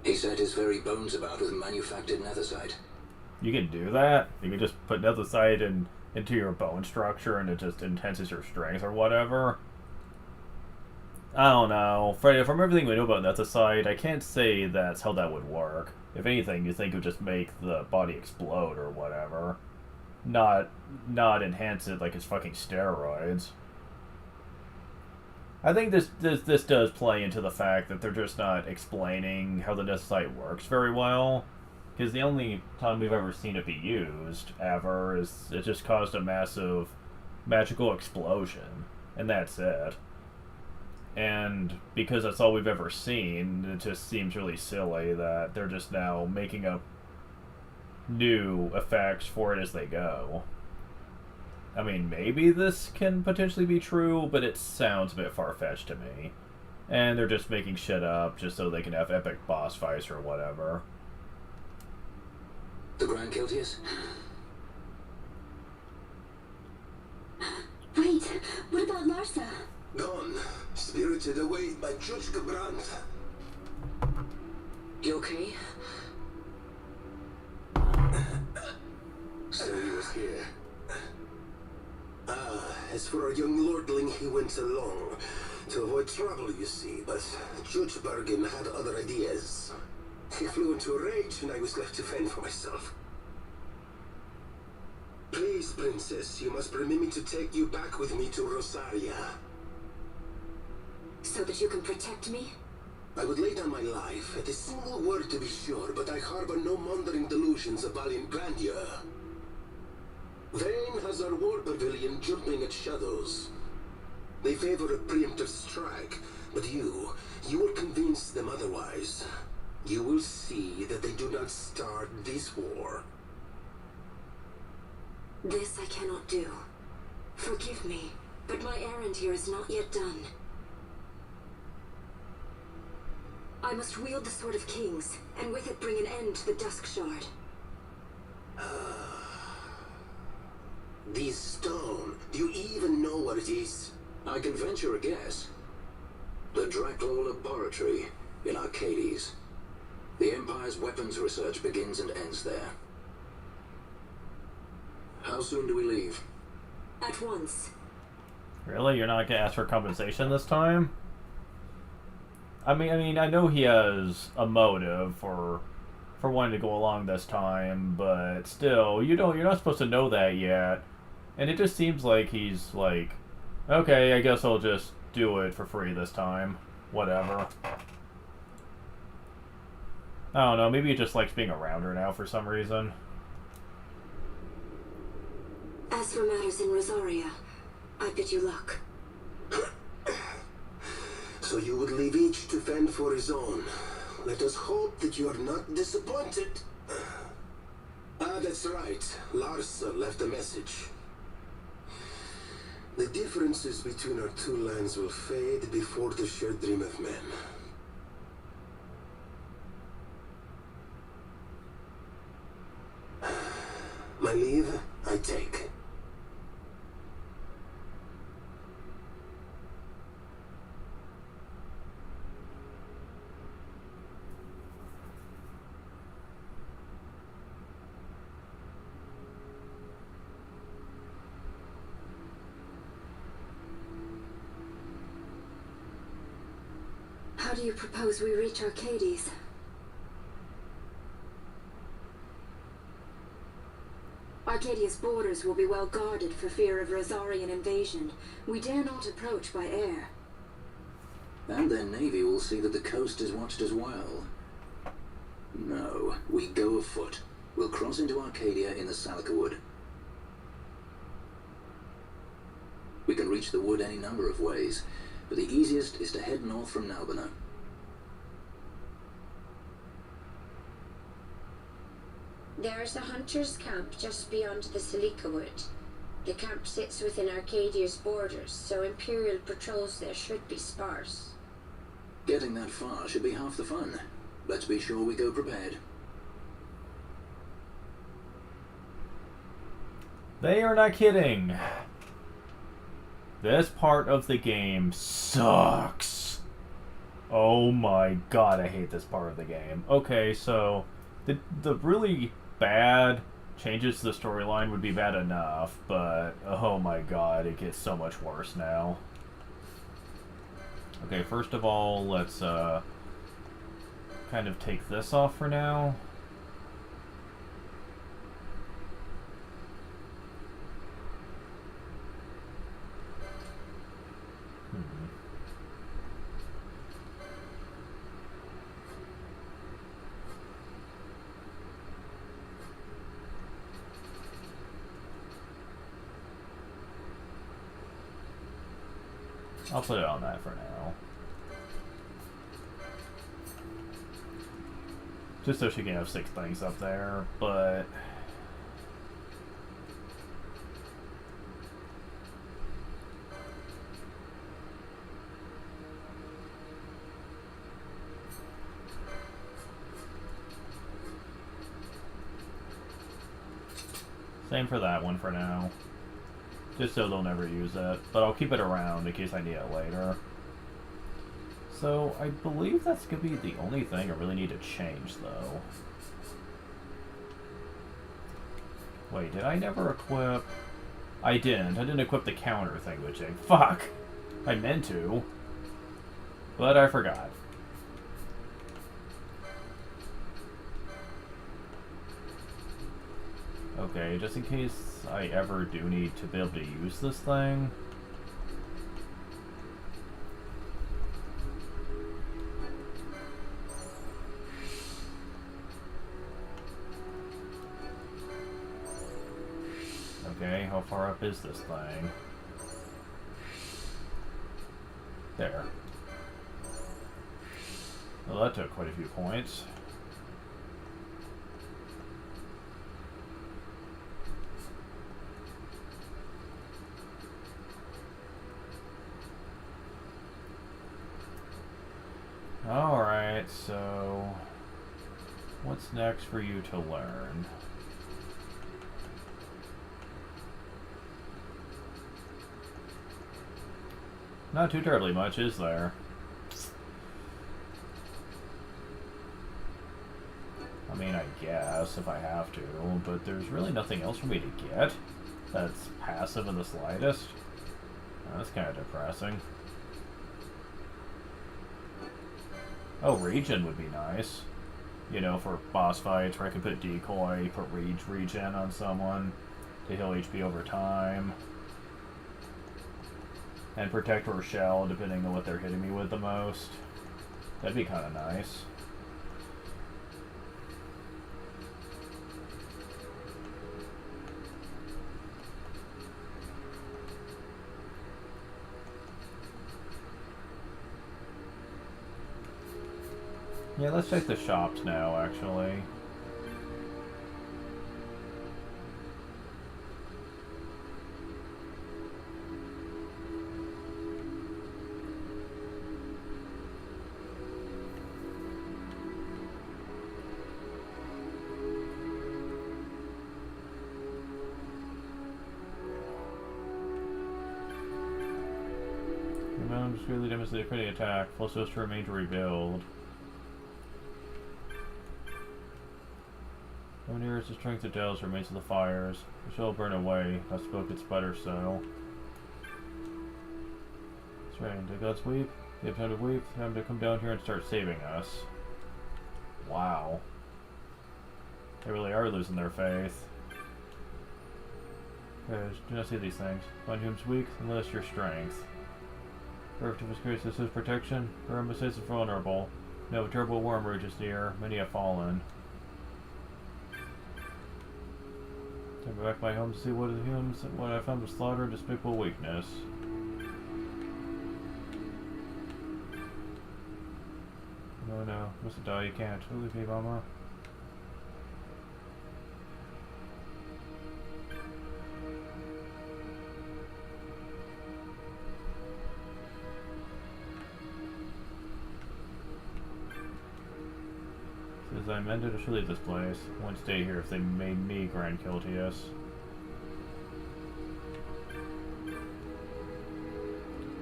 He said his very bones about with manufactured nethersite. You can do that? You can just put nethersite into your bone structure and it just enhances your strength or whatever? I don't know. From everything we know about nethersite, I can't say that's how that would work. If anything, you think it would just make the body explode or whatever. Not enhance it like it's fucking steroids. I think this does play into the fact that they're just not explaining how the nethersite works very well. Because the only time we've ever seen it be used, ever, is it just caused a massive magical explosion. And that's it. And because that's all we've ever seen, it just seems really silly that they're just now making up new effects for it as they go. I mean, maybe this can potentially be true, but it sounds a bit far-fetched to me. And they're just making shit up just so they can have epic boss fights or whatever. The Grand Kiltius? Wait, what about Larsa? Gone, spirited away by Judge Gabrant. You okay? So he was here. As for a young lordling, he went along to avoid trouble, you see, but Judge Bergen had other ideas. He flew into a rage, and I was left to fend for myself. Please, Princess, you must permit me to take you back with me to Rosaria. so that you can protect me? I would lay down my life at a single word to be sure, but I harbor no wandering delusions of valiant grandeur. Vayne has our war pavilion jumping at shadows. They favor a preemptive strike, but you will convince them otherwise. You will see that they do not start this war. This I cannot do. Forgive me, but my errand here is not yet done. I must wield the Sword of Kings, and with it bring an end to the Dusk Shard. This stone, do you even know what it is? I can venture a guess. The Draclaw Laboratory in Arcades. The Empire's weapons research begins and ends there. How soon do we leave? At once. Really? You're not gonna ask for compensation this time? I mean, I know he has a motive for wanting to go along this time, but still, you're not supposed to know that yet. And it just seems like he's like, okay, I guess I'll just do it for free this time. Whatever. I don't know, maybe he just likes being around her now for some reason. As for matters in Rosaria, I bid you luck. So you would leave each to fend for his own. Let us hope that you are not disappointed. Ah, that's right. Larsa left a message. The differences between our two lands will fade before the shared dream of men. My leave, I take. How do you propose we reach Arcades? Arcadia's borders will be well guarded for fear of Rosarian invasion. We dare not approach by air. And their navy will see that the coast is watched as well. No, we go afoot. We'll cross into Arcadia in the Salika Wood. We can reach the wood any number of ways, but the easiest is to head north from Nalbina. There's a hunter's camp just beyond the Salika Wood. The camp sits within Arcadia's borders, so Imperial patrols there should be sparse. Getting that far should be half the fun. Let's be sure we go prepared. They are not kidding. This part of the game sucks. Oh my god, I hate this part of the game. Okay, so the really bad changes to the storyline would be bad enough, but oh my god, it gets so much worse now. Okay, first of all, let's kind of take this off for now. I'll put it on that for now. Just so she can have 6 things up there, but... Same for that one for now. Just so they'll never use it. But I'll keep it around in case I need it later. So, I believe that's going to be the only thing I really need to change, though. Wait, did I never equip... I didn't. I didn't equip the counter thingamajig. Fuck! I meant to. But I forgot. Okay, just in case I ever do need to be able to use this thing. Okay, how far up is this thing? There. Well, that took quite a few points. Alright, so what's next for you to learn? Not too terribly much, is there? I mean, I guess, if I have to, but there's really nothing else for me to get that's passive in the slightest. That's kind of depressing. Oh, regen would be nice. You know, for boss fights where I can put decoy, put regen on someone to heal HP over time. And protect or shell, depending on what they're hitting me with the most. That'd be kind of nice. Yeah, let's check the shops now, actually. Really demonstrated a critical attack. Plus those to remain to rebuild. No nearest the strength of Dells remains of the fires. It shall burn away. I spoke its better so. It's right. The gods weep. They have time to weep. Time to come down here and start saving us. Wow. They really are losing their faith. Okay, do not see these things. Find whom's weak, enlist your strength. Earth of his grace, this is protection. Remember, says is vulnerable. No, a terrible worm rages near. Many have fallen. Time back to my home to see what I found was slaughter and despicable weakness. No, no, must die. You can't. Leave me, Mama. As I amended to leave this place, I won't stay here if they made me Grand Kiltius.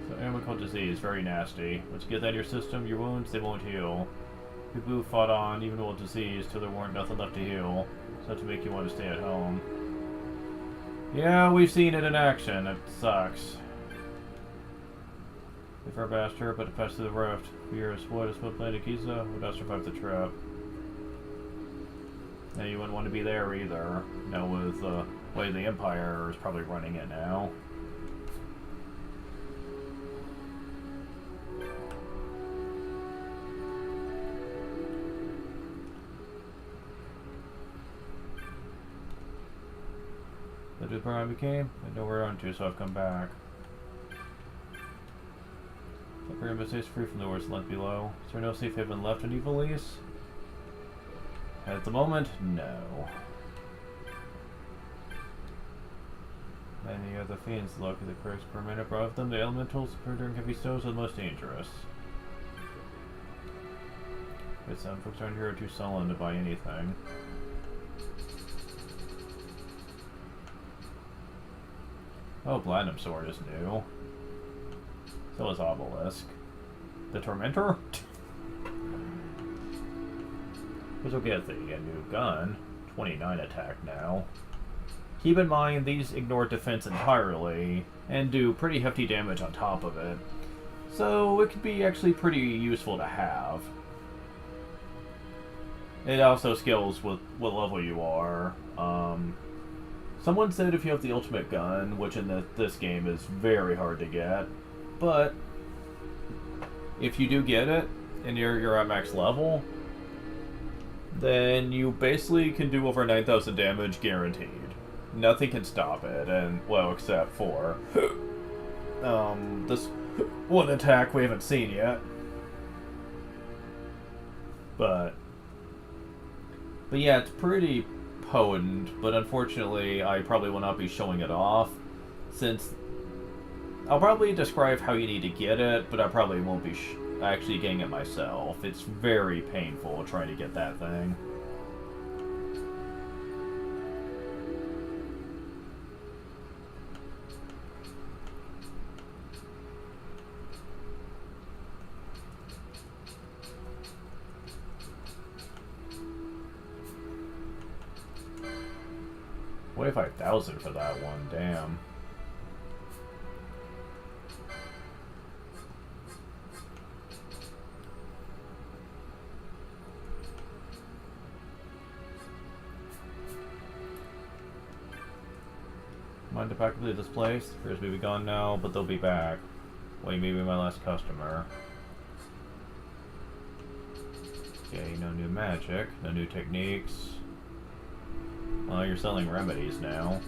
So, animal called disease, very nasty. Once you get that in your system, your wounds, they won't heal. People who fought on, even with disease, till there weren't nothing left to heal. So to make you want to stay at home. Yeah, we've seen it in action. It sucks. If our bastard, but to pass through the rift. Fears, what is what planet Giza would not survive the trip. Now you wouldn't want to be there either. Now with the way the Empire is probably running it now. That is where I became. I know where I'm to, so I've come back. The pyramid stays free from the worst left below. Is there no safe haven left in Evilise? At the moment, no. Many other fiends look at the critics per minute above them. The elementals during heavy stones are the most dangerous. But some folks around here are too sullen to buy anything. Oh, Platinum Sword is new. So is Obelisk. The Tormentor? Which will get the new gun. 29 attack now. Keep in mind, these ignore defense entirely, and do pretty hefty damage on top of it. So it could be actually pretty useful to have. It also scales with what level you are. Someone said if you have the ultimate gun, which in this game is very hard to get, but if you do get it, and you're at max level, then you basically can do over 9,000 damage guaranteed. nothing can stop it, and, well, except for, this one attack we haven't seen yet. But yeah, it's pretty potent, but unfortunately I probably will not be showing it off, since I'll probably describe how you need to get it, but I probably won't be actually getting it myself. It's very painful trying to get that thing. $25,000 for that one, damn. Mind if I can leave this place? Appears to be gone now, but they'll be back. Wait, maybe my last customer. Okay, no new magic, no new techniques. Well, you're selling remedies now.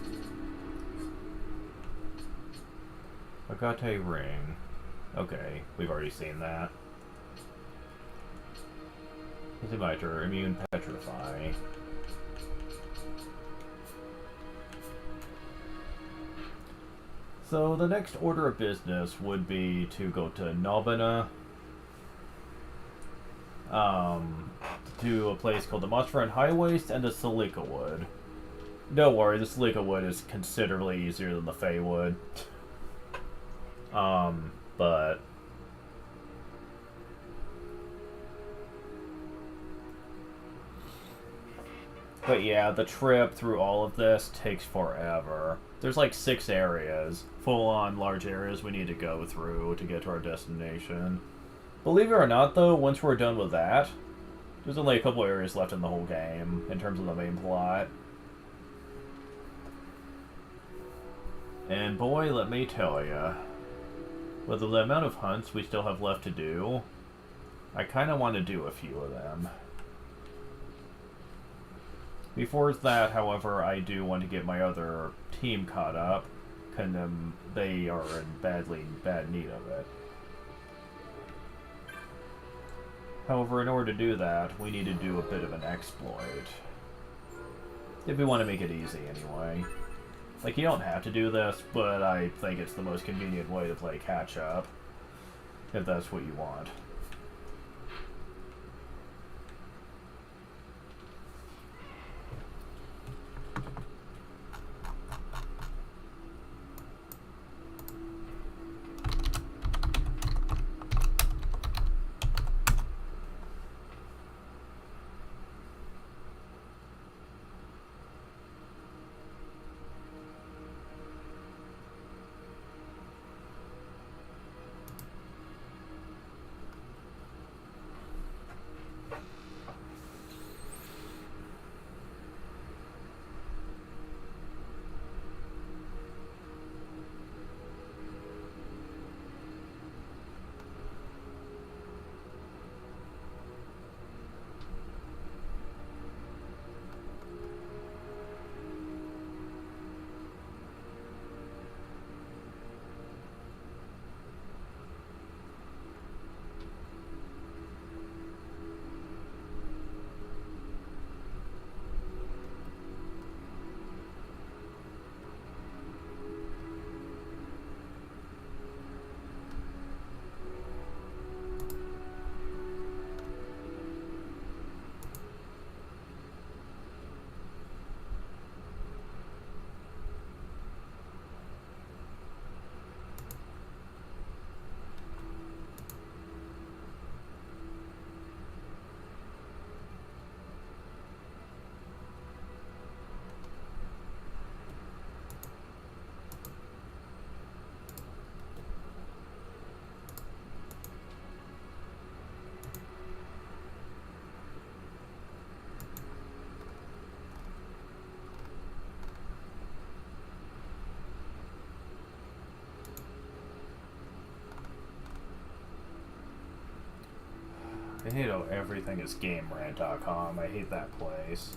Agate ring. Okay, we've already seen that. Inhibitor, immune petrify. So the next order of business would be to go to Nobina, to a place called the Mosferen High Waste and the Silica Wood. Don't worry, the Silica Wood is considerably easier than the Fey Wood. But yeah, the trip through all of this takes forever. There's like 6 areas, full-on large areas we need to go through to get to our destination. Believe it or not, though, once we're done with that, there's only a couple areas left in the whole game, in terms of the main plot. And boy, let me tell ya, with the amount of hunts we still have left to do, I kind of want to do a few of them. Before that, however, I do want to get my other team caught up, because they are in bad need of it. However, in order to do that, we need to do a bit of an exploit. If we want to make it easy, anyway. Like, you don't have to do this, but I think it's the most convenient way to play catch-up, if that's what you want. I hate how everything is GameRant.com. I hate that place.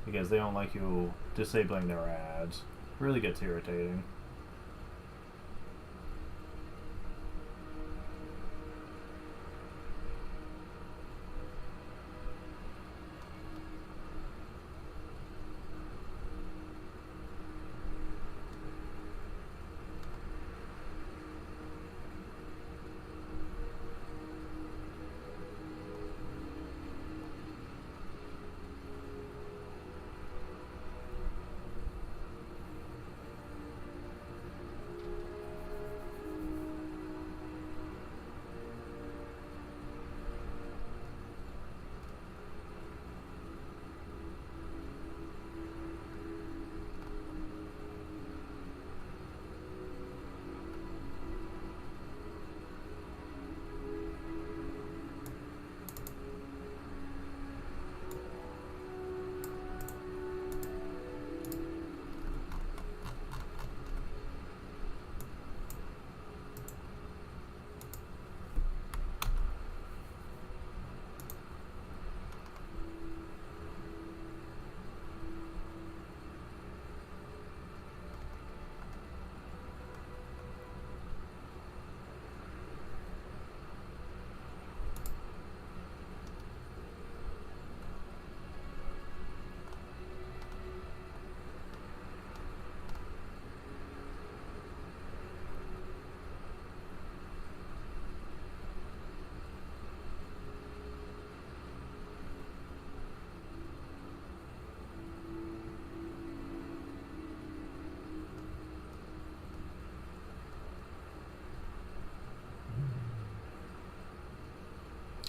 because they don't like you disabling their ads. Really gets irritating.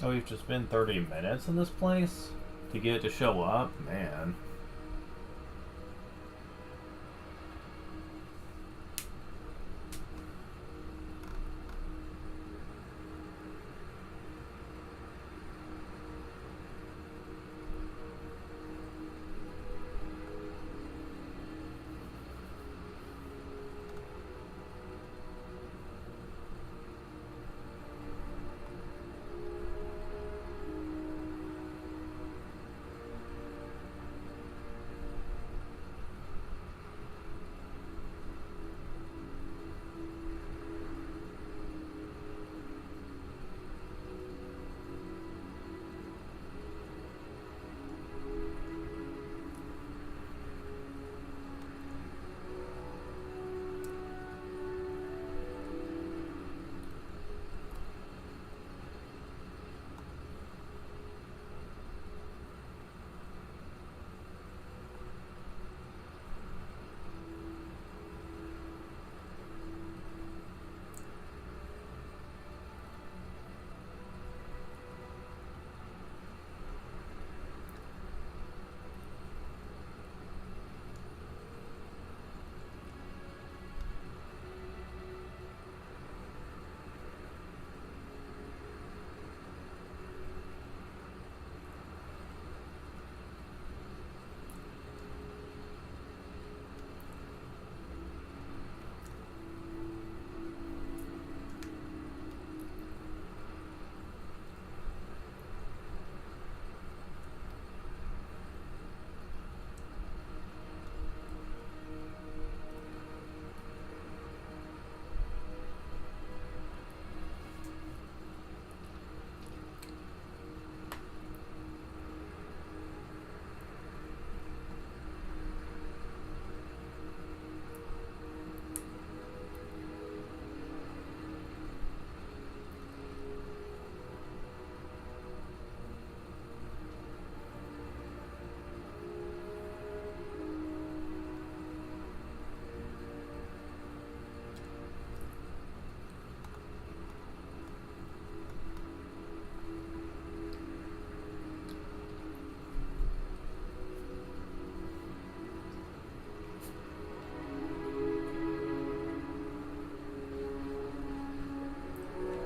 Oh, we've just been 30 minutes in this place? To get it to show up? Man.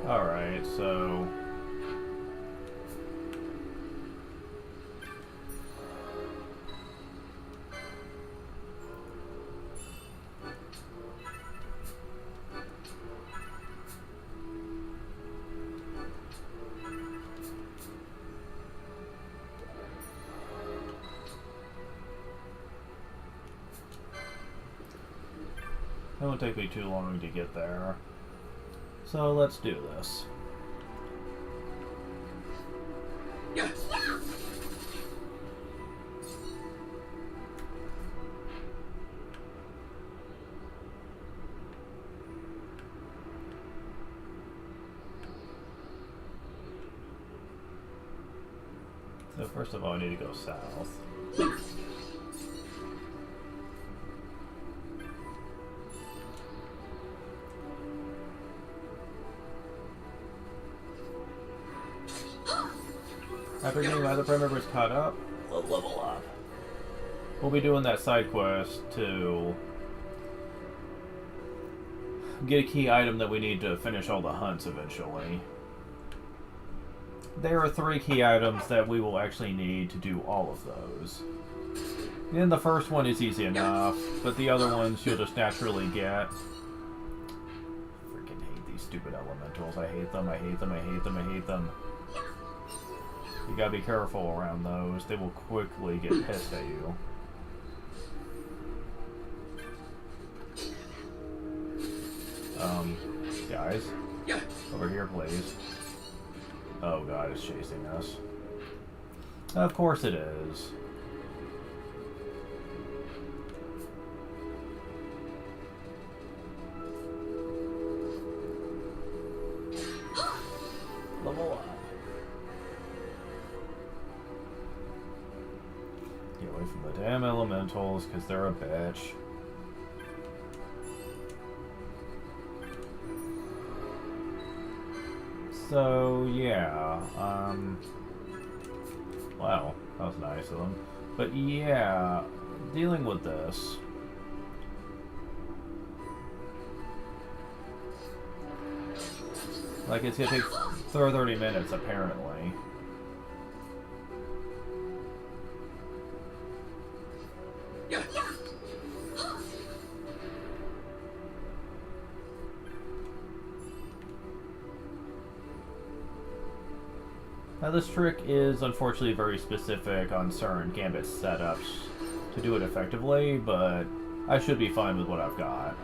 Alright, so... It won't take me too long to get there. So let's do this. Yeah. So first of all, I need to go south. After getting my other members caught up, we'll level up. We'll be doing that side quest to get a key item that we need to finish all the hunts eventually. There are 3 key items that we will actually need to do all of those. And the first one is easy enough, but the other ones you'll just naturally get. Freaking hate these stupid elementals. I hate them, I hate them, I hate them, I hate them. You gotta be careful around those. They will quickly get pissed at you. Guys? Over here, please. Oh god, it's chasing us. Of course it is. Level up. Get away from the damn elementals, because they're a bitch. So, yeah, wow, that was nice of them. But yeah, dealing with this. Like, it's gonna take 30 minutes, apparently. Now this trick is unfortunately very specific on certain Gambit setups to do it effectively, but I should be fine with what I've got.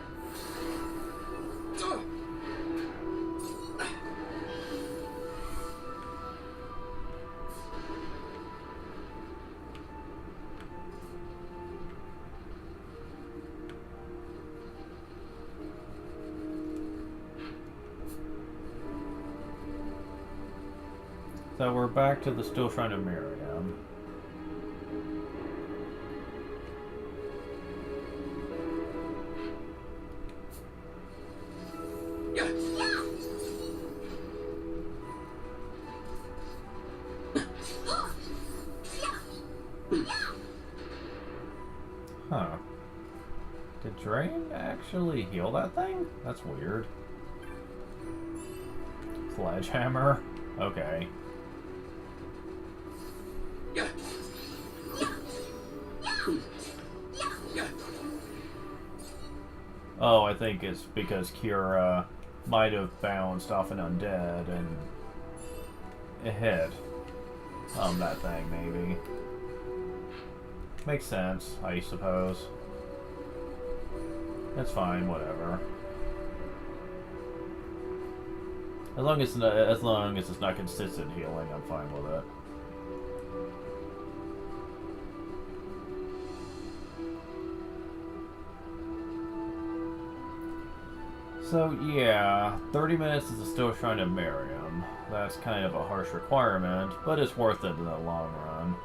So we're back to the Still Shrine of Miriam. Huh. Did Drain actually heal that thing? That's weird. Sledgehammer? Okay. Oh, I think it's because Kira might have bounced off an undead and it hit that thing, maybe. Makes sense, I suppose. That's fine, whatever. As long as it's not consistent healing, I'm fine with it. So yeah, 30 minutes is a Still Shrine of Miriam. That's kind of a harsh requirement, but it's worth it in the long run.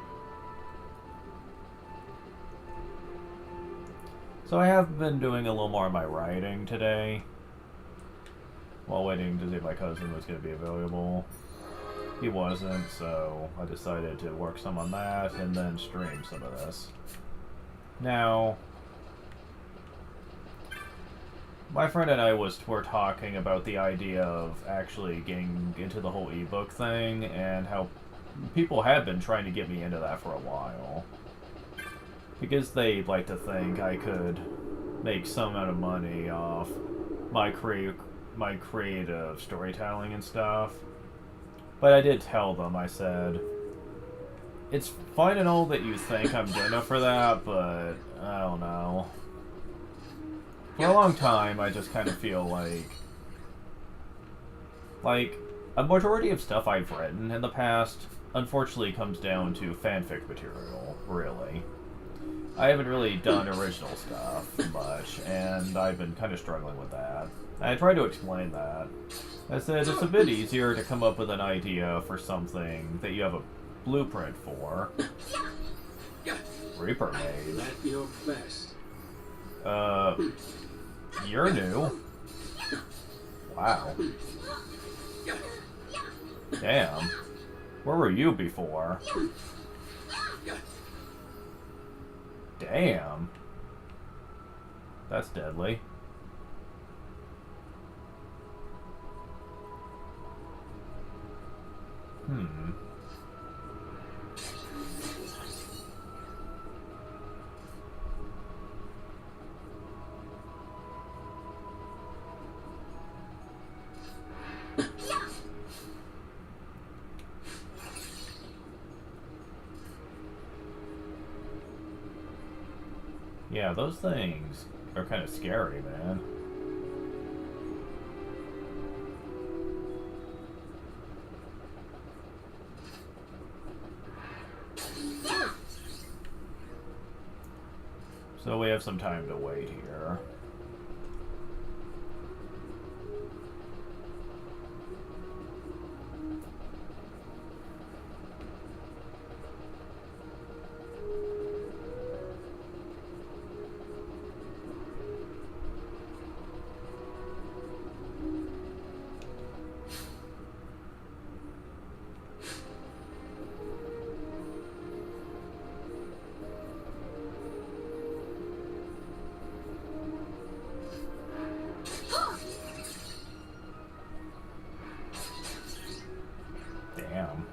So I have been doing a little more of my writing today, while waiting to see if my cousin was going to be available. He wasn't, so I decided to work some on that and then stream some of this. Now, my friend and I were talking about the idea of actually getting into the whole ebook thing and how people have been trying to get me into that for a while. Because they like to think I could make some amount of money off my creative storytelling and stuff. But I did tell them, I said, it's fine and all that you think I'm good enough for that, but I don't know. for a long time, I just kind of feel like a majority of stuff I've written in the past, unfortunately, comes down to fanfic material, really. I haven't really done original stuff much, and I've been kind of struggling with that. I tried to explain that. I said it's a bit easier to come up with an idea for something that you have a blueprint for. Reaper made. At your best. You're new. Wow. Damn. Where were you before? Damn. That's deadly. Yeah, those things are kind of scary, man. So we have some time to wait here. Damn.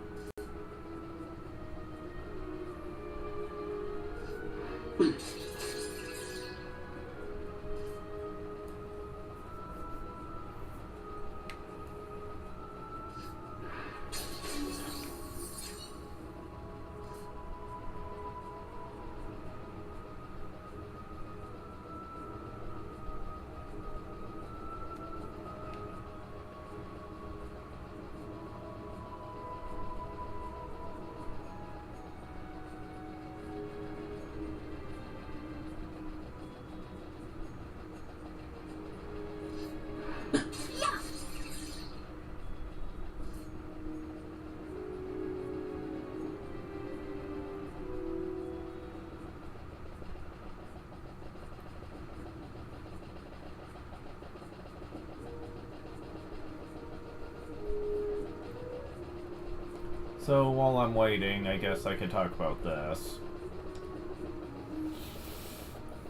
So while I'm waiting, I guess I could talk about this.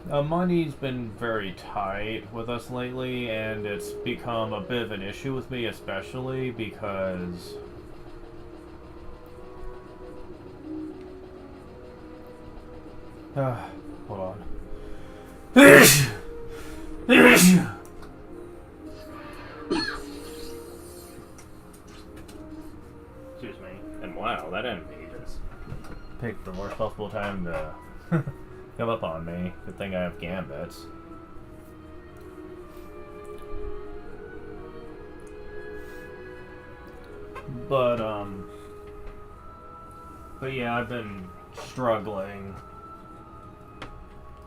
Money's been very tight with us lately, and it's become a bit of an issue with me, especially because hold on. Excuse me. And wow, that enemy just picked the worst possible time to come up on me. Good thing I have gambits. But yeah, I've been struggling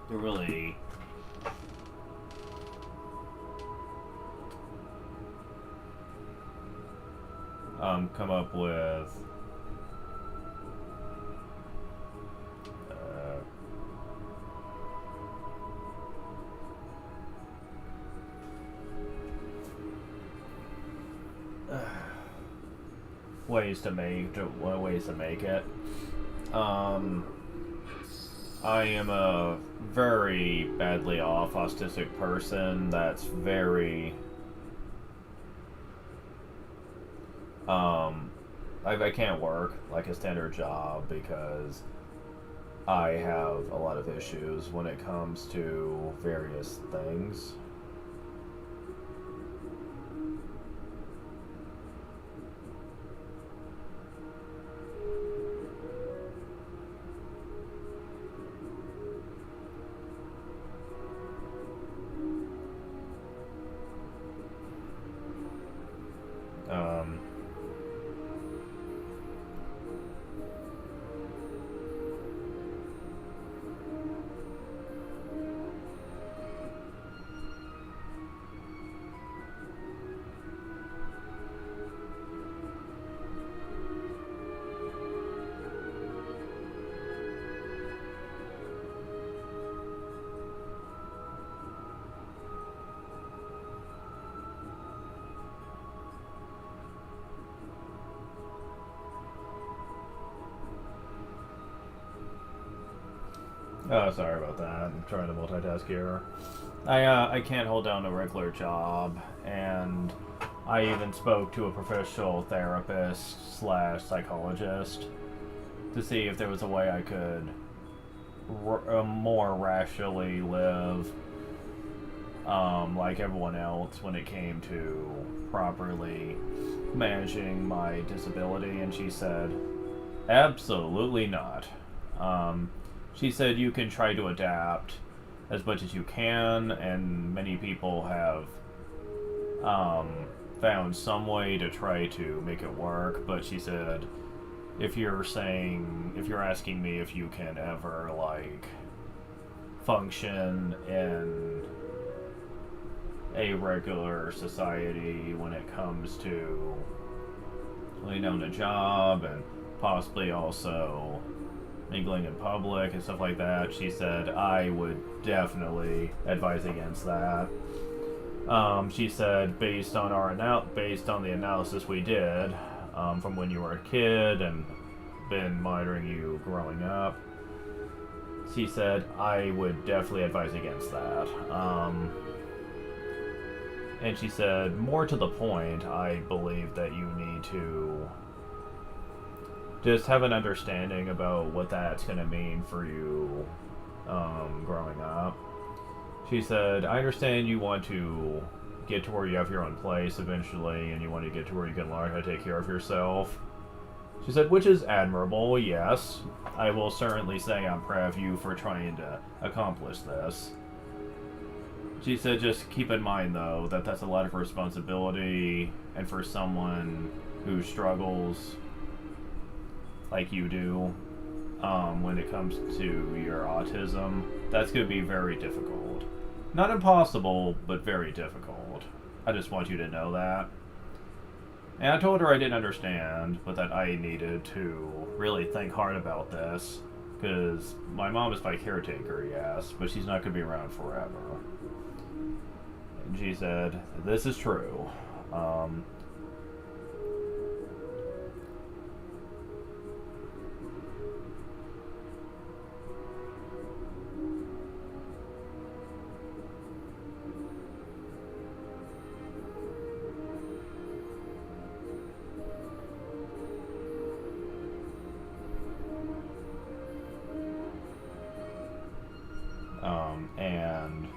to really come up with ways to make it. I am a very badly off autistic person that's very I can't work like a standard job because I have a lot of issues when it comes to various things. Oh, sorry about that. I'm trying to multitask here. I can't hold down a regular job, and I even spoke to a professional therapist / psychologist to see if there was a way I could more rationally live like everyone else when it came to properly managing my disability, and she said, absolutely not. She said you can try to adapt as much as you can, and many people have found some way to try to make it work, but she said, if you're asking me if you can ever, like, function in a regular society when it comes to laying down a job and possibly also mingling in public and stuff like that, she said I would definitely advise against that. She said based on the analysis we did from when you were a kid and been monitoring you growing up, she said I would definitely advise against that. And she said, more to the point, I believe that you need to just have an understanding about what that's going to mean for you growing up. She said, I understand you want to get to where you have your own place eventually, and you want to get to where you can learn how to take care of yourself. She said, which is admirable, yes. I will certainly say I'm proud of you for trying to accomplish this. She said, just keep in mind, though, that that's a lot of responsibility, and for someone who struggles like you do when it comes to your autism, that's going to be very difficult. Not impossible, but very difficult. I just want you to know that. And I told her I didn't understand, but that I needed to really think hard about this, because my mom is my caretaker, yes, but she's not going to be around forever. And she said, this is true. And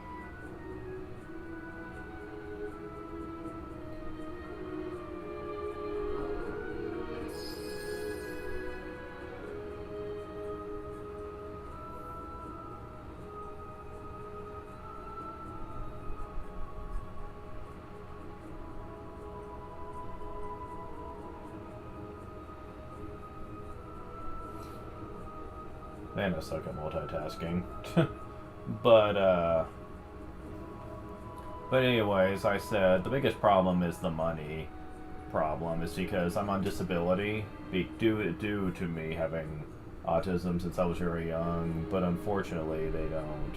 man, I suck at multitasking. But anyways, I said the biggest problem is the money problem. Is because I'm on disability due to me having autism since I was very young. But unfortunately, they don't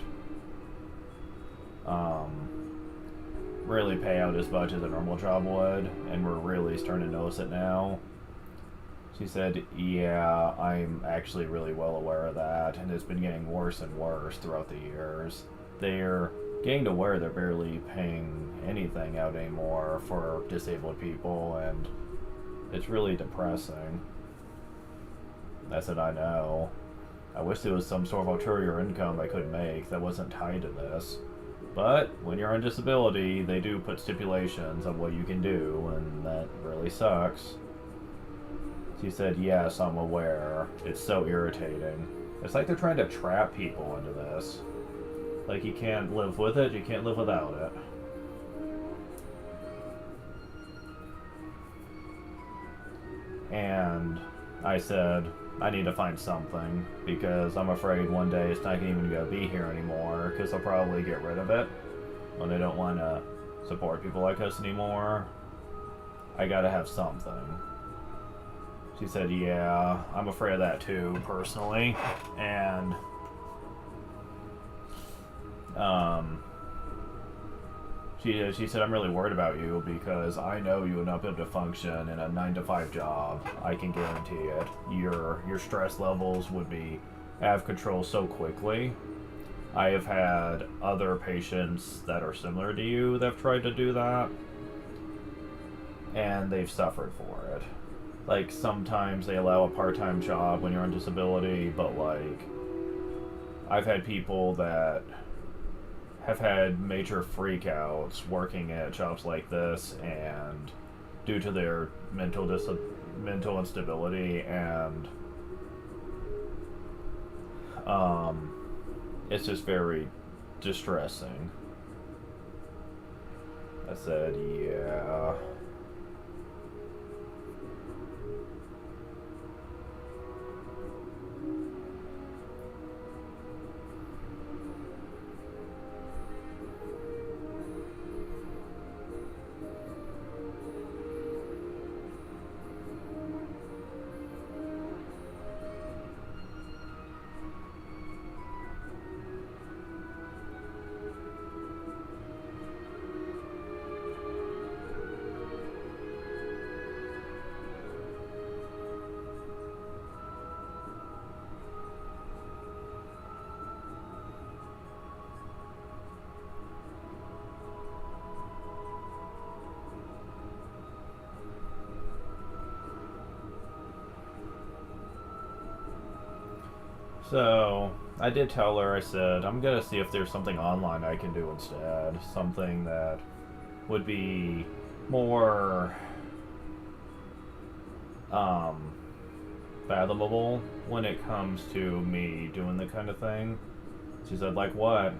really pay out as much as a normal job would, and we're really starting to notice it now. She said, yeah, I'm actually really well aware of that, and it's been getting worse and worse throughout the years. They're getting to where they're barely paying anything out anymore for disabled people, and it's really depressing. I said, I know. I wish there was some sort of ulterior income I could make that wasn't tied to this. But when you're on disability, they do put stipulations on what you can do, and that really sucks. She said, yes, I'm aware. It's so irritating. It's like they're trying to trap people into this. Like, you can't live with it, you can't live without it. And I said, I need to find something, because I'm afraid one day it's not even going to be here anymore, because they'll probably get rid of it when they don't want to support people like us anymore. I gotta have something. She said, yeah, I'm afraid of that too, personally. And she said, I'm really worried about you because I know you would not be able to function in a 9-to-5 job. I can guarantee it. Your stress levels would be have control so quickly. I have had other patients that are similar to you that have tried to do that, and they've suffered for it. Like, sometimes they allow a part-time job when you're on disability, but, like, I've had people that have had major freakouts working at jobs like this, and due to their mental instability, and it's just very distressing. I said, yeah. So, I did tell her, I said, I'm gonna see if there's something online I can do instead. Something that would be more, fathomable when it comes to me doing the kind of thing. She said, like what?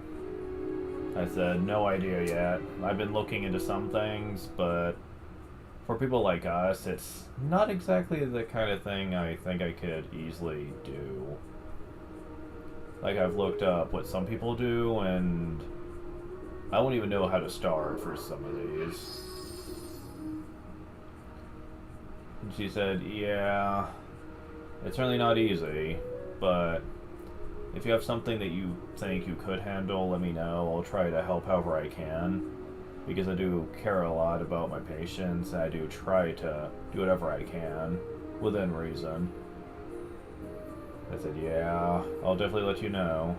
I said, no idea yet. I've been looking into some things, but for people like us, it's not exactly the kind of thing I think I could easily do. Like, I've looked up what some people do, and I won't even know how to start for some of these. And she said, yeah, it's certainly not easy, but if you have something that you think you could handle, let me know. I'll try to help however I can, because I do care a lot about my patients, and I do try to do whatever I can, within reason. I said, yeah, I'll definitely let you know.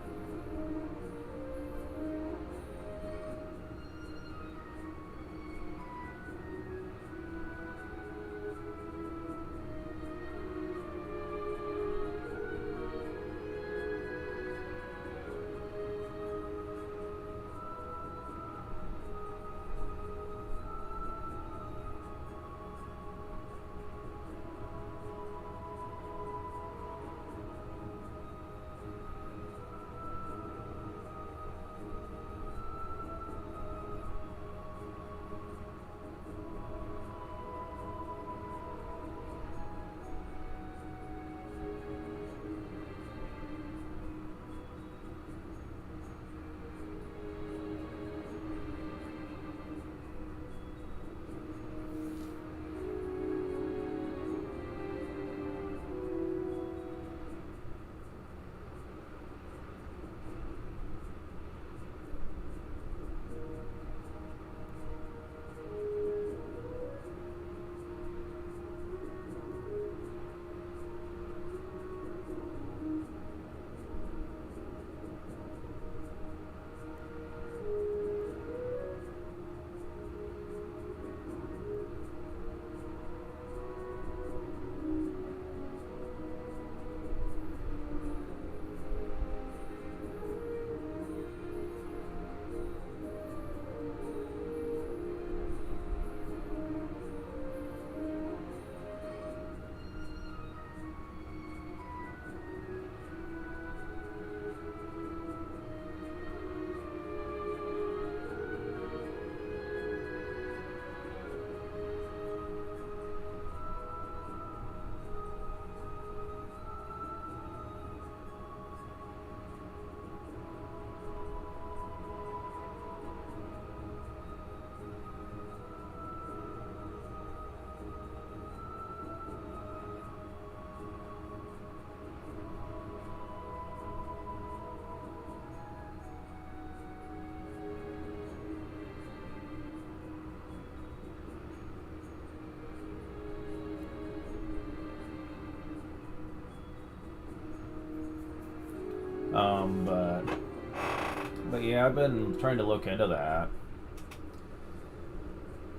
But yeah, I've been trying to look into that.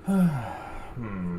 Hmm.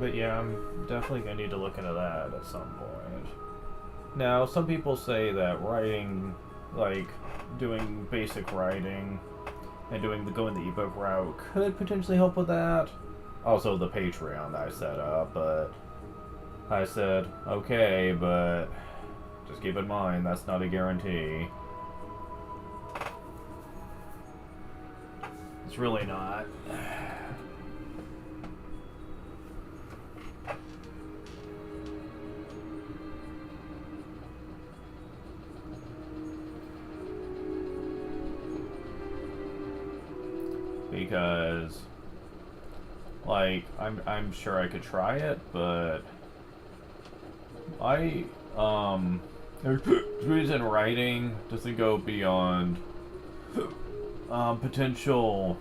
But yeah, I'm definitely gonna need to look into that at some point. Now, some people say that writing, like, doing basic writing and going the ebook route could potentially help with that. Also, the Patreon that I set up, but I said, okay, but just keep in mind, that's not a guarantee. It's really not. Because, like, I'm sure I could try it, but the reason writing doesn't go beyond potential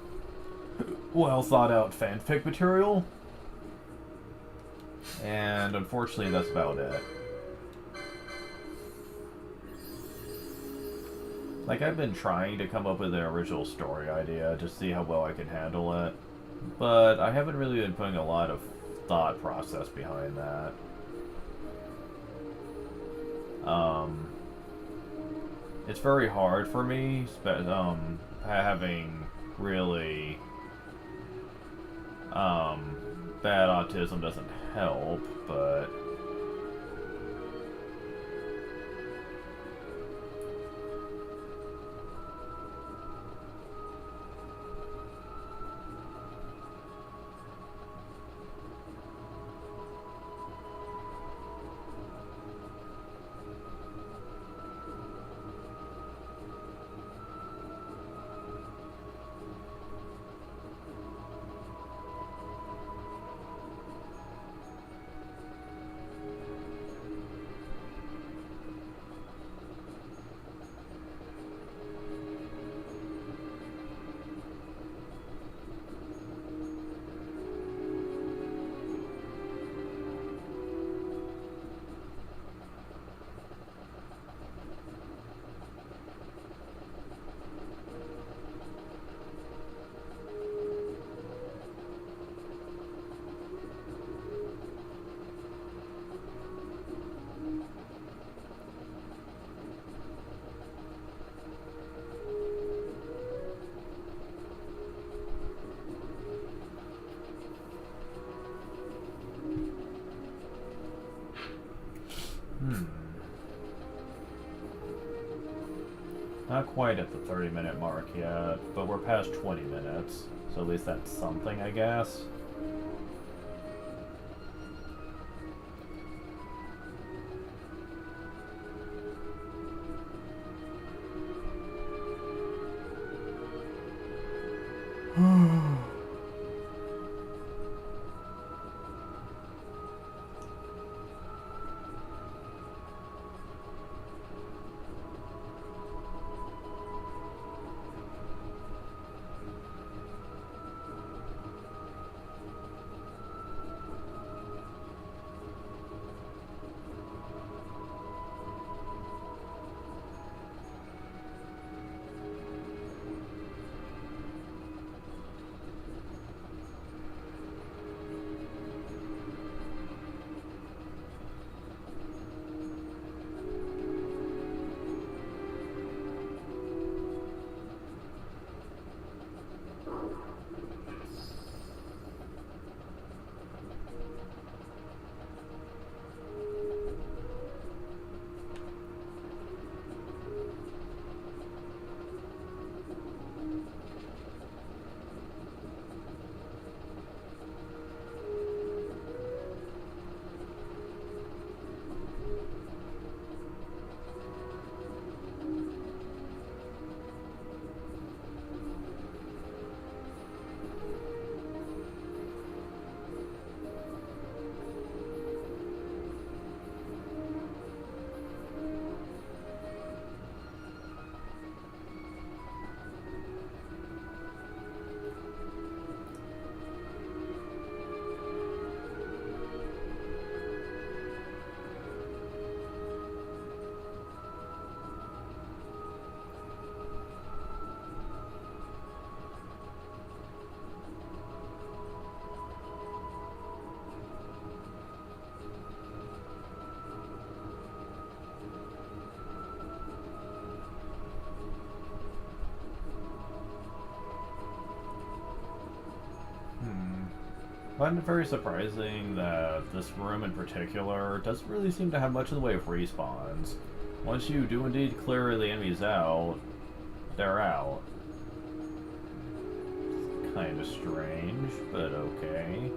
well thought out fanfic material, and unfortunately that's about it. Like, I've been trying to come up with an original story idea to see how well I can handle it, but I haven't really been putting a lot of thought process behind that. It's very hard for me, having really, bad autism doesn't help, but not quite at the 30-minute mark yet, but we're past 20 minutes, so at least that's something, I guess. I find it very surprising that this room in particular doesn't really seem to have much in the way of respawns. Once you do indeed clear the enemies out, they're out. Kind of strange, but okay.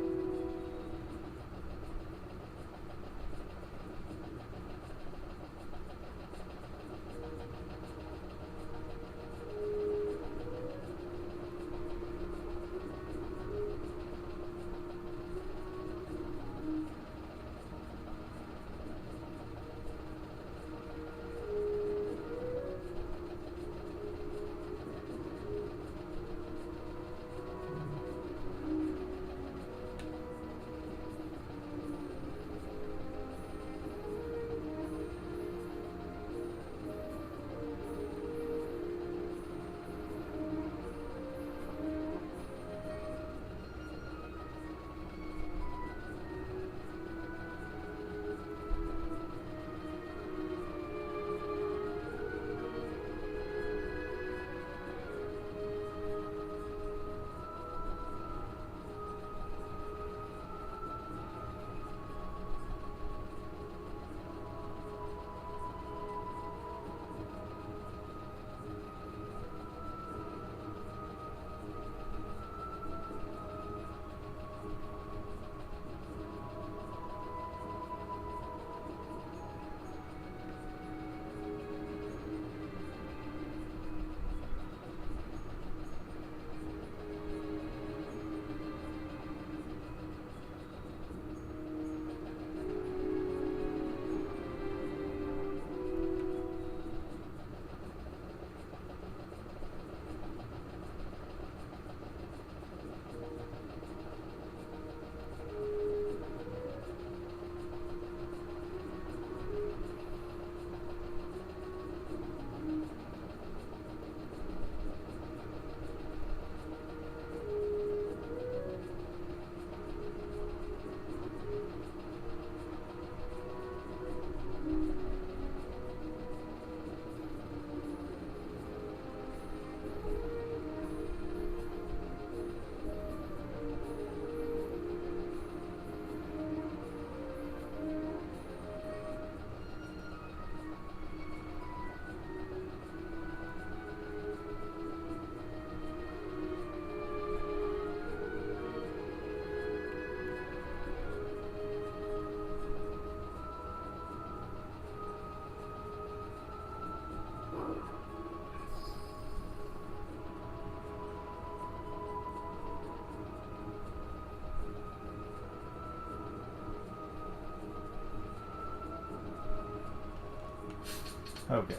Okay,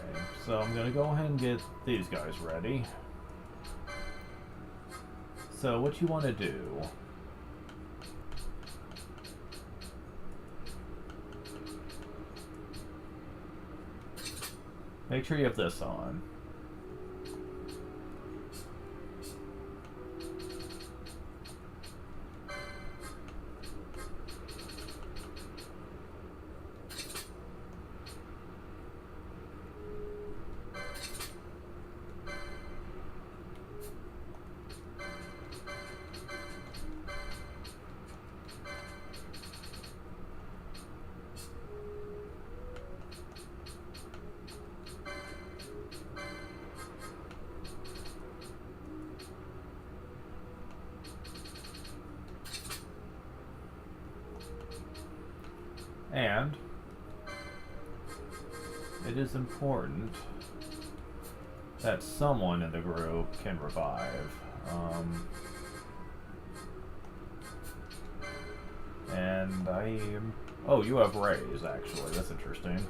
so I'm gonna go ahead and get these guys ready. So what you want to do? Make sure you have this on. And it is important that someone in the group can revive. And I am... Oh, you have rays, actually. That's interesting.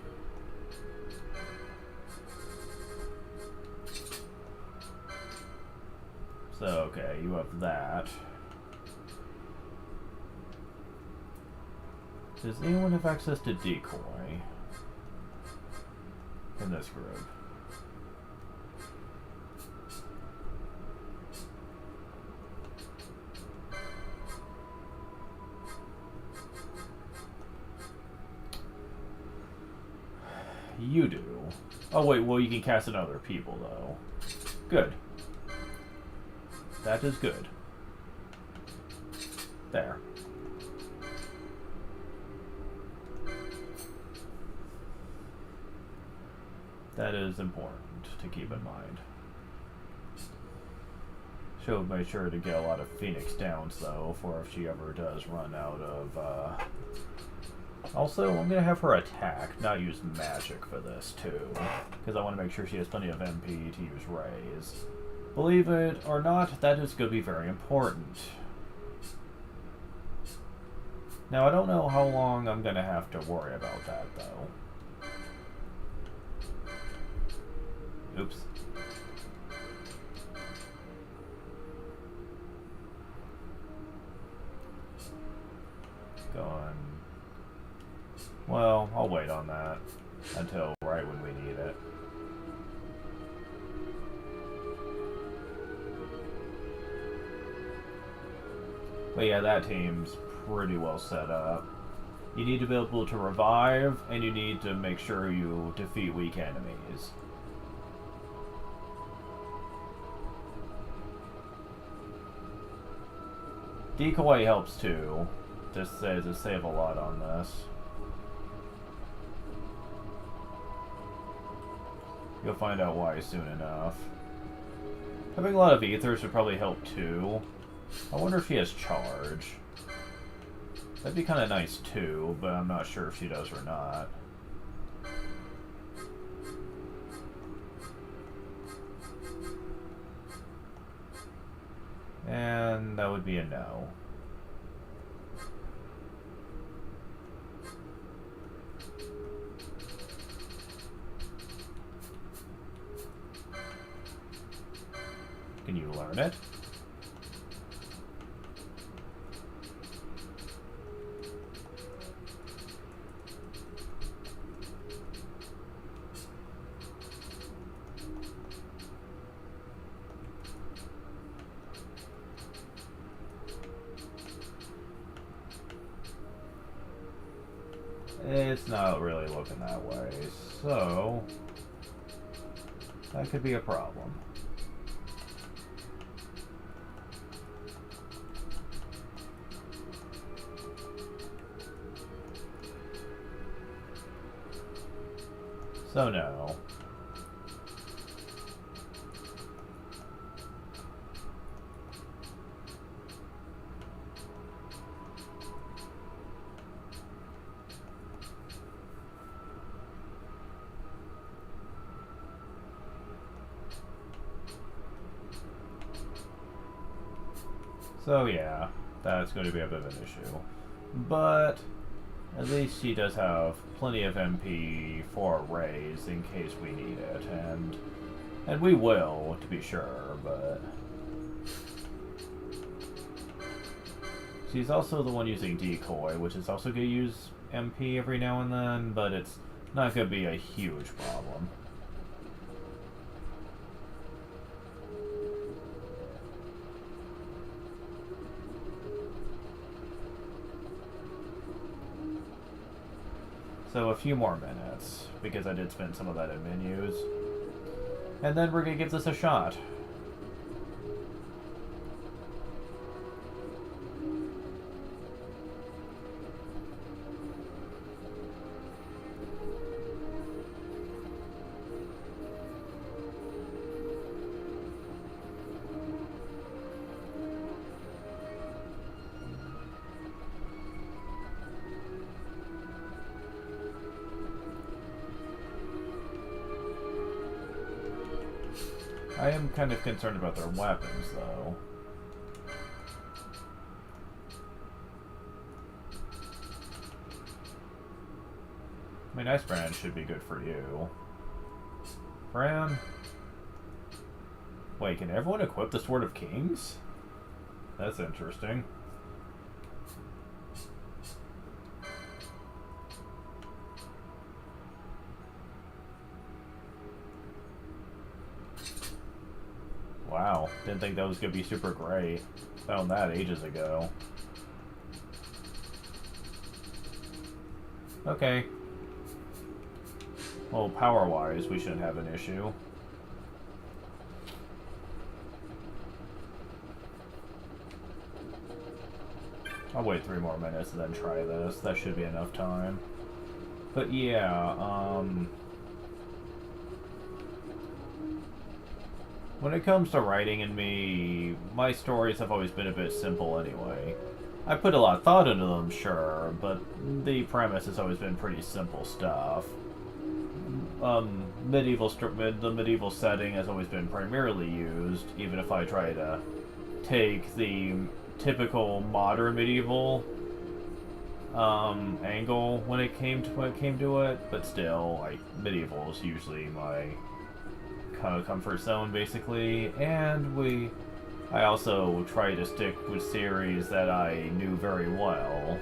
So, okay, you have that. Does anyone have access to decoy in this group? You do. Oh wait, well you can cast on other people though. Good. That is good. There. That is important to keep in mind. She'll make sure to get a lot of Phoenix Downs, though, for if she ever does run out of, Also, I'm going to have her attack, not use magic for this, too. Because I want to make sure she has plenty of MP to use raise. Believe it or not, that is going to be very important. Now, I don't know how long I'm going to have to worry about that, though. Oops. Going. Well, I'll wait on that until right when we need it. But yeah, that team's pretty well set up. You need to be able to revive, and you need to make sure you defeat weak enemies. Decoy helps too, just to save a lot on this. You'll find out why soon enough. Having a lot of ethers would probably help too. I wonder if she has charge. That'd be kind of nice too, but I'm not sure if she does or not. And that would be a no. Can you learn it? It's not really looking that way, so that could be a problem. So no. So yeah, that's going to be a bit of an issue. But at least she does have plenty of MP for a raise in case we need it, and we will, to be sure, but she's also the one using Decoy, which is also going to use MP every now and then, but it's not going to be a huge problem. So a few more minutes, because I did spend some of that in menus. And then we're going to give this a shot. I am kind of concerned about their weapons, though. I mean, Ice Brand should be good for you. Bran? Wait, can everyone equip the Sword of Kings? That's interesting. Wow, didn't think that was going to be super great. Found that ages ago. Okay. Well, power-wise, we shouldn't have an issue. I'll wait 3 more minutes and then try this. That should be enough time. But yeah, When it comes to writing and me, my stories have always been a bit simple anyway. I put a lot of thought into them, sure, but the premise has always been pretty simple stuff. The medieval setting has always been primarily used, even if I try to take the typical modern medieval angle when it came to it, but still, like, medieval is usually my kind of comfort zone, basically, and I also try to stick with series that I knew very well.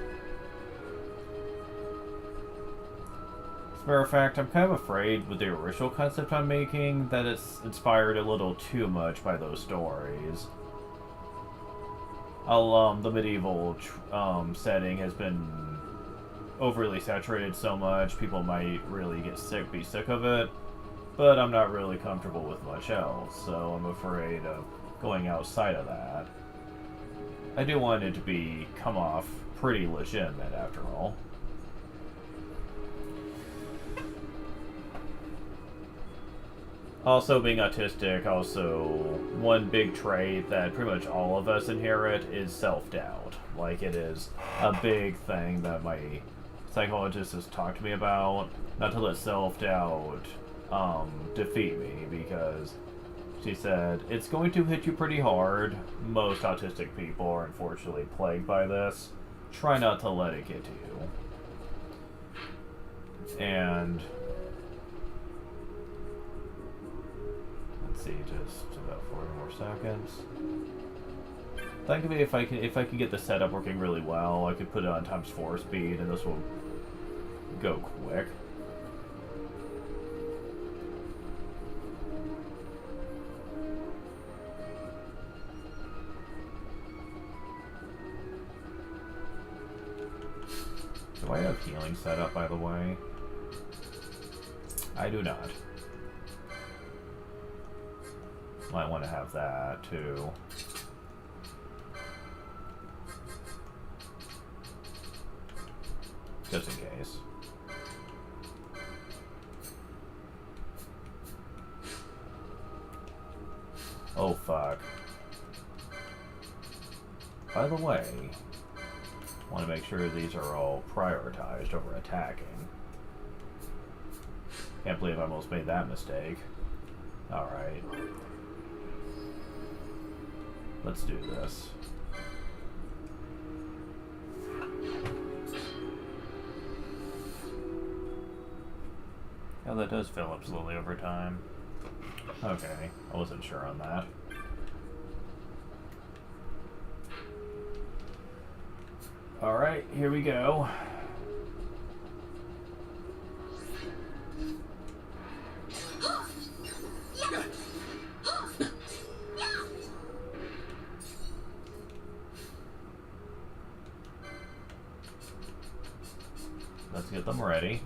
As a matter of fact, I'm kind of afraid with the original concept I'm making that it's inspired a little too much by those stories. The medieval setting has been overly saturated so much, people might really be sick of it, but I'm not really comfortable with much else, so I'm afraid of going outside of that. I do want it to come off pretty legitimate, after all. Also, being autistic, one big trait that pretty much all of us inherit is self-doubt. Like, it is a big thing that my psychologist has talked to me about, not to let self-doubt defeat me, because she said, it's going to hit you pretty hard. Most autistic people are unfortunately plagued by this. Try not to let it get to you. And let's see, just about 40 more seconds. Thankfully, if I can get the setup working really well, I could put it on ×4 speed, and this will go quick. Do I have healing set up, by the way? I do not. Might want to have that, too. Just in case. Oh, fuck. By the way, I want to make sure these are all prioritized over attacking. Can't believe I almost made that mistake. Alright. Let's do this. Oh, that does fill up slowly over time. Okay, I wasn't sure on that. Alright, here we go. Let's get them ready.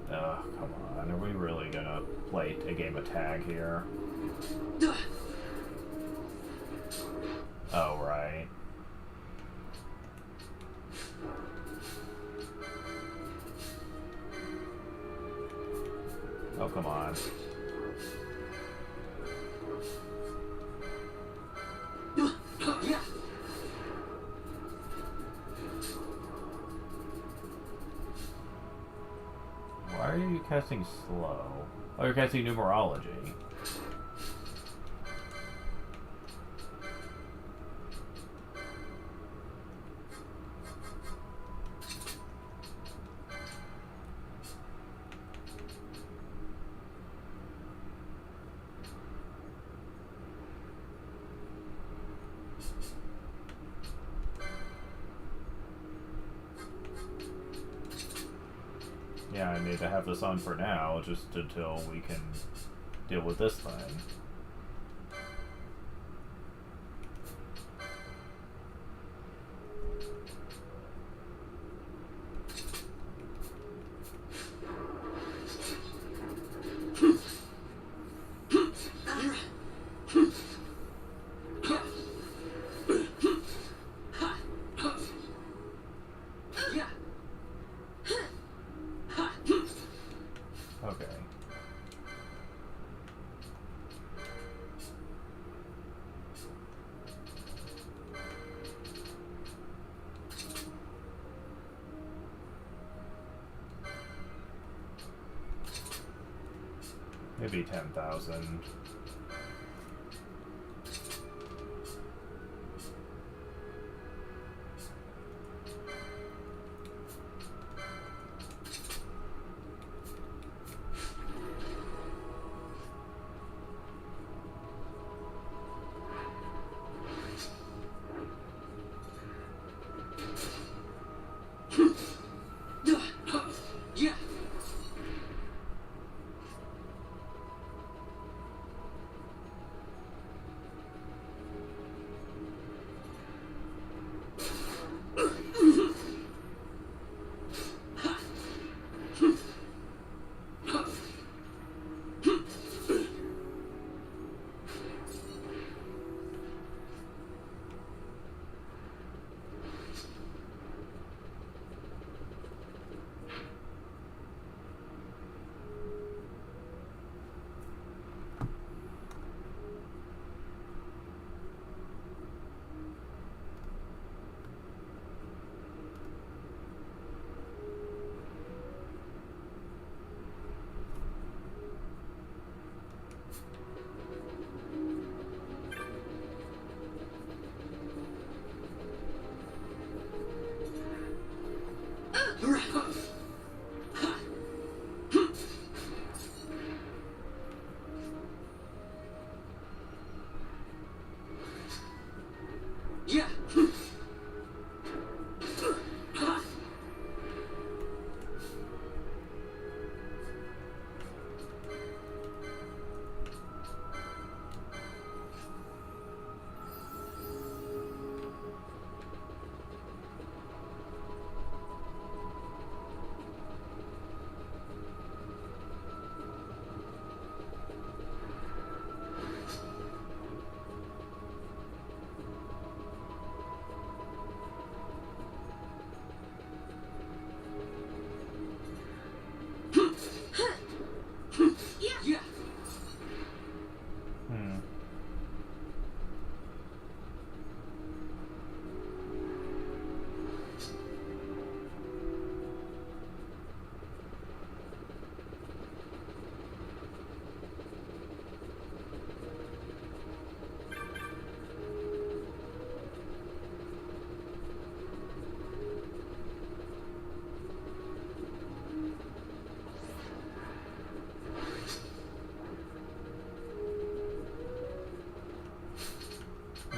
Oh, come on. Are we really gonna play a game of tag here? Oh, right. Oh, come on. Why are you casting slow? Oh, you're casting numerology. Yeah, I need to have this on for now, just until we can deal with this thing. Maybe 10,000.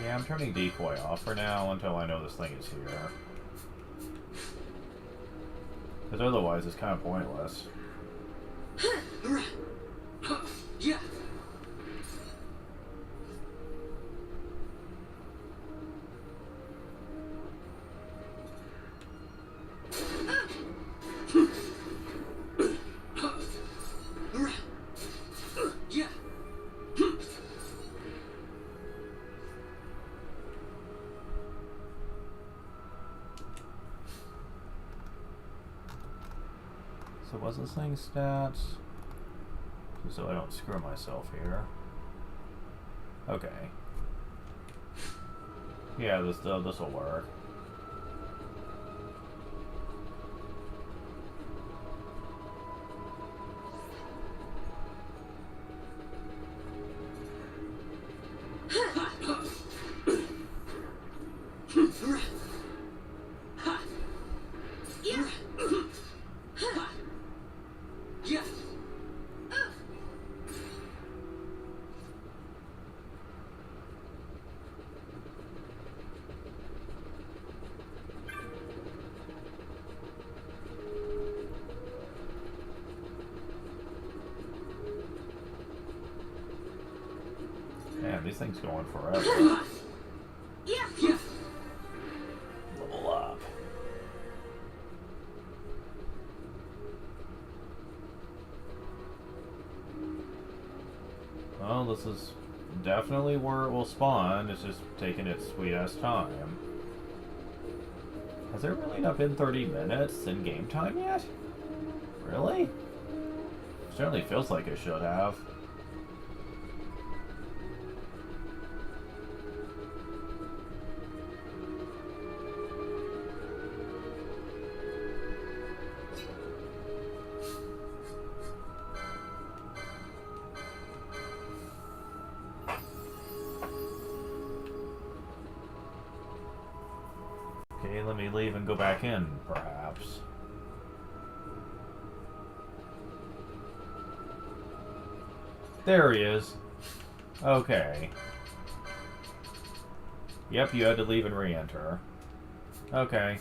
Yeah, I'm turning decoy off for now until I know this thing is here. Because otherwise it's kind of pointless. So what's this thing's stats? So I don't screw myself here. Okay. Yeah, this will work. Man, these things going forever. Level up. Well, this is definitely where it will spawn. It's just taking its sweet ass time. Has it really not been 30 minutes in game time yet? Really? Certainly feels like it should have. Let me leave and go back in, perhaps. There he is. Okay. Yep, you had to leave and re-enter. Okay.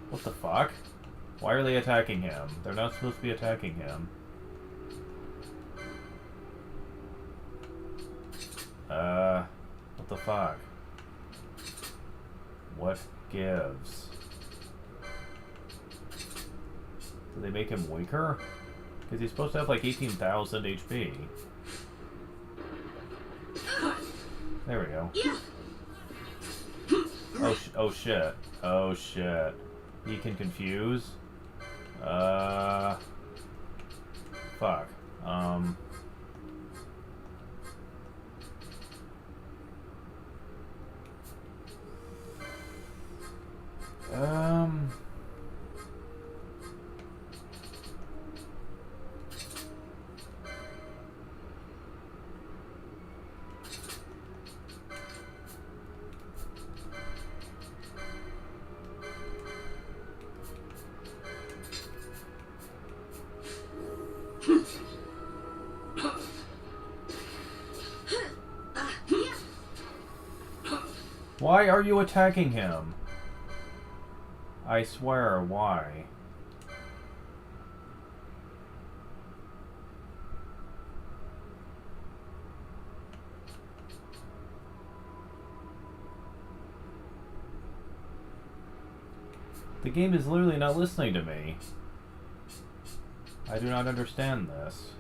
What the fuck? Why are they attacking him? They're not supposed to be attacking him. What the fuck? What gives? Did they make him weaker? Because he's supposed to have like 18,000 HP. There we go. Oh shit. Oh shit. He can confuse? Fuck. Why are you attacking him? I swear, why? The game is literally not listening to me. I do not understand this.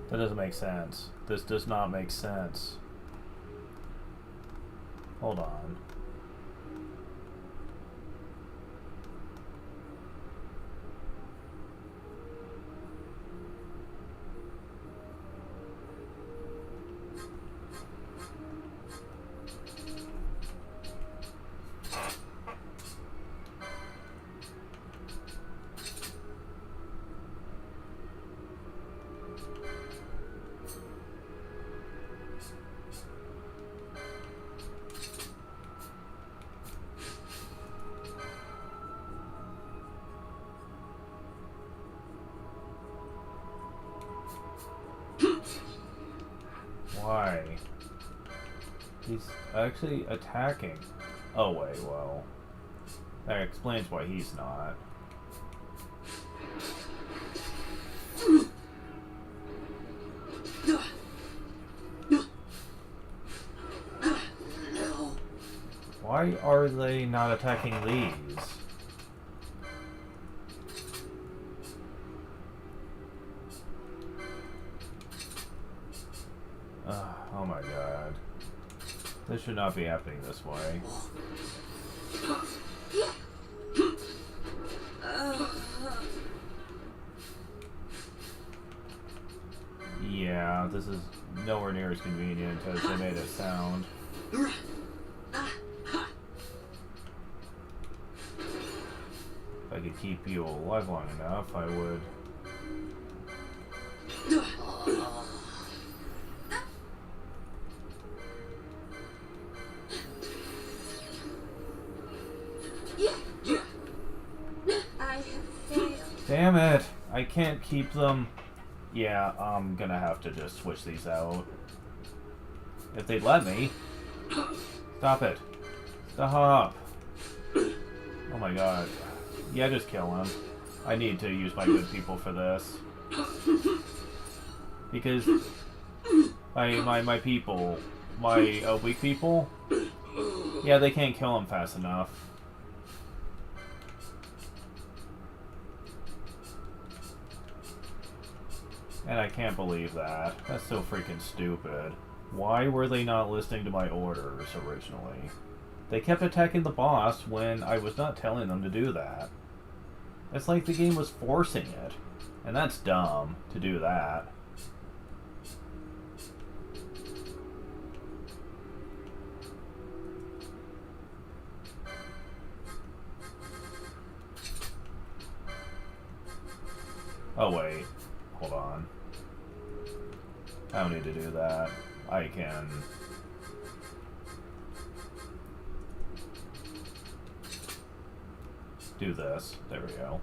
That doesn't make sense. This does not make sense. Hold on. Why? He's actually attacking. Oh wait, well, that explains why he's not. Why are they not attacking these? Oh my god. This should not be happening this way. Yeah, this is nowhere near as convenient as they made it sound. If I could keep you alive long enough, I would. Damn it! I can't keep them. Yeah, I'm gonna have to just switch these out. If they'd let me. Stop it. Stop. Oh my god. Yeah, just kill him. I need to use my good people for this. Because my people, my weak people, yeah, they can't kill him fast enough. And I can't believe that. That's so freaking stupid. Why were they not listening to my orders originally? They kept attacking the boss when I was not telling them to do that. It's like the game was forcing it. And that's dumb to do that. Oh wait, hold on. I don't need to do that. I can... do this. There we go.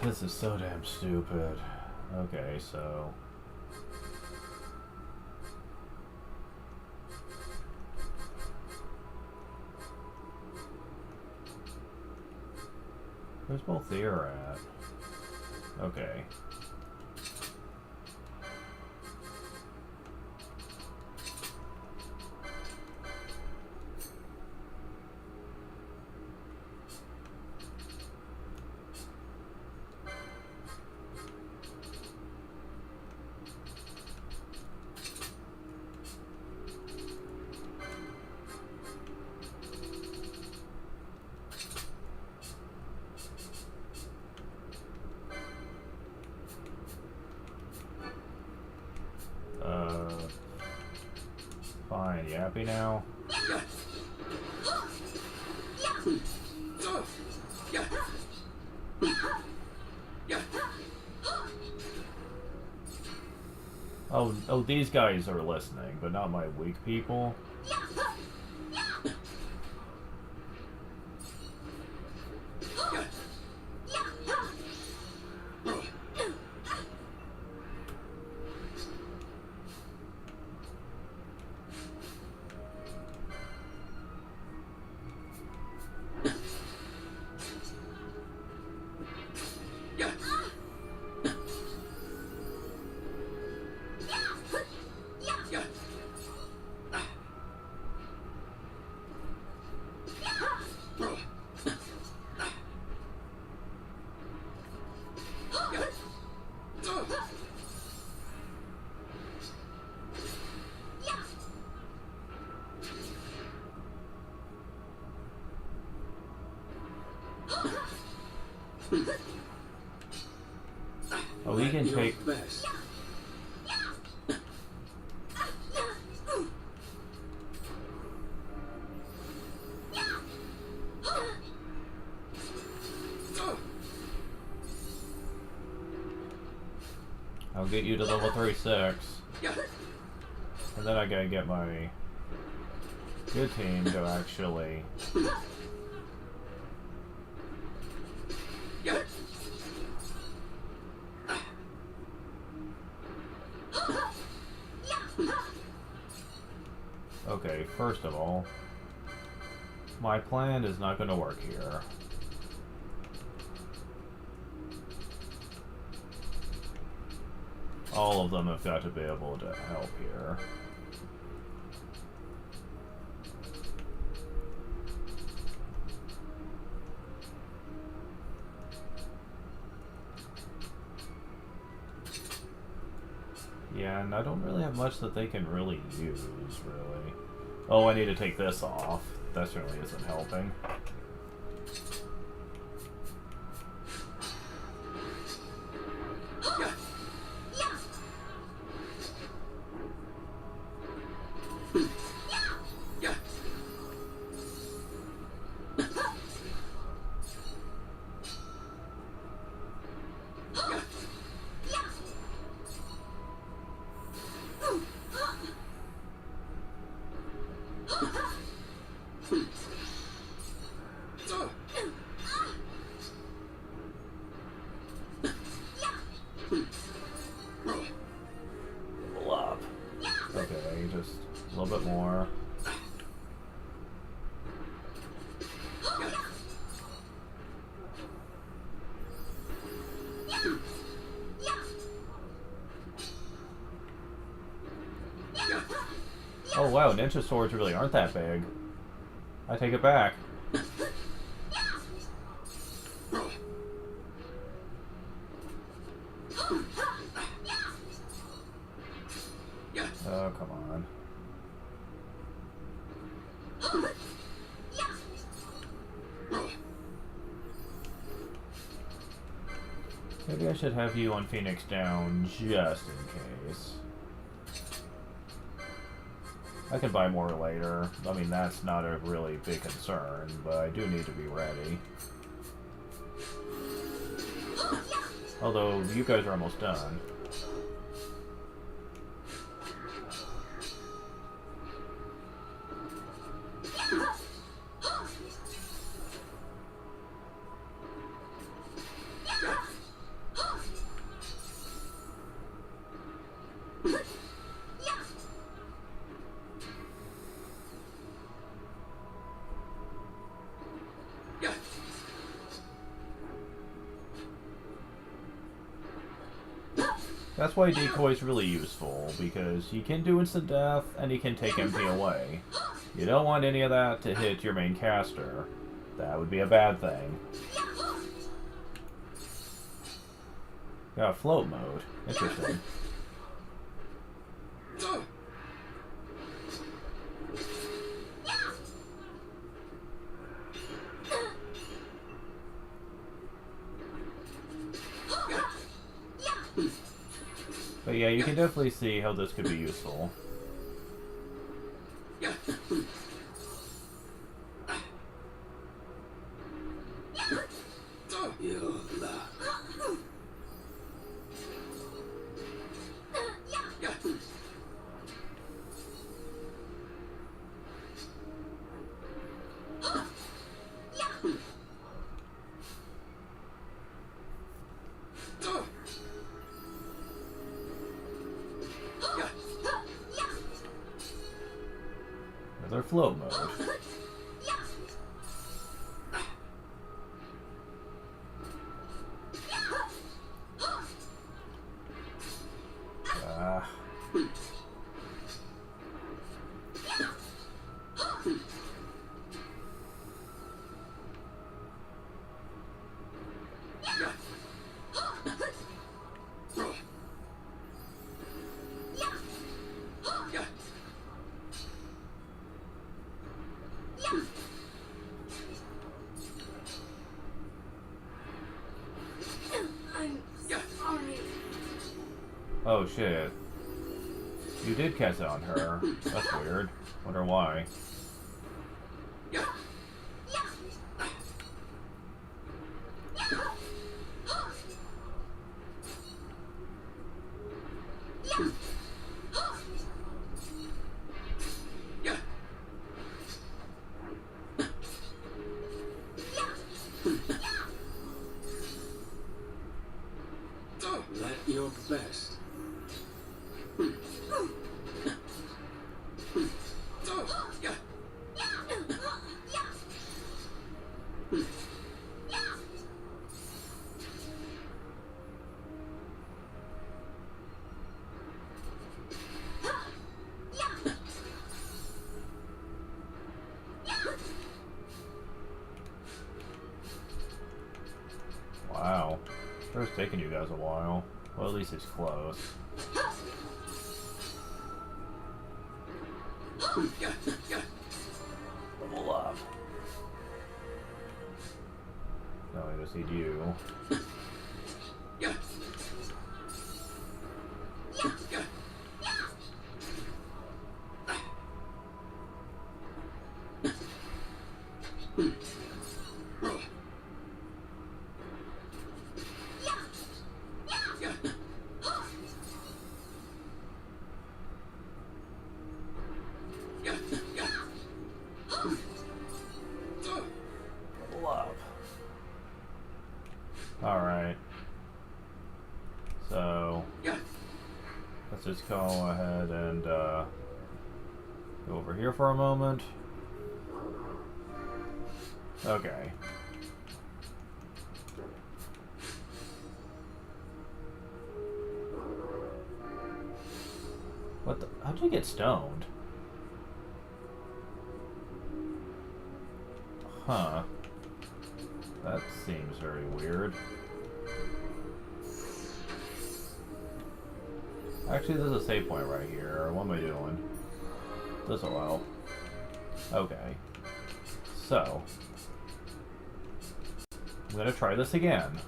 This is so damn stupid. Okay, so... where's Balthier at? Okay. Fine, you happy now? Oh, these guys are listening, but not my weak people. Oh, we can take... I'll get you to level 36. And then I gotta get my good team to actually... Okay, first of all, my plan is not going to work here. All of them have got to be able to help here. Yeah, and I don't really have much that they can really use, really. Oh, I need to take this off. That certainly isn't helping. A little bit more. Oh wow, ninja swords really aren't that big. I take it back. Oh, come on. Maybe I should have you on Phoenix down just in case. I can buy more later. I mean, that's not a really big concern, but I do need to be ready. Although, you guys are almost done. That's why decoy's really useful, because he can do instant death, and he can take MP away. You don't want any of that to hit your main caster. That would be a bad thing. Got float mode. Interesting. But yeah, you can definitely see how this could be useful. Another float mode. Oh shit. You did cast it on her. That's weird. Wonder why. Let your best. Wow. Sure it's taking you guys a while. Well, at least it's close. Level up. Now I just need you. Alright. So, let's just go ahead and Go over here for a moment. Okay. What the? How did he get stoned? Huh. That seems very weird. Actually, there's a save point right here. What am I doing? This will help. Okay. So. I'm gonna try this again.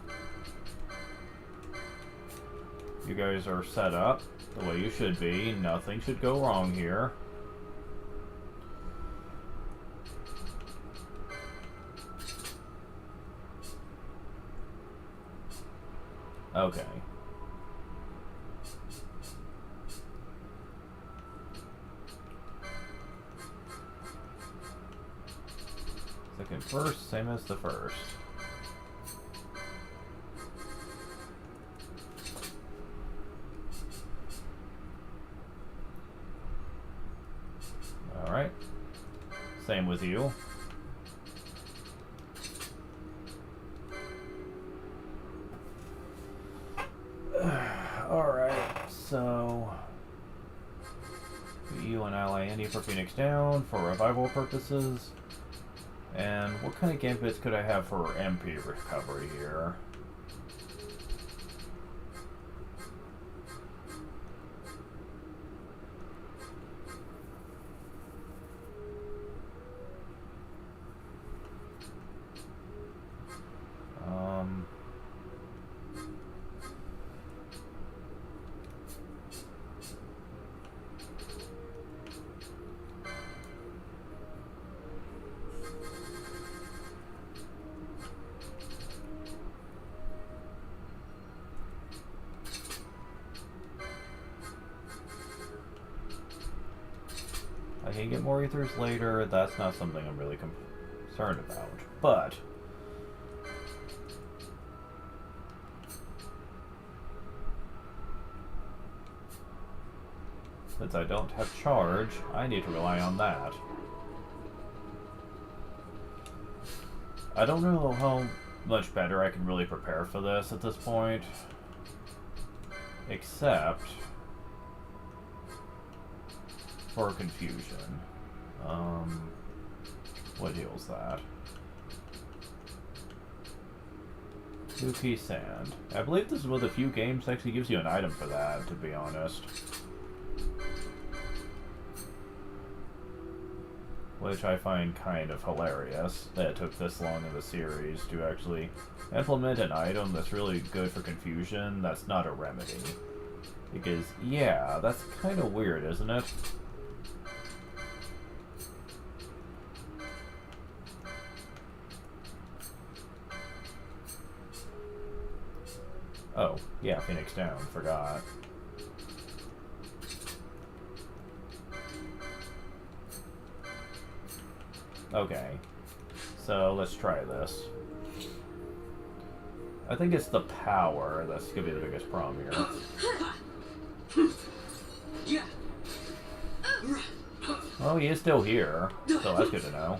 You guys are set up the way you should be. Nothing should go wrong here. Okay. Second first, same as the first. Alright. Same with you. Alright, so you and ally Andy for Phoenix down for revival purposes. And what kind of gambits could I have for MP recovery here? I can get more ethers later. That's not something I'm really concerned about. But since I don't have charge, I need to rely on that. I don't know how much better I can really prepare for this at this point. Except for confusion. What heals that? 2 sand. I believe this is one of the few games that actually gives you an item for that, to be honest. Which I find kind of hilarious that it took this long in the series to actually implement an item that's really good for confusion that's not a remedy. Because, yeah, that's kind of weird, isn't it? Oh, yeah, Phoenix down. Forgot. Okay. So, let's try this. I think it's the power that's gonna be the biggest problem here. Oh, he is still here, so that's good to know.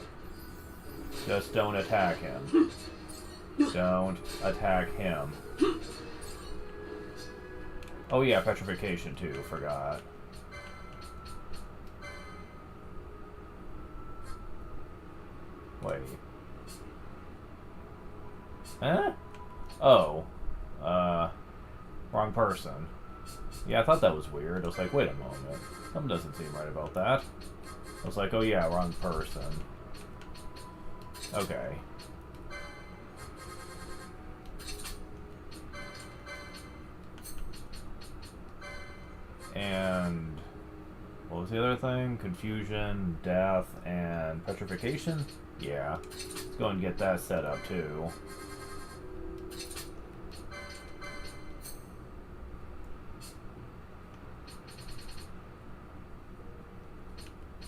Just don't attack him. Don't attack him. Oh yeah, petrification too, forgot. Wait. Huh? Oh. Wrong person. Yeah, I thought that was weird. I was like, wait a moment. Something doesn't seem right about that. I was like, oh yeah, wrong person. Okay. And what was the other thing? Confusion, death, and petrification? Yeah. Let's go and get that set up too.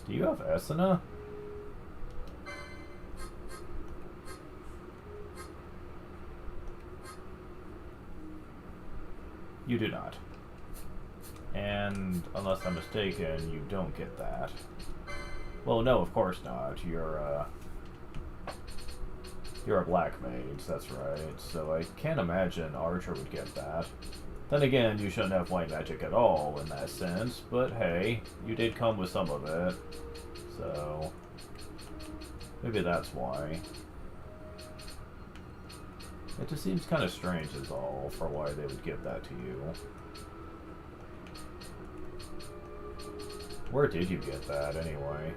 Do you have Esena? You do not. And unless I'm mistaken, you don't get that. Well, no, of course not. You're a black mage, that's right. So I can't imagine Archer would get that. Then again, you shouldn't have white magic at all in that sense, but hey, you did come with some of it. So maybe that's why. It just seems kind of strange is all for why they would give that to you. Where did you get that anyway?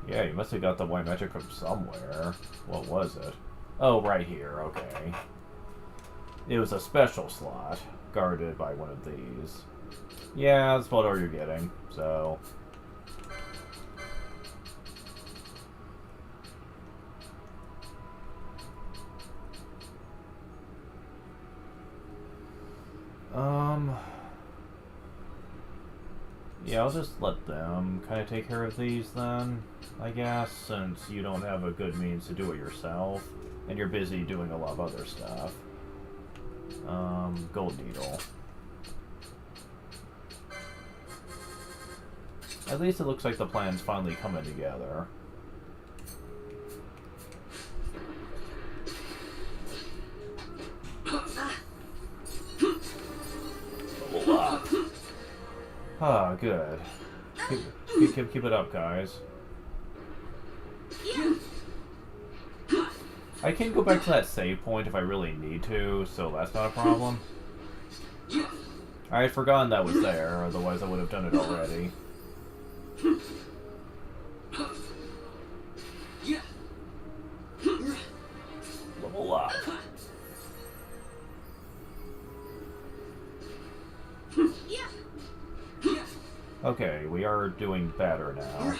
Yeah, you must have got the white magic from somewhere. What was it? Oh, right here, okay. It was a special slot, guarded by one of these. Yeah, that's what all you're getting, so... Yeah, I'll just let them kind of take care of these then, I guess, since you don't have a good means to do it yourself, and you're busy doing a lot of other stuff. Gold needle. At least it looks like the plan's finally coming together. Ah, good. Keep it up, guys. I can go back to that save point if I really need to, so that's not a problem. I had forgotten that was there, otherwise I would have done it already. Level up. Okay, we are doing better now.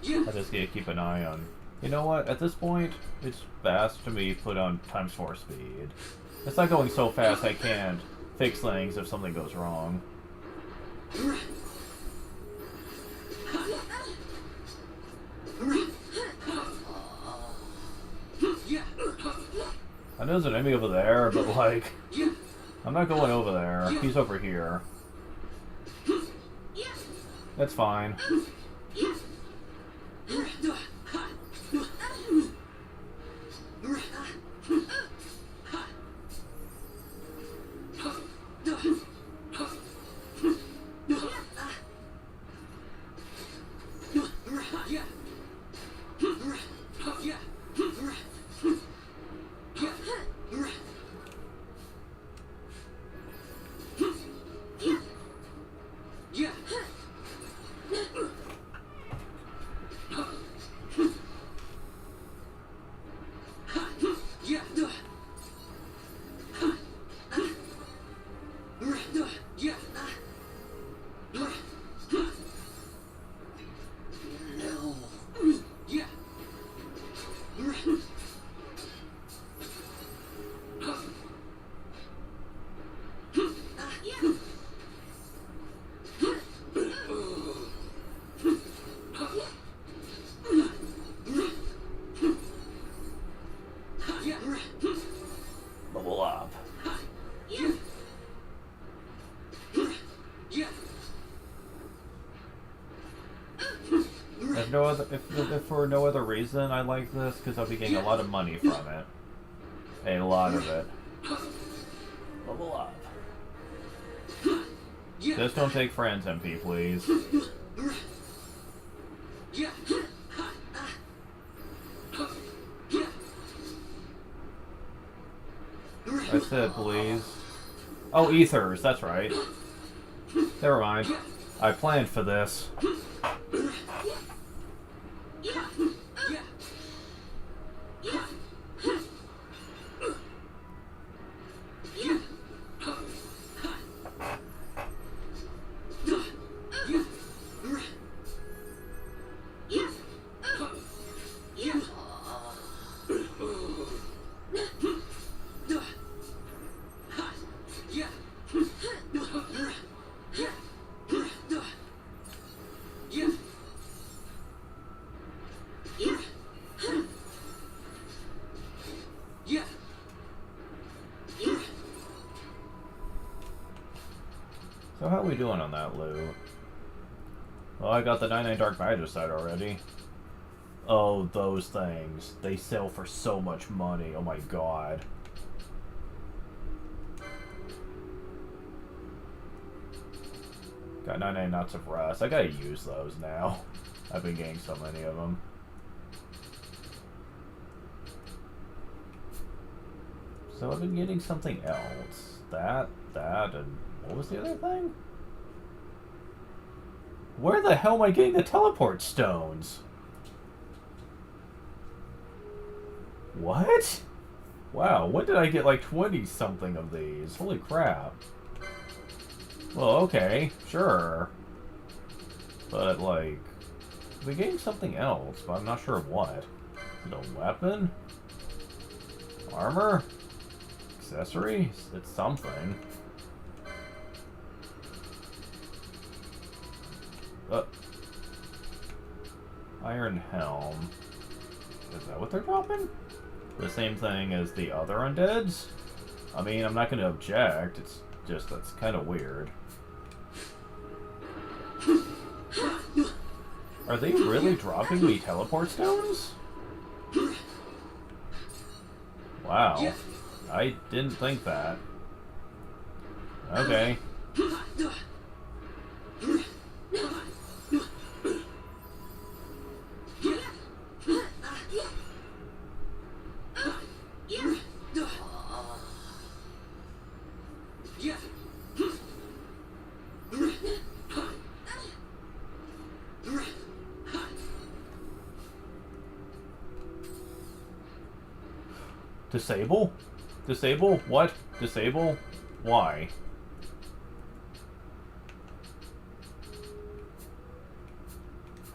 I just gotta keep an eye on... You know what? At this point, it's best to me put on ×4 speed. It's not going so fast I can't fix things if something goes wrong. I know there's an enemy over there, but like... I'm not going over there. He's over here. That's fine. Level up. If for no other reason I like this, because I'll be getting a lot of money from it. A lot of it. Level up. Just don't take friends, MP, please. I said please. Oh, ethers, that's right. Never mind. I planned for this. So how are we doing on that loot? Well, I got the 99 Dark Magicite already. Oh, those things. They sell for so much money. Oh my god. Got 99 Knots of Rust. I gotta use those now. I've been getting so many of them. So I've been getting something else. That, and what was the other thing? Where the hell am I getting the teleport stones? What? Wow, when did I get like 20-something of these? Holy crap. Well, okay, sure. But, like, I've been getting something else, but I'm not sure what. Is it a weapon? Armor? Accessory? It's something. Iron Helm. Is that what they're dropping? The same thing as the other undeads? I mean, I'm not going to object. It's just, that's kind of weird. Are they really dropping me teleport stones? Wow. I didn't think that. Okay. Disable? Disable? What? Disable? Why?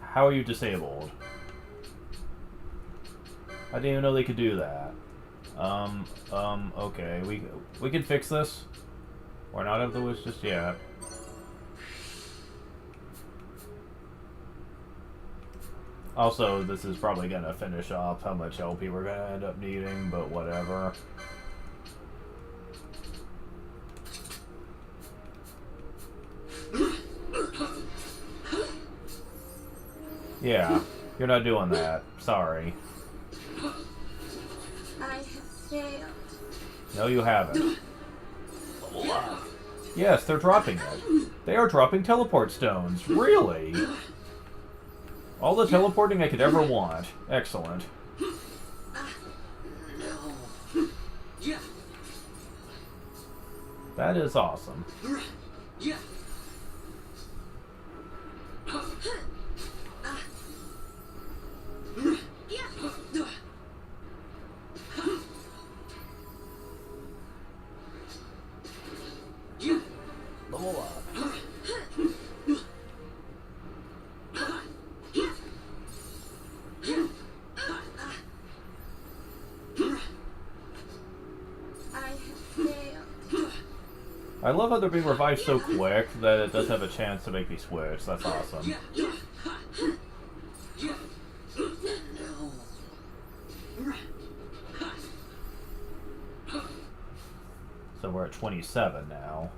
How are you disabled? I didn't even know they could do that. Okay, we can fix this. We're not out of the woods just yet. Also, this is probably gonna finish off how much LP we're gonna end up needing, but whatever. Yeah, you're not doing that. Sorry. I have failed. No, you haven't. Yes, they're dropping it. They are dropping teleport stones. Really? All the teleporting I could ever want. Excellent. That is awesome. I love how they're being revived so quick that it does have a chance to make me switch. That's awesome. So we're at 27 now.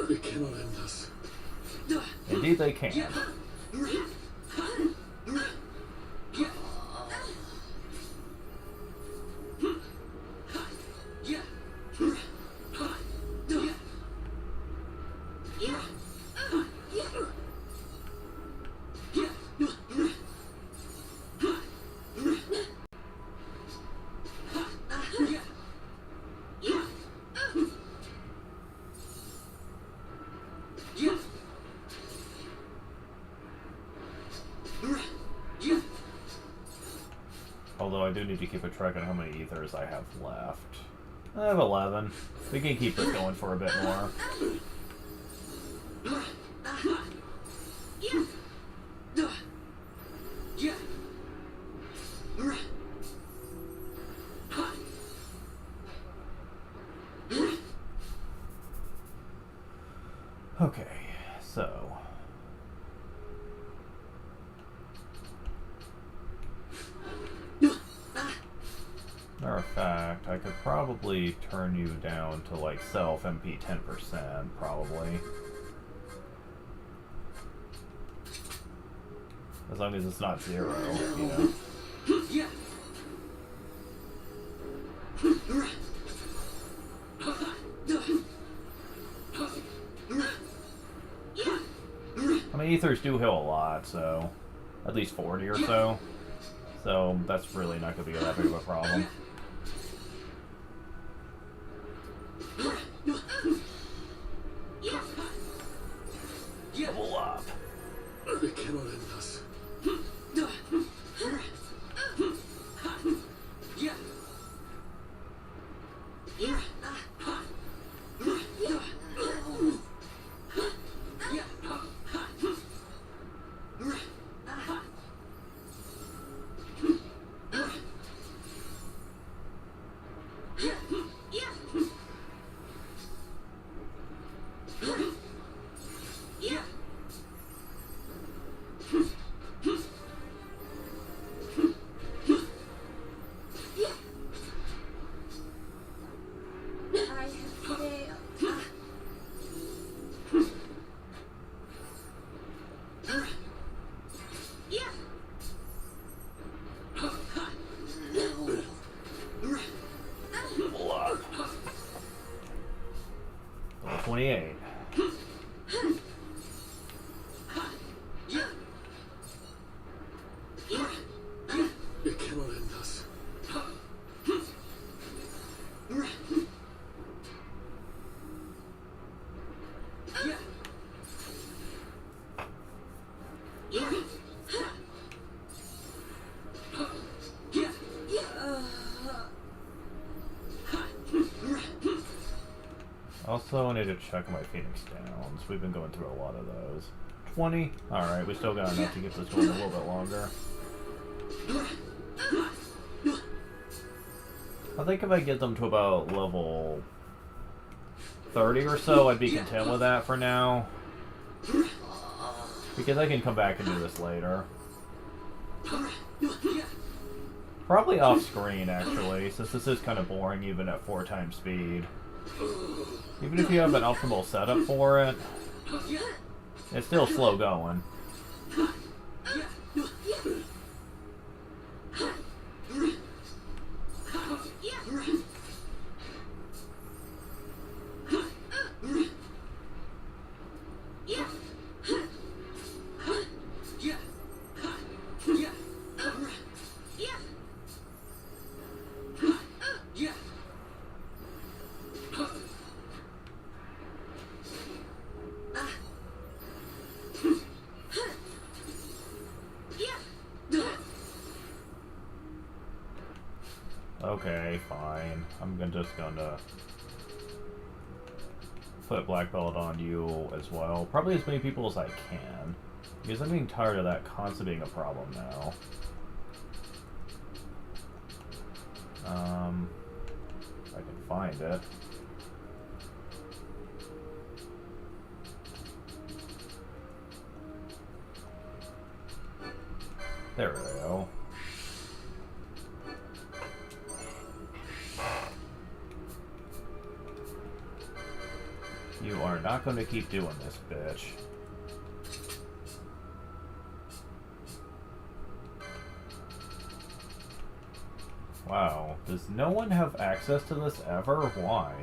They cannot end us. Indeed they can. Although I do need to keep a track on how many ethers I have left. I have 11. We can keep this going for a bit more. Okay, so... Matter of fact, I could probably turn you down to like self MP 10%, probably. As long as it's not 0, you know. I mean, ethers do heal a lot, so at least 40 or so. So that's really not going to be that big of a problem. Level up. We cannot end this. Level up. 28. We cannot end this. Also, I need to check my Phoenix Downs. We've been going through a lot of those. 20? Alright, we still got enough to get this going a little bit longer. I think if I get them to about level 30 or so, I'd be content with that for now. Because I can come back and do this later. Probably off screen, actually, since this is kind of boring even at 4 times speed. Even if you have an optimal setup for it, it's still slow going. Okay, fine. I'm just gonna put black belt on you as well. Probably as many people as I can. Because I'm getting tired of that constantly being a problem now. If I can find it. There we go. You are not going to keep doing this, bitch. Wow. Does no one have access to this ever? Why?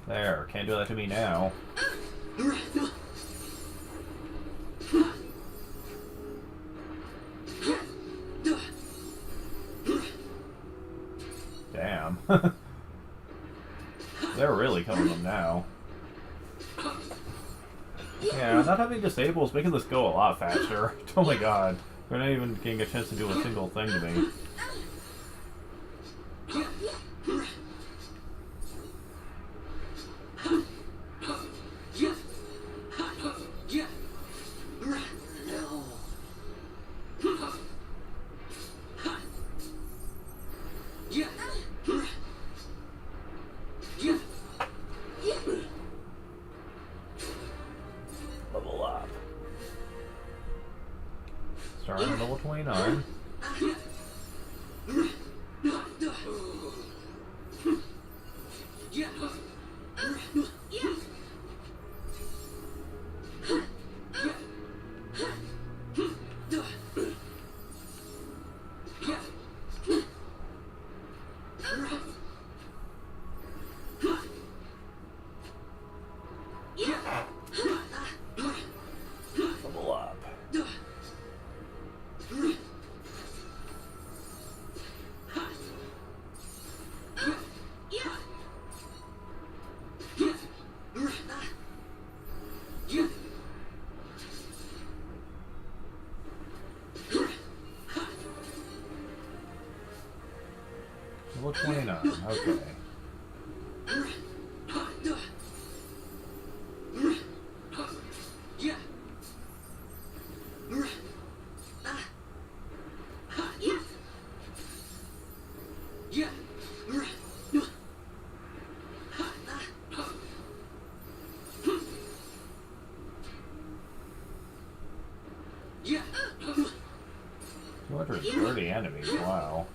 There, can't do that to me now. Damn. They're really killing them now. Yeah, not having disables making this go a lot faster. Oh my god. We're not even getting a chance to do a single thing to me. Level up. Starting at level 29. Level up. Level 29, okay. Yeah. 230 enemies, wow.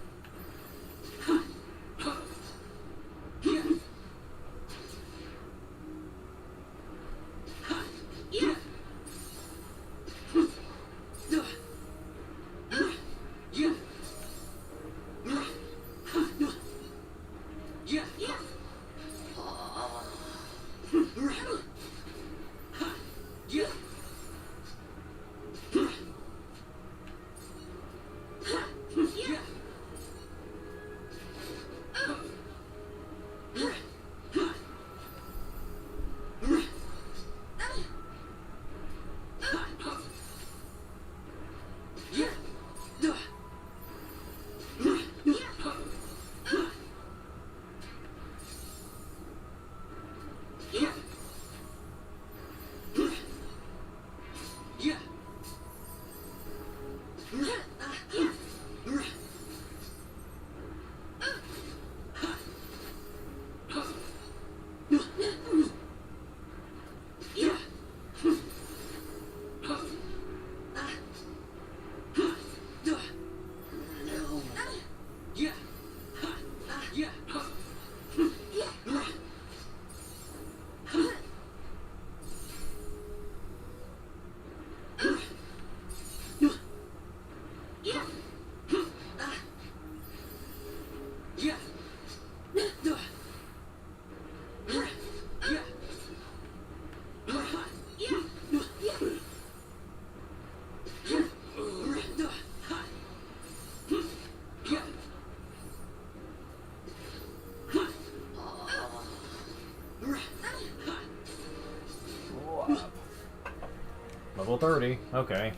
Level 30, okay.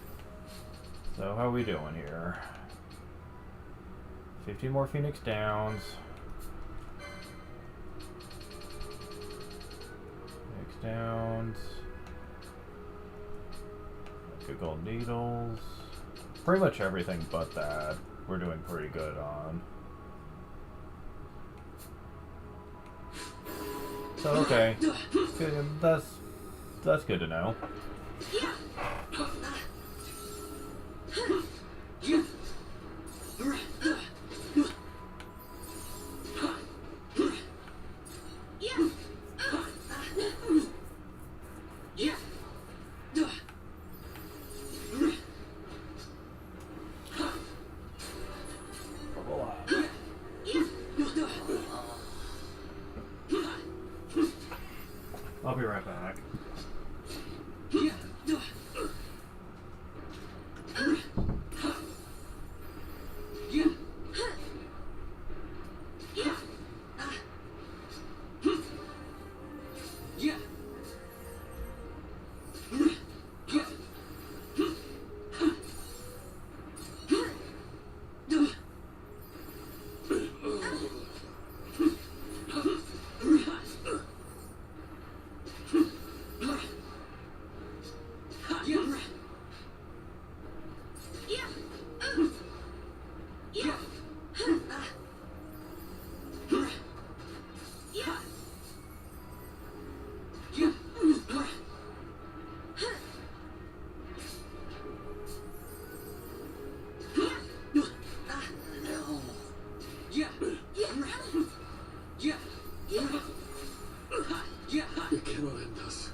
So how are we doing here? 50 more Phoenix Downs. Phoenix Downs. Good gold needles. Pretty much everything but that we're doing pretty good on. So okay. Good, that's good to know. I'll be right back. You cannot end us.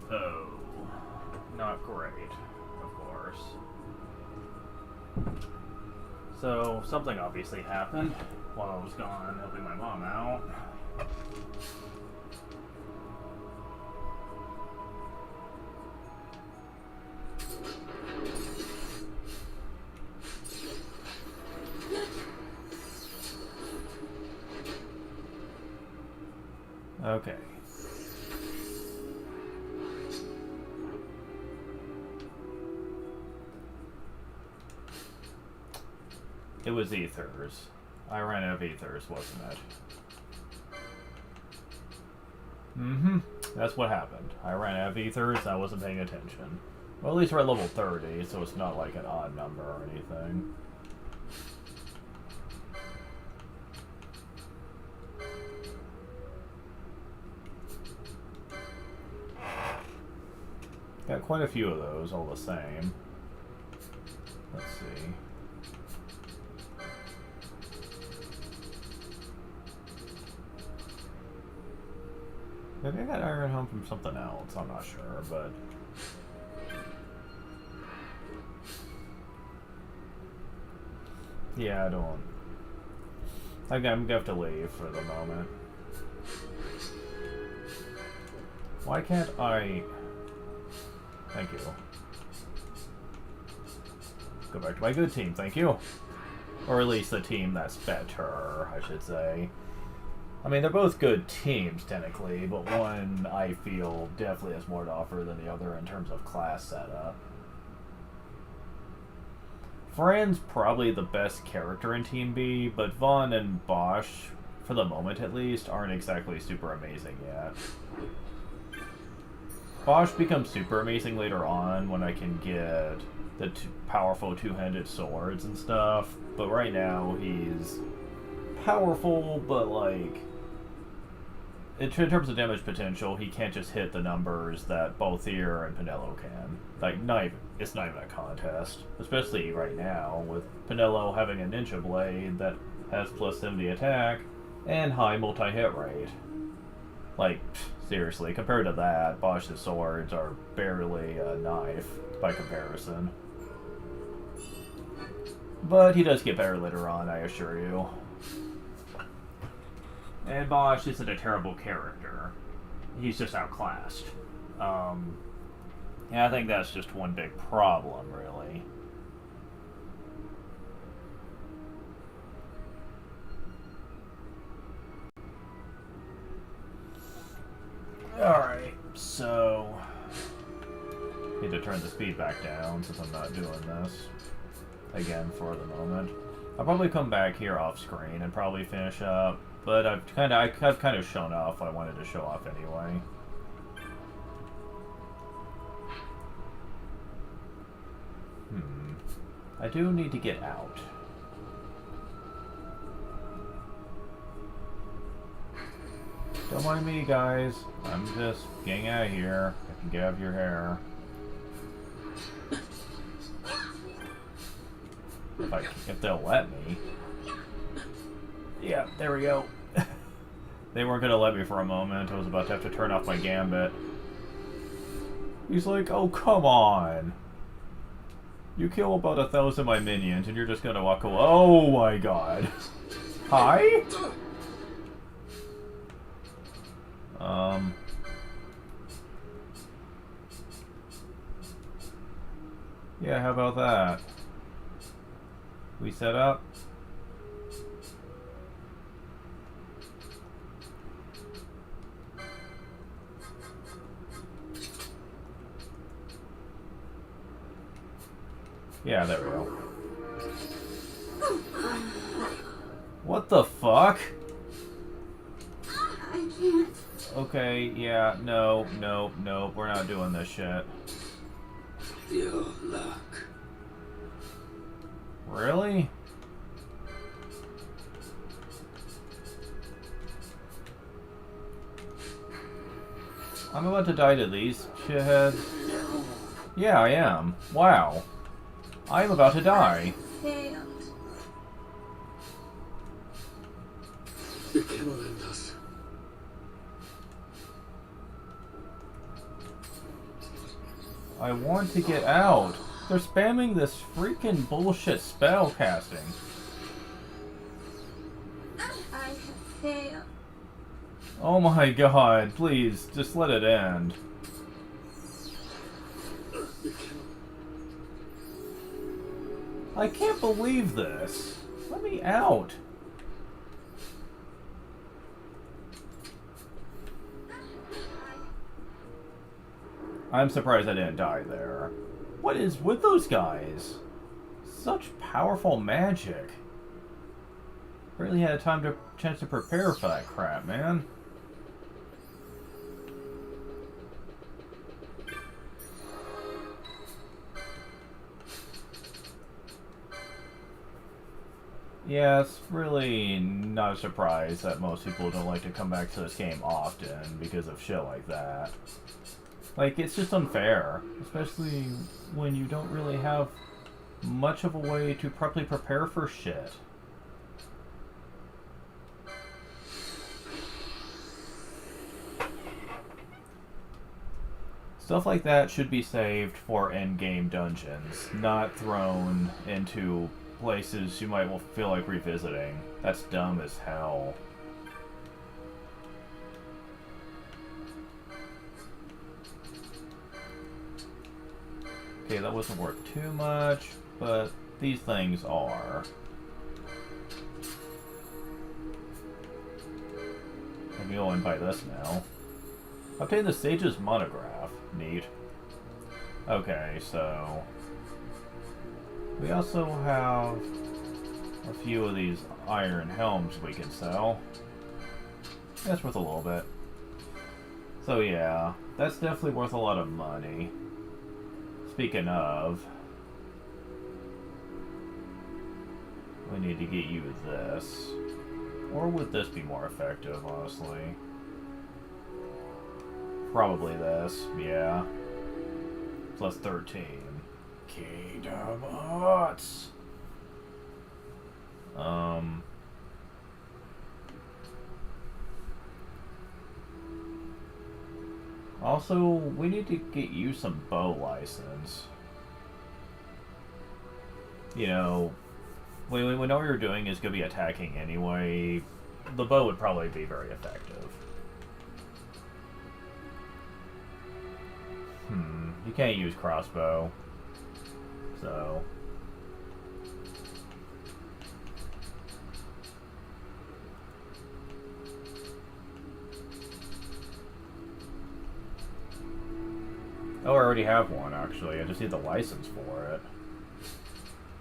Oh, not great, of course. So, something obviously happened while I was gone helping my mom out. Okay. It was ethers. I ran out of ethers, wasn't it? Mm-hmm. That's what happened. I ran out of ethers, I wasn't paying attention. Well, at least we're at level 30, so it's not like an odd number or anything. Got quite a few of those, all the same. Let's see. Maybe I got Iron Home from something else, I'm not sure, but... Yeah, I don't... I'm gonna have to leave for the moment. Why can't I... Thank you. Go back to my good team, thank you. Or at least the team that's better, I should say. I mean, they're both good teams, technically, but one, I feel, definitely has more to offer than the other in terms of class setup. Fran's probably the best character in Team B, but Vaughn and Bosch, for the moment at least, aren't exactly super amazing yet. Bosch becomes super amazing later on when I can get the powerful two-handed swords and stuff, but right now he's powerful, but like in terms of damage potential, he can't just hit the numbers that Balthier and Pinello can. Like, it's not even a contest. Especially right now, with Pinello having a ninja blade that has plus 70 attack and high multi-hit rate. Like, seriously, compared to that, Bosch's swords are barely a knife by comparison. But he does get better later on, I assure you. And Bosch isn't a terrible character. He's just outclassed. And I think that's just one big problem, really. Alright, so... need to turn the speed back down since I'm not doing this again for the moment. I'll probably come back here off screen and probably finish up, but I've kind of shown off what I wanted to show off anyway. I do need to get out. Don't mind me, guys. I'm just getting out of here. I can get out of your hair. If they'll let me. Yeah, there we go. They weren't gonna let me for a moment. I was about to have to turn off my gambit. He's like, oh, come on. You kill about 1,000 of my minions and you're just gonna walk away. Oh my god. Hi? Yeah, how about that? We set up? Yeah, there we go. What the fuck? I can't. Okay, yeah, no, we're not doing this shit. Your luck. Really? I'm about to die to these shitheads. Yeah, I am. Wow. I'm about to die. Failed. You cannot end us. I want to get out. They're spamming this freaking bullshit spell casting. I have failed. Oh my god, please, just let it end. I can't believe this. Let me out. I'm surprised I didn't die there. What is with those guys? Such powerful magic. Really had a chance to prepare for that crap, man. Yeah, it's really not a surprise that most people don't like to come back to this game often because of shit like that. Like, it's just unfair, especially when you don't really have much of a way to properly prepare for shit. Stuff like that should be saved for endgame dungeons, not thrown into places you might feel like revisiting. That's dumb as hell. Okay, that wasn't worth too much, but these things are. Maybe I'll end by this now. Obtain the Sage's Monograph. Neat. Okay, so... we also have a few of these iron helms we can sell. That's worth a little bit. So yeah, that's definitely worth a lot of money. Speaking of, we need to get you this. Or would this be more effective, honestly? Probably this, yeah. Plus 13. Kingdom Hearts. Also, we need to get you some bow license. You know, we know what you're doing is going to be attacking anyway. The bow would probably be very effective. You can't use crossbow. So... Oh, I already have one, actually. I just need the license for it.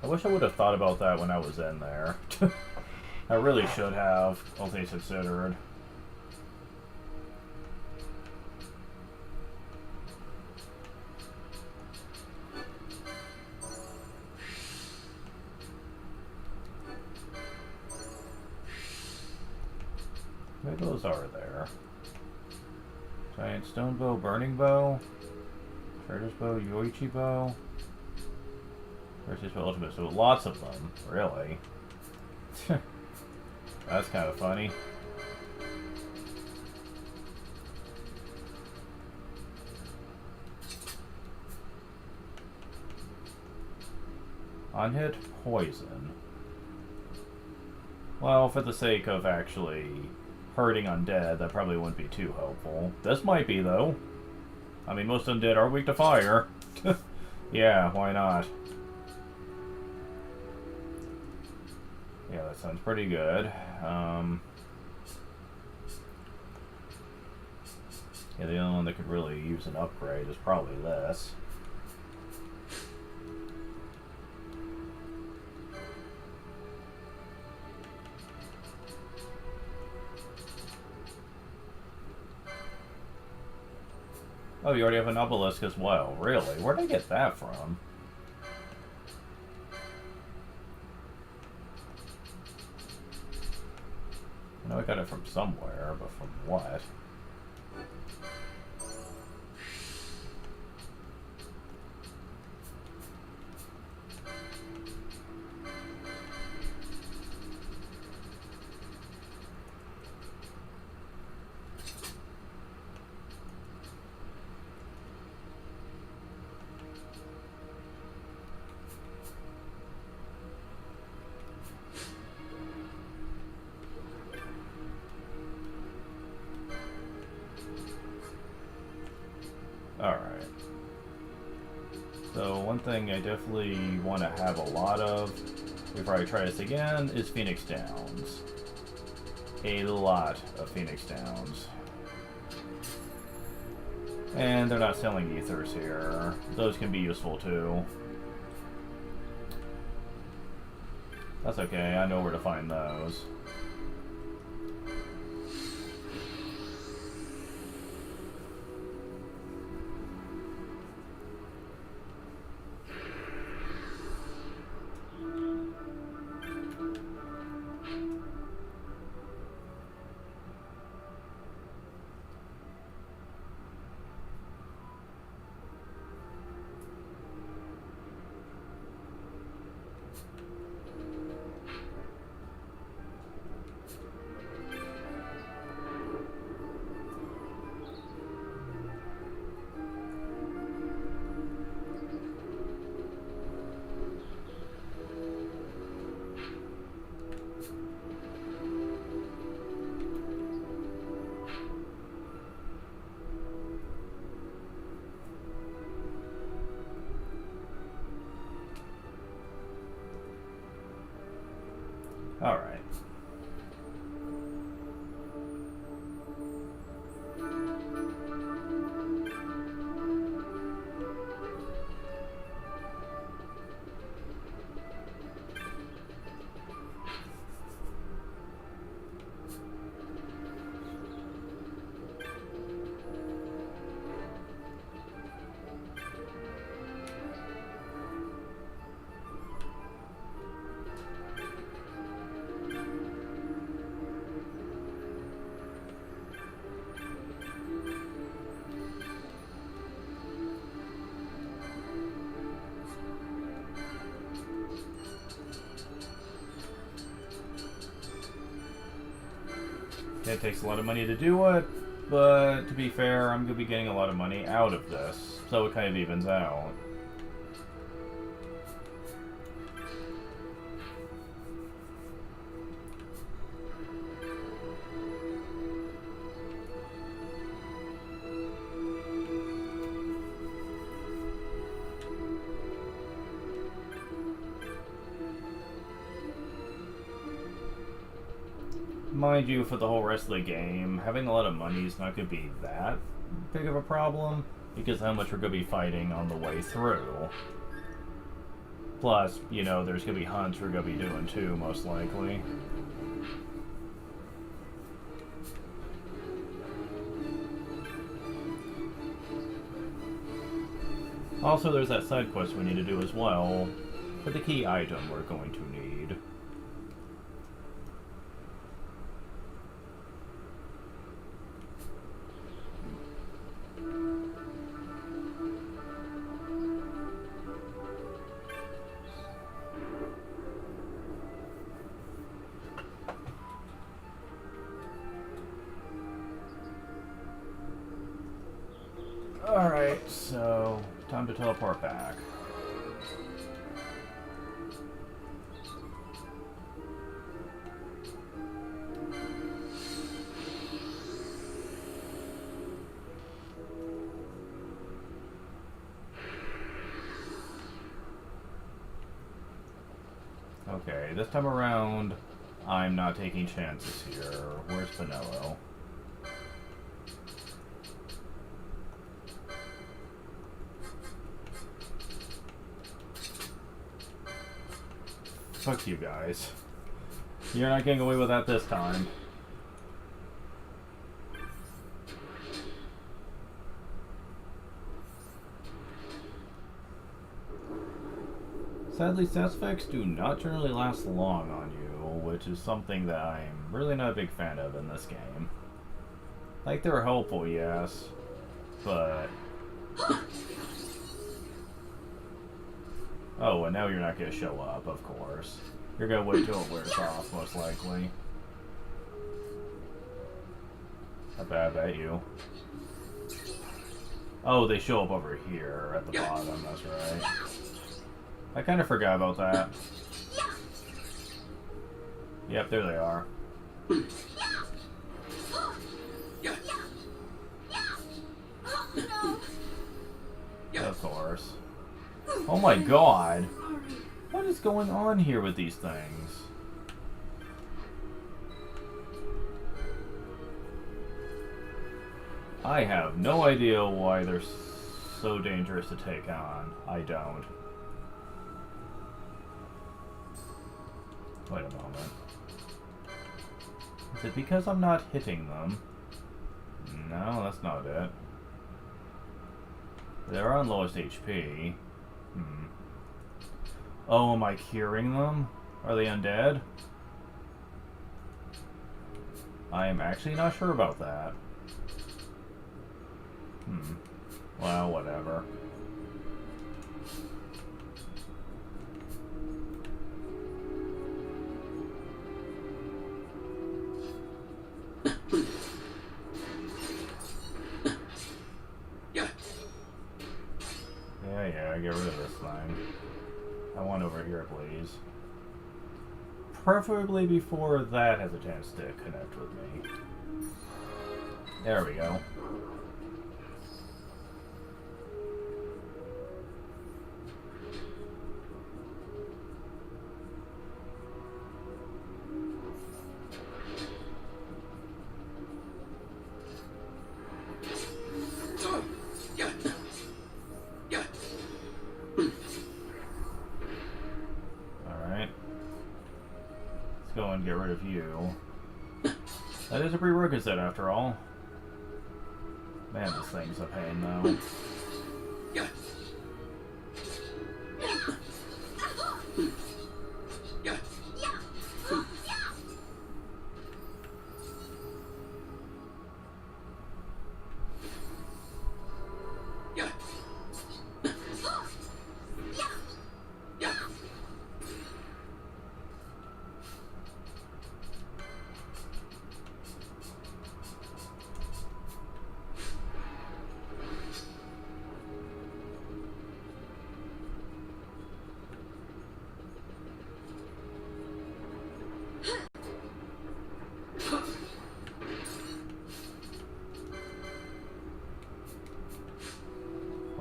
I wish I would have thought about that when I was in there. I really should have, all things considered. Maybe those are there. Giant stone bow, burning bow. Trader's bow, Yoichi bow. Versus ultimate, so lots of them, really. That's kind of funny. Unhit poison. Well, for the sake of actually hurting undead, that probably wouldn't be too helpful. This might be, though. I mean, most undead are weak to fire. Yeah, why not? Yeah, that sounds pretty good. Yeah, the only one that could really use an upgrade is probably this. Oh, you already have an obelisk as well. Really? Where'd I get that from? I know I got it from somewhere, but from what? Alright. So one thing I definitely want to have a lot of before I try this again is Phoenix Downs. A lot of Phoenix Downs. And they're not selling ethers here. Those can be useful too. That's okay, I know where to find those. It takes a lot of money to do it, but to be fair, I'm going to be getting a lot of money out of this, so it kind of evens out. Mind you, for the whole rest of the game, having a lot of money is not going to be that big of a problem, because how much we're going to be fighting on the way through. Plus, you know, there's going to be hunts we're going to be doing too, most likely. Also, there's that side quest we need to do as well, for the key item we're going to need. Alright, so time to teleport back. Okay, this time around, I'm not taking chances here. Where's Vanello? Fuck you guys. You're not getting away with that this time. Sadly, stats effects do not generally last long on you, which is something that I'm really not a big fan of in this game. Like, they're helpful, yes, but... Oh, and now you're not going to show up, of course. You're going to wait till it wears off, most likely. I bet you. Oh, they show up over here at the bottom, that's right. I kind of forgot about that. Yep, there they are. Of course. Oh my god! What is going on here with these things? I have no idea why they're so dangerous to take on. I don't. Wait a moment. Is it because I'm not hitting them? No, that's not it. They're on lowest HP. Oh, am I curing them? Are they undead? I am actually not sure about that. Well, whatever. Yeah, get rid of this thing. I want over here, please. Preferably before that has a chance to connect with me. There we go. Get rid of you. That is a prerequisite after all. Man, this thing's a pain though.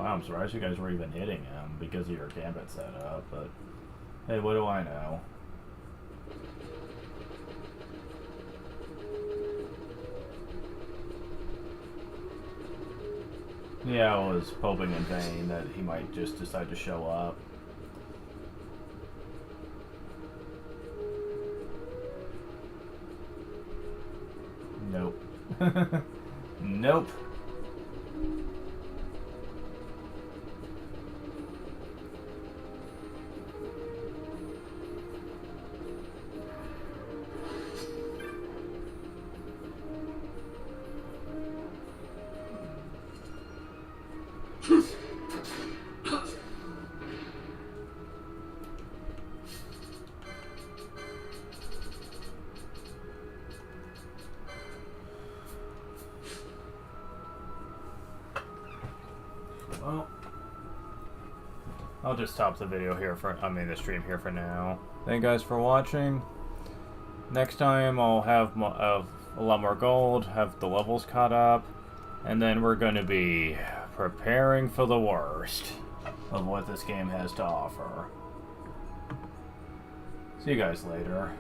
Wow, I'm surprised you guys were even hitting him because of your gambit setup, but hey, what do I know? Yeah, I was hoping in vain that he might just decide to show up. Nope. Nope. Well, I'll just stop the video here the stream here for now. Thank you guys for watching. Next time I'll have a lot more gold, have the levels caught up, and then we're going to be preparing for the worst of what this game has to offer. See you guys later.